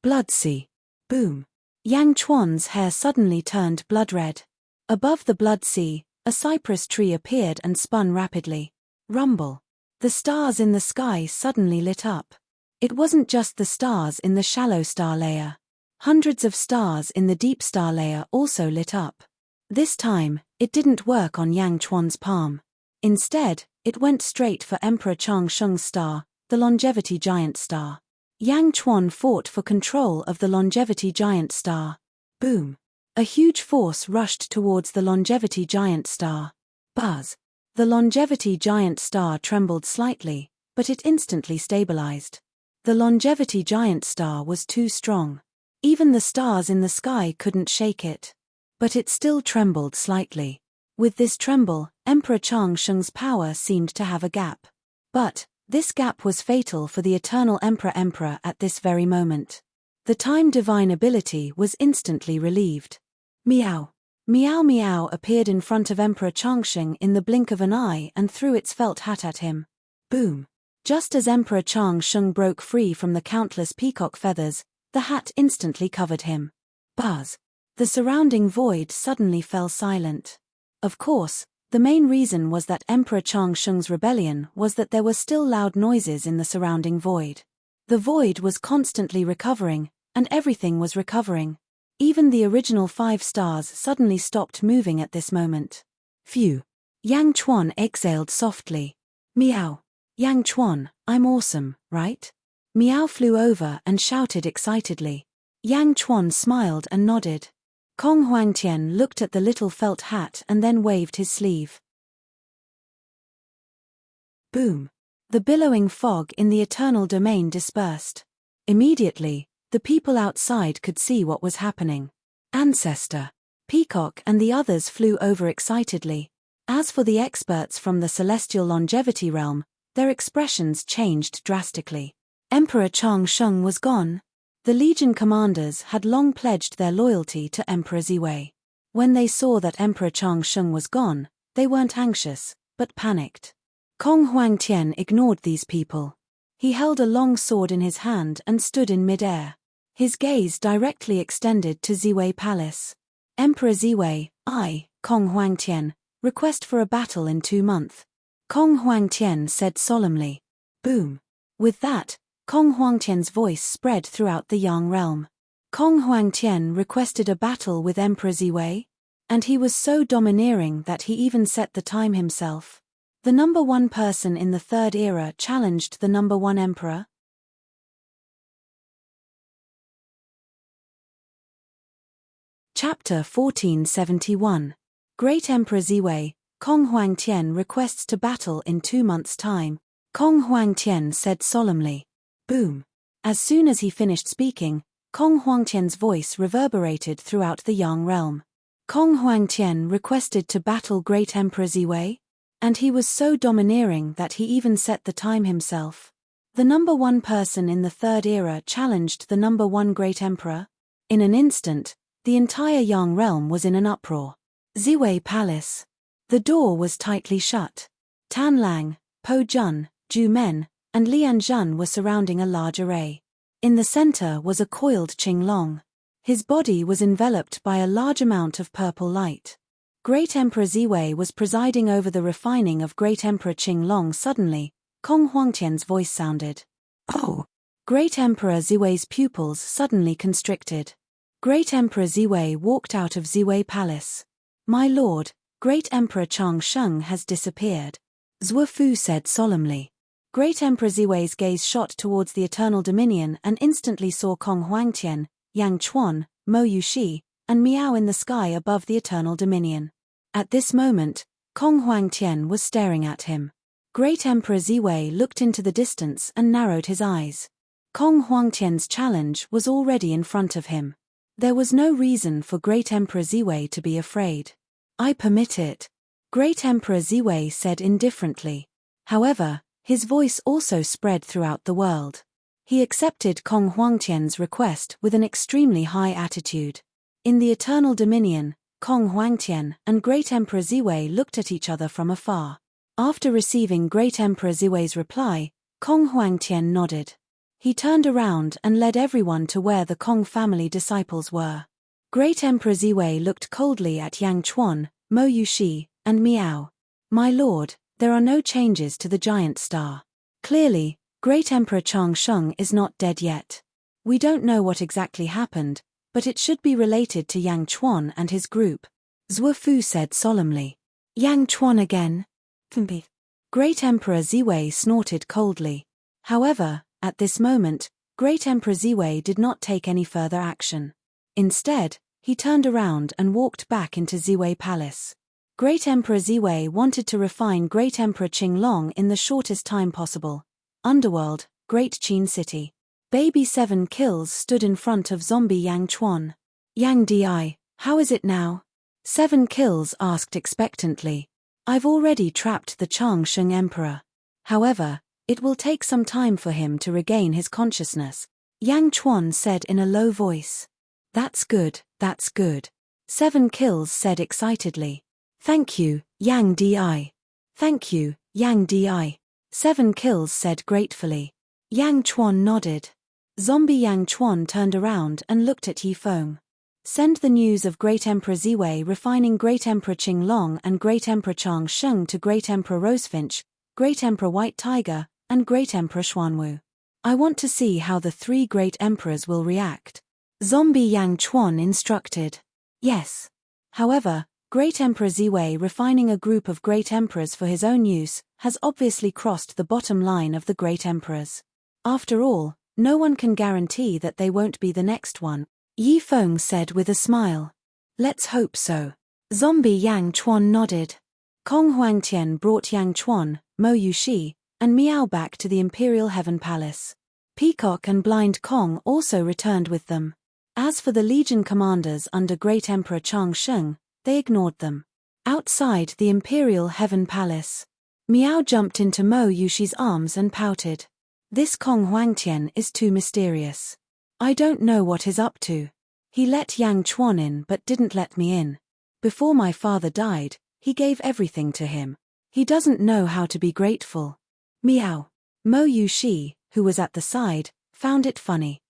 Blood sea. Boom. Yang Chuan's hair suddenly turned blood red. Above the blood sea, a cypress tree appeared and spun rapidly. Rumble. The stars in the sky suddenly lit up. It wasn't just the stars in the shallow star layer. Hundreds of stars in the deep star layer also lit up. This time, it didn't work on Yang Chuan's palm. Instead, it went straight for Emperor Chang Sheng's star, the longevity giant star. Yang Chuan fought for control of the longevity giant star. Boom. A huge force rushed towards the longevity giant star. Buzz. The longevity giant star trembled slightly, but it instantly stabilized. The longevity giant star was too strong. Even the stars in the sky couldn't shake it. But it still trembled slightly. With this tremble, Emperor Chang Sheng's power seemed to have a gap. But this gap was fatal for the eternal Emperor at this very moment. The time divine ability was instantly relieved. Meow. Meow Meow appeared in front of Emperor Changsheng in the blink of an eye and threw its felt hat at him. Boom. Just as Emperor Changsheng broke free from the countless peacock feathers, the hat instantly covered him. Buzz. The surrounding void suddenly fell silent. Of course, the main reason was that Emperor Changsheng's rebellion was that there were still loud noises in the surrounding void. The void was constantly recovering, and everything was recovering. Even the original 5 stars suddenly stopped moving at this moment. Phew. Yang Chuan exhaled softly. Meow. Yang Chuan, I'm awesome, right? Meow flew over and shouted excitedly. Yang Chuan smiled and nodded. Kong Huangtian looked at the little felt hat and then waved his sleeve. Boom. The billowing fog in the eternal domain dispersed. Immediately, the people outside could see what was happening. Ancestor. Peacock and the others flew over excitedly. As for the experts from the celestial longevity realm, their expressions changed drastically. Emperor Changsheng was gone. The Legion commanders had long pledged their loyalty to Emperor Ziwei. When they saw that Emperor Changsheng was gone, they weren't anxious, but panicked. Kong Huangtian ignored these people. He held a long sword in his hand and stood in mid-air. His gaze directly extended to Ziwei Palace. Emperor Ziwei, I, Kong Huangtian, request for a battle in 2 months. Kong Huangtian said solemnly. Boom. With that, Kong Huangtian's voice spread throughout the Yang realm. Kong Huangtian requested a battle with Emperor Ziwei, and he was so domineering that he even set the time himself. The number one person in the Third Era challenged the number one emperor. Chapter 1471. Great Emperor Ziwei, Kong Huangtian requests to battle in 2 months' time. Kong Huangtian said solemnly. Boom. As soon as he finished speaking, Kong Huangtian's voice reverberated throughout the Yang realm. Kong Huangtian requested to battle Great Emperor Ziwei, and he was so domineering that he even set the time himself. The number one person in the Third Era challenged the number one Great Emperor. In an instant, the entire Yang realm was in an uproar. Ziwei Palace. The door was tightly shut. Tan Lang, Po Jun, Ju Men, and Lian Zhun were surrounding a large array. In the center was a coiled Qing Long. His body was enveloped by a large amount of purple light. Great Emperor Ziwei was presiding over the refining of Great Emperor Qing Long. Suddenly, Kong Huangtian's voice sounded. Oh! Great Emperor Ziwei's pupils suddenly constricted. Great Emperor Ziwei walked out of Ziwei Palace. My lord, Great Emperor Changsheng has disappeared. Zhuo Fu said solemnly. Great Emperor Ziwei's gaze shot towards the Eternal Dominion and instantly saw Kong Huangtian, Yang Chuan, Mo Yuxi, and Miao in the sky above the Eternal Dominion. At this moment, Kong Huangtian was staring at him. Great Emperor Ziwei looked into the distance and narrowed his eyes. Kong Huangtian's challenge was already in front of him. There was no reason for Great Emperor Ziwei to be afraid. I permit it. Great Emperor Ziwei said indifferently. However, his voice also spread throughout the world. He accepted Kong Huangtian's request with an extremely high attitude. In the Eternal Dominion, Kong Huangtian and Great Emperor Ziwei looked at each other from afar. After receiving Great Emperor Ziwei's reply, Kong Huangtian nodded. He turned around and led everyone to where the Kong family disciples were. Great Emperor Ziwei looked coldly at Yang Chuan, Mo Yuxi, and Miao. My lord, there are no changes to the giant star. Clearly, Great Emperor Changsheng is not dead yet. We don't know what exactly happened, but it should be related to Yang Chuan and his group. Zhuo Fu said solemnly. Yang Chuan again? Great Emperor Ziwei snorted coldly. However, at this moment, Great Emperor Ziwei did not take any further action. Instead, he turned around and walked back into Ziwei Palace. Great Emperor Ziwei wanted to refine Great Emperor Qing Long in the shortest time possible. Underworld, Great Qin City. Baby 7 Kills stood in front of zombie Yang Chuan. Yang Di, how is it now? 7 Kills asked expectantly. I've already trapped the Changsheng Emperor. However, it will take some time for him to regain his consciousness. Yang Chuan said in a low voice. That's good, that's good. 7 Kills said excitedly. Thank you, Yang Di. Thank you, Yang Di. 7 Kills said gratefully. Yang Chuan nodded. Zombie Yang Chuan turned around and looked at Yifeng. Send the news of Great Emperor Ziwei refining Great Emperor Qing Long and Great Emperor Changsheng to Great Emperor Rosefinch, Great Emperor White Tiger, and Great Emperor Xuanwu. I want to see how the 3 great emperors will react. Zombie Yang Chuan instructed. Yes. However, Great Emperor Ziwei refining a group of great emperors for his own use has obviously crossed the bottom line of the great emperors. After all, no one can guarantee that they won't be the next one, Yifeng said with a smile. Let's hope so. Zombie Yang Chuan nodded. Kong Huangtian brought Yang Chuan, Mo Yuxi, and Miao back to the Imperial Heaven Palace. Peacock and Blind Kong also returned with them. As for the Legion commanders under Great Emperor Changsheng, they ignored them. Outside the Imperial Heaven Palace, Miao jumped into Mo Yuxi's arms and pouted. This Kong Huangtian is too mysterious. I don't know what he's up to. He let Yang Chuan in but didn't let me in. Before my father died, he gave everything to him. He doesn't know how to be grateful. Miao. Mo Yuxi, who was at the side, found it funny.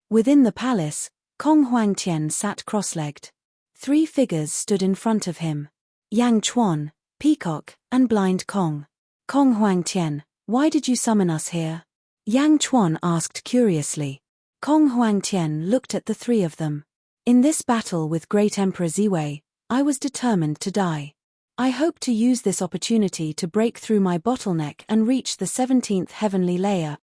Within the palace, Kong Huangtian sat cross-legged. 3 figures stood in front of him. Yang Chuan, Peacock, and Blind Kong. Kong Huangtian, Why did you summon us here? Yang Chuan asked curiously. Kong Huangtian looked at the three of them. In this battle with Great Emperor Ziwei, I was determined to die. I hope to use this opportunity to break through my bottleneck and reach the 17th heavenly layer.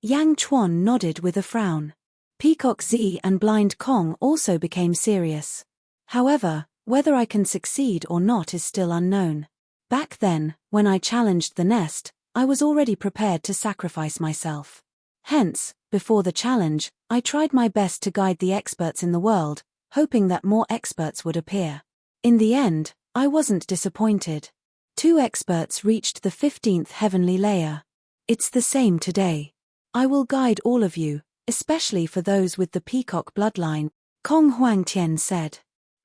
Yang Chuan nodded with a frown. Peacock Zi and Blind Kong also became serious. However, whether I can succeed or not is still unknown. Back then, when I challenged the nest, I was already prepared to sacrifice myself. Hence, before the challenge, I tried my best to guide the experts in the world, hoping that more experts would appear. In the end, I wasn't disappointed. 2 experts reached the 15th heavenly layer. It's the same today. I will guide all of you, especially for those with the peacock bloodline, Kong Huangtian said.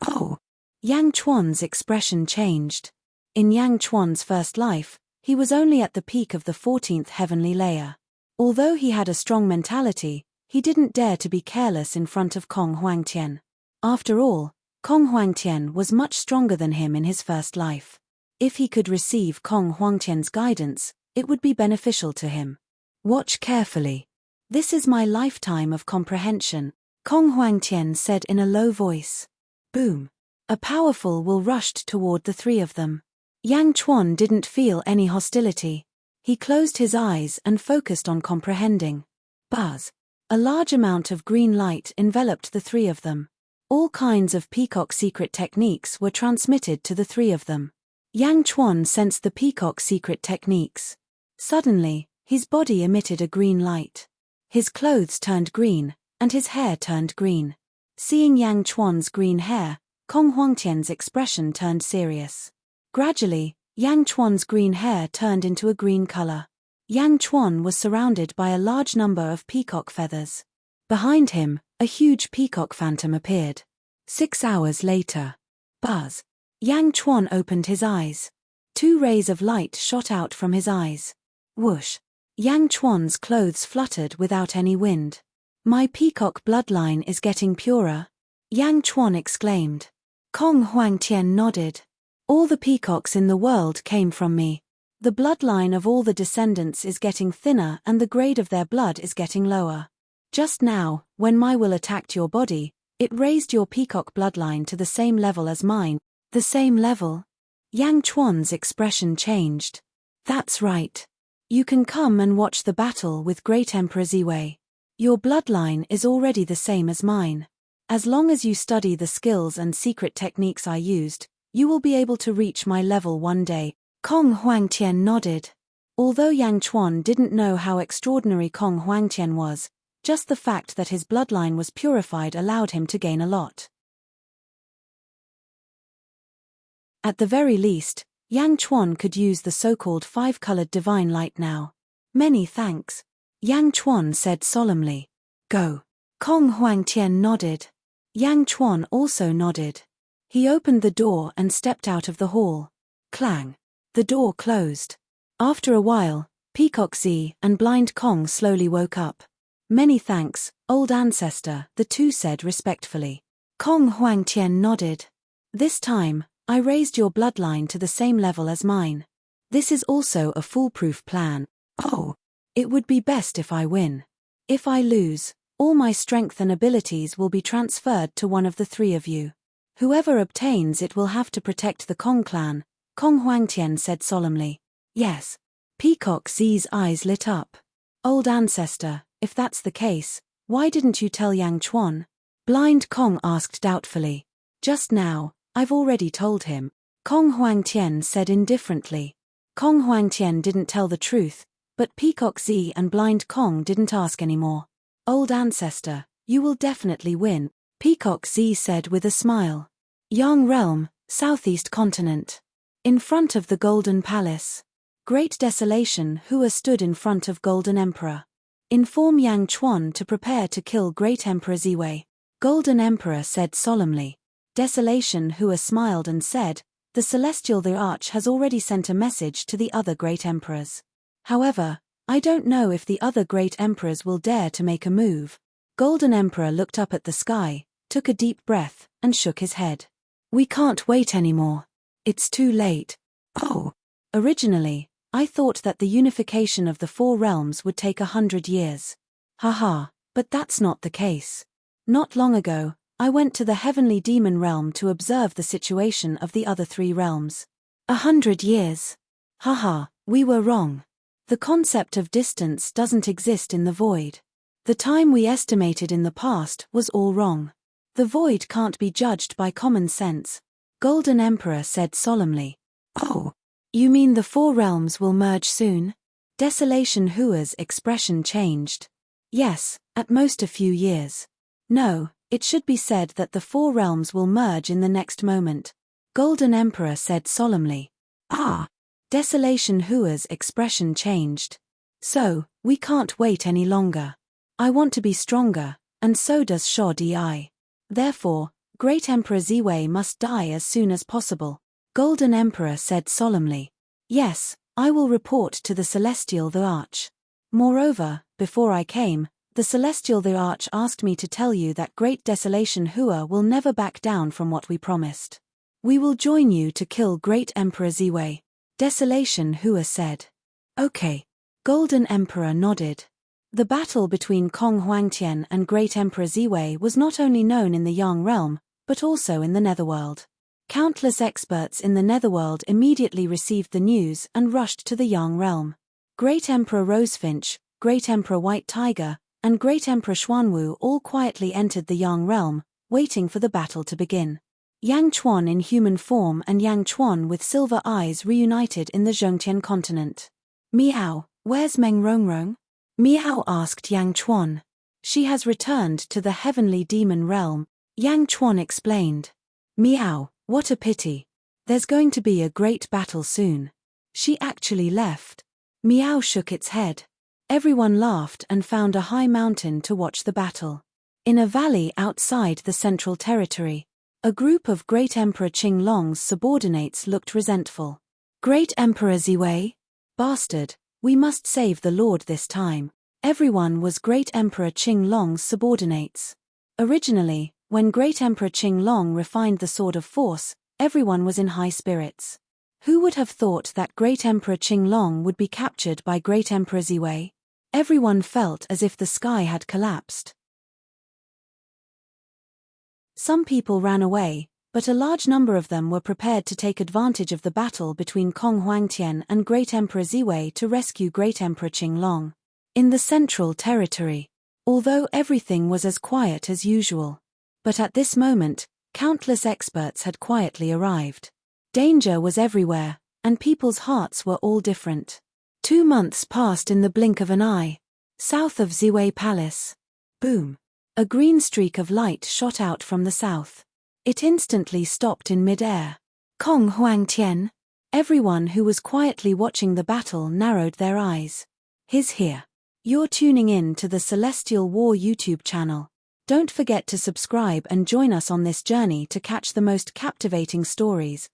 Oh! Yang Chuan's expression changed. In Yang Chuan's first life, he was only at the peak of the 14th heavenly layer. Although he had a strong mentality, he didn't dare to be careless in front of Kong Huangtian. After all, Kong Huangtian was much stronger than him in his first life. If he could receive Kong Huangtian's guidance, it would be beneficial to him. Watch carefully. This is my lifetime of comprehension, Kong Huangtian said in a low voice. Boom. A powerful will rushed toward the three of them. Yang Chuan didn't feel any hostility. He closed his eyes and focused on comprehending. Buzz. A large amount of green light enveloped the three of them. All kinds of peacock secret techniques were transmitted to the three of them. Yang Chuan sensed the peacock secret techniques. Suddenly, his body emitted a green light. His clothes turned green, and his hair turned green. Seeing Yang Chuan's green hair, Kong Huangtian's expression turned serious. Gradually, Yang Chuan's green hair turned into a green color. Yang Chuan was surrounded by a large number of peacock feathers. Behind him, a huge peacock phantom appeared. 6 hours later. Buzz. Yang Chuan opened his eyes. 2 rays of light shot out from his eyes. Whoosh. Yang Chuan's clothes fluttered without any wind. My peacock bloodline is getting purer. Yang Chuan exclaimed. Kong Huangtian nodded. All the peacocks in the world came from me. The bloodline of all the descendants is getting thinner and the grade of their blood is getting lower. Just now, when my will attacked your body, it raised your peacock bloodline to the same level as mine. The same level? Yang Chuan's expression changed. That's right. You can come and watch the battle with Great Emperor Ziwei. Your bloodline is already the same as mine. As long as you study the skills and secret techniques I used, you will be able to reach my level one day. Kong Huangtian nodded. Although Yang Chuan didn't know how extraordinary Kong Huangtian was, just the fact that his bloodline was purified allowed him to gain a lot. At the very least, Yang Chuan could use the so-called 5-colored divine light now. Many thanks. Yang Chuan said solemnly. Go. Kong Huangtian nodded. Yang Chuan also nodded. He opened the door and stepped out of the hall. Clang. The door closed. After a while, Peacock Zi and Blind Kong slowly woke up. Many thanks, old ancestor, the two said respectfully. Kong Huangtian nodded. This time, I raised your bloodline to the same level as mine. This is also a foolproof plan. Oh, it would be best if I win. If I lose, all my strength and abilities will be transferred to one of the three of you. Whoever obtains it will have to protect the Kong clan, Kong Huangtian said solemnly. Yes. Peacock Zi's eyes lit up. Old ancestor, if that's the case, why didn't you tell Yang Chuan? Blind Kong asked doubtfully. Just now, I've already told him, Kong Huangtian said indifferently. Kong Huangtian didn't tell the truth, but Peacock Zi and Blind Kong didn't ask anymore. Old ancestor, you will definitely win, Peacock Zi said with a smile. Yang Realm, Southeast Continent. In front of the Golden Palace. Great Desolation Hua stood in front of Golden Emperor. Inform Yang Chuan to prepare to kill Great Emperor Ziwei. Golden Emperor said solemnly. Desolation Hua smiled and said, the Celestial the Arch has already sent a message to the other Great Emperors. However, I don't know if the other Great Emperors will dare to make a move. Golden Emperor looked up at the sky, took a deep breath, and shook his head. We can't wait anymore. It's too late. Oh. Originally, I thought that the unification of the 4 realms would take 100 years. Haha, but that's not the case. Not long ago, I went to the heavenly demon realm to observe the situation of the other 3 realms. 100 years. Haha, we were wrong. The concept of distance doesn't exist in the void. The time we estimated in the past was all wrong. The void can't be judged by common sense, Golden Emperor said solemnly. Oh, you mean the 4 realms will merge soon? Desolation Hua's expression changed. Yes, at most a few years. No, it should be said that the 4 realms will merge in the next moment, Golden Emperor said solemnly. Ah! Desolation Hua's expression changed. So, we can't wait any longer. I want to be stronger, and so does Sho Di. Therefore, Great Emperor Ziwei must die as soon as possible, Golden Emperor said solemnly. Yes, I will report to the Celestial the Arch. Moreover, before I came, the Celestial the Arch asked me to tell you that Great Desolation Hua will never back down from what we promised. We will join you to kill Great Emperor Ziwei, Desolation Hua said. Okay. Golden Emperor nodded. The battle between Kong Huangtian and Great Emperor Ziwei was not only known in the Yang realm, but also in the Netherworld. Countless experts in the Netherworld immediately received the news and rushed to the Yang realm. Great Emperor Rosefinch, Great Emperor White Tiger, and Great Emperor Xuanwu all quietly entered the Yang realm, waiting for the battle to begin. Yang Chuan in human form and Yang Chuan with silver eyes reunited in the Zhongtian continent. Miao, where's Meng Rongrong? Miao asked Yang Chuan. She has returned to the heavenly demon realm, Yang Chuan explained. Miao, what a pity. There's going to be a great battle soon. She actually left. Miao shook its head. Everyone laughed and found a high mountain to watch the battle. In a valley outside the central territory, a group of Great Emperor Qinglong's subordinates looked resentful. Great Emperor Ziwei? Bastard, we must save the Lord this time. Everyone was Great Emperor Qinglong's subordinates. Originally, when Great Emperor Qinglong refined the Sword of Force, everyone was in high spirits. Who would have thought that Great Emperor Qinglong would be captured by Great Emperor Ziwei? Everyone felt as if the sky had collapsed. Some people ran away, but a large number of them were prepared to take advantage of the battle between Kong Huangtian and Great Emperor Ziwei to rescue Great Emperor Qinglong. In the central territory, although everything was as quiet as usual. But at this moment, countless experts had quietly arrived. Danger was everywhere, and people's hearts were all different. 2 months passed in the blink of an eye. South of Ziwei Palace. Boom. A green streak of light shot out from the south. It instantly stopped in mid-air. Kong Huangtian. Everyone who was quietly watching the battle narrowed their eyes. He's here. You're tuning in to the Celestial War YouTube channel. Don't forget to subscribe and join us on this journey to catch the most captivating stories,